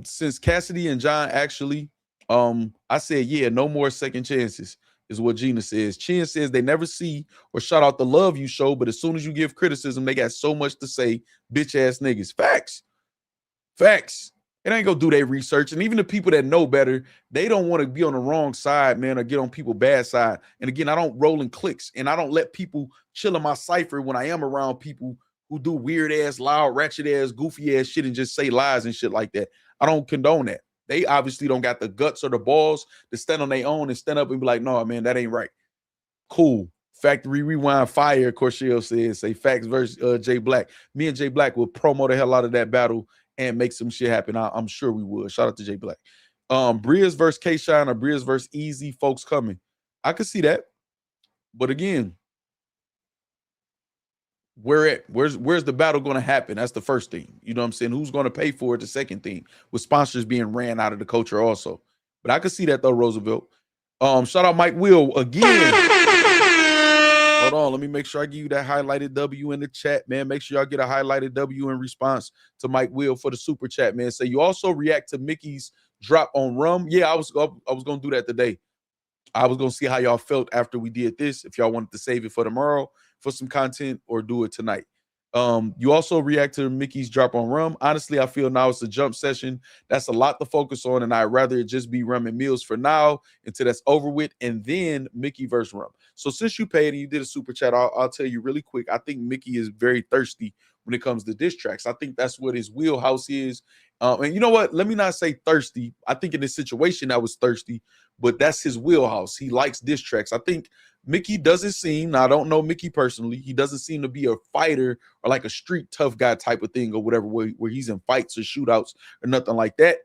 Since Cassidy and John actually, I said, yeah, no more second chances is what Gina says. Chin says they never see or shout out the love you show, but as soon as you give criticism, they got so much to say, bitch ass niggas. Facts. It ain't gonna do their research. And even the people that know better, they don't want to be on the wrong side, man, or get on people's bad side. And again, I don't roll in clicks, and I don't let people chill in my cipher when I am around people who do weird ass, loud, ratchet ass, goofy ass shit and just say lies and shit like that. I don't condone that. They obviously don't got the guts or the balls to stand on their own and stand up and be like, no, man, that ain't right. Cool. Factory Rewind Fire, Corshell says, say Factz versus Jay Black. Me and Jay Black will promo the hell out of that battle and make some shit happen. I'm sure we would. Shout out to Jay Black. Brizz versus K-Shine or Brizz versus Easy, folks coming. I could see that. But again, where's the battle going to happen? That's the first thing. You know what I'm saying? Who's going to pay for it? The second thing, with sponsors being ran out of the culture also. But I could see that though, Roosevelt. Shout out Mike Will again. Hold on, let me make sure I give you that highlighted W in the chat, man. Make sure y'all get a highlighted W in response to Mike Will for the super chat, man. So you also react to Mickey's drop on rum. Yeah, I was gonna do that today. I was gonna see how y'all felt after we did this. If y'all wanted to save it for tomorrow for some content or do it tonight. You also react to Mickey's drop on rum. Honestly, I feel now it's a jump session. That's a lot to focus on, and I'd rather it just be rum and meals for now until that's over with, and then Mickey versus rum. So since you paid and you did a super chat, I'll tell you really quick. I think Mickey is very thirsty when it comes to diss tracks. I think that's what his wheelhouse is. And you know what? Let me not say thirsty. I think in this situation I was thirsty, but that's his wheelhouse. He likes diss tracks. I think Mickey doesn't seem, now I don't know Mickey personally, he doesn't seem to be a fighter or like a street tough guy type of thing or whatever, where he's in fights or shootouts or nothing like that.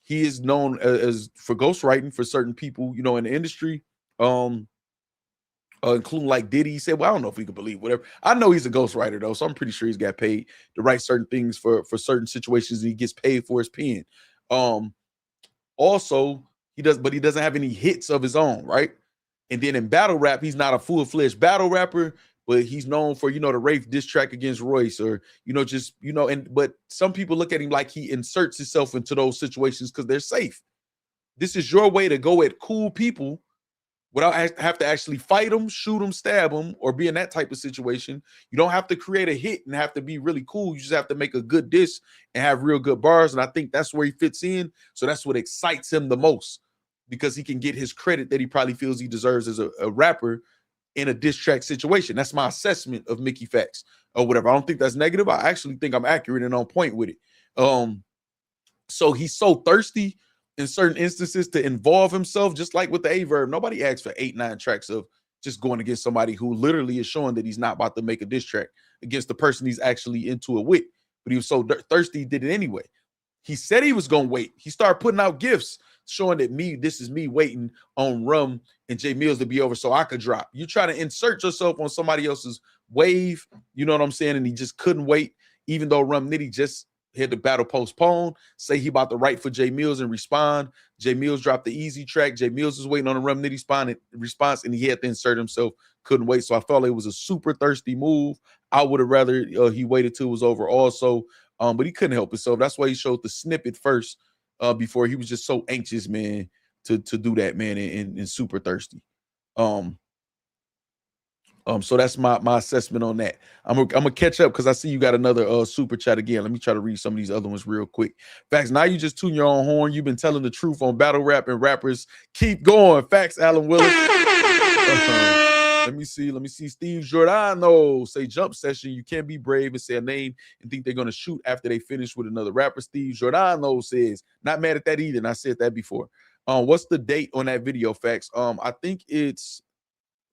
He is known as for ghostwriting for certain people, you know, in the industry, including like Diddy. He said, well, I don't know if we can believe whatever. I know he's a ghostwriter though, so I'm pretty sure he's got paid to write certain things for certain situations. He gets paid for his pen. Also, he doesn't have any hits of his own, right? And then in battle rap, he's not a full-fledged battle rapper, but he's known for, you know, the Rafe diss track against Royce, or, you know, just, you know, but some people look at him like he inserts himself into those situations because they're safe. This is your way to go at cool people without have to actually fight them, shoot them, stab them, or be in that type of situation. You don't have to create a hit and have to be really cool. You just have to make a good diss and have real good bars. And I think that's where he fits in. So that's what excites him the most, because he can get his credit that he probably feels he deserves as a rapper in a diss track situation. That's my assessment of Mickey Factz or whatever. I don't think that's negative. I actually think I'm accurate and on point with it. So he's so thirsty in certain instances to involve himself, just like with the A-Verb. Nobody asks for 8-9 tracks of just going against somebody who literally is showing that he's not about to make a diss track against the person he's actually into it with. But he was so thirsty, he did it anyway. He said he was going to wait. He started putting out gifts showing that this is me waiting on Rum and J Mills to be over so I could drop. You try to insert yourself on somebody else's wave, you know what I'm saying? And he just couldn't wait, even though Rum Nitty just had the battle postponed, say he about to write for J Mills and respond. J Mills dropped the easy track. J Mills was waiting on a Rum Nitty response, and he had to insert himself, couldn't wait. So I felt like it was a super thirsty move. I would have rather he waited till it was over also, but he couldn't help himself. That's why he showed the snippet first, before he was just so anxious, man, to do that, man, and super thirsty. So that's my assessment on that. I'm gonna catch up because I see you got another super chat again. Let me try to read some of these other ones real quick. Facts, now you just tune your own horn. You've been telling the truth on battle rap and rappers. Keep going. Facts, Alan Willis. Let me see. Steve Giordano say jump session. You can't be brave and say a name and think they're gonna shoot after they finish with another rapper. Steve Giordano says, not mad at that either. And I said that before. What's the date on that video, Facts? I think it's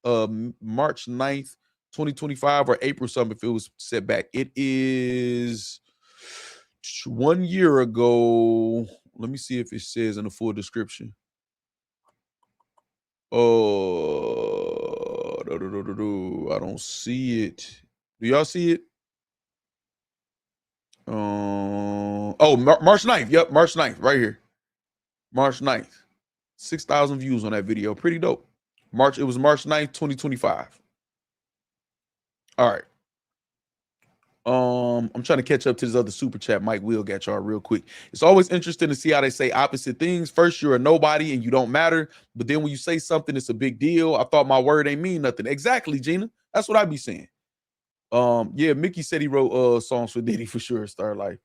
March 9th, 2025, or April something if it was set back. It is 1 year ago. Let me see if it says in the full description. I don't see it. Do y'all see it? March 9th. Yep, March 9th, right here. March 9th. 6,000 views on that video. Pretty dope. It was March 9th, 2025. All right. I'm trying to catch up to this other super chat. Mike Will got y'all real quick. It's always interesting to see how they say opposite things. First, you're a nobody and you don't matter, but then when you say something, it's a big deal. I thought my word ain't mean nothing. Exactly, Gina. That's what I be saying. Yeah, Mickey said he wrote songs for Diddy for sure. Starlight.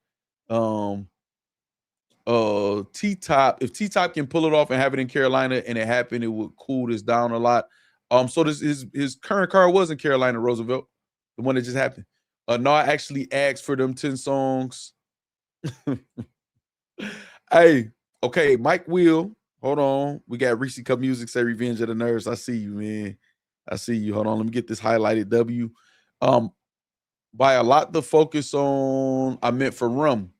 T-Top, if T-Top can pull it off and have it in Carolina and it happened, it would cool this down a lot. So this his current car was in Carolina, Roosevelt, the one that just happened. No, I actually asked for them 10 songs. Hey, okay, Mike Will, hold on. We got Reese Cup Music, say Revenge of the Nerves. I see you, man. I see you. Hold on, let me get this highlighted W. By a lot to focus on, I meant for Rum.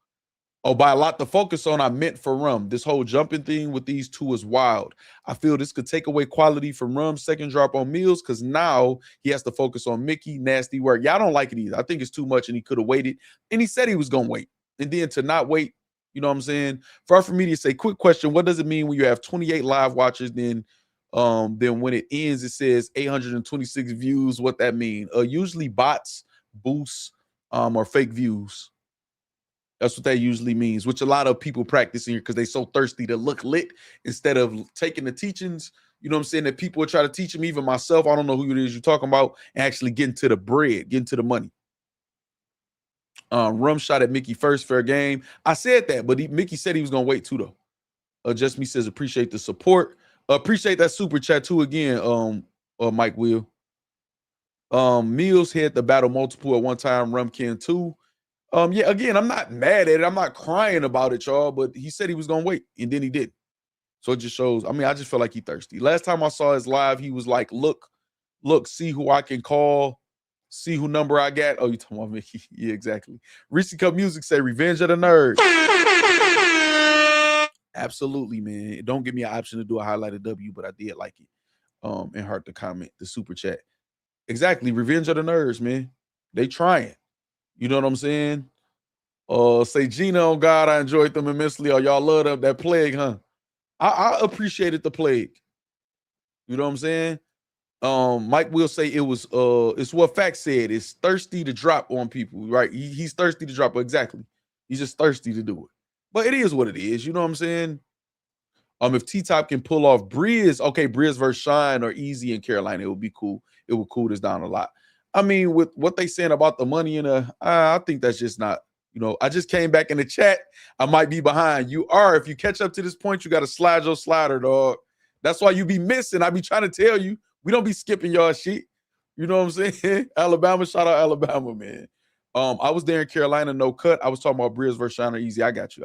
Oh, by a lot to focus on, I meant for Rum. This whole jumping thing with these two is wild. I feel this could take away quality from Rum's second drop on Mills because now he has to focus on Mickey, nasty work. Yeah, I don't like it either. I think it's too much and he could have waited. And he said he was going to wait. And then to not wait, you know what I'm saying? Far from me to say, quick question, what does it mean when you have 28 live watchers, then Then when it ends, it says 826 views. What that mean? Usually bots, boosts, or fake views. That's what that usually means, which a lot of people practice in here because they so thirsty to look lit instead of taking the teachings. You know what I'm saying? That people will try to teach them, even myself. I don't know who it is you're talking about, and actually getting to the bread, getting to the money. Rum shot at Mickey first, fair game. I said that, but Mickey said he was gonna wait too though. Just me says appreciate the support. Appreciate that super chat too again. Mike Will. Mills hit the battle multiple at one time. Rumkin too. Yeah, again, I'm not mad at it. I'm not crying about it, y'all. But he said he was gonna wait, and then he did. So it just shows. I mean, I just feel like he thirsty. Last time I saw his live, he was like, "Look, see who I can call, see who number I got." Oh, you talking about Mickey? Yeah, exactly. Reese Cup Music say, "Revenge of the Nerds." Absolutely, man. Don't give me an option to do a highlighted W, but I did like it. And heart the comment, the super chat. Exactly, Revenge of the Nerds, man. They trying. You know what I'm saying? Say Gina, on God, I enjoyed them immensely. Oh, y'all love that plague, huh? I appreciated the plague. You know what I'm saying? Mike will say it was it's what Factz said. It's thirsty to drop on people, right? He's thirsty to drop. Exactly. He's just thirsty to do it. But it is what it is. You know what I'm saying? If T-Top can pull off Brizz, okay, Brizz versus Shine or Easy in Carolina, it would be cool. It would cool this down a lot. I mean, with what they saying about the money I think that's just not, you know, I just came back in the chat. I might be behind. You are. If you catch up to this point, you got to slide your slider, dog. That's why you be missing. I be trying to tell you. We don't be skipping y'all shit. You know what I'm saying? Alabama, shout out Alabama, man. I was there in Carolina, no cut. I was talking about Brizz versus Shine or Easy. I got you.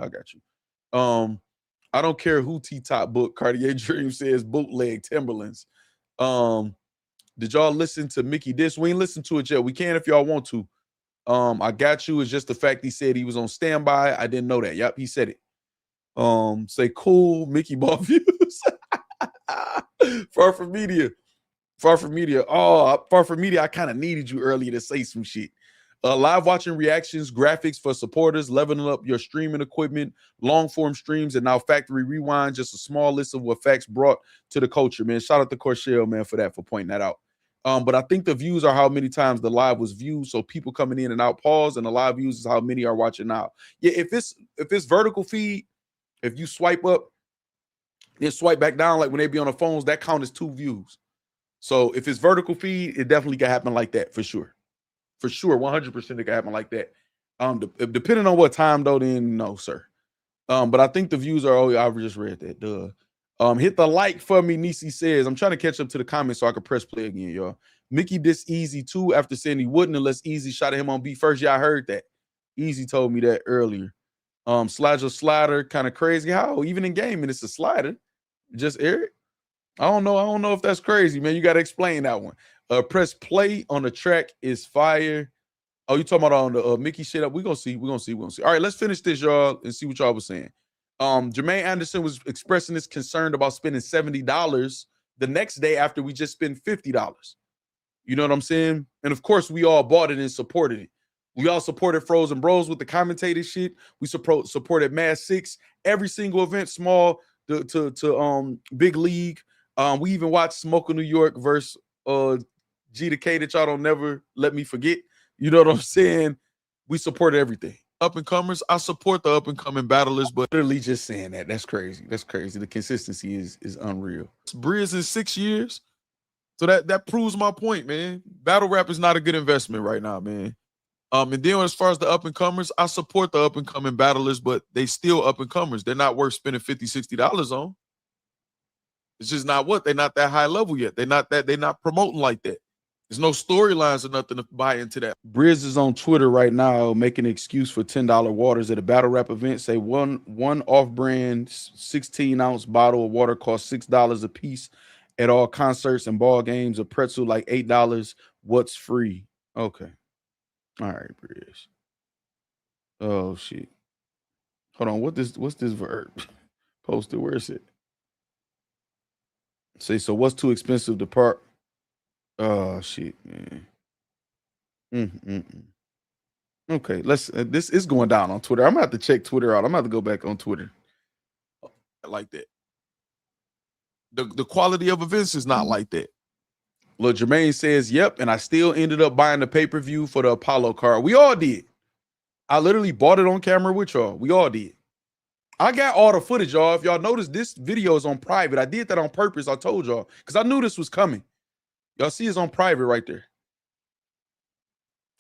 I don't care who T-Top book. Cartier Dream says bootleg Timberlands. Did y'all listen to Mickey Diss? We ain't listened to it yet. We can if y'all want to. I got you. It's just the fact he said he was on standby. I didn't know that. Yep, he said it. Say cool, Mickey ball views. Far from media. Oh, Far from media. I kind of needed you earlier to say some shit. Live watching reactions, graphics for supporters, leveling up your streaming equipment, long form streams, and now factory rewind. Just a small list of what Factz brought to the culture, man. Shout out to Corshell, man, for pointing that out. But I think the views are how many times the live was viewed. So people coming in and out pause, and the live views is how many are watching now. Yeah, if it's vertical feed, if you swipe up, then swipe back down, like when they be on the phones, that count is 2 views. So if it's vertical feed, it definitely can happen like that for sure. For sure, 100% it can happen like that. Depending on what time though, then no, sir. But I think the views are. Oh, I just read that. Duh. Hit the like for me. Nisi says I'm trying to catch up to the comments so I can press play again, y'all. Mickey this Easy too after saying he wouldn't unless Easy shot at him on beat first. Yeah, I heard that. Easy told me that earlier. Slide your slider, kind of crazy. How even in game and it's a slider, just air it. I don't know if that's crazy, man. You got to explain that one. Press play on the track is fire. Oh, you talking about on the Mickey shit up? We're gonna see. All right, let's finish this, y'all, and see what y'all was saying. Jermaine Anderson was expressing his concern about spending $70 the next day after we just spent $50. You know what I'm saying? And of course, we all bought it and supported it. We all supported Frozen Bros with the commentator shit. We supported Mad 6, every single event, small to big league. We even watched Smoke of New York versus G to K that y'all don't never let me forget. You know what I'm saying? We supported everything. Up and comers, I support the up and coming battlers, but literally just saying that. That's crazy. The consistency is unreal. Brizz in 6 years. So that proves my point, man. Battle rap is not a good investment right now, man. And then as far as the up and comers, I support the up and coming battlers, but they still up and comers. They're not worth spending $50, $60 on. It's just not what they're not that high level yet. They're not promoting like that. There's no storylines or nothing to buy into that. Brizz is on Twitter right now making an excuse for $10 waters at a battle rap event. Say one off-brand 16-ounce bottle of water costs $6 a piece at all concerts and ball games. A pretzel like $8. What's free? Okay. All right, Brizz. Oh shit. Hold on. What's this verb? Posted. Where is it? Say so. What's too expensive to park? Oh shit, man. Okay, let's. This is going down on Twitter. I'm gonna have to check Twitter out. I'm gonna have to go back on Twitter like that. The quality of events is not like that. Look, Jermaine says, yep, and I still ended up buying the pay-per-view for the Apollo card. We all did. I literally bought it on camera with y'all. We all did. I got all the footage, y'all. If y'all notice, this video is on private. I did that on purpose. I told y'all because I knew this was coming. Y'all see it's on private right there.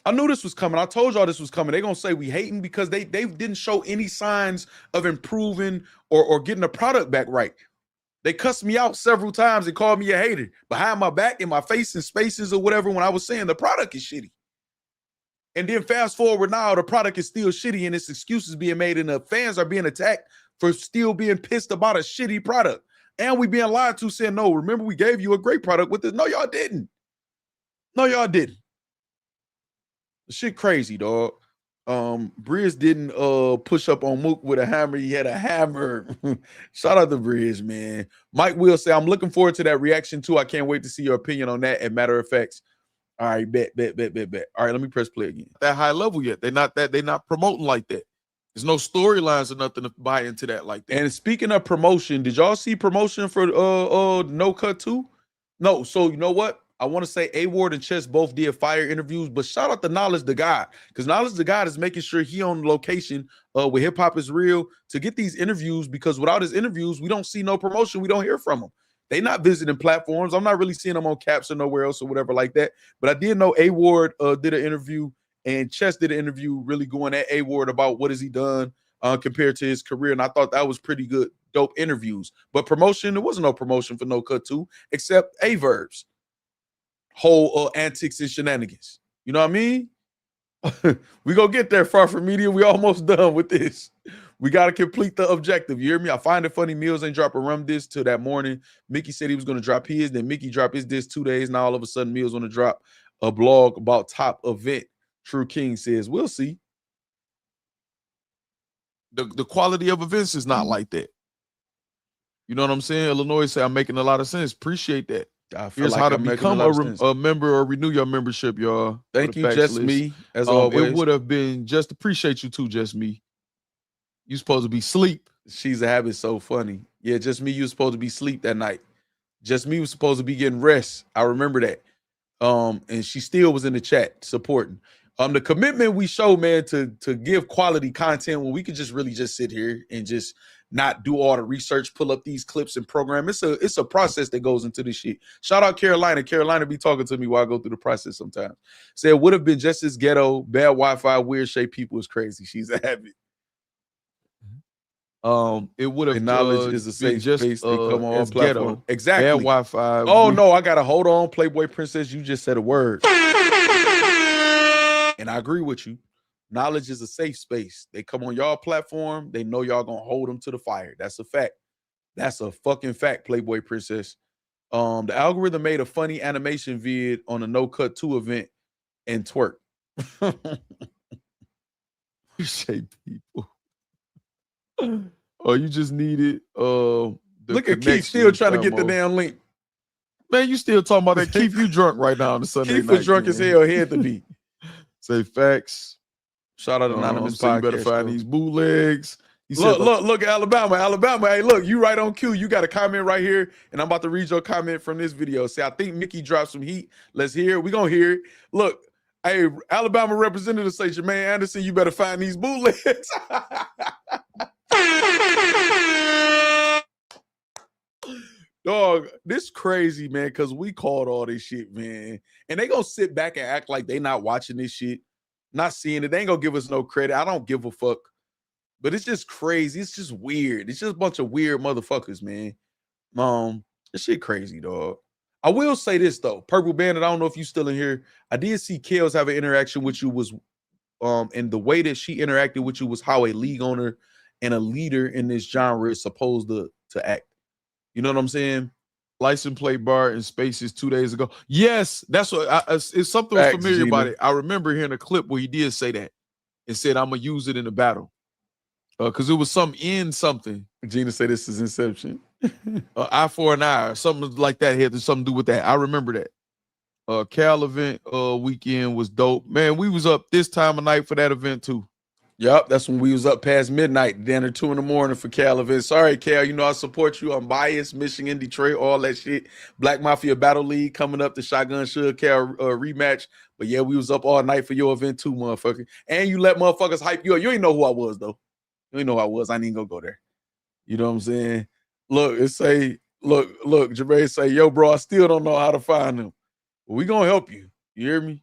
I knew this was coming. I told y'all this was coming. They're going to say we hating because they didn't show any signs of improving or getting the product back right. They cussed me out several times and called me a hater behind my back, in my face, in spaces or whatever, when I was saying the product is shitty. And then fast forward now, the product is still shitty and it's excuses being made and the fans are being attacked for still being pissed about a shitty product. And we being lied to saying, no, remember we gave you a great product with this. No, y'all didn't. No, y'all didn't. The shit crazy, dog. Brizz didn't push up on Mook with a hammer. He had a hammer. Shout out to Brizz, man. Mike will say, I'm looking forward to that reaction too. I can't wait to see your opinion on that. And matter of fact, all right, bet. All right, let me press play again. That high level yet. They're not promoting like that. There's no storylines or nothing to buy into that like that. And speaking of promotion, did y'all see promotion for No Cut 2? No, so you know what? I want to say A-Ward and Chess both did fire interviews, but shout out to Knowledge the God, because Knowledge the God is making sure he on location with Hip Hop Is Real to get these interviews, because without his interviews, we don't see no promotion. We don't hear from him. They not visiting platforms. I'm not really seeing them on Caps or nowhere else or whatever like that. But I did know A-Ward did an interview and Chess did an interview really going at A-Ward about what has he done compared to his career. And I thought that was pretty good, dope interviews. But promotion, there wasn't no promotion for No Cut 2 except A-Verbs. Whole antics and shenanigans. You know what I mean? We gonna get there, Far From Media. We almost done with this. We got to complete the objective. You hear me? I find it funny Mills ain't drop a rum disc till that morning. Mickey said he was going to drop his. Then Mickey dropped his disc 2 days. Now all of a sudden Mills want to drop a blog about top event. True King says, we'll see. The quality of events is not like that. You know what I'm saying? Illinois say I'm making a lot of sense. Appreciate that. Here's like how to become a member or renew your membership, y'all. Thank you, Just Me, as always. It would have been just appreciate you too, Just Me. You supposed to be sleep. She's a habit so funny. Yeah, Just Me, you was supposed to be sleep that night. Just Me was supposed to be getting rest. I remember that. And she still was in the chat supporting. The commitment we show, man, to give quality content when we could just really just sit here and just not do all the research, pull up these clips and program. It's a process that goes into this shit. Shout out Carolina. Carolina be talking to me while I go through the process sometimes. Say it would have been just as ghetto, bad Wi-Fi, weird shape people is crazy. She's a habit. It would have knowledge is a safe space to come on platform. Ghetto. Exactly. Bad Wi-Fi. Oh no, I gotta hold on, Playboy Princess. You just said a word. And I agree with you. Knowledge is a safe space. They come on y'all platform. They know y'all gonna hold them to the fire. That's a fact. That's a fucking fact, Playboy Princess. The algorithm made a funny animation vid on a No Cut 2 event and twerk. Shape people. Oh, you just needed look at Keith still trying to get the damn link. Man, you still talking about that. Keith, you drunk right now on the Sunday Keith night. was drunk as hell. He had to be. Say Factz. Shout out Anonymous so Podcast. You better find these bootlegs. Look, Alabama. Hey, look, you right on cue. You got a comment right here, and I'm about to read your comment from this video. Say, I think Mickey dropped some heat. Let's hear it. We're going to hear it. Look, hey, Alabama representative say, Jermaine Anderson, you better find these bootlegs. Dog, this crazy, man, because we called all this shit, man. And they going to sit back and act like they not watching this shit, not seeing it. They ain't going to give us no credit. I don't give a fuck. But it's just crazy. It's just weird. It's just a bunch of weird motherfuckers, man. This shit crazy, dog. I will say this, though. Purple Bandit, I don't know if you still in here. I did see Kels have an interaction with you was, and the way that she interacted with you was how a league owner and a leader in this genre is supposed to act. You know what I'm saying? License plate bar in Spaces 2 days ago. Yes, that's what it's something was familiar about it. I remember hearing a clip where he did say that and said, I'm gonna use it in the battle. Because it was some in something. Gina said this is Inception. Eye for an eye, or something like that had something to do with that. I remember that. Cal event weekend was dope. Man, we was up this time of night for that event too. Yep, that's when we was up past midnight, then at 2 in the morning for Cal events. Sorry, Cal, you know I support you. I'm biased. Michigan, Detroit, all that shit. Black Mafia Battle League coming up, the Shotgun Sugar Cal rematch. But yeah, we was up all night for your event too, motherfucker. And you let motherfuckers hype you up. You ain't know who I was though. You ain't know who I was. I ain't even gonna go there. You know what I'm saying? Look, it say, look, Jermaine say, yo, bro, I still don't know how to find them. Well, we gonna help you. You hear me?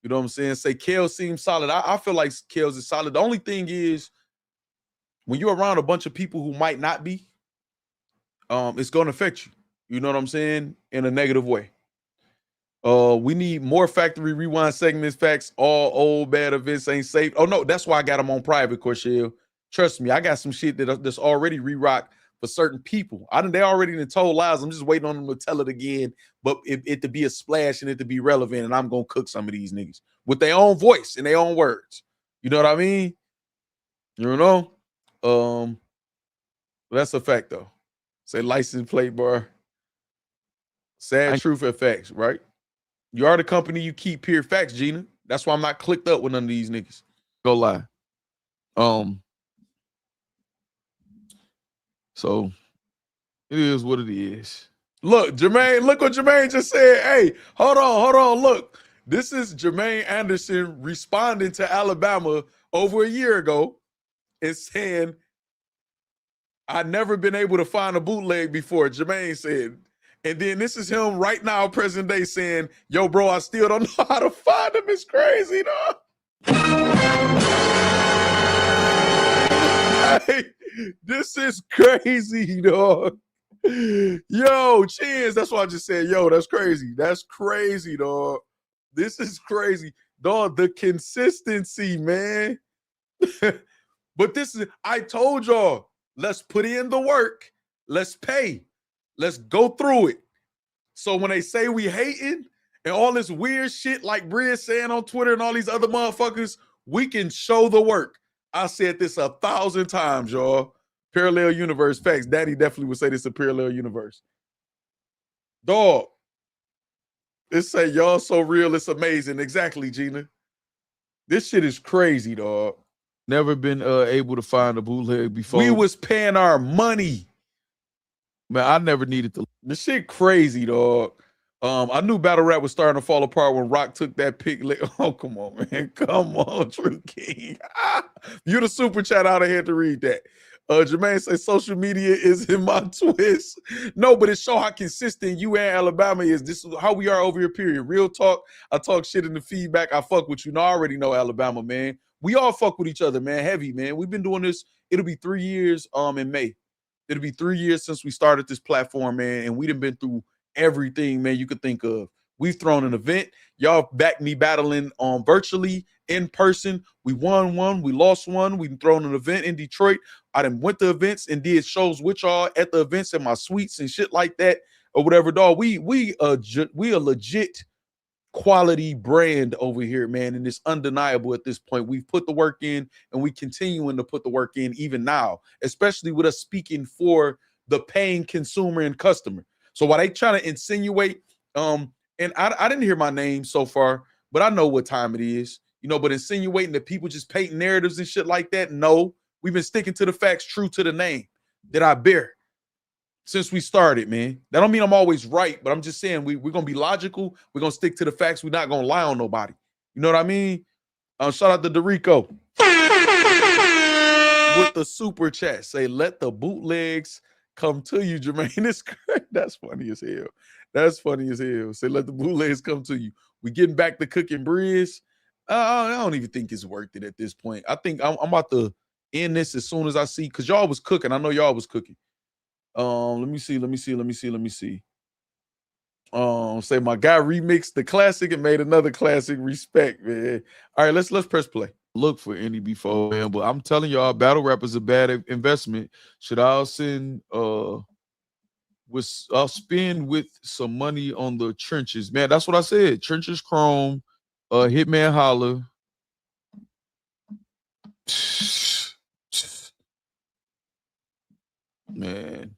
You know what I'm saying? Say Kels seems solid. I feel like Kels is solid. The only thing is when you're around a bunch of people who might not be, it's gonna affect you. You know what I'm saying? In a negative way. We need more factory rewind segments. Facts. All old bad events ain't safe. Oh no, that's why I got them on private, Corshell. Trust me, I got some shit that's already re-rock for certain people. They already done told lies. I'm just waiting on them to tell it again, but it to be a splash and it to be relevant. And I'm gonna cook some of these niggas with their own voice and their own words. You know what I mean? You know? That's a fact though. Say license plate bar. Sad truth effects, right? You are the company you keep. Pure facts, Gina. That's why I'm not clicked up with none of these niggas. Go lie. So it is what it is. Look, Jermaine, look what Jermaine just said. Hey, hold on. Look, this is Jermaine Anderson responding to Alabama over a year ago and saying, I've never been able to find a bootleg before, Jermaine said. And then this is him right now, present day, saying, yo, bro, I still don't know how to find them. It's crazy, dog. Hey, this is crazy, dog. Yo, cheers. That's what I just said. Yo, that's crazy. That's crazy, dog. This is crazy. Dog, the consistency, man. But this is, I told y'all, let's put in the work. Let's pay. Let's go through it. So when they say we hating and all this weird shit like Brizz saying on Twitter and all these other motherfuckers, we can show the work. I said this 1,000 times, y'all. Parallel universe facts. Daddy definitely would say this a parallel universe. Dog. It say y'all so real, it's amazing. Exactly, Gina. This shit is crazy, dog. Never been able to find a bootleg before. We was paying our money. Man, I never needed to. This shit crazy, dog. I knew battle rap was starting to fall apart when Rock took that pick. Oh, come on, man. Come on, True King. You the super chat out of here to read that. Jermaine says social media is in my twist. No, but it show how consistent you and Alabama is. This is how we are over here, period. Real talk. I talk shit in the feedback. I fuck with you. No, I already know Alabama, man. We all fuck with each other, man. Heavy, man. We've been doing this. It'll be 3 years in May. It'll be 3 years since we started this platform, man. And we done been through everything, man, you could think of. We've thrown an event. Y'all backed me battling virtually, in person. We won one. We lost one. We've thrown an event in Detroit. I done went to events and did shows with y'all at the events in my suites and shit like that or whatever, dog. We a legit quality brand over here, man, and it's undeniable at this point. We've put the work in and we continuing to put the work in even now, especially with us speaking for the paying consumer and customer. So while they trying to insinuate, and I didn't hear my name so far, but I know what time it is, you know, but insinuating that people just paint narratives and shit like that, no. We've been sticking to the facts, true to the name that I bear since we started, man. That don't mean I'm always right, but I'm just saying we're going to be logical. We're going to stick to the facts. We're not going to lie on nobody. You know what I mean? Shout out to Dorico with the super chat. Say, let the bootlegs come to you, Jermaine. It's great. That's funny as hell. That's funny as hell. Say, let the bootlegs come to you. We getting back to cooking Brizz. I don't even think it's worth it at this point. I think I'm about to end this as soon as I see, because y'all was cooking. I know y'all was cooking. Let me see. Say my guy remixed the classic and made another classic. Respect, man. All right, let's press play. Look for any before, man. But I'm telling y'all, battle rap is a bad investment. Should I spend with some money on the trenches, man? That's what I said. Trenches Chrome, Hitman Holla. Man.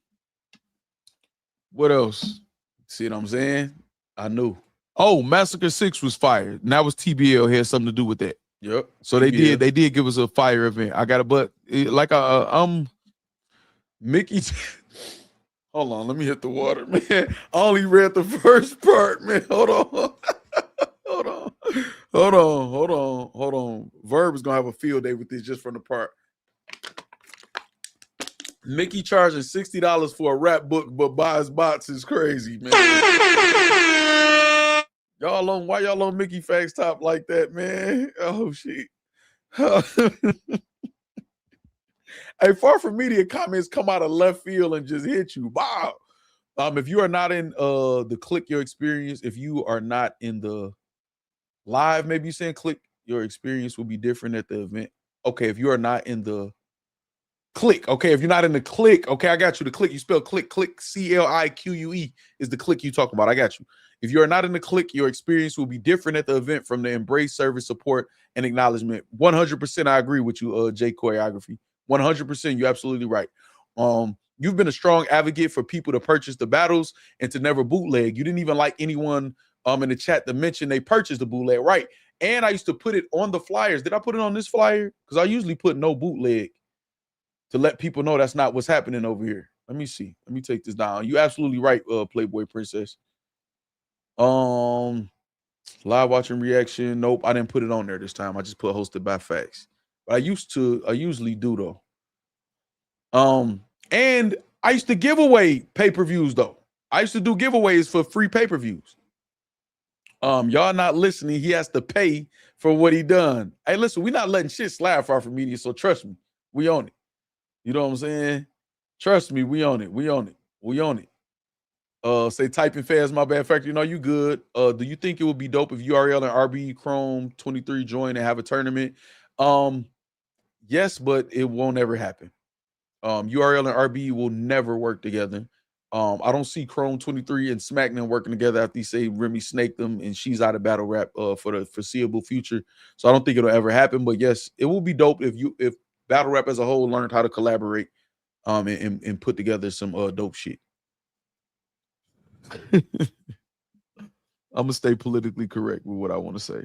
What else? See what I'm saying? I knew. Oh, Massacre 6 was fired. And that was TBL. Had something to do with that. Yep. So they did give us a fire event. I got a but like Mickey. Hold on, let me hit the water, man. I only read the first part, man. Hold on. Hold on. Verb is gonna have a field day with this just from the part. Mickey charging $60 for a rap book, but buys bots is crazy, man. Why y'all on Mickey Factz top like that, man? Oh shit. Hey, far from media comments come out of left field and just hit you. Wow. If you are not in the click your experience, if you are not in the live, maybe you saying click your experience will be different at the event. Okay, if you are not in the click, okay, if you're not in the click, okay, I got you. The click, you spell click, CLIQUE is the click you talk about. I got you. If you are not in the click, your experience will be different at the event from the embrace, service, support, and acknowledgement. 100% I agree with you, J Choreography. 100%, you're absolutely right. You've been a strong advocate for people to purchase the battles and to never bootleg. You didn't even like anyone in the chat to mention they purchased the bootleg, right? And I used to put it on the flyers. Did I put it on this flyer? Because I usually put no bootleg to let people know that's not what's happening over here. Let me see. Let me take this down. You absolutely right, Playboy Princess. Live watching reaction. Nope, I didn't put it on there this time. I just put hosted by Factz. But I usually do though. And I used to give away pay-per-views though. I used to do giveaways for free pay-per-views. Y'all not listening. He has to pay for what he done. Hey, listen, we're not letting shit slide far from media, so trust me, we own it. You know what I'm saying? Trust me, we own it. We own it. We own it. Say typing fast, my bad factory. No, you good. Do you think it would be dope if URL and RB Chrome 23 join and have a tournament? Yes, but it won't ever happen. URL and RB will never work together. I don't see Chrome 23 and SmackDown working together after you say Remy snaked them and she's out of battle rap for the foreseeable future. So I don't think it'll ever happen. But yes, it will be dope if battle rap as a whole learned how to collaborate and put together some dope shit. I'm gonna stay politically correct with what I want to say.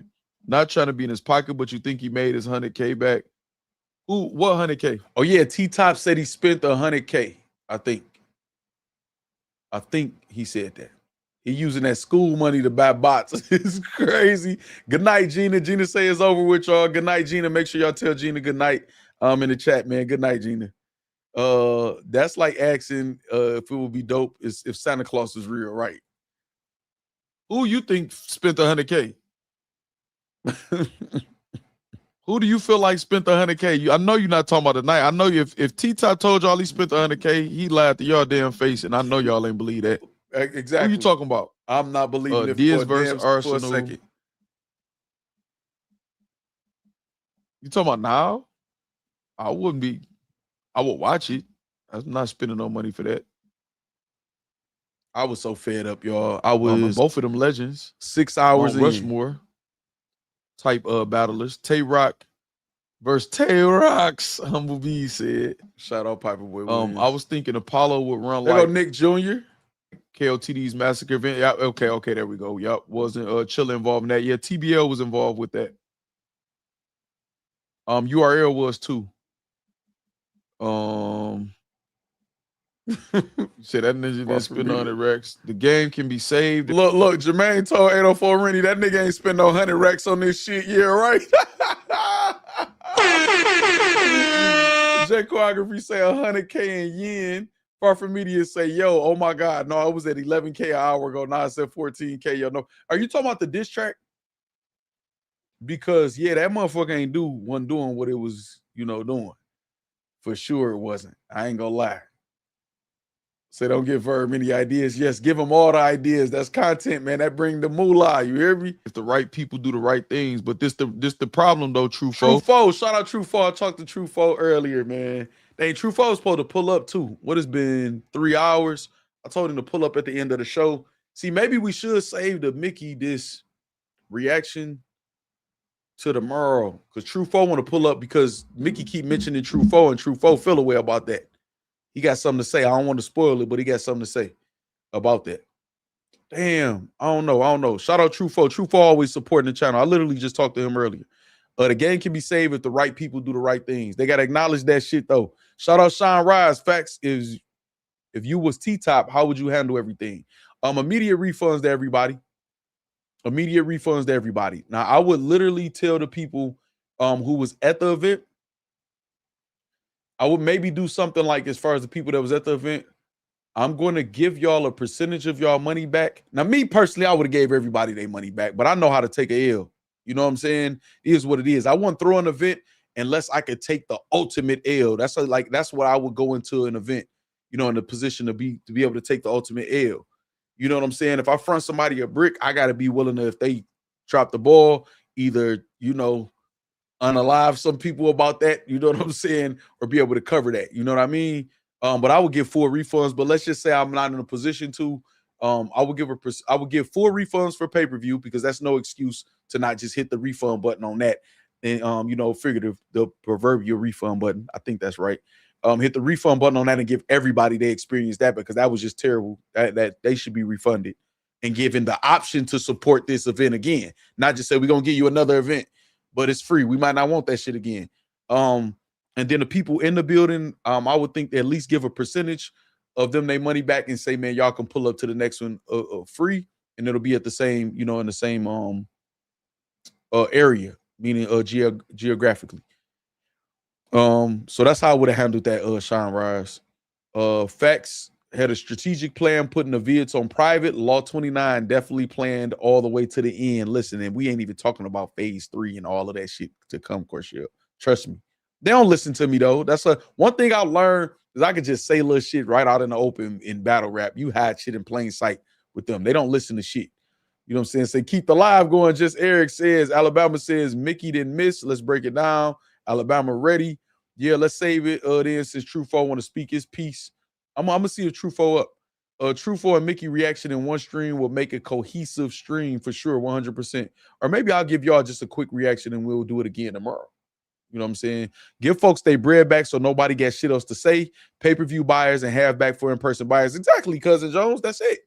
Not trying to be in his pocket, but you think he made his 100K back? Ooh, what 100K? Oh yeah, T-Top said he spent 100K. I think he said that. He using that school money to buy bots. It's crazy. Good night, Gina. Gina say it's over with y'all. Good night, Gina. Make sure y'all tell Gina good night in the chat, man. Good night, Gina. That's like asking if it would be dope if Santa Claus is real, right? Who you think spent 100K? Who do you feel like spent 100K? I know you're not talking about tonight. I know if T-Top told y'all he spent 100K, he lied to y'all damn face, and I know y'all ain't believe that. Exactly. Who you talking about? I'm not believing it Diaz for versus Arsenal. For a second. You talking about now? I wouldn't be. I would watch it. I'm not spending no money for that. I was so fed up, y'all. I was both of them legends. 6 hours in. Rushmore type battlers. Tay Rock versus Tay Rocks. Humble B said. Shout out Piper Boy. I was thinking Apollo would run there like go Nick Jr. KOTD's massacre event. Yeah, okay, there we go. Yup, wasn't Chilla involved in that. Yeah, TBL was involved with that. URL was too. Said that nigga didn't spend 100 racks. The game can be saved. Look, Jermaine told 804 Rennie that nigga ain't spend no 100 racks on this shit. Yeah, right. J Choreography say 100K in yen. Far from media say, yo, oh my God, no, I was at 11K an hour ago. Now I said 14K. Yo, no. Are you talking about the diss track? Because yeah, that motherfucker wasn't doing what it was, doing. For sure it wasn't. I ain't gonna lie. Say don't give Verb any ideas. Yes, give him all the ideas. That's content, man. That bring the moolah. You hear me? If the right people do the right things, but this the problem though. True Foe. Shout out True Foe. I talked to True Foe earlier, man. Dang, True Foe was supposed to pull up too. What has been 3 hours? I told him to pull up at the end of the show. See, maybe we should save the Mickey this reaction to tomorrow because True Foe want to pull up because Mickey keep mentioning True Foe and True Foe feel a way about that. He got something to say. I don't want to spoil it, but he got something to say about that. Damn, I don't know. Shout out True Foe. True Foe always supporting the channel. I literally just talked to him earlier. The game can be saved if the right people do the right things. They gotta acknowledge that shit though. Shout out Sean Rise. Factz is, if you was T-Top, how would you handle everything? Immediate refunds to everybody. Immediate refunds to everybody. Now, I would literally tell the people who was at the event, I would maybe do something like, as far as the people that was at the event, I'm going to give y'all a percentage of y'all money back. Now, me personally, I would have gave everybody their money back, but I know how to take a L. You know what I'm saying? It is what it is. I wouldn't throw an event unless I could take the ultimate L. That's what I would go into an event, you know, in the position to be able to take the ultimate L. You know what I'm saying? If I front somebody a brick, I got to be willing to, if they drop the ball, either, you know, unalive some people about that, you know what I'm saying, or be able to cover that. You know what I mean? But I would give full refunds. But let's just say I'm not in a position to. I would give full refunds for pay-per-view, because that's no excuse to not just hit the refund button on that. And you know, figure the proverbial refund button. I think that's right. Hit the refund button on that and give everybody they experience that, because that was just terrible. That they should be refunded and given the option to support this event again. Not just say we're gonna give you another event, but it's free. We might not want that shit again. And then the people in the building, I would think they at least give a percentage of them their money back and say, man, y'all can pull up to the next one free, and it'll be at the same, you know, in the same area, meaning geographically. So that's how I would have handled that, Sean Rise. Factz had a strategic plan, putting the vids on private. Law 29 definitely planned all the way to the end. Listen, and we ain't even talking about phase 3 and all of that shit to come, Corshell. Trust me. They don't listen to me though. That's one thing I learned, is I could just say little shit right out in the open in battle rap. You hide shit in plain sight with them. They don't listen to shit. You know what I'm saying? Say, keep the live going. Just Eric says, Alabama says, Mickey didn't miss. Let's break it down. Alabama ready. Yeah, let's save it. Then since Trufo want to speak his piece, I'm gonna see a Trufo up. Trufo and Mickey reaction in one stream will make a cohesive stream for sure, 100%. Or maybe I'll give y'all just a quick reaction and we'll do it again tomorrow. You know what I'm saying? Give folks their bread back so nobody gets shit else to say. Pay-per-view buyers and have back for in-person buyers. Exactly, Cousin Jones. That's it.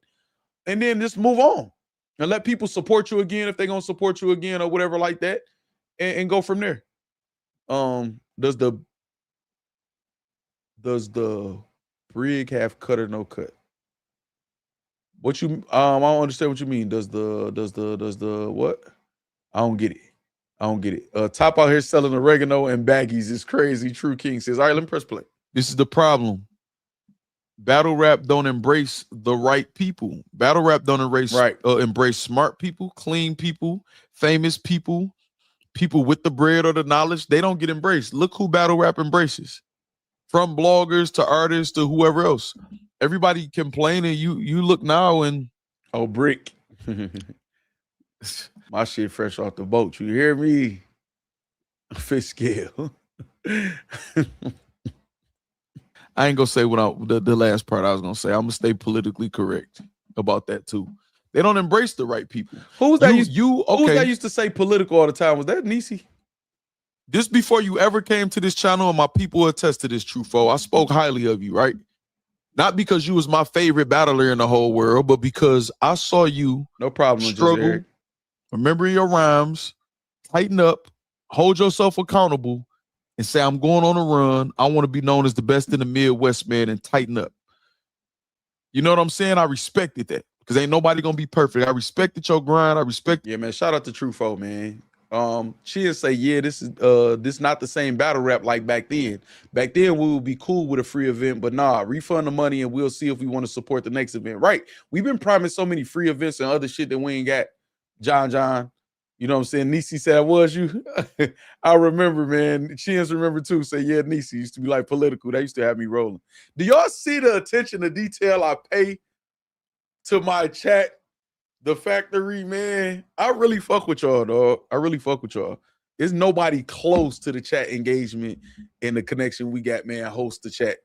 And then just move on and let people support you again if they're gonna support you again or whatever like that, and go from there. Does the brig have cut or no cut? What you I don't understand what you mean. Does the what? I don't get it. I don't get it. Top out here selling oregano and baggies is crazy. True King says, all right, let me press play. This is the problem. Battle rap don't embrace the right people. Battle rap don't embrace smart people, clean people, famous people, people with the bread or the knowledge. They don't get embraced. Look who battle rap embraces. From bloggers to artists to whoever else. Everybody complaining. You look now and brick. My shit fresh off the boat. You hear me? Fish scale. I ain't gonna say what the last part I was gonna say. I'm gonna stay politically correct about that too. They don't embrace the right people. Who was that? Who was that used to say political all the time? Was that Nisi? This before you ever came to this channel, and my people attest to this, Trufo. I spoke highly of you, right? Not because you was my favorite battler in the whole world, but because I saw you struggle, remember your rhymes, tighten up, hold yourself accountable, and say, I'm going on a run. I want to be known as the best in the Midwest, man, and tighten up. You know what I'm saying? I respected that, because ain't nobody going to be perfect. I respected your grind. I respect. Yeah, man. Shout out to Trufo, man. She'll say, yeah, this is not the same battle rap like back then. Back then, we would be cool with a free event, but nah, refund the money and we'll see if we want to support the next event. Right. We've been promised so many free events and other shit that we ain't got. John. You know what I'm saying? Nisi said, was you? I remember, man. Chins remember too. Say, yeah, Nisi used to be like political. They used to have me rolling. Do y'all see the attention to detail I pay to my chat? The factory, man. I really fuck with y'all, dog. I really fuck with y'all. There's nobody close to the chat engagement and the connection we got, man. Host the chat.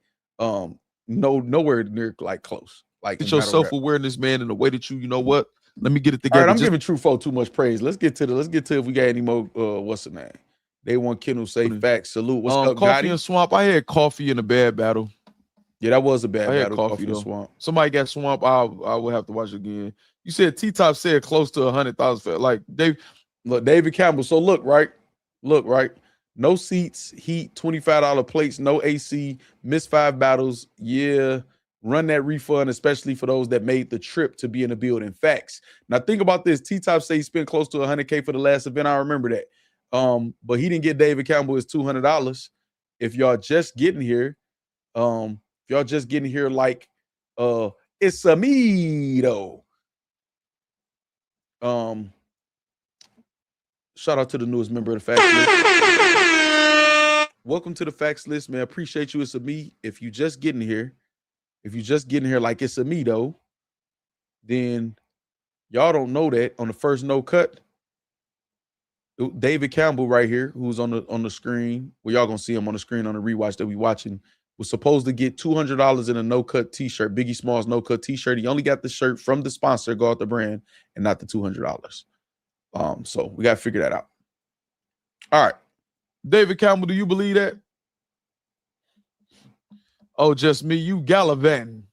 Nowhere near like close. Like it's your self-awareness, man, in the way that you know what? Let me get it together. All right, I'm giving Trufo too much praise. Let's get to if we got any more. What's the name? They want Kendall say Factz. Salute. What's up, Coffee Gotti? and Swamp. I had Coffee in a bad battle. Yeah, that was a bad battle. Coffee and Swamp. Somebody got Swamp. I will have to watch it again. You said T-Top said close to 100,000. Like David Campbell. So look, right? Look, right? No seats, heat, $25 plates, no AC, missed 5 battles. Yeah, run that refund, especially for those that made the trip to be in the building. Facts. Now think about this. T-Top say he spent close to $100K for the last event. I remember that. But he didn't get David Campbell his $200. If y'all just getting here, like it's a me though. Shout out to the newest member of the Factz List. Welcome to the Factz List, man. Appreciate you. It's a me. If you just getting here like it's a me though, then y'all don't know that on the first no cut, David Campbell right here, who's on the screen, well, y'all gonna see him on the screen on the rewatch that we watching, was supposed to get $200 in a no cut t-shirt, Biggie Smalls no cut t-shirt. He only got the shirt from the sponsor, Go Out the Brand, and not the $200. So we got to figure that out. All right. David Campbell, do you believe that? Oh, just me, you gallivanting.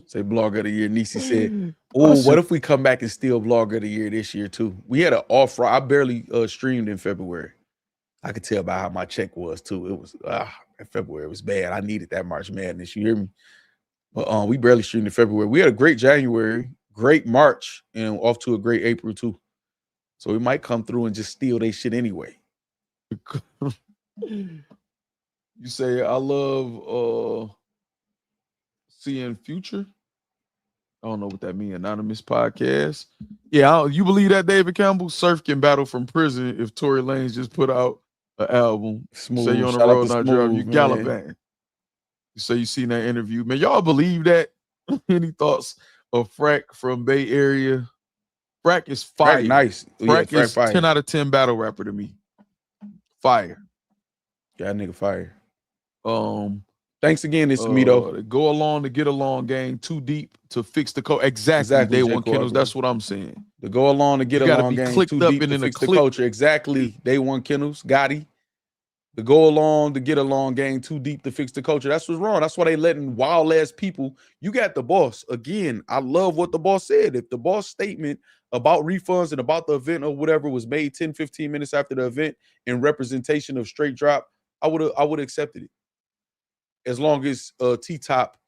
Say Blogger of the Year. Nisi said, oh, what if we come back and steal Blogger of the Year this year too? We had an off ride. I barely streamed in February. I could tell by how my check was too. It was in February, it was bad. I needed that March Madness. You hear me? But we barely streamed in February. We had a great January, great March, and off to a great April too. So we might come through and just steal their shit anyway. You say, I love seeing Future. I don't know what that means. Anonymous podcast. Yeah, you believe that, David Campbell? Surf can battle from prison if Tory Lanez just put out an album. Smooth. Say you're on the road, not driving. You gallivanting. You say you seen that interview. Man, y'all believe that? Any thoughts of Frack from Bay Area? Frack is fire. Frack nice. Frack is fire. 10 out of 10 battle rapper to me. Fire. Yeah, nigga fire. Thanks again, it's me though. Go along to get along gang. Too deep to fix the code. Exactly. Day one Kennels. That's what I'm saying. The go along to get along gang. Too deep to fix the culture. Exactly. Day one Kennels. Gotti. The go along to get along gang. Too deep to fix the culture. That's what's wrong. That's why they letting wild ass people. You got the boss. Again, I love what the boss said. If the boss statement about refunds and about the event or whatever was made 10, 15 minutes after the event in representation of straight drop, I would have accepted it. As long as T-Top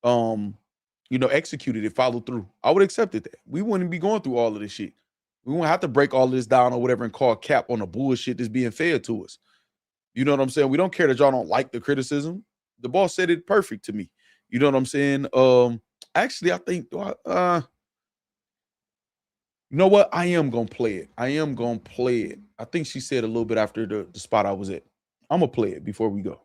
executed it, followed through. I would have accepted that. We wouldn't be going through all of this shit. We won't have to break all of this down or whatever and call cap on the bullshit that's being fed to us. You know what I'm saying? We don't care that y'all don't like the criticism. The boss said it perfect to me. You know what I'm saying? Actually, I think you know what? I am gonna play it. I think she said a little bit after the spot I was at. I'm gonna play it before we go.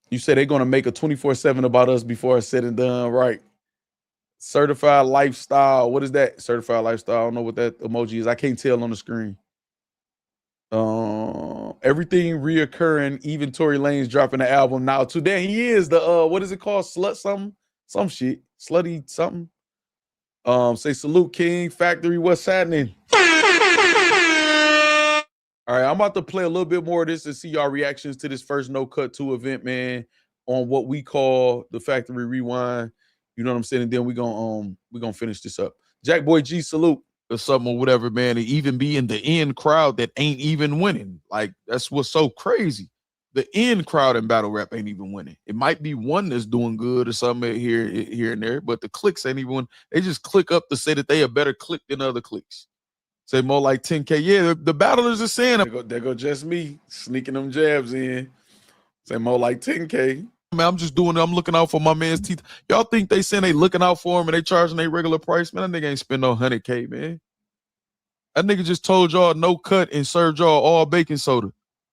You said they're gonna make a 24/7 about us before it's said and done, right? Certified lifestyle. What is that? Certified lifestyle. I don't know what that emoji is. I can't tell on the screen. Everything reoccurring, even Tory Lanez dropping the album now. Today he is the what is it called? Slut something? Some shit. Slutty something. Say salute King Factory. What's happening? All right, I'm about to play a little bit more of this and see y'all reactions to this first No Cut 2 event, man, on what we call the Factory Rewind. You know what I'm saying? And then we're gonna finish this up. Jack Boy G, salute. Or something or whatever, man, to even be in the end crowd that ain't even winning. Like, that's what's so crazy. The end crowd in battle rap ain't even winning. It might be one that's doing good or something here and there, but the clicks ain't even. They just click up to say that they a better click than other clicks. Say more like 10K. Yeah, the battlers are saying it. There go just me sneaking them jabs in. Say more like 10K. Man, I'm just doing it. I'm looking out for my man's teeth. Y'all think they saying they looking out for him and they charging their regular price? Man, that nigga ain't spend no 100K, man. That nigga just told y'all no cut and served y'all all baking soda.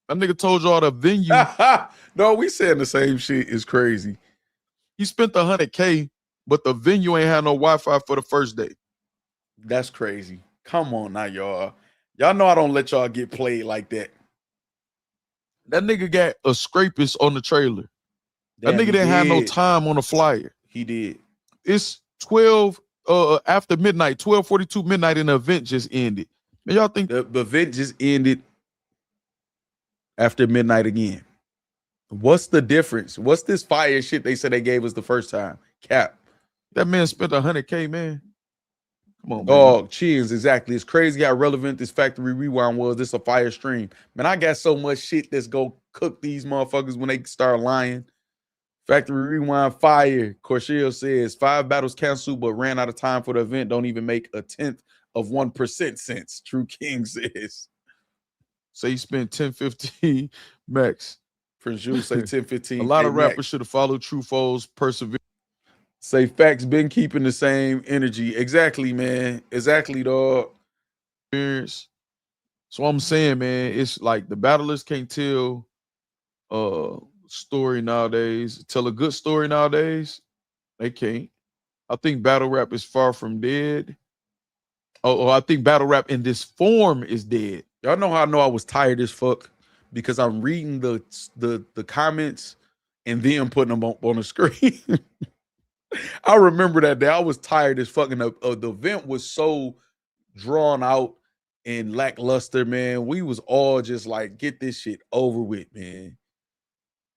That nigga told y'all the venue. No, we saying the same shit. Is crazy. He spent the 100K, but the venue ain't had no Wi-Fi for the first day. That's crazy. Come on now, y'all. Y'all know I don't let y'all get played like that. That nigga got a scrapist on the trailer. That nigga didn't have no time on the flyer. He did. It's 12 after midnight, 12:42 midnight, and the event just ended. Man, y'all think the event just ended after midnight again? What's the difference? What's this fire shit they said they gave us the first time? Cap. That man spent 100K, man. Come on, man. Dog, chins, exactly. It's crazy how relevant this Factory Rewind was. This a fire stream. Man, I got so much shit that's go cook these motherfuckers when they start lying. Factory Rewind fire. Corshell says 5 battles canceled but ran out of time for the event. Don't even make 1/10 of 1% sense. True King says. Say you spent 10, 15 max. Prince Jules say 10, 15. A lot of rappers should have followed True Foes, perseverance. Say Factz been keeping the same energy. Exactly, man. Exactly, dog. So I'm saying, man, it's like the battlers can't tell story nowadays. Tell a good story nowadays. They can't. I think battle rap is far from dead. Oh, I think battle rap in this form is dead. Y'all know how I know I was tired as fuck? Because I'm reading the comments and then putting them on the screen. I remember that day. I was tired as fucking. The event was so drawn out and lackluster, man. We was all just like, get this shit over with, man.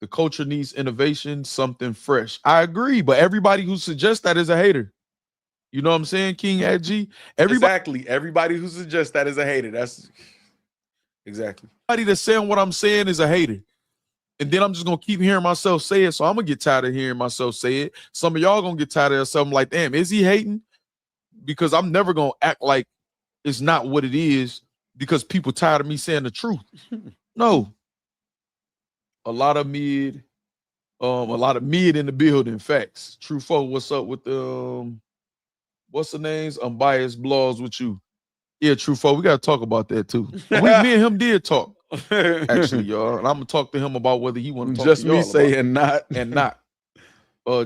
The culture needs innovation, something fresh. I agree, but everybody who suggests that is a hater. You know what I'm saying, King at G? Exactly. Everybody who suggests that is a hater. That's exactly. Everybody that's saying what I'm saying is a hater. And then I'm just going to keep hearing myself say it. So I'm going to get tired of hearing myself say it. Some of y'all going to get tired of something like, damn, is he hating? Because I'm never going to act like it's not what it is because people tired of me saying the truth. No. A lot of mid in the building. Facts. True folk, what's up with the what's the names? Unbiased blogs with you. Yeah, True folk. We got to talk about that too. Me and him did talk. Actually, y'all. And I'm gonna talk to him about whether he want to talk just to y'all me saying not and not.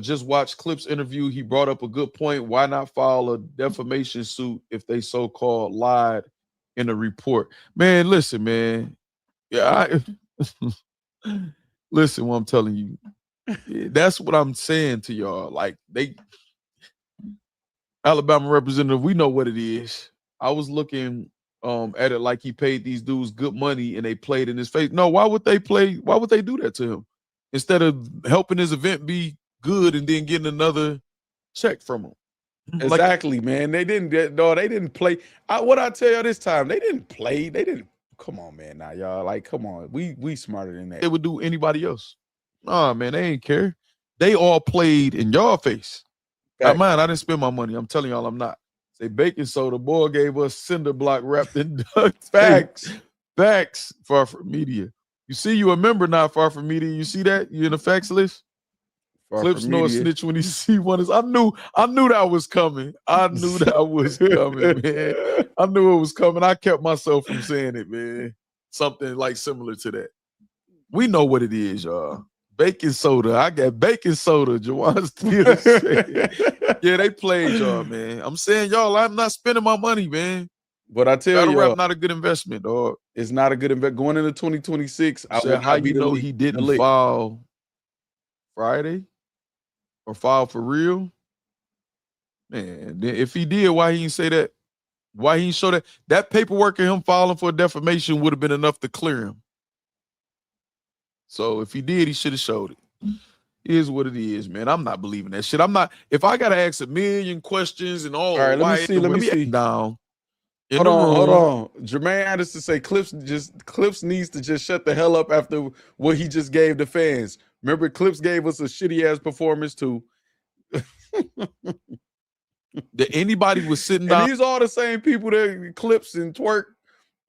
Just watch Clip's interview. He brought up a good point. Why not file a defamation suit if they so-called lied in a report? Man, listen, man. Yeah, listen what I'm telling you. That's what I'm saying to y'all. Like, Alabama representative, we know what it is. I was looking at it like he paid these dudes good money and they played in his face. No, why would they do that to him? Instead of helping his event be good and then getting another check from him. Exactly, man. They didn't play. What I tell y'all this time, they didn't play. They didn't. Come on, man. Now, y'all, like, come on. We smarter than that. They would do anybody else. Nah, man, they ain't care. They all played in y'all face. Not mine. I didn't spend my money. I'm telling y'all I'm not. Say baking soda. Boy gave us cinder block wrapped in duct tape. Facts. Far from media. You see, you a member now, Far from media. You see that? You in the facts list? Clips know a snitch when he see one. I knew that was coming. I knew that was coming, man. I knew it was coming. I kept myself from saying it, man. Something like similar to that. We know what it is, y'all. Baking soda. I got baking soda. Jawan still saying. Yeah, they played y'all, man. I'm saying, y'all, I'm not spending my money, man. But I tell you, not a good investment, dog. It's not a good investment. Going into 2026, how you know he didn't file Friday or file for real? Man, if he did, why he didn't say that? Why he didn't show that? That paperwork of him filing for defamation would have been enough to clear him. So if he did, he should have showed it. It is what it is, man. I'm not believing that shit. I'm not. If I gotta ask a million questions and all right, let me see. Down. Hold on. Jermaine Anderson say Clips needs to just shut the hell up after what he just gave the fans. Remember, Clips gave us a shitty ass performance too. That anybody was sitting down. And these are the same people that Clips and Twerk.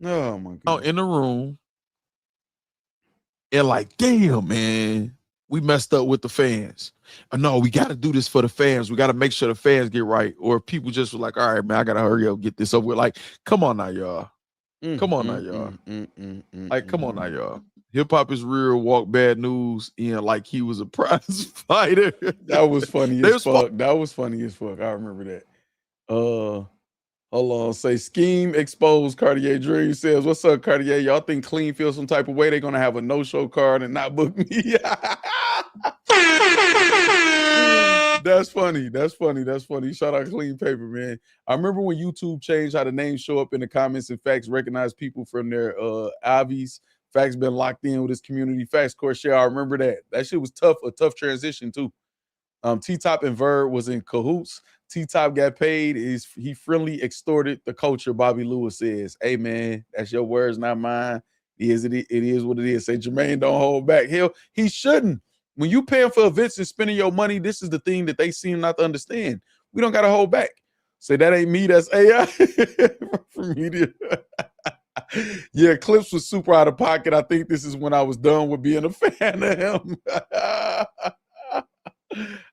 Oh my God. In the room. And like, damn, man, we messed up with the fans. No, we got to do this for the fans. We got to make sure the fans get right. Or people just were like, all right, man, I got to hurry up, get this over with. Like, come on now, y'all. Come on now, y'all. Like, come on now, y'all. Hip hop is real. Walk Bad News in like he was a prize fighter. That was funny as fuck. That was funny as fuck. I remember that. Hold on. Say Scheme exposed Cartier Dream says, what's up, Cartier? Y'all think Clean feels some type of way? They're gonna have a no-show card and not book me. That's funny. That's funny. That's funny. Shout out Clean Paper, man. I remember when YouTube changed how the names show up in the comments and Factz recognize people from their IVs. Factz been locked in with his community. Factz Corsair, I remember that. That shit was tough, a tough transition too. T-Top and Verb was in cahoots. T-Top got paid. He friendly extorted the culture, Bobby Lewis says. Hey, man, that's your words, not mine. It is what it is. Say Jermaine don't hold back. He shouldn't. When you paying for events and spending your money, this is the thing that they seem not to understand. We don't got to hold back. Say that ain't me, that's AI from media. Yeah, Clips was super out of pocket. I think this is when I was done with being a fan of him.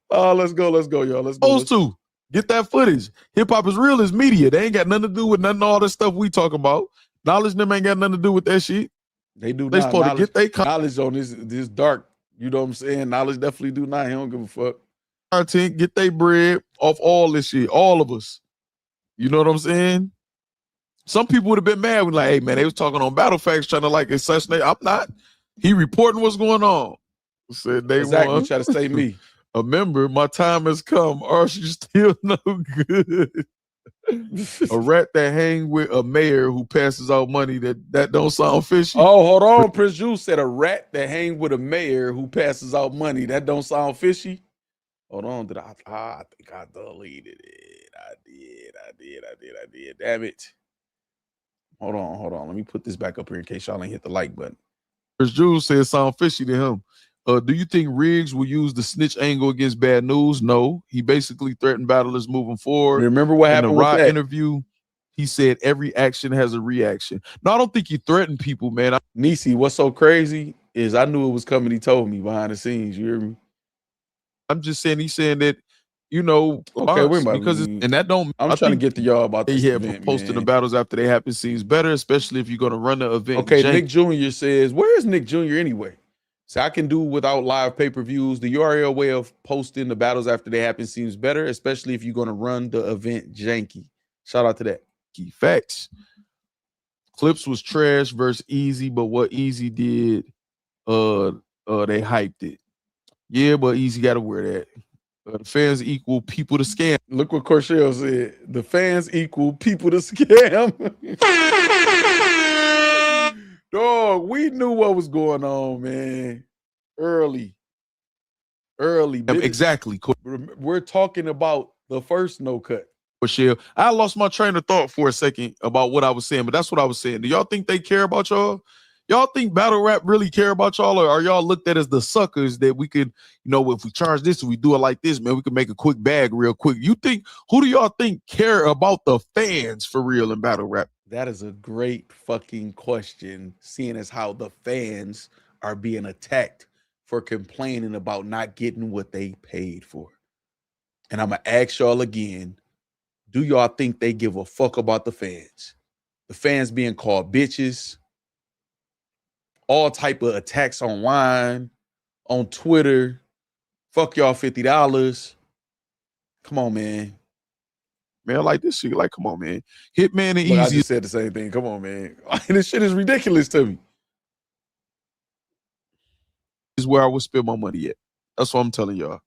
Oh, let's go, y'all. Let's go. Those two. Get that footage. Hip hop is real as media. They ain't got nothing to do with none of all this stuff we talk about. Knowledge them ain't got nothing to do with that shit. They do They not. supposed to get their knowledge on this dark. You know what I'm saying? Knowledge definitely do not. He don't give a fuck. content, get their bread off all this shit. All of us. You know what I'm saying? Some people would have been mad when like, hey man, they was talking on Battle Facts trying to like assassinate. I'm not. He reporting what's going on. Said they Exactly. won. Try to stay me. A member, my time has come. Or she still no good. A rat that hang with a mayor who passes out money that don't sound fishy. Oh, hold on. Prince Juice said a rat that hang with a mayor who passes out money. That don't sound fishy. Hold on. I think I deleted it. I did. Damn it. Hold on. Let me put this back up here in case y'all ain't hit the like button. Prince Jules said sound fishy to him. Do you think Riggs will use the snitch angle against Bad News? No. He basically threatened battlers moving forward. Remember what happened in the with Rod that interview? He said every action has a reaction. No, I don't think he threatened people, man. Nisi, what's so crazy is I knew it was coming. He told me behind the scenes. You hear me? I'm just saying he's saying that, you know, okay, wait a minute. Because and that don't. I'm trying to get to y'all about this event, posting man. the battles after they happen seems better, especially if you're going to run the event. Okay, Nick Jr. says, where is Nick Jr. anyway? So I can do without live pay-per-views. The URL way of posting the battles after they happen seems better, especially if you're going to run the event janky. Shout out to that. Key facts. Clips was trash versus Easy, but what Easy did, they hyped it. Yeah, but Easy got to wear that. The fans equal people to scam. Look what Corshell said. The fans equal people to scam. Dog, we knew what was going on, man. Early. Exactly. We're talking about the first no cut. Corshell, I lost my train of thought for a second about what I was saying, but that's what I was saying. Do y'all think they care about y'all? Y'all think battle rap really care about y'all, or are y'all looked at as the suckers that we could, you know, if we charge this, if we do it like this, man, we can make a quick bag real quick? You think, who do y'all think care about the fans for real in battle rap? That is a great fucking question, seeing as how the fans are being attacked for complaining about not getting what they paid for. And I'm going to ask y'all again, do y'all think they give a fuck about the fans? The fans being called bitches, all type of attacks online, on Twitter. Fuck y'all $50. Come on, man. Man, I like this shit. Like, come on, man. Hitman and Easy. I just said the same thing. Come on, man. This shit is ridiculous to me. Is where I would spend my money at. That's what I'm telling y'all.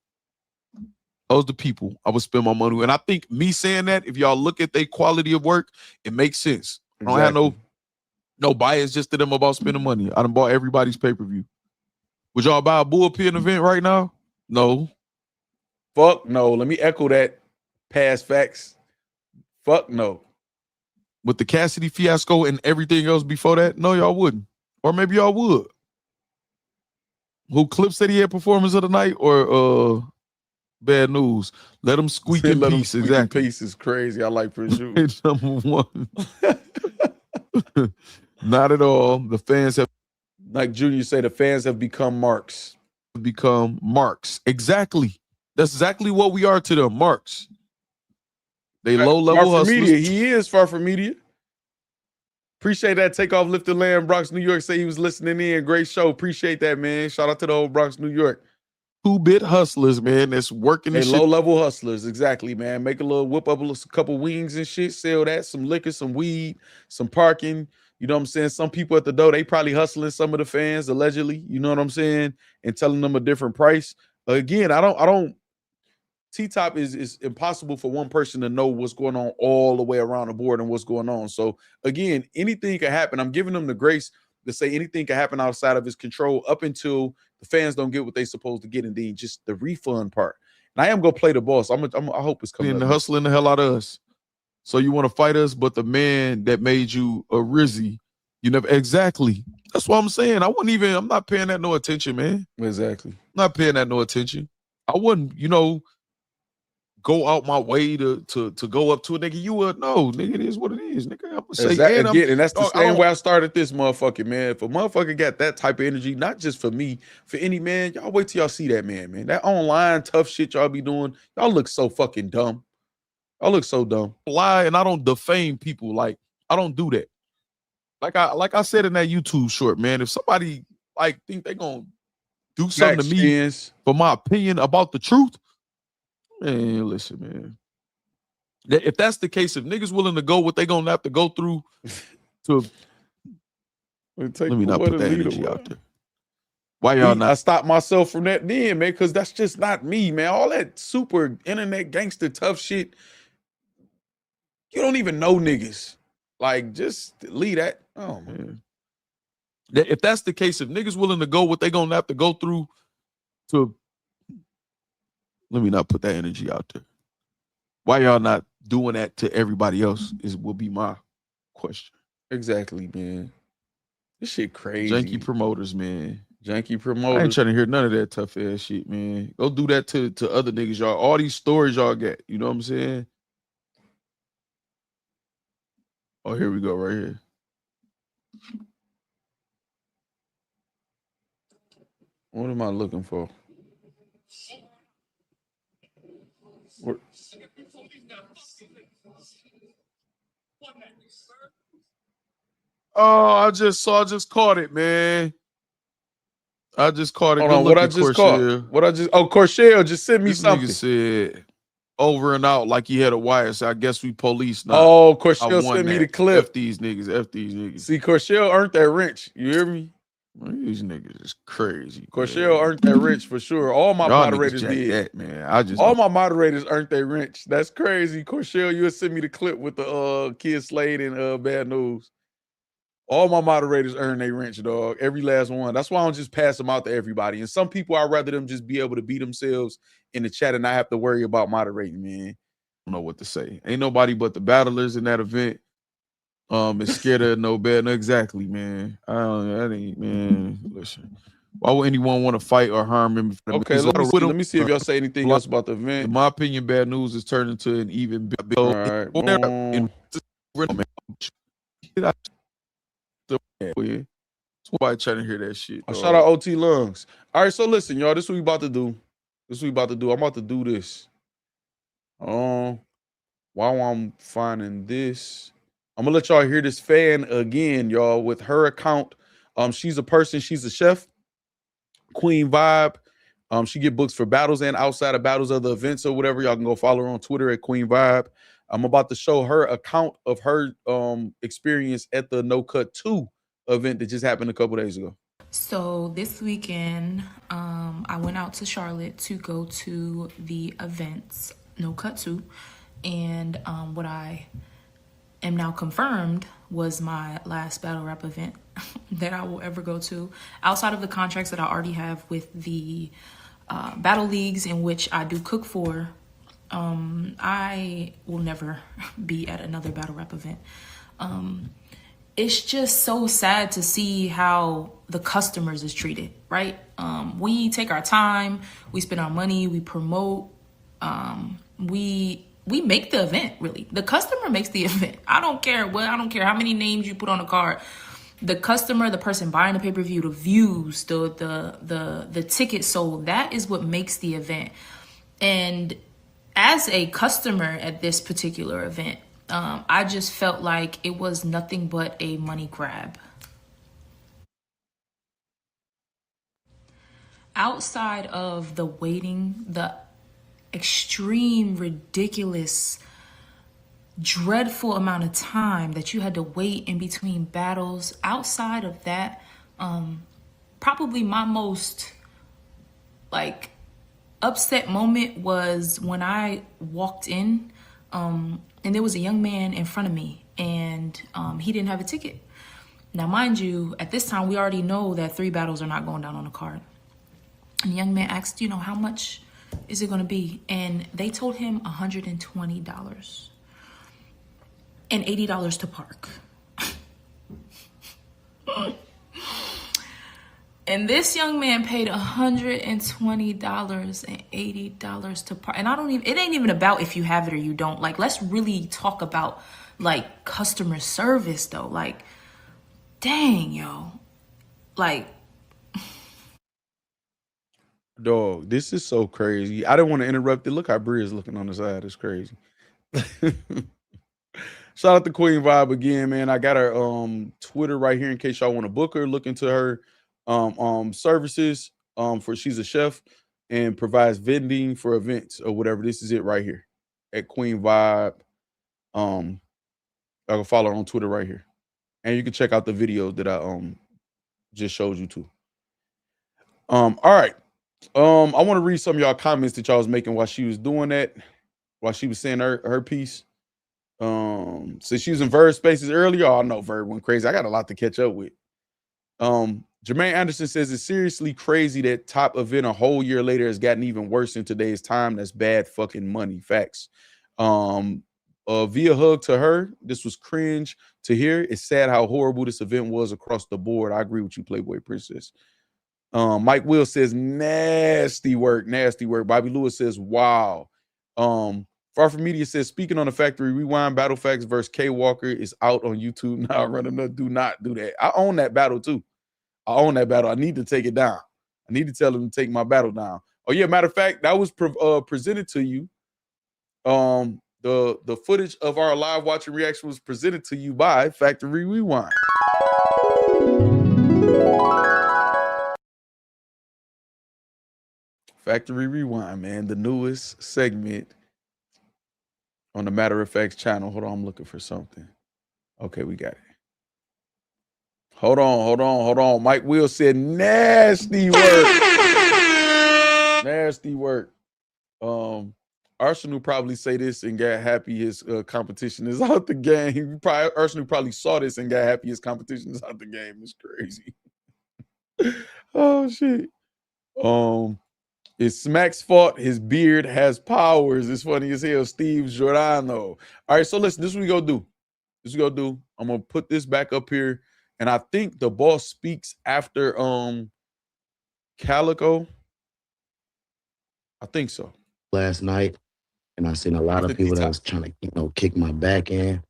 Those the people I would spend my money with. And I think me saying that, if y'all look at their quality of work, it makes sense. I don't have no bias just to them about spending money. I done bought everybody's pay-per-view. Would y'all buy a bullpen event right now? No. Fuck no. Let me echo that. Past facts. Fuck no. With the Cassidy fiasco and everything else before that, no, y'all wouldn't. Or maybe y'all would. Who Clip said he had performance of the night, or Bad News? Let them squeak in peace. Exactly. Peace is crazy. I like Prince Juice. Number one. Not at all. The fans have, like Junior said, the fans have become marks. Exactly. That's exactly what we are to them, marks. They low-level hustlers. Media. He is far from media. Appreciate that. Takeoff Lifted Land, Bronx, New York. Say he was listening in. Great show. Appreciate that, man. Shout out to the whole Bronx, New York. 2-bit hustlers, man. That's working. They low-level hustlers. Exactly, man. Make a little whip up a couple wings and shit. Sell that. Some liquor, some weed, some parking. You know what I'm saying? Some people at the door, they probably hustling some of the fans, allegedly. You know what I'm saying? And telling them a different price. Again, I don't. T-Top is impossible for one person to know what's going on all the way around the board and what's going on. So again, anything can happen. I'm giving him the grace to say anything can happen outside of his control up until the fans don't get what they're supposed to get, and then just the refund part. And I am gonna play the boss. I hope it's coming. And hustling the hell out of us. So you want to fight us, but the man that made you a Rizzy, you never exactly. That's what I'm saying. I'm not paying that no attention, man. Exactly. I'm not paying that no attention. I wouldn't, go out my way to go up to a nigga. You would no, nigga. It is what it is, nigga. I'm gonna say exactly. And that's the same way I started this motherfucker, man. If a motherfucker got that type of energy, not just for me, for any man, y'all wait till y'all see that man. That online tough shit y'all be doing, y'all look so fucking dumb. Y'all look so dumb. Lie, and I don't defame people. Like I don't do that. Like I said in that YouTube short, man. If somebody think they gonna do something to me for my opinion about the truth. Man, listen, man. If that's the case, if niggas willing to go what they gonna have to go through to let me not put that energy out there. Why y'all not? I stopped myself from that then, man, because that's just not me, man. All that super internet gangster tough shit. You don't even know niggas. Like, just leave that. Oh, man. If that's the case, if niggas willing to go what they gonna have to go through to let me not put that energy out there. Why y'all not doing that to everybody else will be my question. Exactly, man. This shit crazy. Janky promoters, man. Janky promoters. I ain't trying to hear none of that tough ass shit, man. Go do that to other niggas, y'all. All these stories y'all get. You know what I'm saying? Oh, here we go, right here. What am I looking for? What? Oh, I just caught it, man. I just caught it. Hold on, what I just caught? Corshell just sent me something. Nigga said over and out like he had a wire. So I guess we police now. Oh, Corshell sent me the clip. F these niggas. See, Corshell earned that wrench. You hear me? Man, these niggas is crazy. Corshell earned that wrench for sure. All my moderators did. That, man. All my moderators earned that wrench. That's crazy. Corshell, you sent me the clip with the Kid Slade and Bad News. All my moderators earn their wrench, dog. Every last one. That's why I don't just pass them out to everybody. And some people, I'd rather them just be able to be themselves in the chat and not have to worry about moderating, man. I don't know what to say. Ain't nobody but the battlers in that event is scared of no bad. No, exactly, man. That ain't, man. Listen. Why would anyone want to fight or harm him? Okay, let me see if y'all say anything else about the event. In my opinion, Bad News is turning into an even bigger. All right, Somebody trying to hear that shit. Shout out OT Lungs. All right, so listen, y'all. This is what we about to do. I'm about to do this. While I'm finding this, I'm gonna let y'all hear this fan again, y'all, with her account. She's a person. She's a chef. Queen Vibe. She get books for battles and outside of battles, other events or whatever. Y'all can go follow her on Twitter at Queen Vibe. I'm about to show her account of her experience at the No Cut 2 event that just happened a couple days ago. So this weekend, I went out to Charlotte to go to the events No Cut 2, and what I am now confirmed was my last battle rap event that I will ever go to, outside of the contracts that I already have with the battle leagues in which I do cook for. I will never be at another battle rap event. It's just so sad to see how the customers is treated, right? We take our time, we spend our money, we promote, we make the event, really. The customer makes the event. I don't care how many names you put on a card. The customer, the person buying the pay-per-view, the views, the ticket sold, that is what makes the event. And as a customer at this particular event, I just felt like it was nothing but a money grab. Outside of the waiting, the extreme, ridiculous, dreadful amount of time that you had to wait in between battles, outside of that, probably my most upset moment was when I walked in and there was a young man in front of me and he didn't have a ticket. Now, mind you, at this time, we already know that 3 battles are not going down on the card. And the young man asked, how much is it going to be? And they told him $120 and $80 to park. And this young man paid $120 and $80 to park. And it ain't even about if you have it or you don't. Like, let's really talk about like customer service though. Like, dang, yo. Like, dog, this is so crazy. I didn't want to interrupt it. Look how Brizz is looking on the side. It's crazy. Shout out to Queen Vibe again, man. I got her Twitter right here in case y'all want to book her. Look into her services for she's a chef and provides vending for events or whatever. This is it right here at Queen Vibe. I can follow her on Twitter right here. And you can check out the video that I just showed you too. All right. I want to read some of y'all comments that y'all was making while she was doing that, while she was saying her piece. So she was in Verb Spaces earlier. Oh, I know Verb went crazy. I got a lot to catch up with. Jermaine Anderson says it's seriously crazy that top event a whole year later has gotten even worse in today's time. That's bad fucking money. Facts. Via hug to her. This was cringe to hear. It's sad how horrible this event was across the board. I agree with you, Playboy Princess. Mike Will says nasty work. Bobby Lewis says wow. Far From Media says speaking on the Factory Rewind battle facts versus K Walker is out on YouTube now. Running up, do not do that. I own that battle too. I need to take it down. I need to tell them to take my battle down. Oh yeah, matter of fact, that was presented to you. The footage of our live watching reaction was presented to you by Factory Rewind. Factory Rewind, man, the newest segment on the Matter of Facts channel. Hold on, I'm looking for something. Okay, we got it. Hold on. Mike Will said nasty work. Nasty work. Arsenal probably say this and got happy his competition is out the game. Arsenal probably saw this and got happy his competition is out the game. It's crazy. Oh shit. It's Smack's fault. His beard has powers. It's funny as hell. Steve Giordano. All right, so listen, this is what we gonna do. I'm gonna put this back up here. And I think the boss speaks after Calico. I think so. Last night, and I seen a lot of people that was trying to, kick my back in.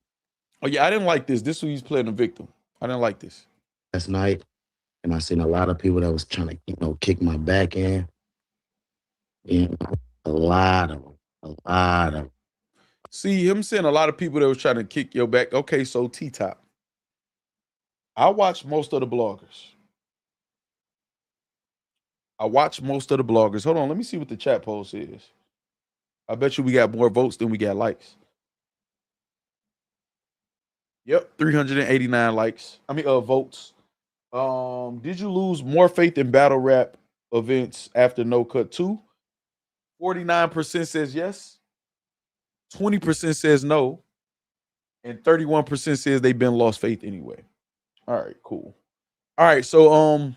Oh yeah, I didn't like this. This is who he's playing the victim. I didn't like this. Last night, and I seen a lot of people that was trying to, kick my back in. And a lot of them. See, him saying a lot of people that was trying to kick your back. Okay, so T-Top. I watch most of the bloggers. Hold on, let me see what the chat post is. I bet you we got more votes than we got likes. Yep, 389 likes. Votes. Did you lose more faith in battle rap events after No Cut 2? 49% says yes. 20% says no. And 31% says they've been lost faith anyway. All right, cool. All right, so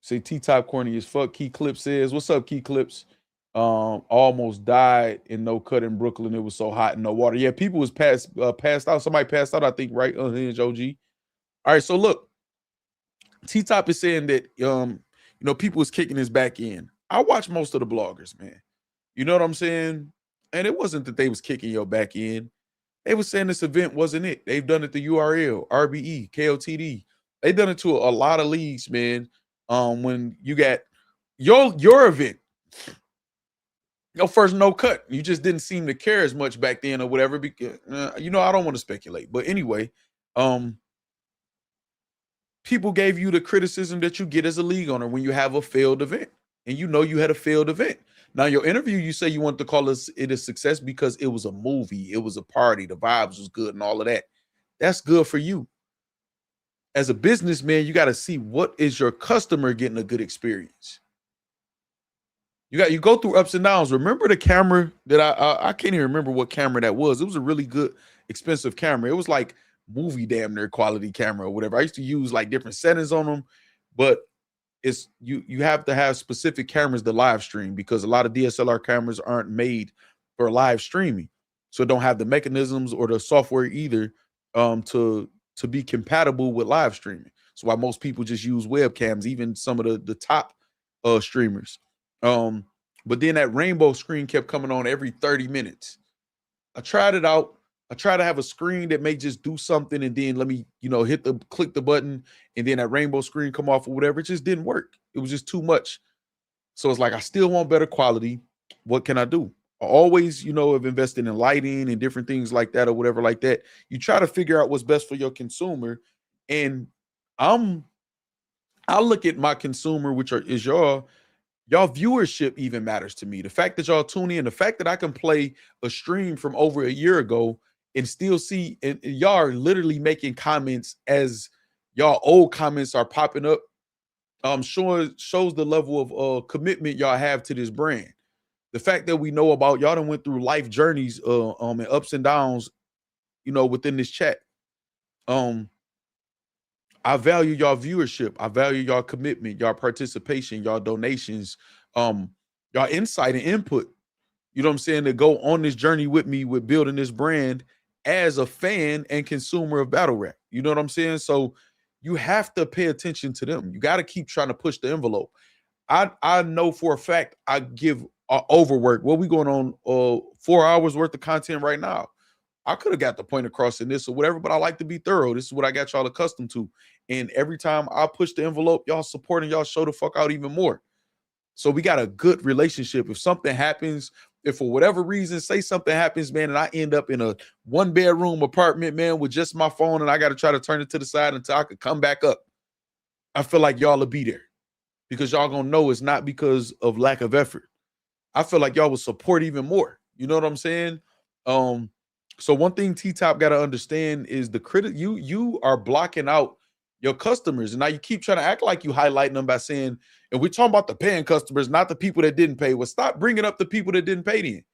say T-Top corny as fuck. Key Clips says, what's up, Key Clips? Almost died in No Cut in Brooklyn. It was so hot and no water. Yeah, people was passed out. Somebody passed out, I think, right? Unhinged OG. All right, so look, T-Top is saying that people was kicking his back in. I watch most of the bloggers, man. You know what I'm saying? And it wasn't that they was kicking your back in. They was saying this event wasn't it. They've done it to URL, RBE, KOTD. They've done it to a lot of leagues, man. When you got your event, your first No Cut, you just didn't seem to care as much back then or whatever. Because I don't want to speculate, but anyway, people gave you the criticism that you get as a league owner when you have a failed event, and you had a failed event. Now, your interview, you say you want to call it a success because it was a movie, it was a party, the vibes was good and all of that. That's good for you. As a businessman, you got to see what is your customer getting a good experience. You go through ups and downs. Remember the camera that I can't even remember what camera that was. It was a really good, expensive camera. It was like movie damn near quality camera or whatever. I used to use like different settings on them, but it's you have to have specific cameras to live stream, because a lot of DSLR cameras aren't made for live streaming, so don't have the mechanisms or the software either to be compatible with live streaming. So why most people just use webcams, even some of the top streamers. But then that rainbow screen kept coming on every 30 minutes. I tried it out. I try to have a screen that may just do something, and then let me, click the button, and then that rainbow screen come off or whatever. It just didn't work. It was just too much. So it's like, I still want better quality. What can I do? I always, have invested in lighting and different things like that or whatever like that. You try to figure out what's best for your consumer. And I look at my consumer, which is y'all viewership even matters to me. The fact that y'all tune in, the fact that I can play a stream from over a year ago and still see, and y'all are literally making comments as y'all old comments are popping up, shows the level of commitment y'all have to this brand. The fact that we know about y'all done went through life journeys and ups and downs, within this chat. I value y'all viewership. I value y'all commitment, y'all participation, y'all donations, y'all insight and input. You know what I'm saying? To go on this journey with me with building this brand as a fan and consumer of battle rap. You know what I'm saying? So you have to pay attention to them. You got to keep trying to push the envelope. I know for a fact I give overwork. What we going on 4 hours worth of content right now. I could have got the point across in this or whatever, but I like to be thorough. This is what I got y'all accustomed to. And every time I push the envelope, y'all support and y'all show the fuck out even more. So we got a good relationship. If something happens, if for whatever reason, say something happens, man, and I end up in a 1-bedroom apartment, man, with just my phone, and I got to try to turn it to the side until I could come back up, I feel like y'all will be there, because y'all gonna know it's not because of lack of effort. I feel like y'all will support even more. You know what I'm saying? So one thing T-Top got to understand is you are blocking out your customers. And now you keep trying to act like you highlighting them by saying, and we're talking about the paying customers, not the people that didn't pay. Well, stop bringing up the people that didn't pay then,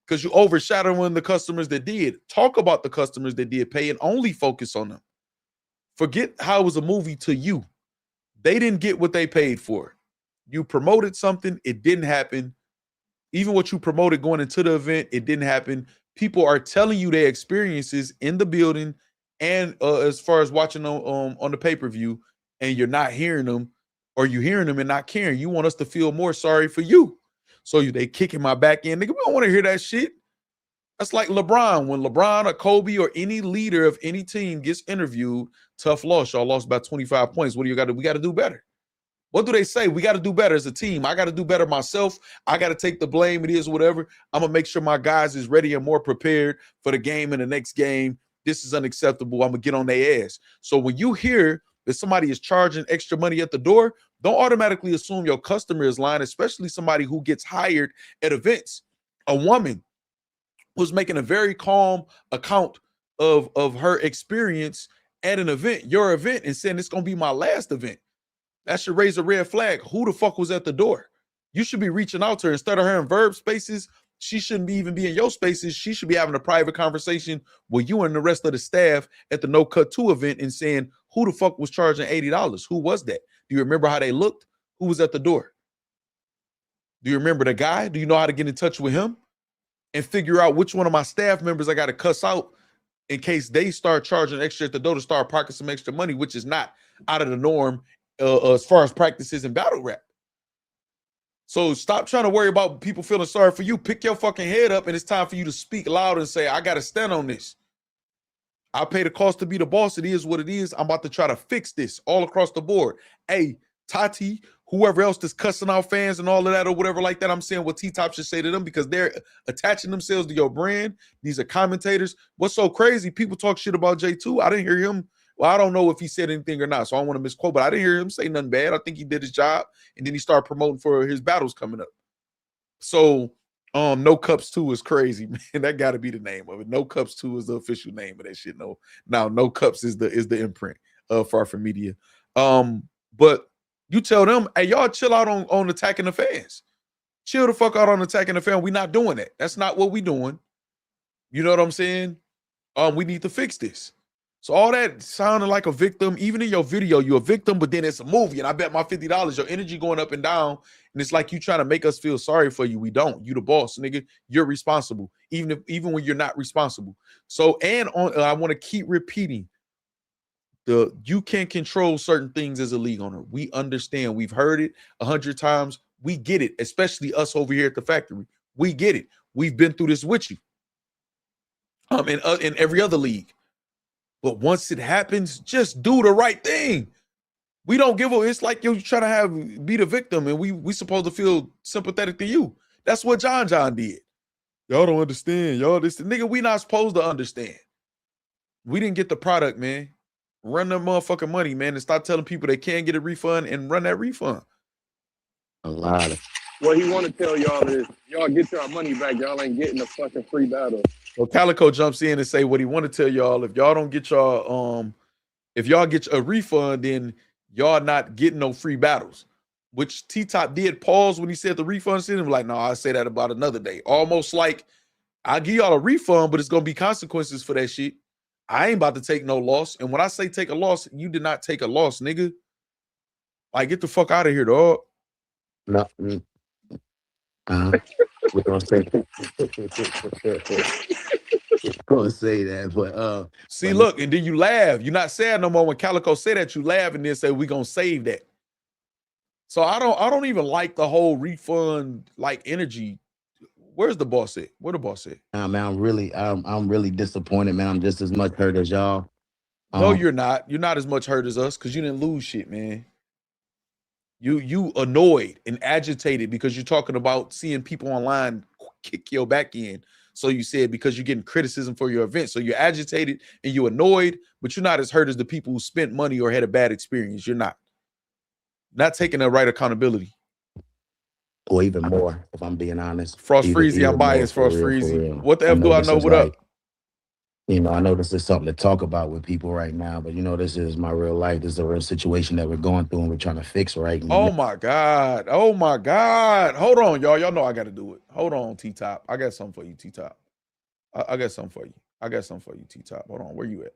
because you overshadowing the customers that did. Talk about the customers that did pay and only focus on them. Forget how it was a movie to you. They didn't get what they paid for. You promoted something, it didn't happen. Even what you promoted going into the event, it didn't happen. People are telling you their experiences in the building and as far as watching on the pay-per-view, and you're not hearing them, or you hearing them and not caring. You want us to feel more sorry for you. So they kicking my back end. Nigga, we don't want to hear that shit. That's like LeBron. When LeBron or Kobe or any leader of any team gets interviewed, tough loss. Y'all lost by 25 points. What do you got to? We got to do better. What do they say? We got to do better as a team. I got to do better myself. I got to take the blame. It is whatever. I'm going to make sure my guys is ready and more prepared for the game and the next game. This is unacceptable. I'm going to get on their ass. So when you hear that somebody is charging extra money at the door, don't automatically assume your customer is lying, especially somebody who gets hired at events. A woman was making a very calm account of her experience at an event, your event, and saying it's going to be my last event. That should raise a red flag. Who the fuck was at the door? You should be reaching out to her. Instead of her in verb spaces, she shouldn't even be in your spaces. She should be having a private conversation with you and the rest of the staff at the No Cut 2 event and saying, who the fuck was charging $80? Who was that? Do you remember how they looked? Who was at the door? Do you remember the guy? Do you know how to get in touch with him and figure out which one of my staff members I got to cuss out in case they start charging extra at the door to start parking some extra money, which is not out of the norm as far as practices in battle rap. So stop trying to worry about people feeling sorry for you. Pick your fucking head up, and it's time for you to speak loud and say, I got to stand on this. I pay the cost to be the boss. It is what it is. I'm about to try to fix this all across the board. Hey, Tati, whoever else that's cussing out fans and all of that or whatever like that, I'm saying what T-Top should say to them, because they're attaching themselves to your brand. These are commentators. What's so crazy? People talk shit about J2. I didn't hear him. Well, I don't know if he said anything or not, so I don't want to misquote, but I didn't hear him say nothing bad. I think he did his job, and then he started promoting for his battles coming up. So No Cups 2 is crazy, man. That got to be the name of it. No Cups 2 is the official name of that shit. No, now No Cups is the imprint of Far From Media. But you tell them, hey, y'all chill out on attacking the fans. Chill the fuck out on attacking the fans. We're not doing that. That's not what we doing. You know what I'm saying? We need to fix this. So all that sounding like a victim, even in your video, you're a victim, but then it's a movie, and I bet my $50, your energy going up and down, and it's like you trying to make us feel sorry for you. We don't. You the boss, nigga. You're responsible, even when you're not responsible. So, and I want to keep repeating, you can't control certain things as a league owner. We understand. We've heard it 100 times. We get it, especially us over here at the factory. We get it. We've been through this with you. In every other league. But once it happens, just do the right thing. We don't give a. It's like you're trying to be the victim, and we supposed to feel sympathetic to you. That's what John did. Y'all don't understand. Y'all this nigga. We not supposed to understand. We didn't get the product, man. Run the motherfucking money, man, and stop telling people they can't get a refund and run that refund. A lot of. What he want to tell y'all is, y'all get your money back. Y'all ain't getting a fucking free battle. So Calico jumps in and say what he want to tell y'all. If y'all don't get y'all if y'all get a refund, then y'all not getting no free battles. Which T-Top did pause when he said the refund to him. Like, no, I'll say that about another day. Almost like I'll give y'all a refund, but it's gonna be consequences for that shit. I ain't about to take no loss. And when I say take a loss, you did not take a loss, nigga. Like, get the fuck out of here, dog. No. We're gonna say gonna say that, but see, look, and then you laugh. You're not sad no more. When Calico say that, you laugh and then say we gonna save that. So I don't even like the whole refund like energy. Where's the boss at? Where the boss at? man, I'm really disappointed, man. I'm just as much hurt as y'all. No, you're not. You're not as much hurt as us because you didn't lose shit, man. You annoyed and agitated because you're talking about seeing people online kick your back in. So you said because you're getting criticism for your event. So you're agitated and you're annoyed, but you're not as hurt as the people who spent money or had a bad experience. You're not taking the right accountability. Or even more, if I'm being honest. Frost Freezy, I'm biased. Frost Freezy. What the F do I know? What up? You know, I know this is something to talk about with people right now, but you know, this is my real life. This is a real situation that we're going through and we're trying to fix right now. Oh my God. Oh my God. Hold on, y'all. Y'all know I got to do it. Hold on, T-Top. I got something for you, T-Top. I got something for you. I got something for you, T-Top. Hold on. Where you at?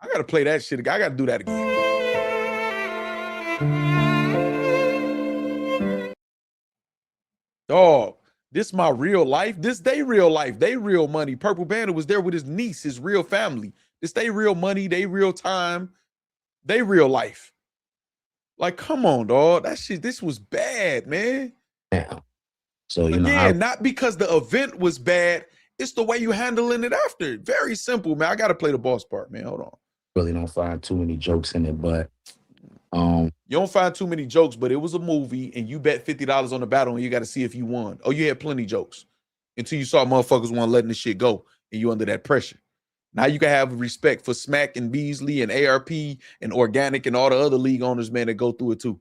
I got to play that shit again. I got to do that again. Dog, this my real life. This they real life. They real money. Purple Panda was there with his niece, his real family. This they real money. They real time. They real life. Like, come on, dog. That shit, this was bad, man. Yeah. So, you again, not because the event was bad. It's the way you handling it after. Very simple, man. I got to play the boss part, man. Hold on. Really don't find too many jokes in it, but you don't find too many jokes, but it was a movie and you bet $50 on the battle and you got to see if you won. Oh, you had plenty of jokes until you saw motherfuckers want letting this shit go and you under that pressure. Now you can have respect for Smack and Beasley and ARP and Organic and all the other league owners, man, that go through it too.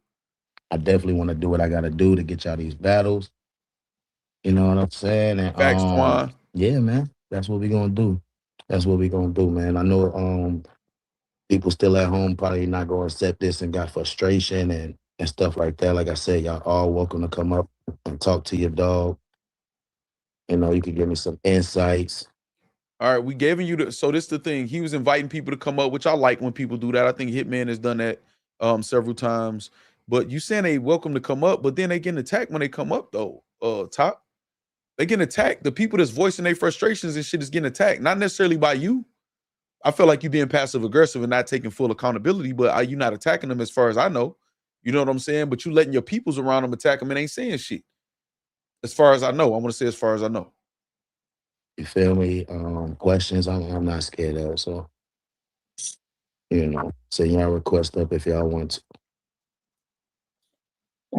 I definitely want to do what I got to do to get y'all these battles. You know what I'm saying? And, Factz, Twan. Yeah, man. That's what we're going to do. That's what we're going to do, man. I know people still at home probably not going to accept this and got frustration and stuff like that. Like I said, y'all all welcome to come up and talk to your dog. You know, you can give me some insights. All right, we giving you so this is the thing. He was inviting people to come up, which I like when people do that. I think Hitman has done that several times. But you saying they welcome to come up, but then they getting attacked when they come up though. Top. They getting attacked. The people that's voicing their frustrations and shit is getting attacked, not necessarily by you. I feel like you being passive aggressive and not taking full accountability, but you not attacking them as far as I know. You know what I'm saying? But you letting your peoples around them attack them and ain't saying shit. As far as I know, I want to say as far as I know. You feel me? Questions I'm not scared of. So, you know, send y'all request up if y'all want to.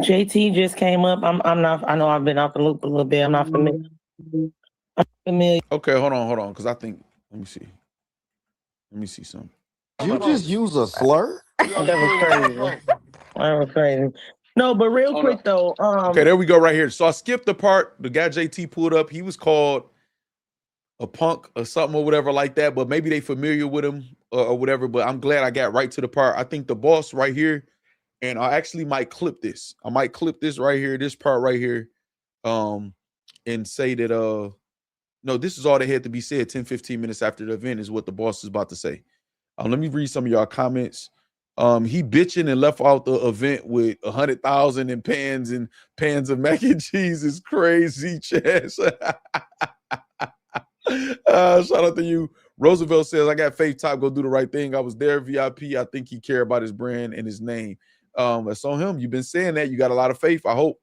JT just came up. I'm not. I know I've been off the loop a little bit. I'm not familiar. Okay, hold on, because I think. Let me see something. You just use a slur? That was crazy. That was crazy. No, but real quick though. Okay, there we go right here. So I skipped the part. The guy JT pulled up. He was called a punk or something or whatever like that. But maybe they familiar with him or whatever. But I'm glad I got right to the part. I think the boss right here. And I actually might clip this. I might clip this right here, this part right here, and say that No, this is all that had to be said 10, 15 minutes after the event is what the boss is about to say. Let me read some of y'all comments. He bitching and left out the event with 100,000 in pans of mac and cheese is crazy, Chaz. Shout out to you. Roosevelt says, I got faith top, go do the right thing. I was there, VIP. I think he cared about his brand and his name. That's on him. You've been saying that. You got a lot of faith, I hope.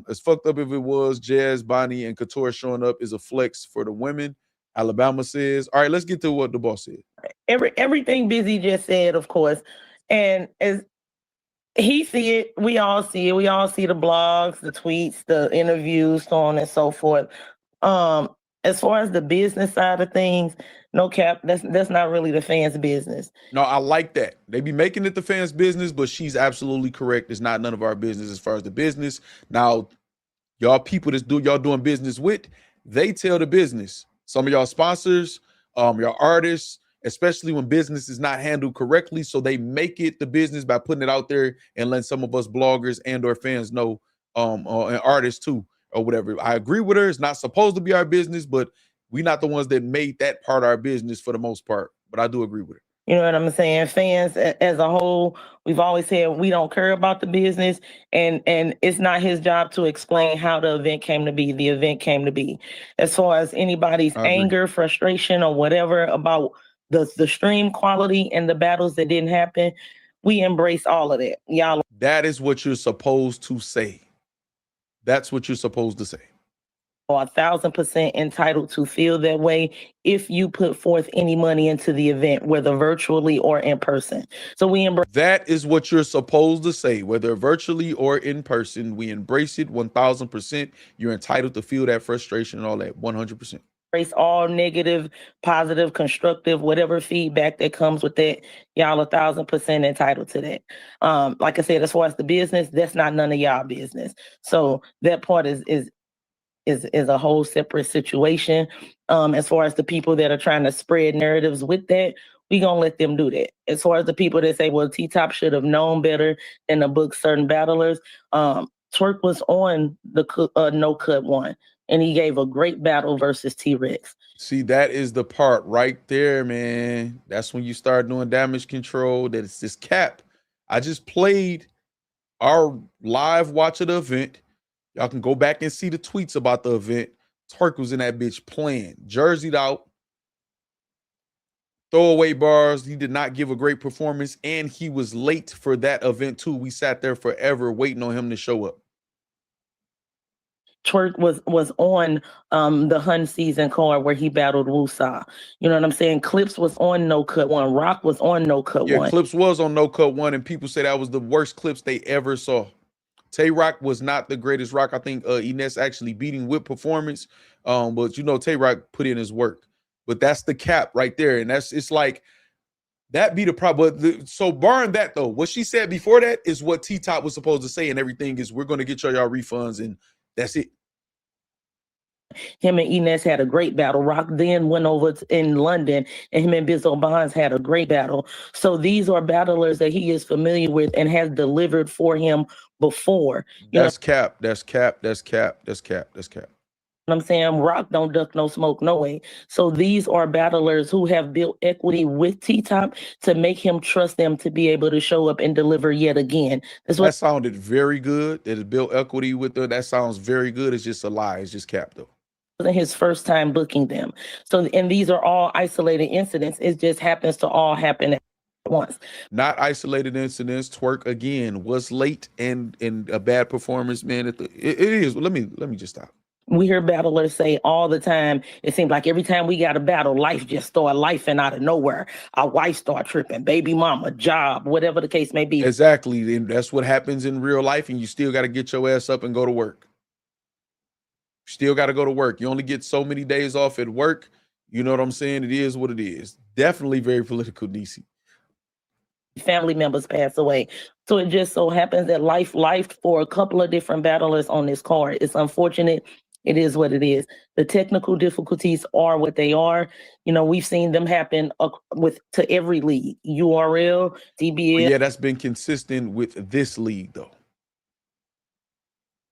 As fucked up if it was, Jazz, Bonnie, and Couture showing up is a flex for the women. Alabama says. All right, let's get to what the boss said. Everything Busy just said, of course. And as he see it, we all see it. We all see the blogs, the tweets, the interviews, so on and so forth. As far as the business side of things, no cap, that's not really the fans' business. No, I like that. They be making it the fans' business, but she's absolutely correct. It's not none of our business as far as the business. Now, y'all people y'all doing business with, they tell the business. Some of y'all sponsors, your artists, especially when business is not handled correctly, so they make it the business by putting it out there and letting some of us bloggers and or fans know, and artists too, or whatever. I agree with her. It's not supposed to be our business, but we're not the ones that made that part our business for the most part. But I do agree with her. You know what I'm saying? Fans as a whole, we've always said we don't care about the business, and it's not his job to explain how the event came to be. The event came to be. As far as anybody's anger, frustration, or whatever about the stream quality and the battles that didn't happen, we embrace all of that. Y'all. That is what you're supposed to say. That's what you're supposed to say. 1,000% entitled to feel that way if you put forth any money into the event, whether virtually or in person. So we embrace. That is what you're supposed to say, whether virtually or in person. We embrace it 1,000%. You're entitled to feel that frustration and all that 100%. Embrace all negative, positive, constructive, whatever feedback that comes with that. Y'all 1,000% entitled to that. Like I said, as far as the business, that's not none of y'all business. So that part is a whole separate situation. As far as the people that are trying to spread narratives with that, we gonna let them do that. As far as the people that say, well, T-Top should have known better than to book certain battlers, Twerk was on the No Cut one, and he gave a great battle versus T-Rex. See, that is the part right there, man. That's when you start doing damage control. That it's this cap. I just played our live watch of the event. Y'all can go back and see the tweets about the event. Twerk was in that bitch playing, jerseyed out, throwaway bars. He did not give a great performance, and he was late for that event too. We sat there forever waiting on him to show up. Twerk was on the Hun season card where he battled Wusa. You know what I'm saying? Clips was on No Cut one. Rock was on No Cut one. Yeah, Clips was on No Cut one, and people say that was the worst clips they ever saw. Tay Rock was not the greatest rock. I think Ines actually beating with performance. But you know, Tay Rock put in his work. But that's the cap right there. And it's like that be the problem. So barring that though, what she said before that is what T-Top was supposed to say, and everything is we're gonna get y'all refunds, and that's it. Him and Ines had a great battle. Rock then went over in London, and him and Bizzo Bonds had a great battle. So these are battlers that he is familiar with and has delivered for him before. That's cap. That's cap. That's cap. That's cap. That's cap. I'm saying Rock don't duck no smoke, no way. So these are battlers who have built equity with T-Top to make him trust them to be able to show up and deliver yet again. That sounded very good. That it built equity with them. That sounds very good. It's just a lie. It's just cap though. His first time booking them. So, and these are all isolated incidents. It just happens to all happen at once. Not isolated incidents. Twerk again was late and a bad performance, man. It is. Let me just stop. We hear battlers say all the time, it seems like every time we got a battle, life just start lifing out of nowhere. Our wife start tripping, baby mama, job, whatever the case may be. Exactly. And that's what happens in real life, and you still got to get your ass up and go to work. Still got to go to work. You only get so many days off at work. You know what I'm saying? It is what it is. Definitely very political, DC. Family members pass away. So it just so happens that life for a couple of different battlers on this card. It's unfortunate. It is what it is. The technical difficulties are what they are. You know, we've seen them happen to every league. URL, DBL. Yeah, that's been consistent with this league, though.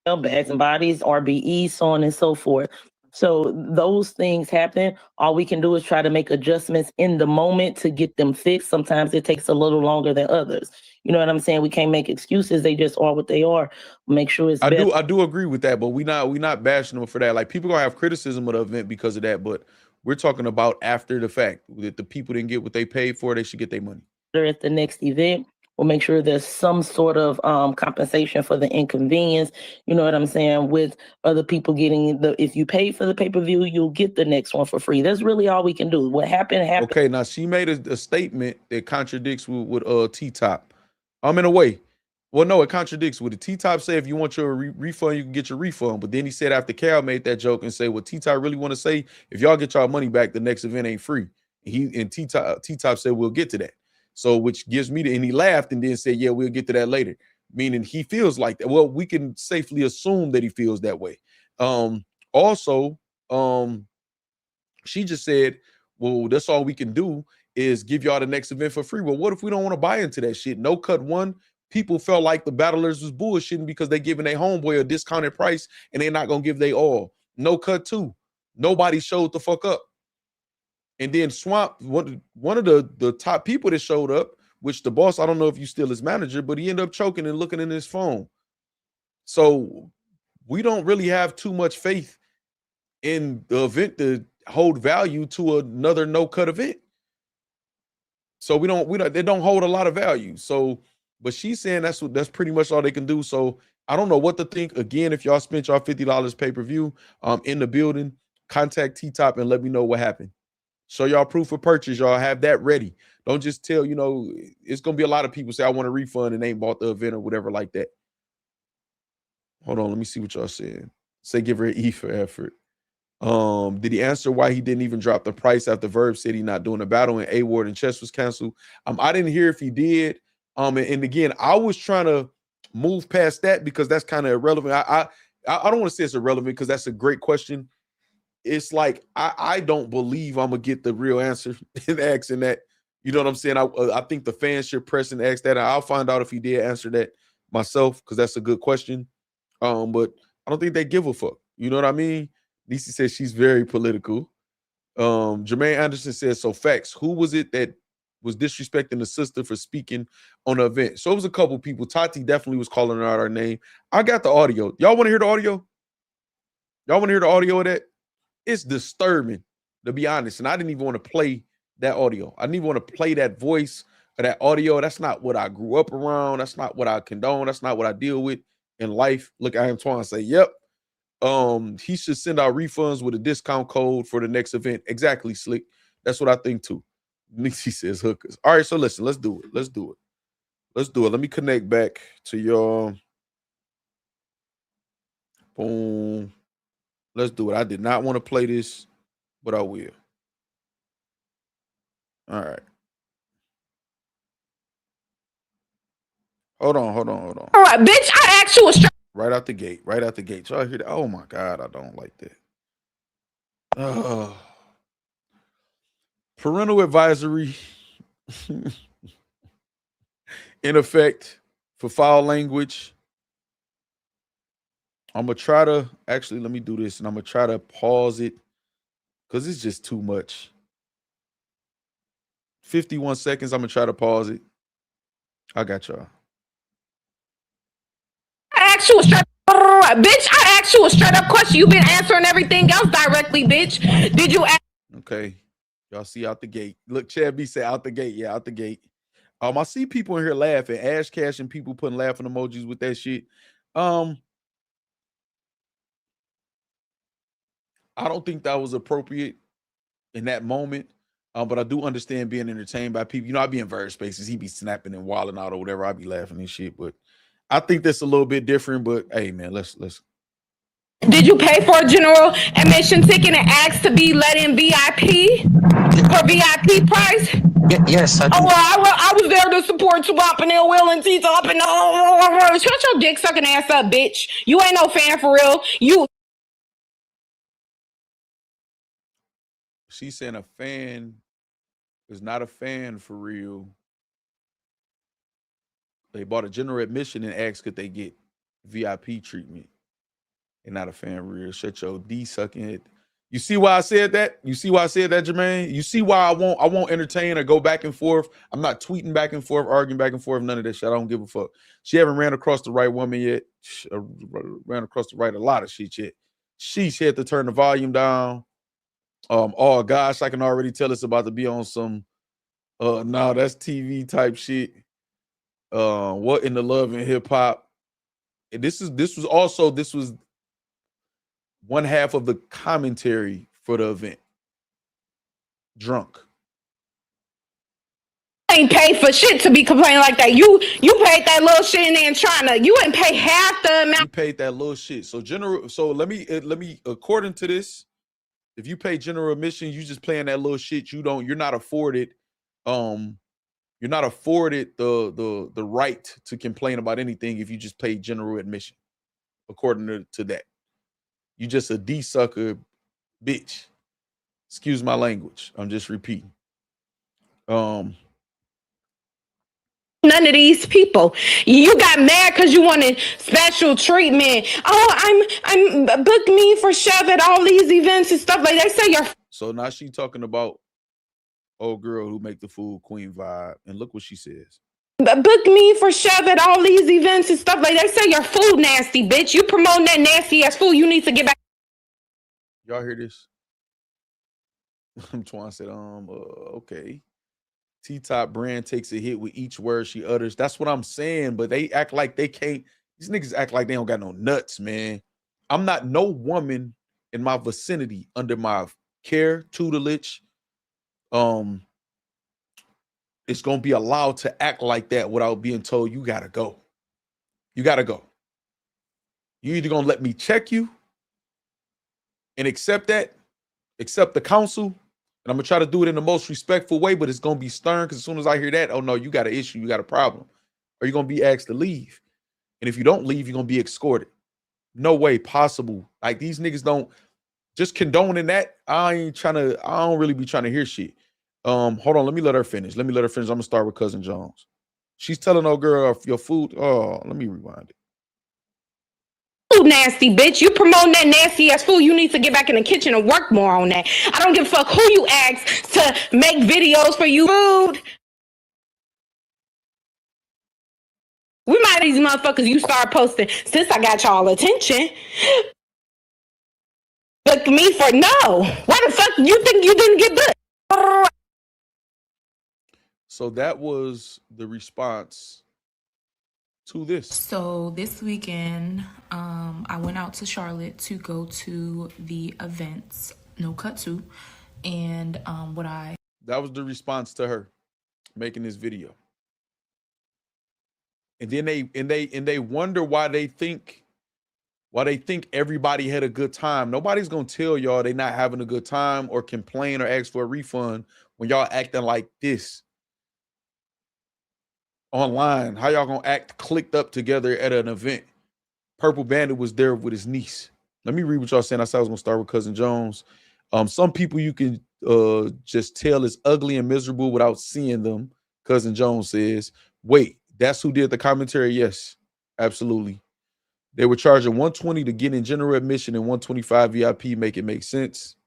Bags and Bodies, RBE, so on and so forth. So those things happen. All we can do is try to make adjustments in the moment to get them fixed. Sometimes it takes a little longer than others. You know what I'm saying? We can't make excuses. They just are what they are. Make sure it's better. I do agree with that, but we not bashing them for that. Like, people gonna have criticism of the event because of that, but we're talking about after the fact. That the people didn't get what they paid for, they should get their money. At the next event, we'll make sure there's some sort of compensation for the inconvenience. You know what I'm saying? With other people getting if you pay for the pay-per-view, you'll get the next one for free. That's really all we can do. What happened. Okay, now she made a statement that contradicts with T-Top. In a way. Well, no, it contradicts with it. T-Top say if you want your refund, you can get your refund. But then he said after Cal made that joke and say, what T-Top really want to say, if y'all get y'all money back, the next event ain't free. T-Top said, we'll get to that. So, which gives me and he laughed and then said, yeah, we'll get to that later. Meaning he feels like that. Well, we can safely assume that he feels that way. Also, she just said, well, that's all we can do is give y'all the next event for free. Well, what if we don't want to buy into that shit? No Cut 1, people felt like the battlers was bullshitting because they giving their homeboy a discounted price and they're not going to give they all. No Cut 2, nobody showed the fuck up. And then Swamp, one of the top people that showed up, which the boss, I don't know if you still his manager, but he ended up choking and looking in his phone. So we don't really have too much faith in the event to hold value to another no cut event. So we don't they don't hold a lot of value. So, but she's saying that's pretty much all they can do. So I don't know what to think. Again, if y'all spent y'all $50 pay-per-view in the building, contact T-Top and let me know what happened. Show y'all proof of purchase. Y'all have that ready. Don't just tell, it's going to be a lot of people say, I want a refund and ain't bought the event or whatever like that. Hold on. Let me see what y'all said. Say give her an E for effort. Did he answer why he didn't even drop the price after Verb said he not doing a battle and A-Ward and Chess was canceled? I didn't hear if he did. And again, I was trying to move past that because that's kind of irrelevant. I don't want to say it's irrelevant because that's a great question. It's like I don't believe I'm gonna get the real answer in asking that. You know what I'm saying? I think the fans should press and ask that. I'll find out if he did answer that myself because that's a good question. But I don't think they give a fuck. You know what I mean? Niecy says she's very political. Jermaine Anderson says, so Factz, who was it that was disrespecting the sister for speaking on the event? So it was a couple people. Tati definitely was calling her out her name. I got the audio. Y'all want to hear the audio? Y'all want to hear the audio of that? It's disturbing, to be honest. And I didn't even want to play that audio. I didn't even want to play that voice or that audio. That's not what I grew up around. That's not what I condone. That's not what I deal with in life. Look, I am trying to say, yep. He should send out refunds with a discount code for the next event. Exactly, Slick. That's what I think too. Nixie says hookers. All right, so listen, let's do it. Let's do it. Let me connect back to y'all. Boom. Let's do it. I did not want to play this, but I will. All right. Hold on. All right, bitch, I asked you a straight. Right out the gate. Y'all hear that? Oh my God, I don't like that. Parental advisory in effect for foul language. I'm going to try to, actually, let me do this, and I'm going to try to pause it because it's just too much. 51 seconds, I'm going to try to pause it. I got y'all. I asked you a straight. Bitch, I asked you a straight up question. You've been answering everything else directly, bitch. Did you ask? Okay. Y'all see out the gate. Look, Chad B said out the gate. Yeah, out the gate. I see people in here laughing. Ash Cash and people putting laughing emojis with that shit. I don't think that was appropriate in that moment. But I do understand being entertained by people. I be in various spaces. He be snapping and wilding out or whatever. I be laughing and shit. But I think that's a little bit different. But hey, man, let's. Did you pay for a general admission ticket and ask to be let in VIP for VIP price? Yes, I did. Oh, well, I was there to support Swap and Will and T-Top and shut your dick sucking ass up, bitch. You ain't no fan for real. She's saying a fan is not a fan for real. They bought a general admission and asked could they get VIP treatment. And not a fan for real. Shut your D sucking it. You see why I said that? You see why I said that, Jermaine? You see why I won't entertain or go back and forth. I'm not tweeting back and forth, arguing back and forth, none of that shit. I don't give a fuck. She haven't ran across the right woman yet. Ran across the right a lot of shit yet. She had to turn the volume down. Oh gosh, I can already tell it's about to be on some no, that's TV type shit. What in the love and hip hop? This was one half of the commentary for the event. Drunk. Ain't paid for shit to be complaining like that. You paid that little shit and then you ain't pay half the amount. You paid that little shit. So let me according to this, if you pay general admission, you just paying that little shit. You're not afforded the right to complain about anything if you just pay general admission. According to that. You just a D-sucker bitch. Excuse my language. I'm just repeating. None of these people. You got mad because you wanted special treatment. Oh, I'm book me for chef at all these events and stuff like that. They say you're. So now she talking about old girl who make the food queen vibe, and look what she says. Book me for chef at all these events and stuff like that. They say your food nasty, bitch. You promoting that nasty ass food. You need to get back. Y'all hear this? Twan said, okay. T-Top brand takes a hit with each word she utters. That's what I'm saying, but they act like they can't. These niggas act like they don't got no nuts, man. I'm not no woman in my vicinity under my care, tutelage, it's going to be allowed to act like that without being told you got to go. You got to go. You either going to let me check you and accept the counsel, and I'm going to try to do it in the most respectful way, but it's going to be stern because as soon as I hear that, oh no, you got an issue, you got a problem, or you're going to be asked to leave. And if you don't leave, you're going to be escorted. No way possible. Like these niggas don't just condoning that. I don't really be trying to hear shit. Hold on, let me let her finish. I'm gonna start with Cousin Jones. She's telling old girl your food. Oh, let me rewind it. Food nasty, bitch. You promoting that nasty ass food. You need to get back in the kitchen and work more on that. I don't give a fuck who you ask to make videos for you food. We might these motherfuckers you start posting since I got y'all attention. Book me for no. Why the fuck you think you didn't get booked? So that was the response to this. So this weekend, I went out to Charlotte to go to the events, No Cut 2, and that was the response to her making this video. And then they wonder why they think everybody had a good time. Nobody's gonna tell y'all they not having a good time or complain or ask for a refund when y'all acting like this online. How y'all gonna act clicked up together at an event? Purple Bandit was there with his niece. Let me read what y'all saying. I said I was gonna start with Cousin Jones. Some people you can just tell is ugly and miserable without seeing them. Cousin Jones says, wait, that's who did the commentary? Yes, absolutely. They were charging $120 to get in general admission and $125 VIP. Make it make sense.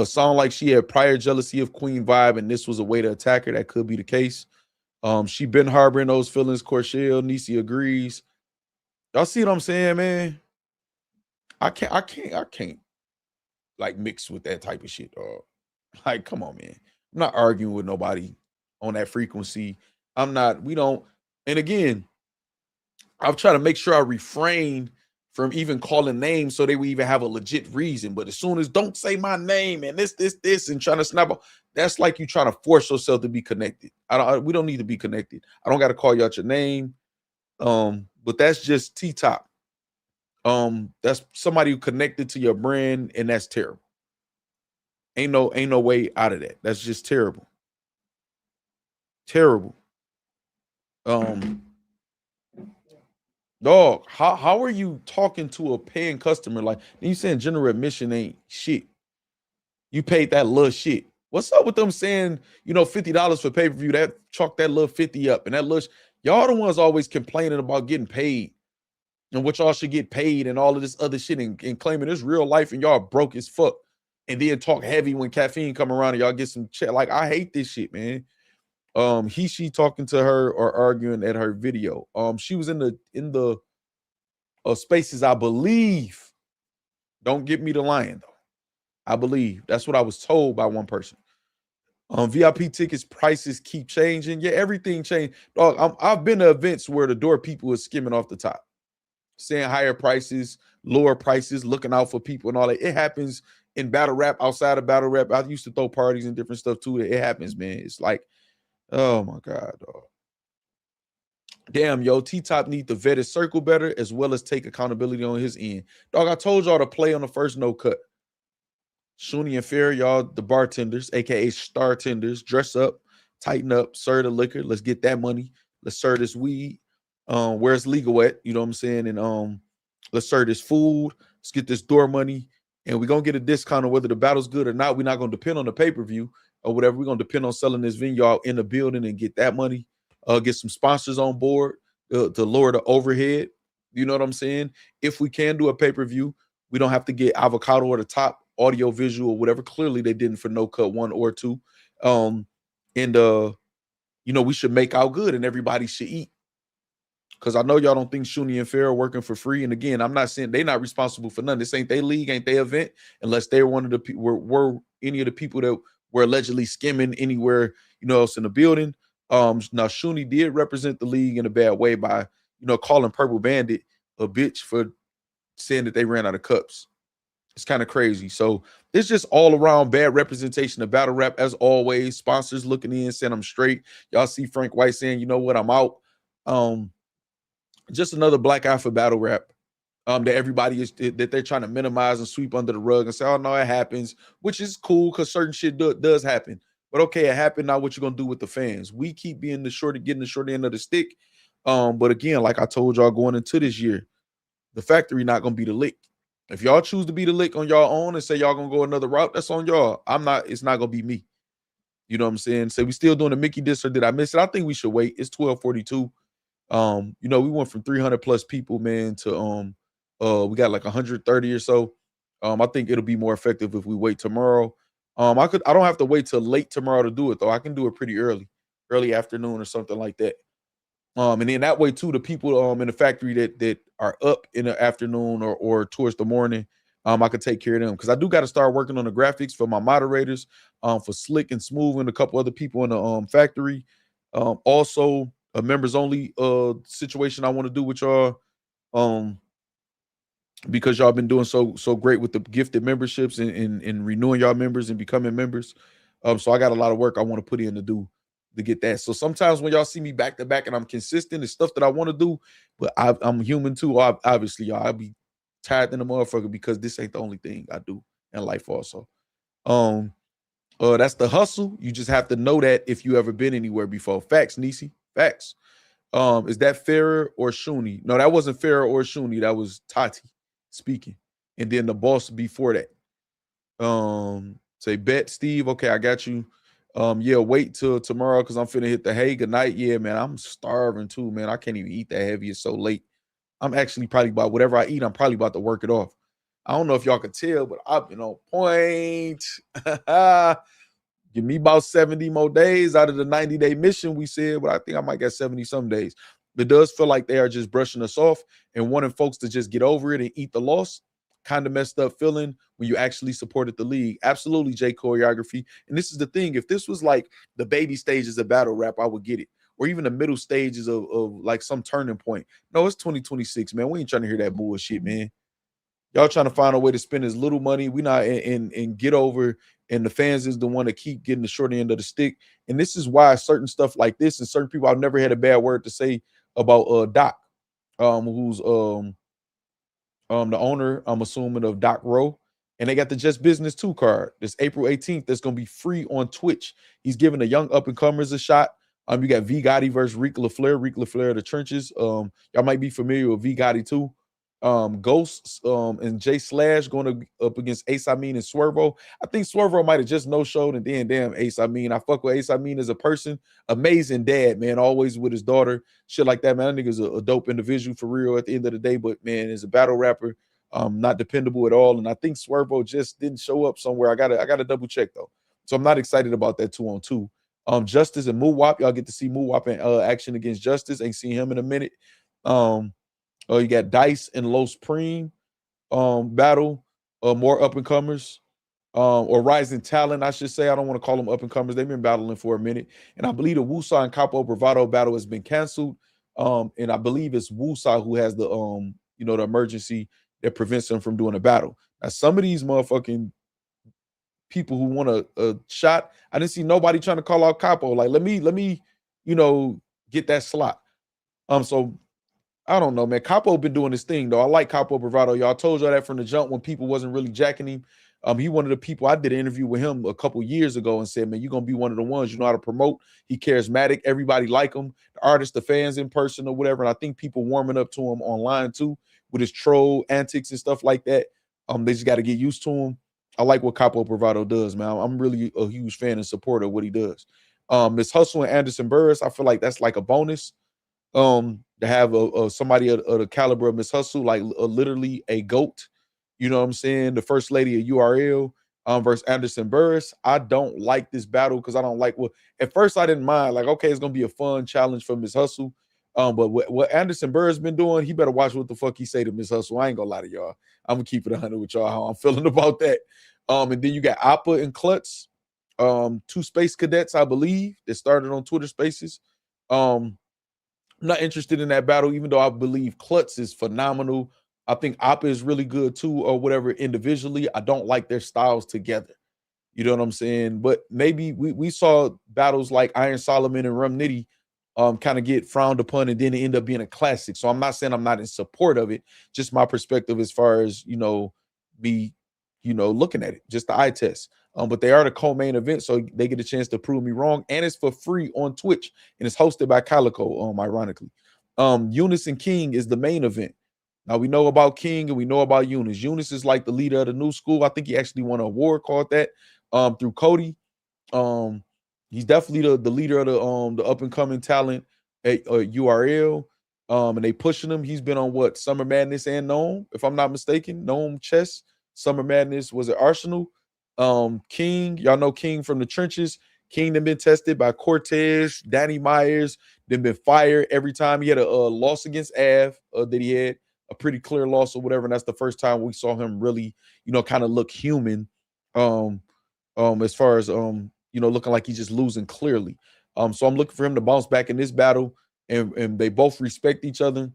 Sound like she had prior jealousy of Queen Vibe, and this was a way to attack her. That could be the case. She been harboring those feelings. Corshell, Nisi agrees. Y'all see what I'm saying, man? I can't like mix with that type of shit, dog. Like, come on, man. I'm not arguing with nobody on that frequency. And again, I'll try to make sure I refrain from even calling names so they would even have a legit reason. But as soon as don't say my name and this, and trying to snap up, that's like you trying to force yourself to be connected. We don't need to be connected. I don't got to call you out your name. But that's just T-Top. That's somebody who connected to your brand, and that's terrible. Ain't no way out of that. That's just terrible. Terrible. Dog, how are you talking to a paying customer like you saying general admission ain't shit? You paid that little shit. What's up with them saying, $50 for pay-per-view? That chalk that little 50 up and that little y'all the ones always complaining about getting paid and what y'all should get paid and all of this other shit and claiming it's real life and y'all broke as fuck. And then talk heavy when caffeine come around and y'all get some check. Like, I hate this shit, man. She talking to her or arguing at her video. She was in the spaces, I believe. Don't get me to lying though. I believe that's what I was told by one person. VIP tickets prices keep changing. Yeah, everything changed. Dog, I've been to events where the door people are skimming off the top, saying higher prices, lower prices, looking out for people and all that. It happens in battle rap, outside of battle rap. I used to throw parties and different stuff too. It happens, man. It's like, oh my God, dog. Damn, yo, T-Top need to vet his circle better as well as take accountability on his end. Dog, I told y'all to play on the first no cut. Shuni and Fair, y'all, the bartenders, aka star tenders, dress up, tighten up, serve the liquor. Let's get that money. Let's serve this weed. Where it's legal at, you know what I'm saying? And let's serve this food. Let's get this door money. And we're gonna get a discount on whether the battle's good or not. We're not gonna depend on the pay-per-view or whatever. We're gonna depend on selling this venue out in the building and get that money. Get some sponsors on board to lower the overhead. You know what I'm saying? If we can do a pay-per-view, we don't have to get Avocado or the top audio visual, whatever. Clearly they didn't for No Cut 1 or 2. You know, we should make out good and everybody should eat. Because I know y'all don't think Shuni and Fair are working for free. And again, I'm not saying they're not responsible for nothing. This ain't their league, ain't their event, unless they're one of the people were any of the people that were allegedly skimming anywhere, you know, else in the building. Now Shuni did represent the league in a bad way by, you know, calling Purple Bandit a bitch for saying that they ran out of cups. It's kind of crazy. So it's just all around bad representation of battle rap as always. Sponsors looking in, saying I'm straight. Y'all see Frank White saying, you know what, I'm out. Just another black eye for battle rap. That everybody is that they're trying to minimize and sweep under the rug and say, oh no, it happens, which is cool because certain shit does happen. But okay, it happened. Now what you gonna do with the fans? We keep being getting the short end of the stick. But again, like I told y'all going into this year, the factory not gonna be the lick. If y'all choose to be the lick on y'all own and say y'all gonna go another route, that's on y'all. It's not gonna be me. You know what I'm saying? So we still doing the Mickey diss, or did I miss it? I think we should wait. It's 12:42. You know, we went from 300 plus people, man, to we got like 130 or so. I think it'll be more effective if we wait tomorrow. I don't have to wait till late tomorrow to do it though. I can do it pretty early afternoon or something like that. And then that way too, the people in the factory that are up in the afternoon or towards the morning, I could take care of them because I do got to start working on the graphics for my moderators, for Slick and Smooth and a couple other people in the factory. Also a members only situation I want to do with y'all, because y'all been doing so great with the gifted memberships and renewing y'all members and becoming members. So I got a lot of work I want to put in to get that. So sometimes when y'all see me back to back and I'm consistent, it's stuff that I want to do, but I'm human too. Obviously, y'all, I'll be tired than a motherfucker because this ain't the only thing I do in life also. That's the hustle. You just have to know that if you ever been anywhere before. Facts, Nisi. Facts. Is that Farrah or Shuni? No, that wasn't Farrah or Shuni. That was Tati speaking. And then the boss before that. Say bet, Steve. Okay, I got you. Yeah, wait till tomorrow because I'm finna hit the hay. Good night. Yeah, man, I'm starving too, man. I can't even eat that heavy. It's so late. I'm actually probably about whatever I eat, I'm probably about to work it off. I don't know if y'all could tell, but I've been on point. Give me about 70 more days out of the 90-day mission we said, but I think I might get 70 some days. It does feel like they are just brushing us off and wanting folks to just get over it and eat the loss. Kind of messed up feeling when you actually supported the league. Absolutely, J Choreography. And this is the thing. If this was like the baby stages of battle rap, I would get it. Or even the middle stages of like some turning point. No, it's 2026, man. We ain't trying to hear that bullshit, man. Y'all trying to find a way to spend as little money. We not and get over. And the fans is the one that keep getting the short end of the stick. And this is why certain stuff like this and certain people, I've never had a bad word to say about Doc, who's the owner, I'm assuming, of Doc Rowe. And they got the Just Business 2 card. This April 18th, that's going to be free on Twitch. He's giving the young up-and-comers a shot. You got V Gotti versus Rick LaFleur. Rick LaFleur of the trenches. Y'all might be familiar with V Gotti too. Ghosts and Jay Slash going up against Ace Amin and Swervo. I think Swervo might have just no showed, and then damn Ace Amin. I fuck with Ace Amin as a person, amazing dad, man, always with his daughter, shit like that, man. That nigga's a dope individual for real at the end of the day, but man, as a battle rapper, not dependable at all. And I think Swervo just didn't show up somewhere. I gotta double check though. So I'm not excited about that 2-on-2. Justice and Moowop, y'all get to see Moowop in action against Justice. Ain't seen him in a minute. You got Dice and Los Preem battle, more up and comers, or rising talent, I should say. I don't want to call them up and comers. They've been battling for a minute, and I believe the Wusa and Capo Bravado battle has been canceled. And I believe it's Wusa who has the the emergency that prevents them from doing a battle. Now, some of these motherfucking people who want a shot, I didn't see nobody trying to call out Capo. Like, let me, get that slot. So I don't know, man. Capo been doing his thing, though. I like Capo Bravado. Y'all told y'all that from the jump when people wasn't really jacking him. He one of the people, I did an interview with him a couple years ago and said, man, you're going to be one of the ones, you know how to promote. He charismatic. Everybody like him. The artists, the fans in person or whatever. And I think people warming up to him online, too, with his troll antics and stuff like that. They just got to get used to him. I like what Capo Bravado does, man. I'm really a huge fan and supporter of what he does. Miss Hustle and Anderson Burris, I feel like that's like a bonus. To have somebody of the caliber of Miss Hustle, like literally a GOAT, you know what I'm saying? The first lady of URL versus Anderson Burris. I don't like this battle because I don't like at first I didn't mind, like, okay, it's gonna be a fun challenge for Miss Hustle. But what Anderson Burris been doing, he better watch what the fuck he say to Miss Hustle. I ain't gonna lie to y'all. I'm gonna keep it 100 with y'all how I'm feeling about that. And then you got Appa and Klutz, two space cadets, I believe, that started on Twitter Spaces. I'm not interested in that battle, even though I believe Klutz is phenomenal. I think Appa is really good too, or whatever, individually. I don't like their styles together. You know what I'm saying? But maybe we saw battles like Iron Solomon and Rum Nitty kind of get frowned upon, and then it end up being a classic. So I'm not saying I'm not in support of it, just my perspective as far as, me, looking at it, just the eye test. But they are the co-main event, so they get a chance to prove me wrong. And it's for free on Twitch, and it's hosted by Calico, ironically. Eunice and King is the main event. Now, we know about King and we know about Eunice. Eunice is like the leader of the new school. I think he actually won an award called that through Cody. He's definitely the leader of the up-and-coming talent at URL. And they pushing him. He's been on Summer Madness and Gnome, if I'm not mistaken. Gnome Chess. Summer Madness was at Arsenal. King, y'all know King from the trenches. King then been tested by Cortez, Danny Myers, then been fired every time. He had a loss against Av that he had, a pretty clear loss or whatever. And that's the first time we saw him really, kind of look human. As far as looking like he's just losing clearly. So I'm looking for him to bounce back in this battle, and they both respect each other.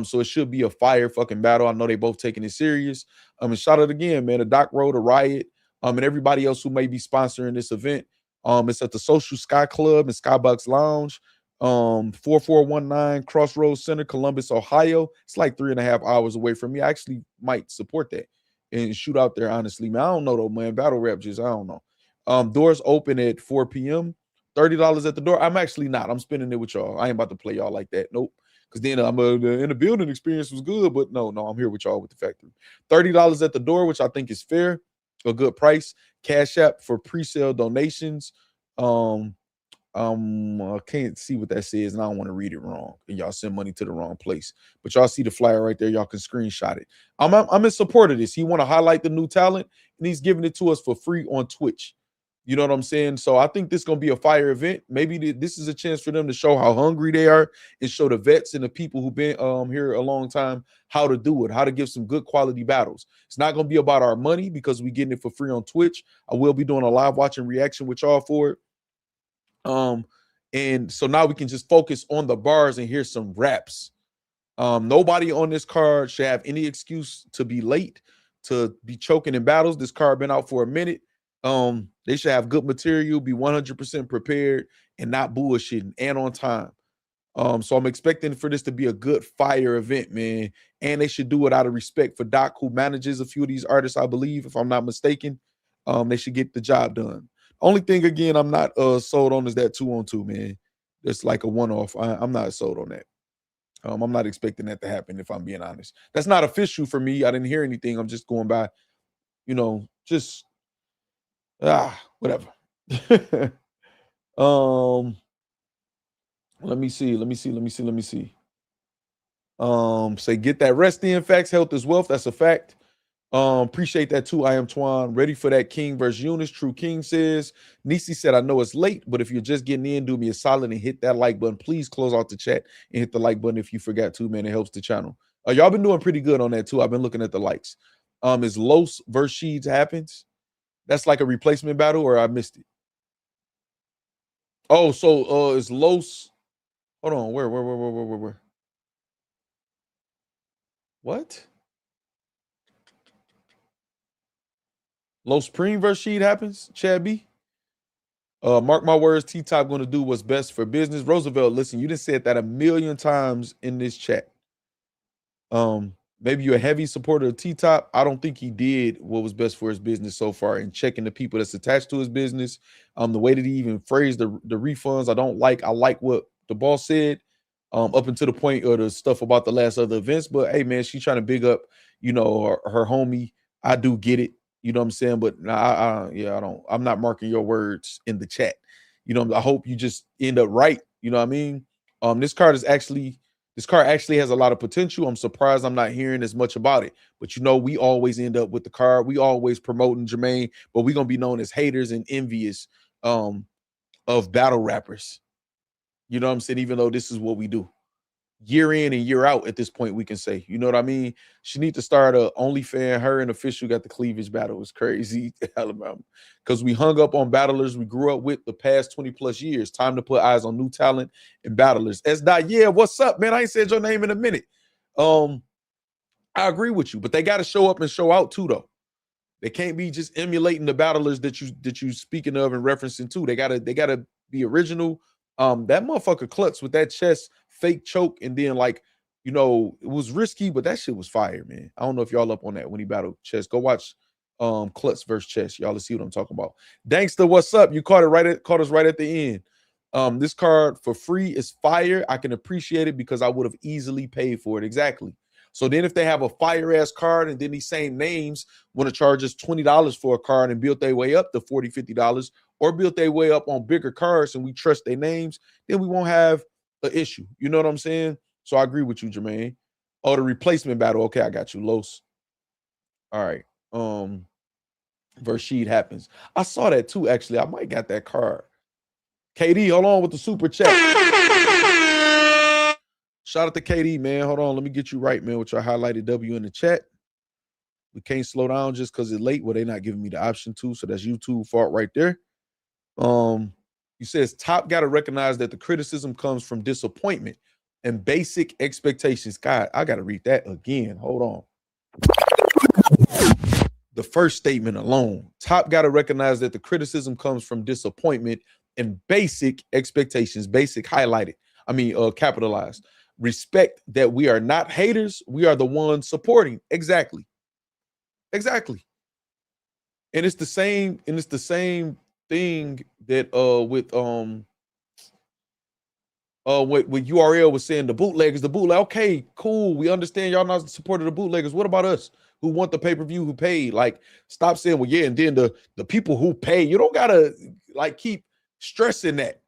So it should be a fire fucking battle. I know they both taking it serious. And shout out again, man, to Doc Road, to Riot, and everybody else who may be sponsoring this event. It's at the Social Sky Club and Skybox Lounge, 4419 Crossroads Center, Columbus, Ohio. It's like 3.5 hours away from me. I actually might support that and shoot out there, honestly, man. I don't know though, man. Battle rap just, I don't know. Doors open at 4 p.m. $30 at the door. I'm actually not. I'm spending it with y'all. I ain't about to play y'all like that. Nope. Because then in the building experience was good, but no, I'm here with y'all with the factory. $30 at the door, which I think is fair, a good price. Cash App for pre-sale donations. I can't see what that says, and I don't want to read it wrong, and y'all send money to the wrong place. But y'all see the flyer right there. Y'all can screenshot it. I'm in support of this. He want to highlight the new talent, and he's giving it to us for free on Twitch. You know what I'm saying? So I think this is going to be a fire event. Maybe this is a chance for them to show how hungry they are and show the vets and the people who've been here a long time how to do it, how to give some good quality battles. It's not going to be about our money because we're getting it for free on Twitch. I will be doing a live watching reaction with y'all for it. And so now we can just focus on the bars and hear some raps. Nobody on this card should have any excuse to be late, to be choking in battles. This card been out for a minute. They should have good material, be 100% prepared, and not bullshitting, and on time. So I'm expecting for this to be a good fire event, man. And they should do it out of respect for Doc, who manages a few of these artists, I believe, if I'm not mistaken. They should get the job done. Only thing, again, I'm not sold on is that 2-on-2, man. It's like a one-off. I'm not sold on that. I'm not expecting that to happen, if I'm being honest. That's not official for me. I didn't hear anything. I'm just going by, just whatever. Let me see. Say get that rest in. Facts, health is wealth. That's a fact. Appreciate that too. I am Twan. Ready for that King versus Eunice. True King says. Nisi said, I know it's late, but if you're just getting in, do me a solid and hit that like button. Please close out the chat and hit the like button if you forgot to, man. It helps the channel. Y'all been doing pretty good on that too. I've been looking at the likes. Is Los versus Sheeds happens? That's like a replacement battle, or I missed it? Oh, so is Los. Hold on, where? What? Los Supreme versus Sheed happens, Chad B. Mark my words, T-Top going to do what's best for business. Roosevelt, listen, you just said that 1,000,000 times in this chat. Maybe you're a heavy supporter of T-Top. I don't think he did what was best for his business so far, and checking the people that's attached to his business. The way that he even phrased the refunds, I don't like. I like what the boss said, up until the point of the stuff about the last other events. But hey, man, she's trying to big up, her homie. I do get it. You know what I'm saying? But I'm not marking your words in the chat. I hope you just end up right. You know what I mean? This car actually has a lot of potential. I'm surprised I'm not hearing as much about it. But we always end up with the car. We always promoting Jermaine, but we're gonna be known as haters and envious of battle rappers. You know what I'm saying? Even though this is what we do. Year in and year out at this point, we can say, you know what I mean? She need to start a OnlyFans. Her and Official got the cleavage battle. It's crazy, Alabama. Because we hung up on battlers we grew up with the past 20 plus years. Time to put eyes on new talent and battlers. Yeah, what's up, man? I ain't said your name in a minute. I agree with you, but they got to show up and show out too, though. They can't be just emulating the battlers that you speaking of and referencing too. They gotta be original. That motherfucker Klutz with that chest fake choke, and then it was risky, but that shit was fire, man. I don't know if y'all up on that when he battled Chess. Go watch Klutz versus Chess. Y'all see what I'm talking about. Dankster, what's up? You caught us right at the end. This card for free is fire. I can appreciate it because I would have easily paid for it. Exactly. So then if they have a fire ass card and then these same names want to charge us $20 for a card and build their way up to $40, $50, or build their way up on bigger cards and we trust their names, then we won't have an issue. You know what I'm saying? So I agree with you, Jermaine. Oh, the replacement battle. Okay, I got you, Los. All right. Versheed happens. I saw that too, actually. I might got that card. KD, hold on with the super chat. Shout out to KD, man. Hold on. Let me get you right, man, with your highlighted W in the chat. We can't slow down just because it's late. Well, they're not giving me the option to, so that's YouTube fault right there. You says Top got to recognize that the criticism comes from disappointment and basic expectations. God, I got to read that again. Hold on. The first statement alone. Top got to recognize that the criticism comes from disappointment and basic expectations. Basic highlighted. Capitalized. Respect that we are not haters. We are the ones supporting. Exactly. And it's the same thing that with what URL was saying, the bootleg. Okay, cool. We understand y'all not supporting the bootleggers. What about us who want the pay-per-view, who paid? Stop saying, well, yeah, and then the people who pay, you don't gotta keep stressing that.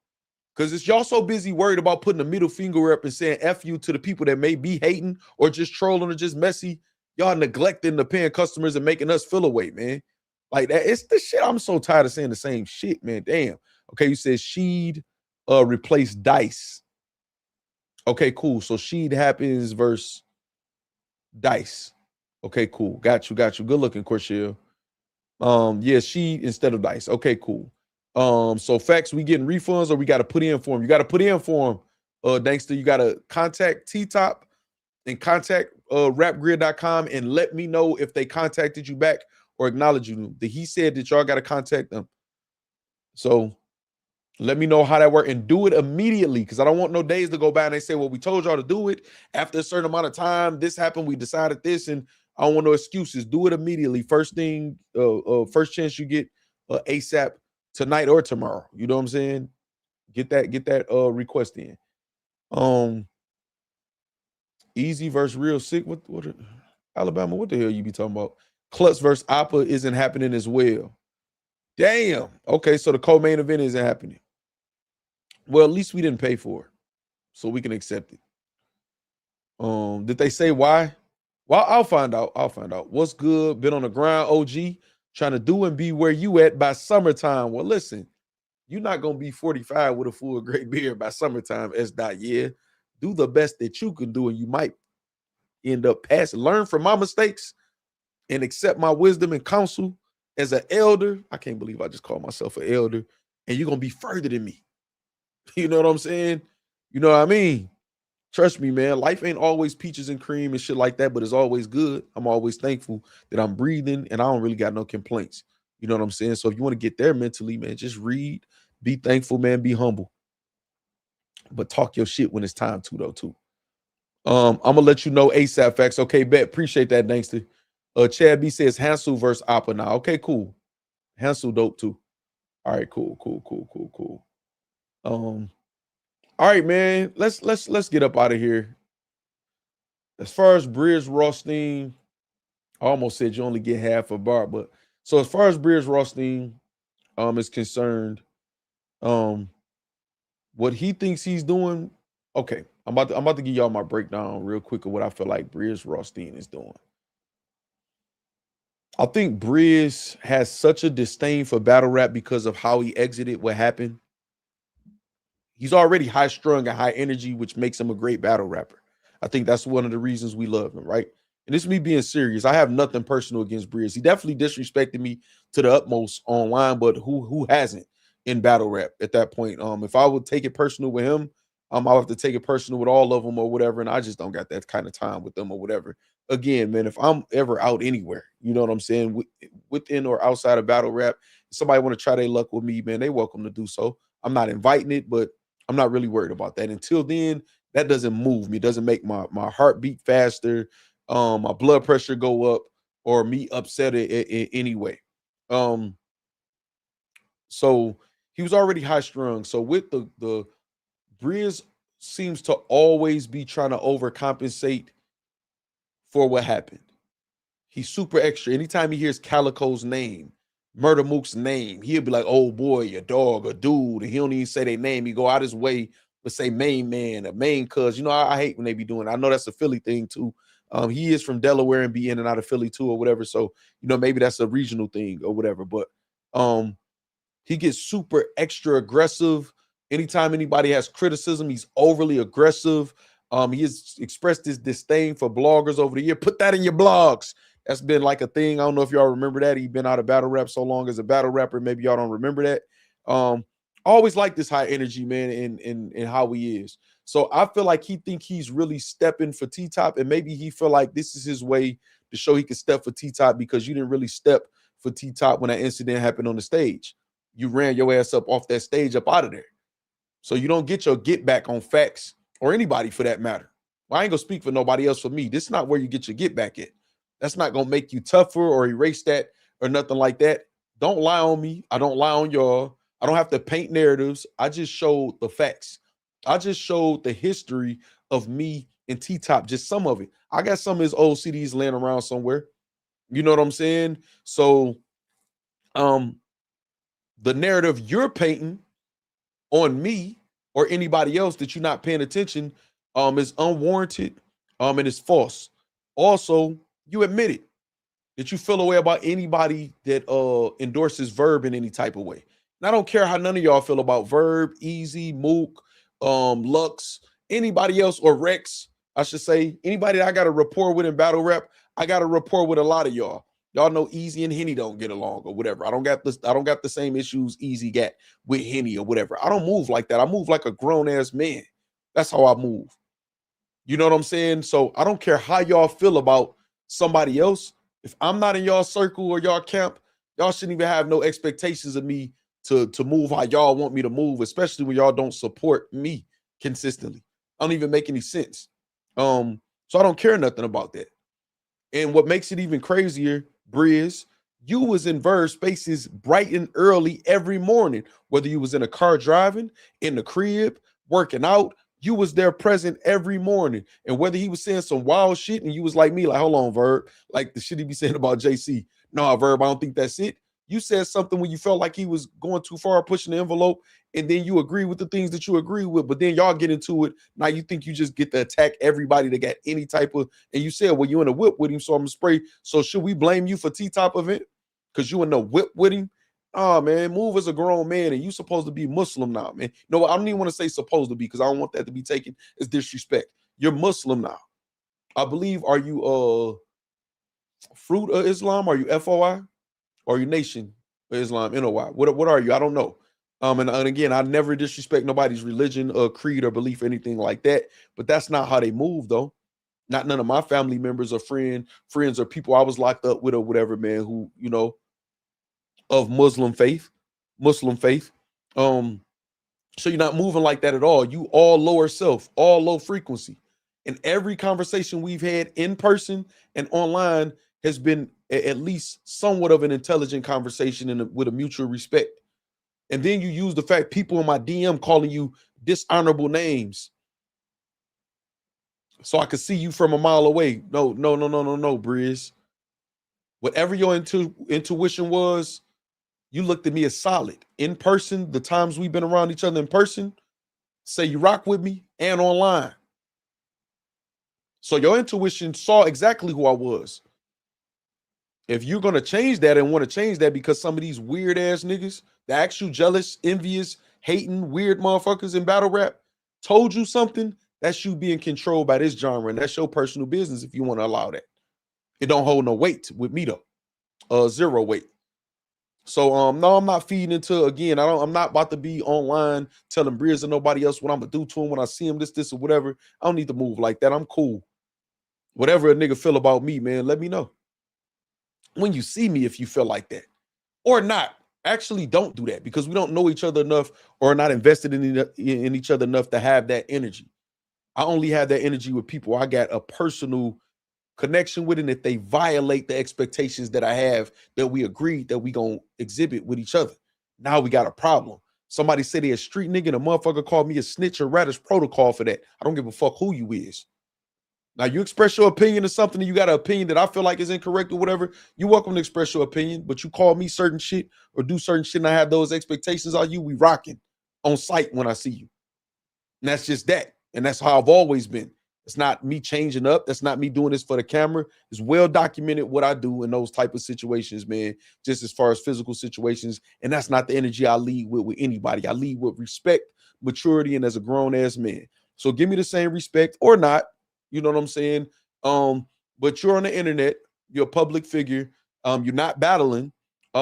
Because it's y'all so busy worried about putting a middle finger up and saying F you to the people that may be hating or just trolling or just messy. Y'all neglecting the paying customers and making us feel away, man. Like that. It's the shit. I'm so tired of saying the same shit, man. Damn. Okay, you said Sheed replaced Dice. Okay, cool. So Sheed happens versus Dice. Okay, cool. Got you. Good looking, Corshell. Yeah, Sheed instead of Dice. Okay, cool. So Factz, we getting refunds or we got to put in for him? You got to put in for him. Dankster, you got to contact T-Top and contact rapgrid.com and let me know if they contacted you back or acknowledge you. He said that y'all got to contact them. So let me know how that worked and do it immediately, because I don't want no days to go by and they say, well, we told y'all to do it after a certain amount of time. This happened. We decided this, and I don't want no excuses. Do it immediately. First thing, first chance you get ASAP. Tonight or tomorrow, you know what I'm saying? Get that request in. Easy versus Real Sick. What Alabama, what the hell you be talking about? Klutz versus Appa isn't happening as well. Damn. Okay, so the co-main event isn't happening. Well, at least we didn't pay for it, so we can accept it. Did they say why? Well, I'll find out. What's good? Been on the grind, OG, trying to do and be where you at by summertime. Well, listen, you're not gonna be 45 with a full great beard by summertime. Yeah, do the best that you can do, and you might end up passing. Learn from my mistakes and accept my wisdom and counsel as an elder. I can't believe I just called myself an elder, and you're gonna be further than me. You know what I'm saying? You know what I mean? Trust me, man. Life ain't always peaches and cream and shit like that, but it's always good. I'm always thankful that I'm breathing, and I don't really got no complaints. You know what I'm saying? So if you want to get there mentally, man, just read, be thankful, man, be humble. But talk your shit when it's time to, though, too. I'm gonna let you know ASAP Factz. Okay, bet. Appreciate that, Dankster. Chad B says Hansel versus Appa now. Okay, cool. Hansel dope too. All right, cool. All right, man. Let's get up out of here. As far as Brizz Rawsteen, I almost said you only get half a bar, but so as far as Brizz Rawsteen is concerned, what he thinks he's doing. Okay, I'm about to give y'all my breakdown real quick of what I feel like Brizz Rawsteen is doing. I think Brizz has such a disdain for battle rap because of how he exited what happened. He's already high strung and high energy, which makes him a great battle rapper. I think that's one of the reasons we love him, right? And this is me being serious. I have nothing personal against Brizz. He definitely disrespected me to the utmost online, but who hasn't in battle rap at that point? If I would take it personal with him, I'll have to take it personal with all of them or whatever, and I just don't got that kind of time with them or whatever. Again, man, if I'm ever out anywhere, you know what I'm saying, within or outside of battle rap, if somebody want to try their luck with me, man, they welcome to do so. I'm not inviting it, but I'm not really worried about that. Until then, that doesn't move me. It doesn't make my heart beat faster, my blood pressure go up, or me upset in any way. So he was already high strung. So with the Brizz seems to always be trying to overcompensate for what happened. He's super extra. Anytime he hears Calico's name, Murder Mook's name, he'll be like, oh boy, a dog, a dude, and he don't even say their name. He go out his way to say main man, a main cuz. You know, I hate when they be doing it. I know that's a Philly thing too. He is from Delaware and be in and out of Philly too or whatever. So, you know, maybe that's a regional thing or whatever. But he gets super extra aggressive. Anytime anybody has criticism, he's overly aggressive. He has expressed his disdain for bloggers over the year. Put that in your blogs. That's been like a thing. I don't know if y'all remember that. He's been out of battle rap so long as a battle rapper. Maybe y'all don't remember that. I always like this high energy, man, in how he is. So I feel like he think he's really stepping for T-Top, and maybe he feel like this is his way to show he can step for T-Top because you didn't really step for T-Top when that incident happened on the stage. You ran your ass up off that stage up out of there. So you don't get your get back on Factz or anybody for that matter. Well, I ain't gonna speak for nobody else for me. This is not where you get your get back at. That's not gonna make you tougher or erase that or nothing like that. Don't lie on me. I don't lie on y'all. I don't have to paint narratives. I just showed the facts. I just showed the history of me and T-Top, just some of it. I got some of his old CDs laying around somewhere. You know what I'm saying? So the narrative you're painting on me or anybody else that you're not paying attention is unwarranted and it's false. Also, you admitted that you feel a way about anybody that endorses Verb in any type of way. And I don't care how none of y'all feel about Verb, Easy, Mook, Lux, anybody else, or Rex, I should say. Anybody that I got a rapport with in battle rap, I got a rapport with a lot of y'all. Y'all know Easy and Henny don't get along or whatever. I don't got the same issues Easy got with Henny or whatever. I don't move like that. I move like a grown-ass man. That's how I move. You know what I'm saying? So I don't care how y'all feel about somebody else. If I'm not in y'all circle or y'all camp, y'all shouldn't even have no expectations of me to move how y'all want me to move, especially when y'all don't support me consistently. I don't even make any sense. So I don't care nothing about that. And what makes it even crazier, Brizz, you was in Verb spaces bright and early every morning, whether you was in a car driving, in the crib, working out, You was there present every morning. And whether he was saying some wild shit and you was like me, like, hold on, Verb, like the shit he be saying about JC. No, Verb, I don't think that's it. You said something when you felt like he was going too far, pushing the envelope, and then you agree with the things that you agree with, but then y'all get into it. Now you think you just get to attack everybody that got any type of, and you said, well, you in a whip with him, so I'm gonna spray. So should we blame you for T-Top event? Because you in the whip with him? Oh, man, Move as a grown man, and you supposed to be Muslim now, man. No, I don't even want to say supposed to be, because I don't want that to be taken as disrespect. You're Muslim now. I believe, are you Fruit of Islam? Are you FOI? Or you Nation of Islam, NOI? What are you? I don't know. And again, I never disrespect nobody's religion or creed or belief or anything like that. But that's not how they move, though. Not none of my family members or friends or people I was locked up with or whatever, man, who, you know, of Muslim faith. So you're not moving like that at all. You all lower self, all low frequency. And every conversation we've had in person and online has been at least somewhat of an intelligent conversation and with a mutual respect. And then you use the fact people in my DM calling you dishonorable names so I could see you from a mile away. No, Brizz. Whatever your intuition was, you looked at me as solid. In person, the times we've been around each other in person, say you rock with me, and online. So your intuition saw exactly who I was. If you're going to change that and want to change that because some of these weird ass niggas, the actual jealous, envious, hating, weird motherfuckers in battle rap told you something, that's you being controlled by this genre, and that's your personal business if you want to allow that. It don't hold no weight with me though. Zero weight. So no, I'm not feeding into, again, I'm not about to be online telling Brizz or nobody else what I'm gonna do to him when I see him, this or whatever. I don't need to move like that. I'm cool. Whatever a nigga feel about me, man, let me know. When you see me, if you feel like that or not, actually don't do that, because we don't know each other enough or not invested in each other enough to have that energy. I only have that energy with people I got a personal connection with, and if they violate the expectations that I have, that we agreed that we gonna exhibit with each other, now we got a problem. Somebody said they a street nigga and a motherfucker called me a snitch or radish protocol for that. I don't give a fuck who you is. Now you express your opinion or something, and you got an opinion that I feel like is incorrect or whatever, you're welcome to express your opinion, but you call me certain shit or do certain shit and I have those expectations on you, we rocking on sight when I see you. And that's just that. And that's how I've always been. It's not me changing up. That's not me doing this for the camera. It's well documented what I do in those type of situations, man, just as far as physical situations. And that's not the energy I lead with anybody. I lead with respect, maturity, and as a grown-ass man. So give me the same respect or not. You know what I'm saying? But you're on the internet. You're a public figure. You're not battling.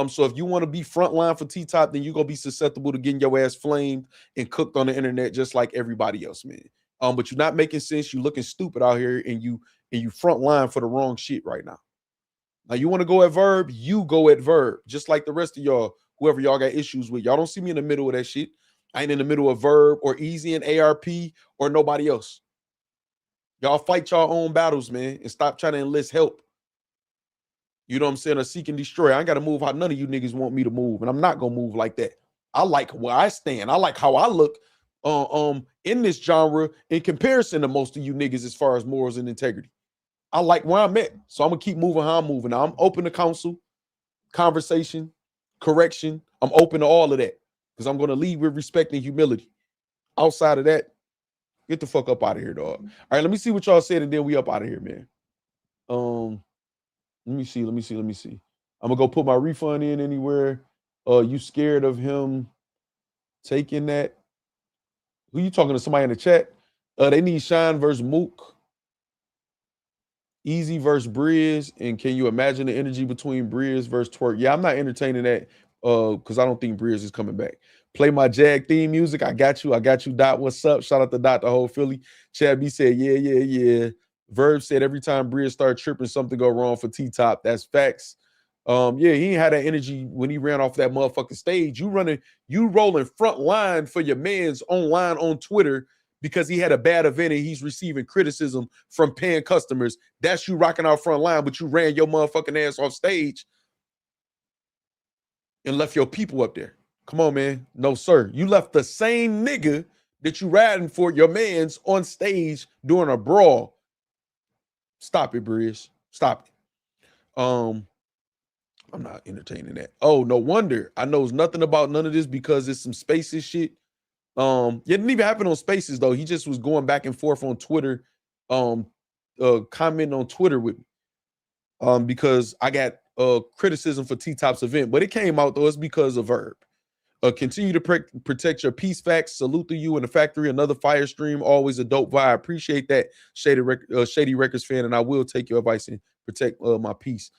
So if you want to be frontline for T-Top, then you're going to be susceptible to getting your ass flamed and cooked on the internet just like everybody else, man. But you're not making sense. You're looking stupid out here, and you front line for the wrong shit right now. Now you want to go at Verb, you go at Verb, just like the rest of y'all, whoever y'all got issues with. Y'all don't see me in the middle of that shit. I ain't in the middle of Verb or Easy and ARP or nobody else. Y'all fight your own battles, man, and stop trying to enlist help. You know what I'm saying? Or seek and destroy. I ain't got to move how none of you niggas want me to move, and I'm not gonna move like that. I like where I stand. I like how I look in this genre in comparison to most of you niggas as far as morals and integrity. I like where I'm at, so I'm gonna keep moving how I'm moving. Now I'm open to counsel, conversation, correction. I'm open to all of that because I'm gonna lead with respect and humility. Outside of that, get the fuck up out of here, dog. All right, let me see what y'all said, and then we up out of here, man. Let me see. I'm gonna go put my refund in anywhere. You scared of him taking that? Who you talking to? Somebody in the chat? They need Shine versus Mook, Easy versus Brizz, and can you imagine the energy between Brizz versus Twerk? Yeah, I'm not entertaining that because I don't think Brizz is coming back. Play my Jag theme music. I got you, Dot. What's up? Shout out to Dot, the whole Philly. Chad B said, yeah. Verb said every time Brizz start tripping, something go wrong for T-Top. That's facts. Yeah, he ain't had that energy when he ran off that motherfucking stage. You rolling front line for your man's online on Twitter because he had a bad event and he's receiving criticism from paying customers. That's you rocking out front line, but you ran your motherfucking ass off stage and left your people up there. Come on, man. No, sir. You left the same nigga that you riding for your mans on stage during a brawl. Stop it, Brizz. Stop it. I'm not entertaining that. Oh, no wonder. I knows nothing about none of this because it's some Spaces shit. It didn't even happen on Spaces though. He just was going back and forth on Twitter, commenting on Twitter with me. Because I got criticism for T-Top's event, but it came out though. It's because of Verb. Continue to protect your peace, Factz. Salute to you in the factory. Another fire stream. Always a dope vibe. Appreciate that, Shady Records fan, and I will take your advice and protect my peace.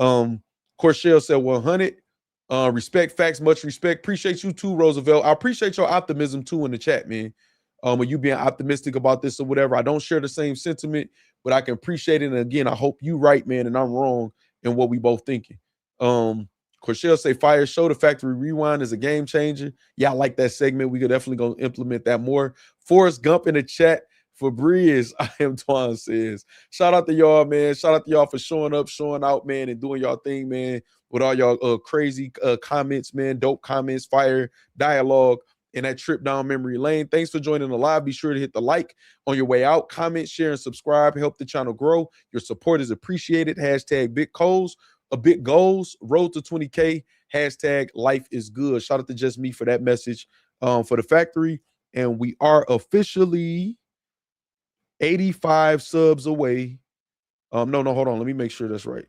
Corshell said 100. Respect, Factz. Much respect. Appreciate you too, Roosevelt. I appreciate your optimism too in the chat, man. When you being optimistic about this or whatever. I don't share the same sentiment, but I can appreciate it. And again, I hope you right, man, and I'm wrong in what we both thinking. Corshell say fire show. The Factory Rewind is a game changer. Yeah, I like that segment. We could definitely go implement that more. Forrest Gump in the chat for Brizz. I am Twan says. Shout out to y'all, man. Shout out to y'all for showing up, showing out, man, and doing y'all thing, man, with all y'all crazy comments, man, dope comments, fire, dialogue, and that trip down memory lane. Thanks for joining the live. Be sure to hit the like on your way out. Comment, share, and subscribe. Help the channel grow. Your support is appreciated. Hashtag Big Coles. Big goals, road to 20K, hashtag life is good. Shout out to Just Me for that message for the factory. And we are officially 85 subs away. No, hold on. Let me make sure that's right.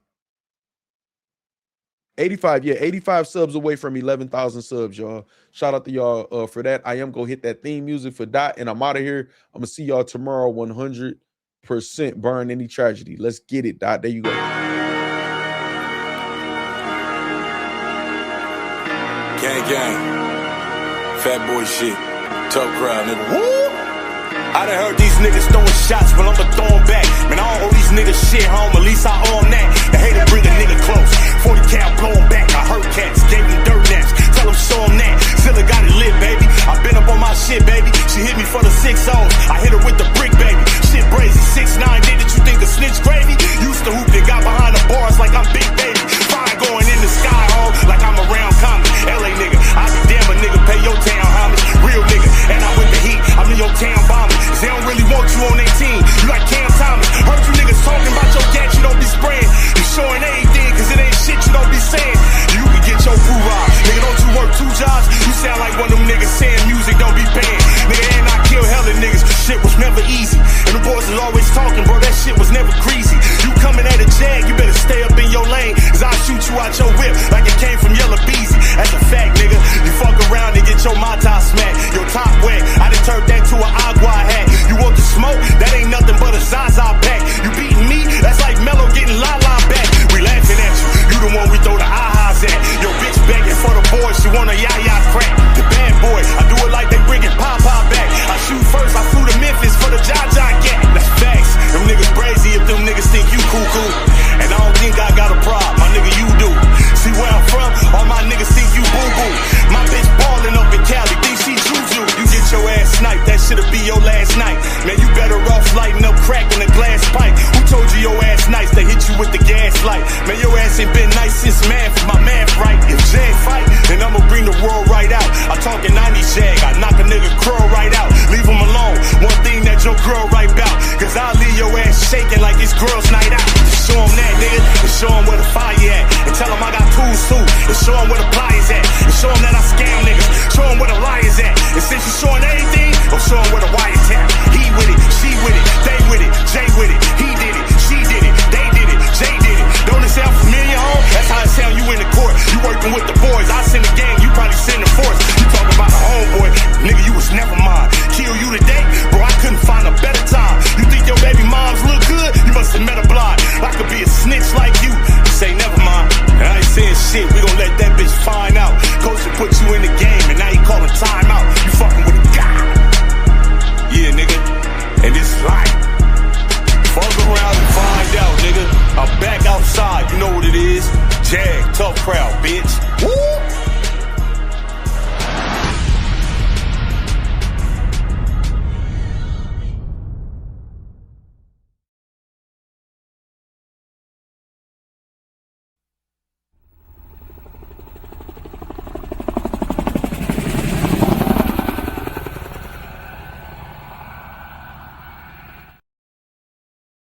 85 subs away from 11,000 subs, y'all. Shout out to y'all for that. I am going to hit that theme music for Dot, and I'm out of here. I'm going to see y'all tomorrow 100%, barring any tragedy. Let's get it, Dot. There you go. Gang, gang, fat boy shit, tough crowd, nigga. Woo! I done heard these niggas throwing shots, but I'ma throw them back. Man, I don't owe these niggas shit, home. At least I owe them that. They hate to bring a nigga close. 40 cal blowing back. I heard cats, gave them dirt naps. Tell them show them that. Zilla got it lit, baby. I been up on my shit, baby. She hit me for the 6-0s. I hit her with the brick, baby. Shit brazy, 6'9", did it? You think a snitch gravy? Used to hoop, they got behind the bars like I'm Big Baby. Fire going in the sky, home, like I'm around common. LA nigga, I be damn a nigga pay your town homage. Real nigga, and I with the heat. I'm in your town bombing. They don't really want you on their team. You like Cam Thomas. Heard you niggas talking about your gat, you don't be spraying. You showing everything, cause it ain't shit you don't be saying. You can get your boo robbed. Nigga, don't you work 2 jobs? You sound like one of them niggas saying music don't be paying. Nigga, and I kill hella niggas. Shit was never easy. And the boys is always talking, bro. That shit was never greasy. You coming at a jag, you better stay up in your lane. Cause I'll shoot you out your whip like it came from Yellow Beezy. That's a fact, nigga. You fuck around and get your mata smacked. Your top wet. I done turned that to an agua hat. You want the smoke? That ain't nothing but a Zaza pack. You beating me? That's like Mello getting la-la back. We laughing at you. You the one we throw the ahas at. Your bitch begging for the boys. She want a yaya crack. The bad boy. I do it like they bringing Papa back. I shoot first. I flew to Memphis for the Jaja gat. That's facts. Them niggas crazy if them niggas think you cuckoo. And I don't think I got a problem. My nigga, you do. See where I'm from? All my niggas think you boo-boo. My bitch ballin' up in Cali. Think she juju. You get your ass sniped. That shit'll be your last night. Man, you better off lighting up crack in a glass pipe. Who told you your ass nice? They hit you with the gas light. Man, your ass ain't been nice since math. My math right. If Jag fight, then I'ma bring the world right out. I talkin' 90s Jag. I knock a nigga crow right out. Leave him alone. One thing that your girl right bout. Cause I'll leave your ass shaking like it's girls' night out. Show him that, nigga. And show him where the fire at. And tell him I got tools too. And show him where the pliers at. And show him that I scam niggas. Show him where the liars at. And since you showing everything, or show him where the wires at. He with it, she with it, they with it, Jay with it. He did it, she did it, they did it, Jay did it. Don't it sound familiar, home? That's how it sound you in the court. You working with the boys. I send the gang, you probably send the force. You talking about the homeboy. Nigga, you was never mine. Kill you today? Bro, I couldn't find a better time. You think your baby moms look good? You must have met a blind. I could be a snitch like you. Say never mind. And I ain't saying shit. We gon' let that bitch find out. Coach will put you in the game and now you calling timeout. You fucking with a guy. Yeah, nigga. And this is life. Fuck around and find out, nigga. I'm back outside. You know what it is. Jag, tough crowd, bitch. Woo!